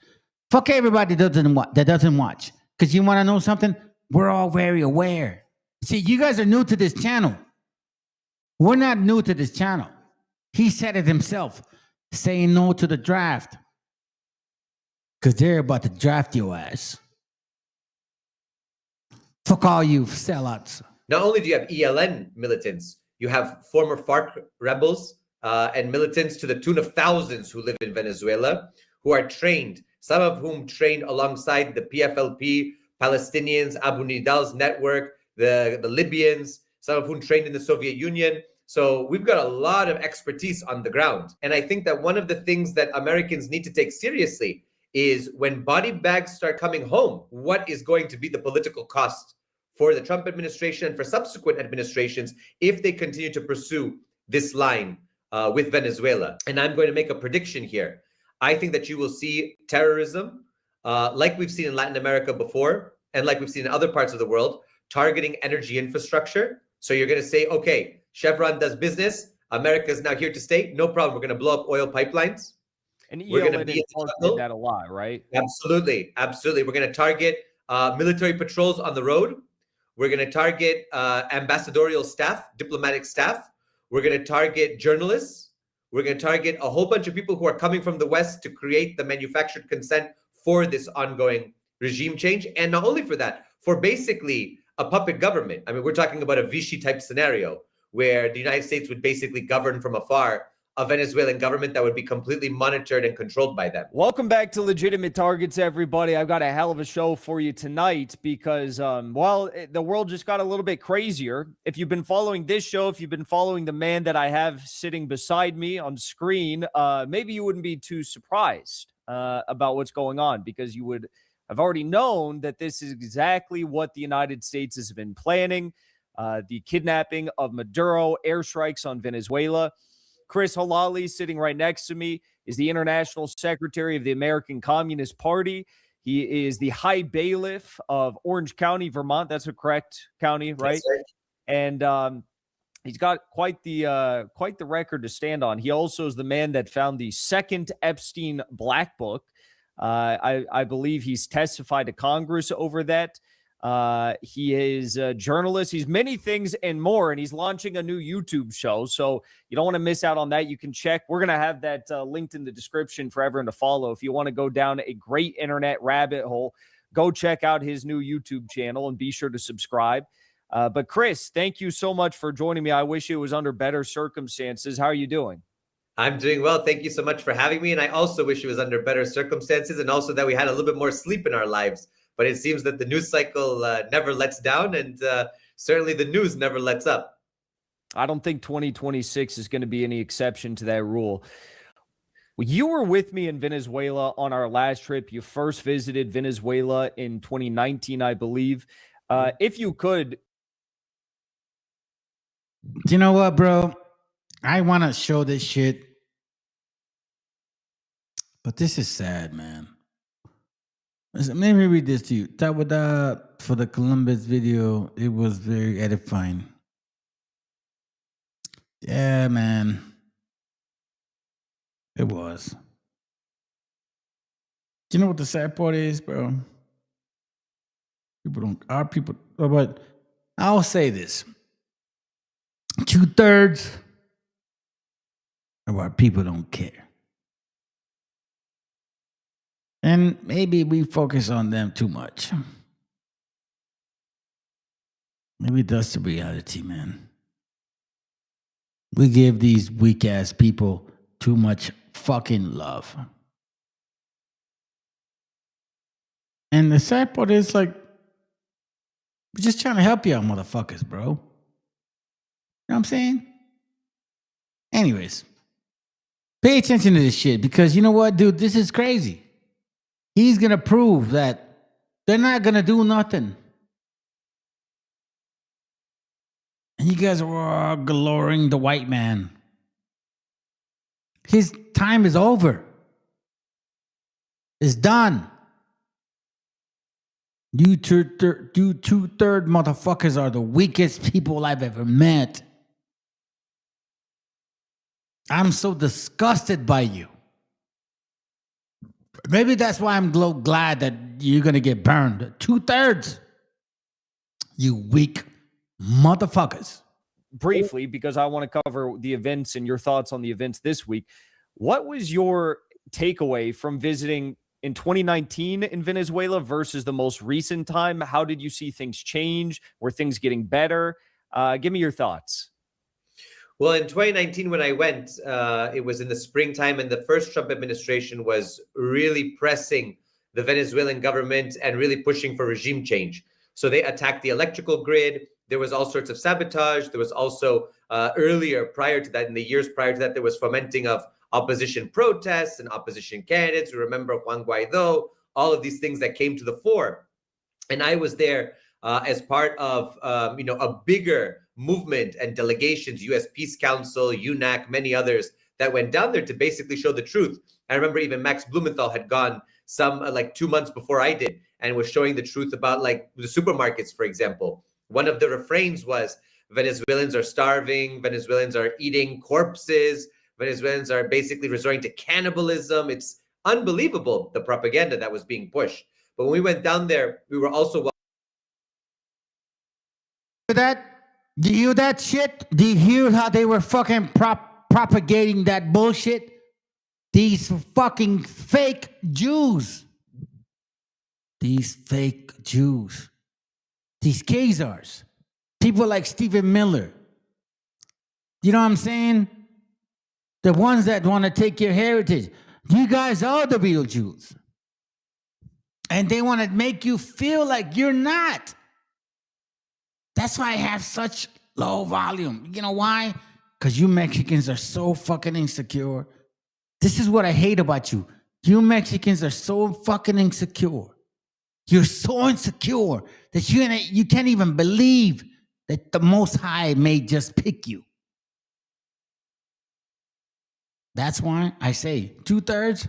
Fuck everybody that doesn't watch. Because you want to know something? We're all very aware. See, you guys are new to this channel. We're not new to this channel. He said it himself, saying no to the draft. Because they're about to draft your ass. Fuck all you sellouts. Not only do you have ELN militants, you have former FARC rebels and militants to the tune of thousands who live in Venezuela, who are trained, some of whom trained alongside the PFLP, Palestinians, Abu Nidal's network, the Libyans, some of whom trained in the Soviet Union. So we've got a lot of expertise on the ground. And I think that one of the things that Americans need to take seriously is when body bags start coming home, what is going to be the political cost for the Trump administration and for subsequent administrations if they continue to pursue this line with Venezuela. And I'm going to make a prediction here. I think that you will see terrorism like we've seen in Latin America before and like we've seen in other parts of the world, targeting energy infrastructure. So you're going to say, okay, Chevron does business. America is now here to stay. No problem. We're going to blow up oil pipelines. And We're going to ELN be did that a lot, right? Absolutely. Absolutely. We're going to target military patrols on the road. We're going to target ambassadorial staff, diplomatic staff. We're going to target journalists. We're going to target a whole bunch of people who are coming from the West to create the manufactured consent for this ongoing regime change. And not only for that, for basically a puppet government. I mean, we're talking about a Vichy type scenario where the United States would basically govern from afar a Venezuelan government that would be completely monitored and controlled by them. Welcome back to Legitimate Targets, everybody. I've got a hell of a show for you tonight because, the world just got a little bit crazier. If you've been following this show, if you've been following the man that I have sitting beside me on screen, maybe you wouldn't be too surprised about what's going on because you would have already known that this is exactly what the United States has been planning. The kidnapping of Maduro, airstrikes on Venezuela. Chris Halali, sitting right next to me, is the International Secretary of the American Communist Party. He is the High Bailiff of Orange County, Vermont. That's a correct county, right? Yes, and He's got quite the record to stand on. He also is the man that found the second Epstein Black Book. I believe he's testified to Congress over that. He is a journalist. He's many things and more, and he's launching a new YouTube show. So you don't want to miss out on that. You can check. We're going to have that linked in the description for everyone to follow. If you want to go down a great internet rabbit hole, go check out his new YouTube channel and be sure to subscribe. But Chris, thank you so much for joining me. I wish it was under better circumstances. How are you doing? I'm doing well. Thank you so much for having me. And I also wish it was under better circumstances, and also that we had a little bit more sleep in our lives. But it seems that the news cycle never lets down, and certainly the news never lets up. I don't think 2026 is going to be any exception to that rule. Well, you were with me in Venezuela on our last trip. You first visited Venezuela in 2019, I believe. If you could. You know what, bro? I want to show this shit, but this is sad, man. Let me read this to you. For the Columbus video, it was very edifying. Yeah, man. It was. Do you know what the sad part is, bro? But I'll say this. 2/3 of our people don't care. And maybe we focus on them too much. Maybe that's the reality, man. We give these weak-ass people too much fucking love. And the sad part is, like, we're just trying to help you out, motherfuckers, bro. You know what I'm saying? Anyways, pay attention to this shit, because you know what, dude? This is crazy. He's going to prove that they're not going to do nothing. And you guys are glorying the white man. His time is over. It's done. You two-third motherfuckers are the weakest people I've ever met. I'm so disgusted by you. Maybe that's why I'm glad that you're going to get burned. 2/3. You weak motherfuckers. Briefly, because I want to cover the events and your thoughts on the events this week. What was your takeaway from visiting in 2019 in Venezuela versus the most recent time? How did you see things change? Were things getting better? Give me your thoughts. Well, in 2019, when I went, it was in the springtime, and the first Trump administration was really pressing the Venezuelan government and really pushing for regime change. So they attacked the electrical grid. There was all sorts of sabotage. There was also earlier, prior to that, in the years prior to that, there was fomenting of opposition protests and opposition candidates. We remember Juan Guaido, all of these things that came to the fore. And I was there as part of a bigger movement and delegations, U.S. Peace Council, UNAC, many others that went down there to basically show the truth. I remember even Max Blumenthal had gone some 2 months before I did and was showing the truth about like the supermarkets, for example. One of the refrains was Venezuelans are starving, Venezuelans are eating corpses, Venezuelans are basically resorting to cannibalism. It's unbelievable, the propaganda that was being pushed. But when we went down there, we were also... Do you hear that shit? Do you hear how they were fucking propagating that bullshit? These fucking fake Jews. These fake Jews. These Khazars. People like Stephen Miller. You know what I'm saying? The ones that want to take your heritage. You guys are the real Jews. And they want to make you feel like you're not. That's why I have such low volume. You know why? Because you Mexicans are so fucking insecure. This is what I hate about you. You Mexicans are so fucking insecure. You're so insecure that you can't even believe that the Most High may just pick you. That's why I say 2/3,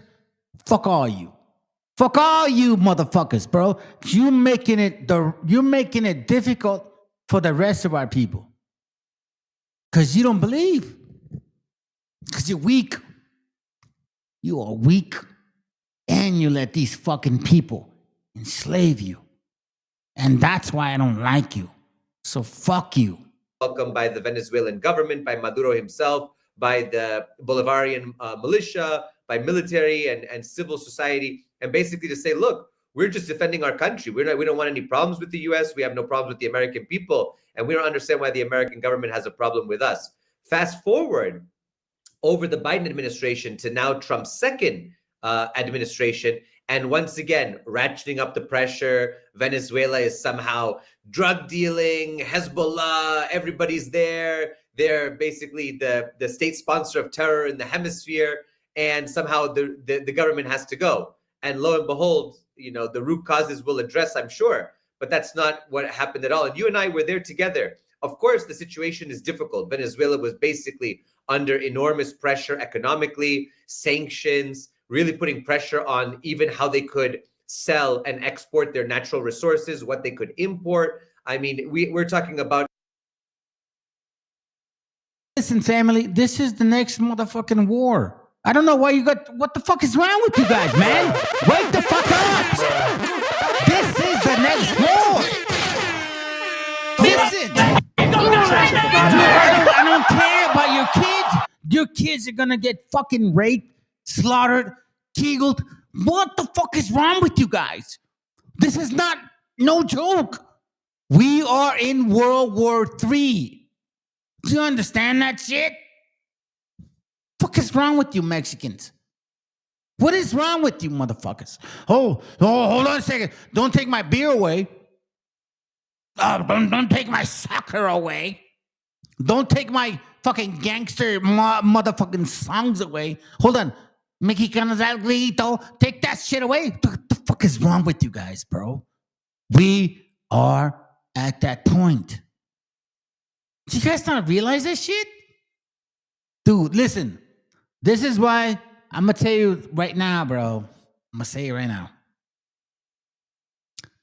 fuck all you. Fuck all you motherfuckers, bro. You're making it difficult for the rest of our people. Because you don't believe. Because you're weak. You are weak. And you let these fucking people enslave you. And that's why I don't like you. So fuck you. Welcomed by the Venezuelan government, by Maduro himself, by the Bolivarian militia, by military and civil society, and basically to say, look, we're just defending our country. We don't want any problems with the US. We have no problems with the American people. And we don't understand why the American government has a problem with us. Fast forward over the Biden administration to now Trump's second administration. And once again, ratcheting up the pressure. Venezuela is somehow drug dealing, Hezbollah, everybody's there. They're basically the state sponsor of terror in the hemisphere. And somehow the government has to go. And lo and behold, the root causes will address, I'm sure. But that's not what happened at all. And you and I were there together. Of course, the situation is difficult. Venezuela was basically under enormous pressure economically, sanctions, really putting pressure on even how they could sell and export their natural resources, what they could import. I mean, we're talking about. Listen, family, this is the next motherfucking war. I don't know why what the fuck is wrong with you guys, man? Wake the fuck up! This is the next war! Listen! I don't care about your kids. Your kids are gonna get fucking raped, slaughtered, killed. What the fuck is wrong with you guys? This is no joke. We are in World War III. Do you understand that shit? What is wrong with you Mexicans? What is wrong with you motherfuckers? Oh, hold on a second. Don't take my beer away. Don't take my soccer away. Don't take my fucking gangster motherfucking songs away. Hold on. Mexicanos al grito. Take that shit away. What the fuck is wrong with you guys, bro? We are at that point. Do you guys not realize that shit? Dude, listen. This is why I'm going to tell you right now, bro. I'm going to say it right now.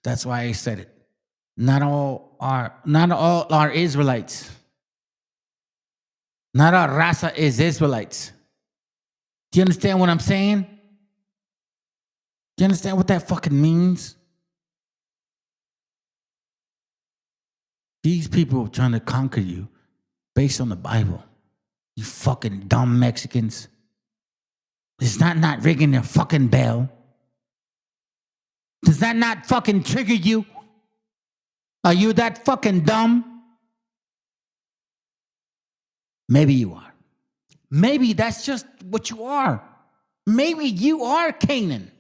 That's why I said it. Not all are Israelites. Not all raza is Israelites. Do you understand what I'm saying? Do you understand what that fucking means? These people are trying to conquer you based on the Bible. You fucking dumb Mexicans. Is that not ringing a fucking bell? Does that not fucking trigger you? Are you that fucking dumb? Maybe you are. Maybe that's just what you are. Maybe you are Canaan.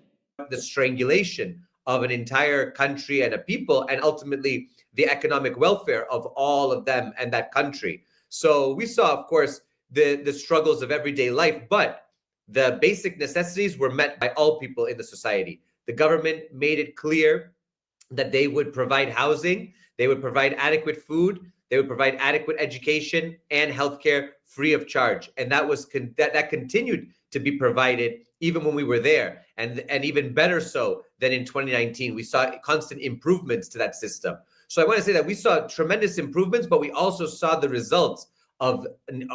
The strangulation of an entire country and a people, and ultimately the economic welfare of all of them and that country. So we saw, of course, the struggles of everyday life, but the basic necessities were met by all people in the society. The government made it clear that they would provide housing, they would provide adequate food, they would provide adequate education and healthcare free of charge. And that was that continued to be provided even when we were there, and even better so than in 2019. We saw constant improvements to that system. So I want to say that we saw tremendous improvements, but we also saw the results of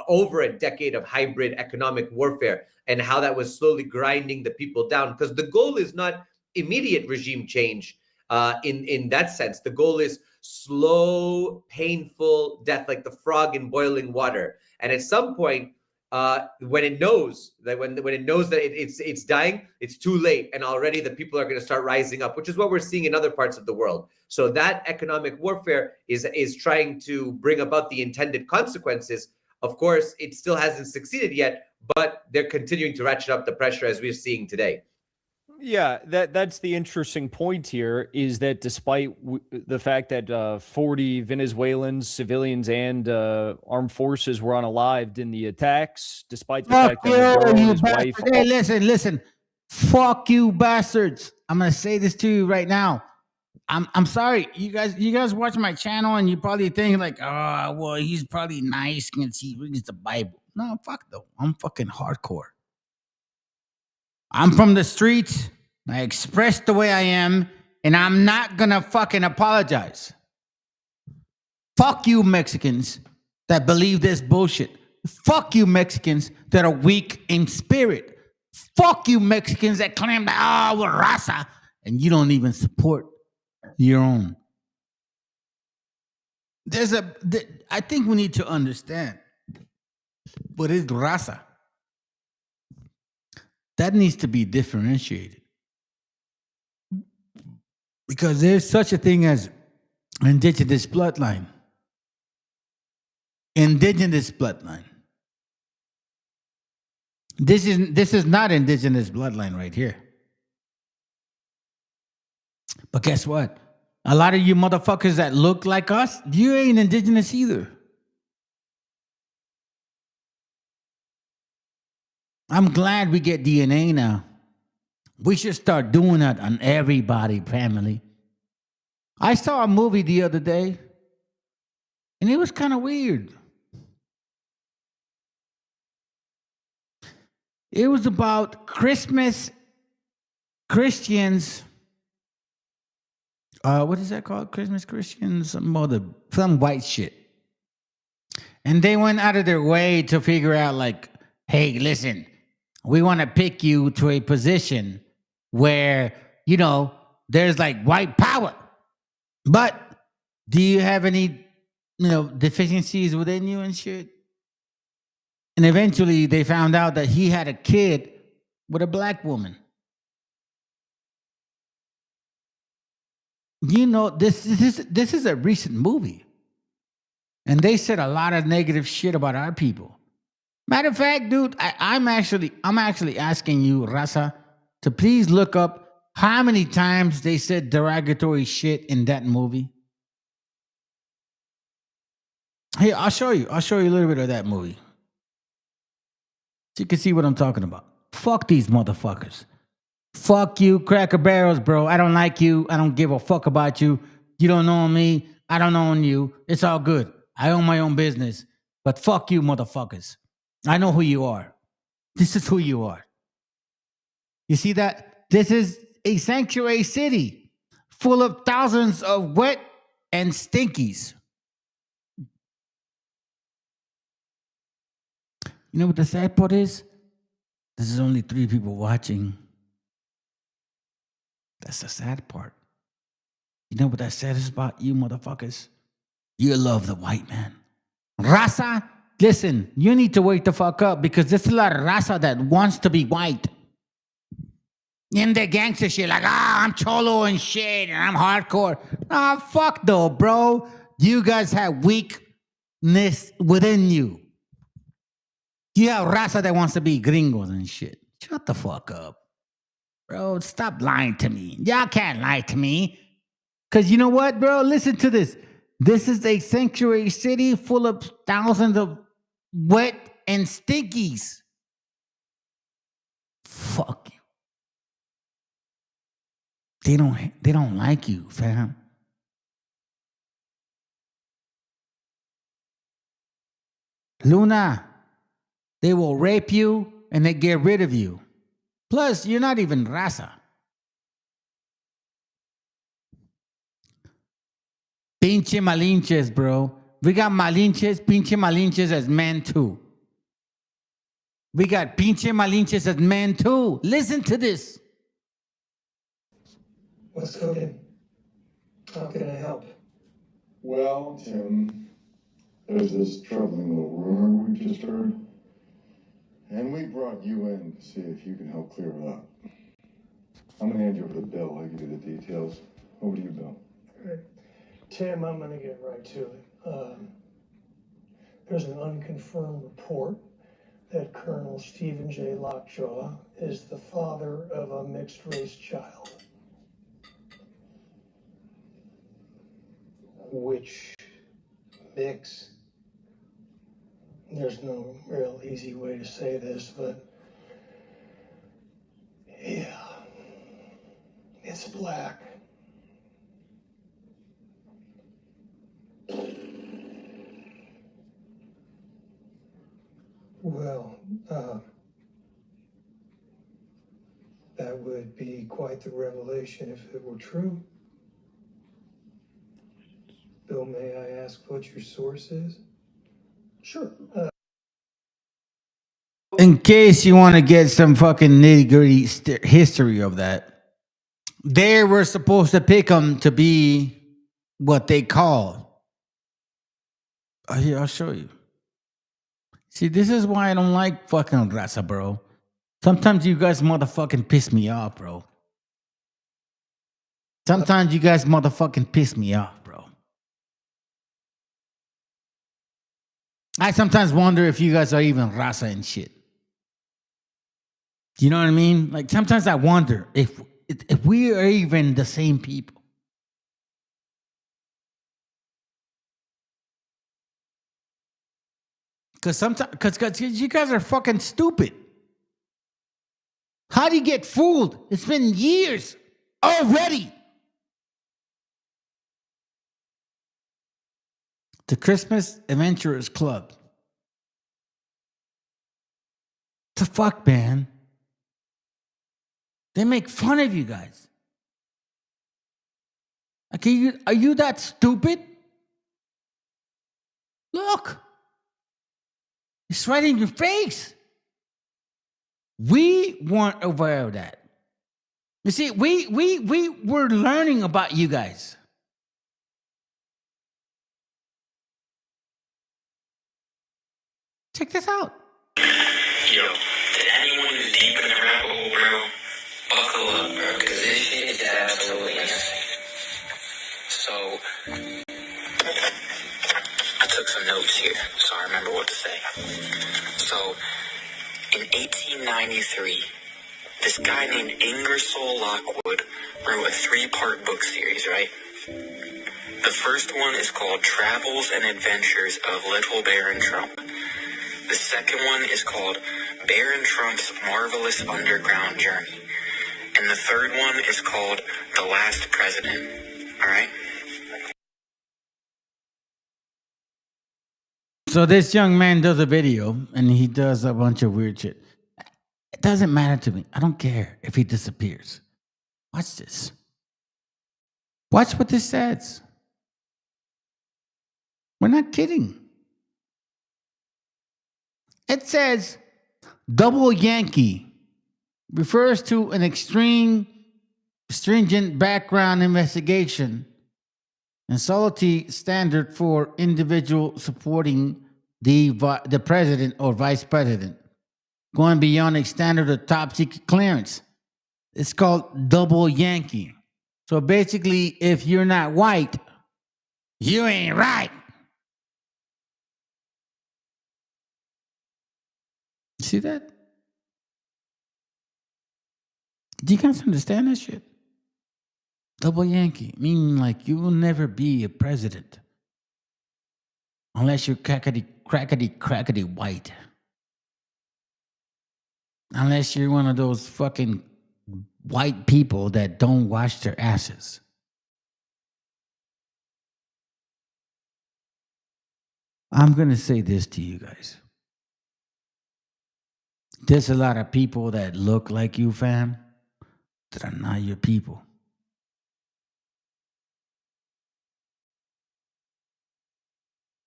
over a decade of hybrid economic warfare and how that was slowly grinding the people down. Because the goal is not immediate regime change in that sense. The goal is slow, painful death, like the frog in boiling water. And at some point, when it knows that it's dying, it's too late, and already the people are going to start rising up, which is what we're seeing in other parts of the world. So that economic warfare is trying to bring about the intended consequences. Of course, it still hasn't succeeded yet, but they're continuing to ratchet up the pressure as we're seeing today. Yeah, that's the interesting point here, is that despite the fact that 40 Venezuelans, civilians, and armed forces were unalived in the attacks, despite the fact that Maduro and his wife... Hey, listen. Fuck you, bastards. I'm going to say this to you right now. I'm sorry. You guys watch my channel and you probably think like, oh, well, he's probably nice because he reads the Bible. No, fuck though. I'm fucking hardcore. I'm from the streets. I express the way I am, and I'm not gonna fucking apologize. Fuck you, Mexicans. that believe this bullshit. Fuck you Mexicans that are weak in spirit. Fuck you Mexicans that claim that, oh, we're raza, and you don't even support your own. I think we need to understand what is raza. That needs to be differentiated. Because there's such a thing as indigenous bloodline. Indigenous bloodline. This is not indigenous bloodline right here. But guess what? A lot of you motherfuckers that look like us, you ain't indigenous either. I'm glad we get DNA now. We should start doing that on everybody, family. I saw a movie the other day, and it was kind of weird. It was about Christmas Christians. What is that called? Christmas Christians? Some white shit. And they went out of their way to figure out, like, hey, listen, we want to pick you to a position where, you know, there's like white power. But do you have any, you know, deficiencies within you and shit? And eventually they found out that he had a kid with a black woman. You know, this is a recent movie. And they said a lot of negative shit about our people. Matter of fact, dude, I'm actually asking you, Raza, to please look up how many times they said derogatory shit in that movie. Hey, I'll show you a little bit of that movie, so you can see what I'm talking about. Fuck these motherfuckers. Fuck you, Cracker Barrels, bro. I don't like you. I don't give a fuck about you. You don't know me. I don't own you. It's all good. I own my own business. But fuck you, motherfuckers. I know who you are. This is who you are. You see that? This is a sanctuary city full of thousands of wet and stinkies. You know what the sad part is? This is only 3 people watching. That's the sad part. You know what that says about you motherfuckers? You love the white man. Raza, listen, you need to wake the fuck up, because there's a lot of raza that wants to be white. In the gangster shit, like, I'm cholo and shit, and I'm hardcore. Fuck though, bro. You guys have weakness within you. You have raza that wants to be gringos and shit. Shut the fuck up. Bro, stop lying to me. Y'all can't lie to me. Because you know what, bro? Listen to this. This is a sanctuary city full of thousands of wet and stinkies. Fuck you. They don't like you, fam. Luna, they will rape you and they get rid of you. Plus, you're not even raza. Pinche malinches, bro. We got malinches, pinche malinches as men too. We got pinche malinches as men too. Listen to this. What's cooking? How can I help? Well, Tim, there's this troubling little rumor we just heard. And we brought you in to see if you can help clear it up. I'm going to hand you over the bill. I'll give you the details. Over to you, Bill. All right. Tim, I'm going to get right to it. There's an unconfirmed report that Colonel Stephen J. Lockjaw is the father of a mixed-race child. Which mix? There's no real easy way to say this, but yeah, it's black. Well, that would be quite the revelation if it were true. Bill, may I ask what your source is? Sure. In case you want to get some fucking nitty gritty history of that, they were supposed to pick them to be what they call. Here, I'll show you. See, this is why I don't like fucking raza, bro. Sometimes you guys motherfucking piss me off, bro. Sometimes you guys motherfucking piss me off, bro. I sometimes wonder if you guys are even raza and shit. You know what I mean? Like sometimes I wonder if we are even the same people. Because sometimes, because you guys are fucking stupid. How do you get fooled? It's been years already. The Christmas Adventurers Club. The fuck, man? They make fun of you guys. Like, are you that stupid? Look. It's right in your face. We weren't aware of that. You see, we were learning about you guys. Check this out. Yo, to anyone who's deep in the rabbit hole, bro, buckle up, bro, because this shit is absolutely insane. So, I took some notes here, so I remember what to say. So, in 1893, this guy named Ingersoll Lockwood wrote a 3-part book series, right? The first one is called Travels and Adventures of Little Baron Trump. The second one is called Baron Trump's Marvelous Underground Journey. And the third one is called The Last President. All right? So this young man does a video and he does a bunch of weird shit. It doesn't matter to me. I don't care if he disappears. Watch this. Watch what this says. We're not kidding. It says double Yankee refers to an stringent background investigation and solidity standard for individual supporting the president or vice president, going beyond a standard of top secret clearance. It's called double Yankee. So basically, if you're not white, you ain't right. See that? Do you guys understand that shit? Double Yankee, meaning like you will never be a president unless you're crackety white. Unless you're one of those fucking white people that don't wash their asses. I'm going to say this to you guys. There's a lot of people that look like you, fam, that are not your people.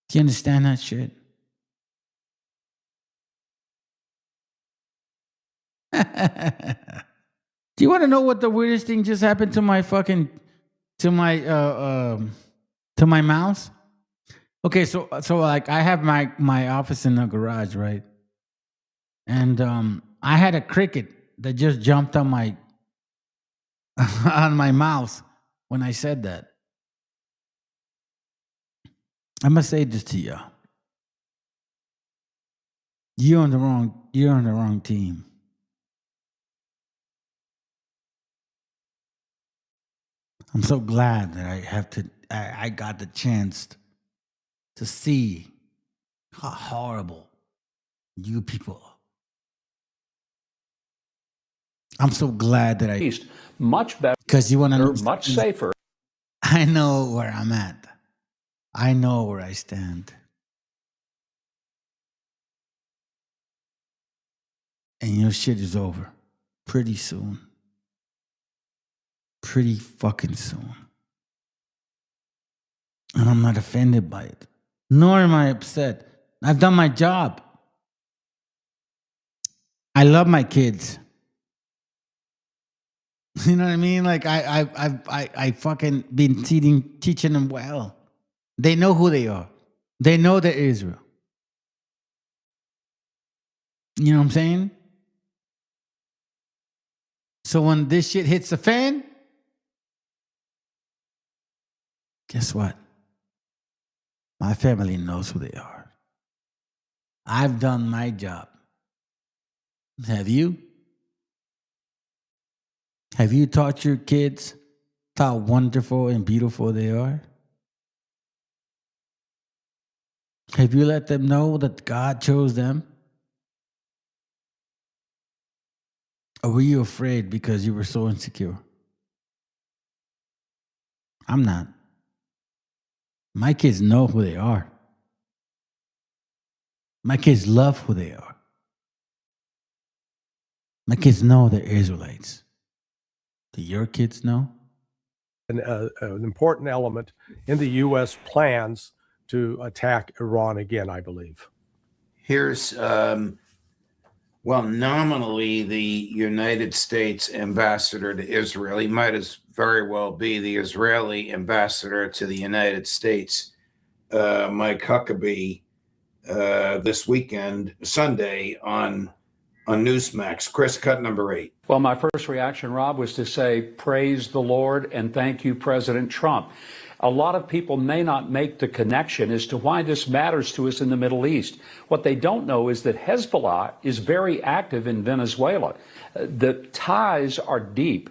Do you understand that shit? Do you want to know what the weirdest thing just happened to my fucking to my mouse? Okay, so like I have my office in the garage, right? And I had a cricket that just jumped on my on my mouse when I said that. I'm gonna say this to you. You're on the wrong team. I'm so glad that I got the chance to see how horrible you people are. I'm so glad that much better, because you want to know much safer. I know where I'm at. I know where I stand. And your shit is over pretty soon. Pretty fucking soon. And I'm not offended by it. Nor am I upset. I've done my job. I love my kids. You know what I mean? Like I fucking been teaching them well. They know who they are. They know they're Israel. You know what I'm saying? So when this shit hits the fan, guess what? My family knows who they are. I've done my job. Have you? Have you taught your kids how wonderful and beautiful they are? Have you let them know that God chose them? Or were you afraid because you were so insecure? I'm not. My kids know who they are. My kids love who they are. My kids know they're Israelites. Do your kids know? An important element in the U.S. plans to attack Iran again, I believe. Here's, well, nominally the United States ambassador to Israel. He might as very well be the Israeli ambassador to the United States, Mike Huckabee, this weekend, Sunday, on Newsmax. Chris, cut number 8. Well, my first reaction, Rob, was to say, praise the Lord and thank you, President Trump. A lot of people may not make the connection as to why this matters to us in the Middle East. What they don't know is that Hezbollah is very active in Venezuela. The ties are deep,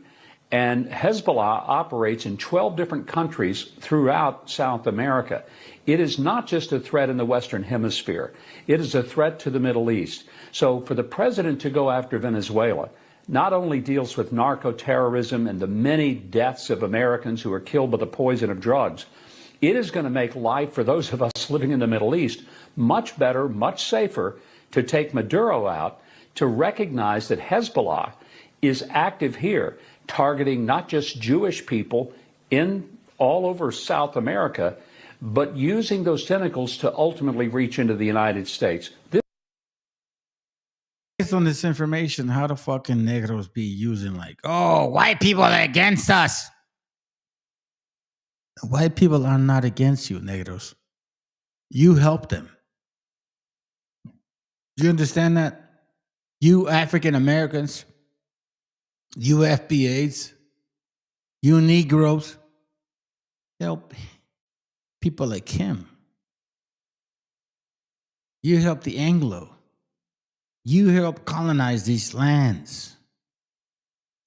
and Hezbollah operates in 12 different countries throughout South America. It is not just a threat in the Western Hemisphere. It is a threat to the Middle East. So for the president to go after Venezuela not only deals with narco-terrorism and the many deaths of Americans who are killed by the poison of drugs, it is going to make life for those of us living in the Middle East much better, much safer to take Maduro out, to recognize that Hezbollah is active here, targeting not just Jewish people in all over South America, but using those tentacles to ultimately reach into the United States. Based on this information, how the fucking Negros be using like, oh, white people are against us? White people are not against you, Negros. You help them. Do you understand that? You African Americans, you FBAs, you Negroes, help people like him. You help the Anglo. You help colonize these lands.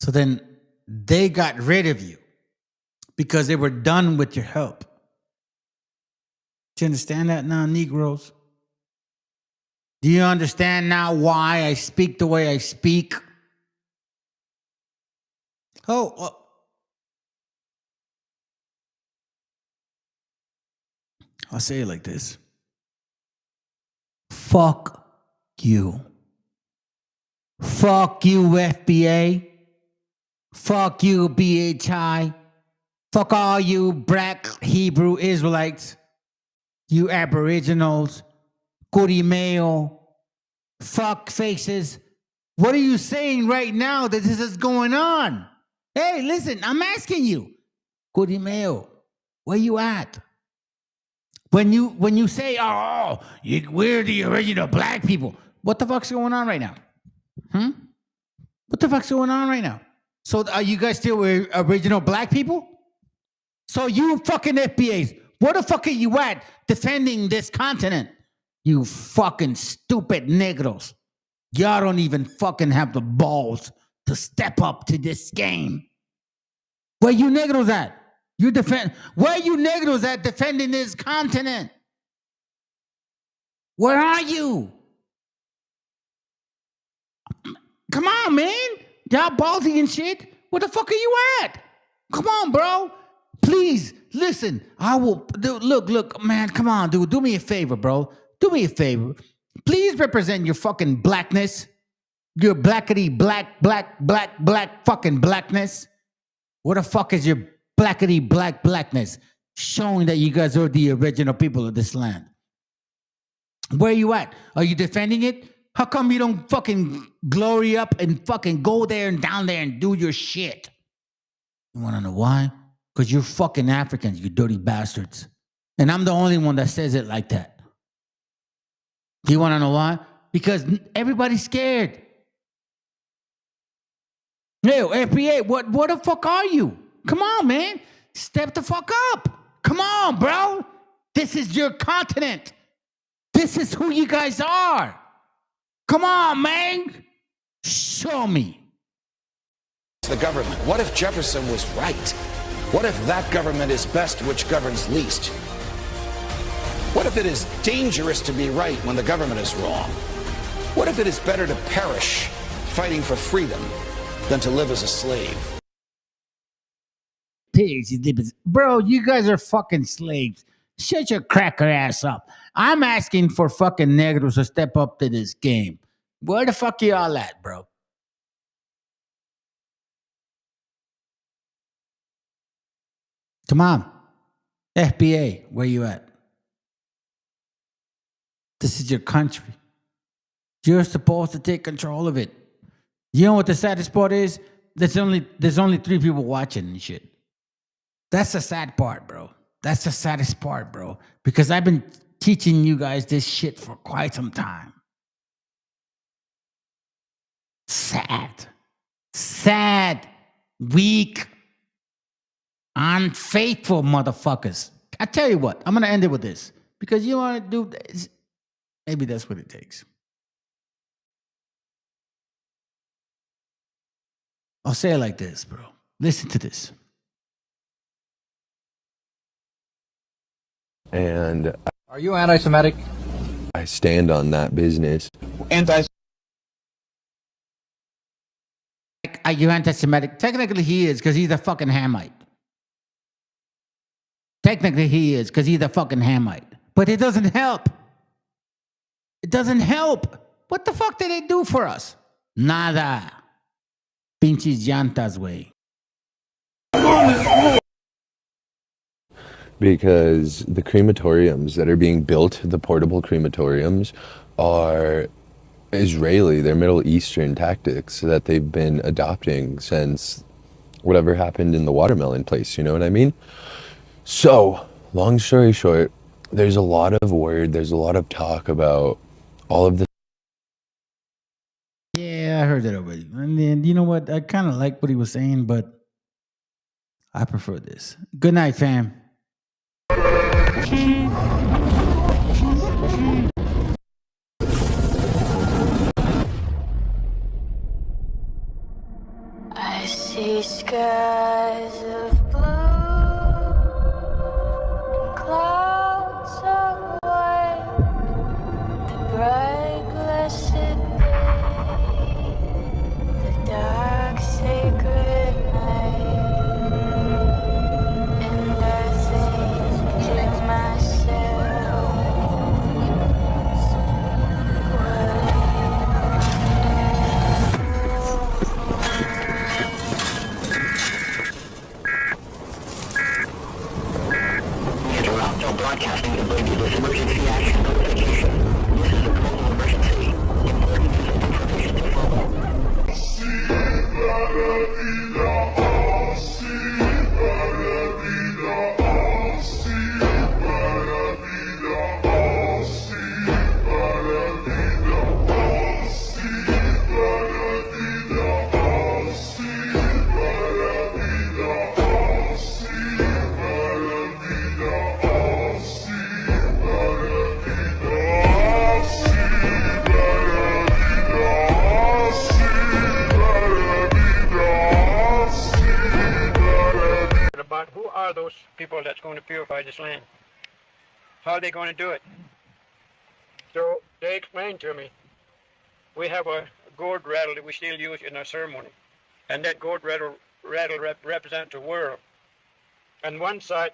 So then they got rid of you because they were done with your help. Do you understand that now, Negroes? Do you understand now why I speak the way I speak? I'll say it like this. Fuck you. Fuck you, FBA. Fuck you, BHI. Fuck all you black Hebrew Israelites. You Aboriginals. Curimeo. Fuck faces. What are you saying right now that this is going on? Hey, listen, I'm asking you. Curimeo, where you at? When you say, we're the original black people, what the fuck's going on right now? What the fuck's going on right now? So are you guys still original black people? So you fucking FBAs, where the fuck are you at defending this continent? You fucking stupid Negros. Y'all don't even fucking have the balls to step up to this game. Where you Negros at? Where you Negros at defending this continent? Where are you? Come on, man. Y'all ballsy and shit. Where the fuck are you at? Come on, bro. Please, listen. I will, dude, look, man, come on, dude. Do me a favor, bro. Do me a favor. Please represent your fucking blackness. Your blackity black fucking blackness. Where the fuck is your blackity blackness? Showing that you guys are the original people of this land. Where you at? Are you defending it? How come you don't fucking glory up and fucking go there and down there and do your shit? You want to know why? Because you're fucking Africans, you dirty bastards. And I'm the only one that says it like that. Do you want to know why? Because everybody's scared. Yo, FBA, what the fuck are you? Come on, man. Step the fuck up. Come on, bro. This is your continent. This is who you guys are. Come on, man. Show me. The government. What if Jefferson was right? What if that government is best which governs least? What if it is dangerous to be right when the government is wrong? What if it is better to perish fighting for freedom than to live as a slave? Bro, you guys are fucking slaves. Shut your cracker ass up. I'm asking for fucking negros to step up to this game. Where the fuck y'all at, bro? Come on. FBA, where you at? This is your country. You're supposed to take control of it. You know what the saddest part is? There's only 3 people watching and shit. That's the sad part, bro. That's the saddest part, bro. Because I've been teaching you guys this shit for quite some time. Sad. Sad. Weak. Unfaithful motherfuckers. I tell you what, I'm going to end it with this. Because you want to do this. Maybe that's what it takes. I'll say it like this, bro. Listen to this. And are you anti-Semitic? I stand on that business. Are you anti-Semitic? Technically he is, because he's a fucking Hamite. Technically he is, because he's a fucking Hamite. But it doesn't help. It doesn't help. What the fuck did they do for us? Nada. Pinches llantas, way. Because the crematoriums that are being built, the portable crematoriums, are Israeli. They're Middle Eastern tactics that they've been adopting since whatever happened in the watermelon place, you know what I mean? So, long story short, there's a lot of word, there's a lot of talk about all of this. Yeah, I heard that already. And then, you know what? I kind of like what he was saying, but I prefer this. Good night, fam. I see skies of blue, clouds of white, the bright blessed day, the dark sacred night, and I think to myself, broadcasting to bring you this emergency action notification. This is a global emergency. Important information to follow. About who are those people that's going to purify this land? How are they going to do it? So they explained to me, we have a gourd rattle that we still use in our ceremony. And that gourd rattle represents the world. On one side,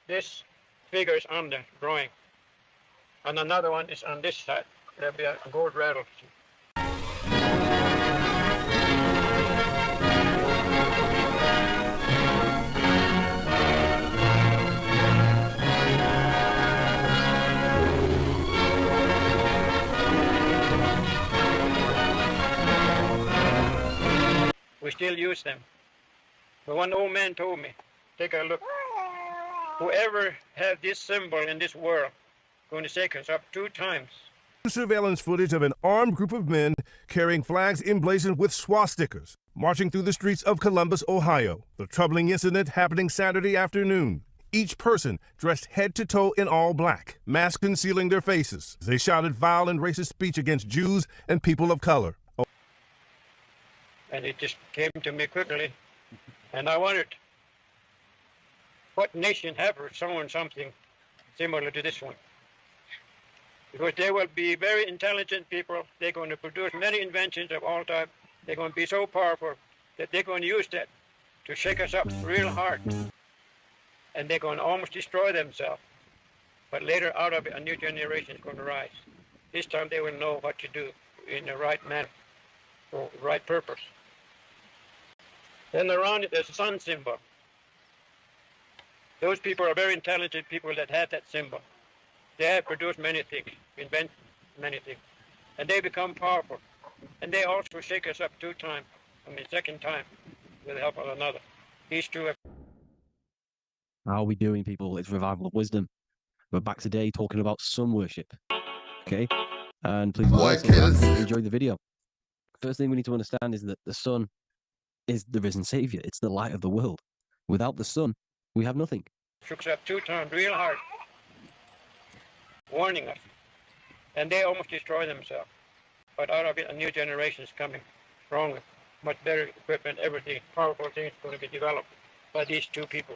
this figure is on the drawing. And another one is on this side. There'll be a gourd rattle. still use them. But one old man told me, take a look. Whoever have this symbol in this world going to shake us up 2 times. Surveillance footage of an armed group of men carrying flags emblazoned with swastikas marching through the streets of Columbus, Ohio. The troubling incident happening Saturday afternoon. Each person dressed head to toe in all black, masks concealing their faces. They shouted vile and racist speech against Jews and people of color. And it just came to me quickly. And I wondered, what nation ever sown something similar to this one? Because they will be very intelligent people. They're going to produce many inventions of all types. They're going to be so powerful that they're going to use that to shake us up real hard. And they're going to almost destroy themselves. But later, out of it, a new generation is going to rise. This time they will know what to do in the right manner, for the right purpose. Then around it, there's a sun symbol. Those people are very intelligent people that have that symbol. They have produced many things, invent many things, and they become powerful. And they also shake us up 2 times. Second time, with the help of another. These 2 have. How are we doing, people? It's Revival of Wisdom. We're back today talking about sun worship. Okay? And please enjoy the video. First thing we need to understand is that the sun is the risen Savior. It's the light of the world. Without the sun, we have nothing. Shook us up 2 times real hard, warning us. And they almost destroy themselves. But out of it, a new generation is coming, stronger, much better equipment, everything, powerful things going to be developed by these 2 people.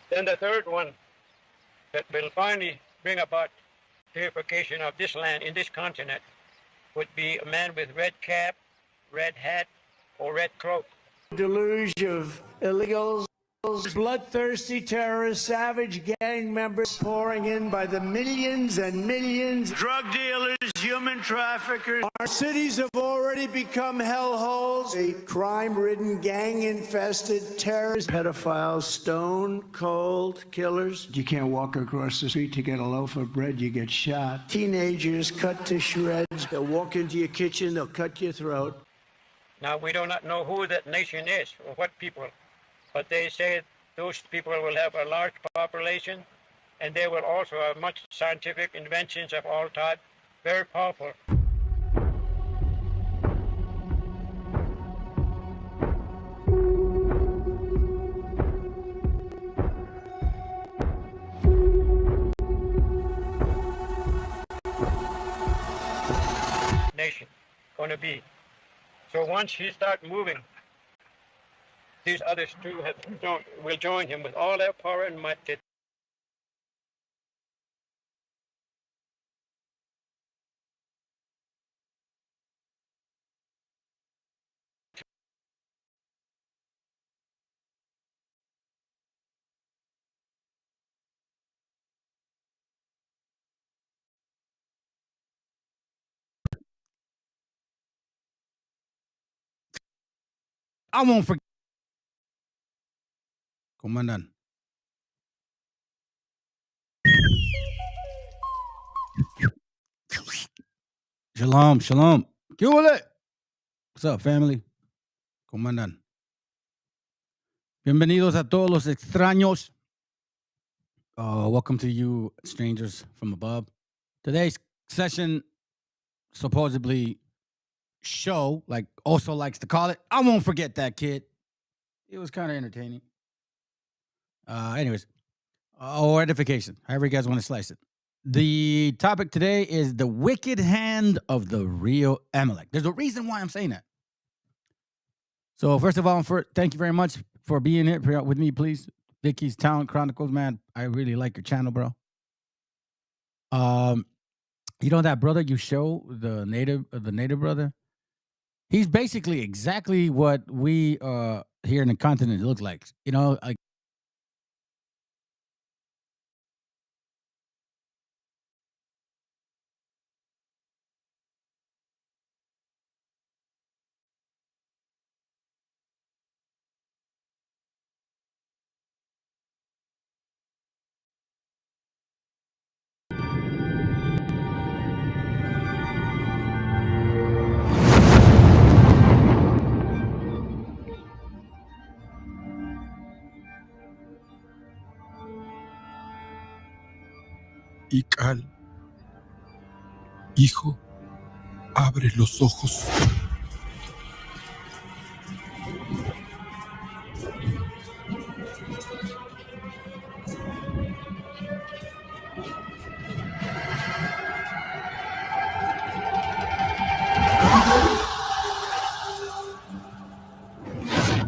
Then the third one that will finally bring about purification of this land in this continent would be a man with red cap, red hat, or red cloak. Deluge of illegals, bloodthirsty terrorists, savage gang members pouring in by the millions and millions, drug dealers, human traffickers. Our cities have already become hellholes. A crime-ridden, gang-infested terrorist, pedophiles, stone-cold killers. You can't walk across the street to get a loaf of bread, you get shot. Teenagers cut to shreds. They'll walk into your kitchen, they'll cut your throat. Now, we do not know who that nation is or what people, but they say those people will have a large population, and they will also have much scientific inventions of all types, very powerful. Nation going to be. So once he starts moving, these others too will join him with all their power and might. I won't forget. Comandante. Shalom, shalom. ¿Qué huele? What's up, family? Comandante. Bienvenidos a todos los extraños. Welcome to you, strangers from above. Today's session, supposedly show, like also likes to call it, I won't forget that kid. It was kind of entertaining. Anyways, or edification, however you guys want to slice it. The topic today is the wicked hand of the real Amalek. There's a reason why I'm saying that. So first of all, thank you very much for being here with me, please. Vicky's Talent Chronicles, man. I really like your channel, bro. You know that brother you show, the native brother? He's basically exactly what we here in the continent look like. You know, like y cal. Hijo, abre los ojos.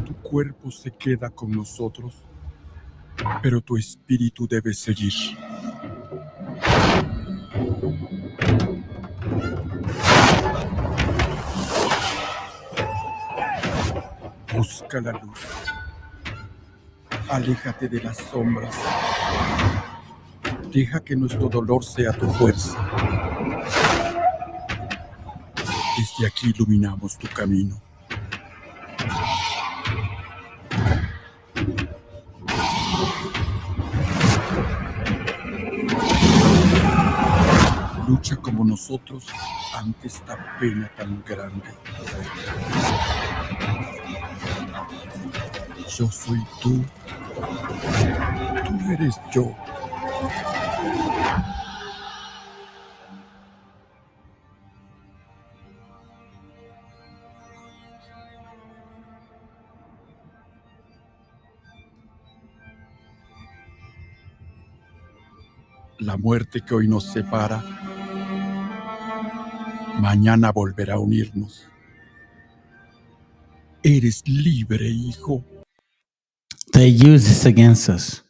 Tu cuerpo se queda con nosotros, pero tu espíritu debe seguir. Busca la luz. Aléjate de las sombras. Deja que nuestro dolor sea tu fuerza. Desde aquí iluminamos tu camino. Lucha como nosotros ante esta pena tan grande. Yo soy tú. Tú eres yo. La muerte que hoy nos separa, mañana volverá a unirnos. Eres libre, hijo. They use this against us.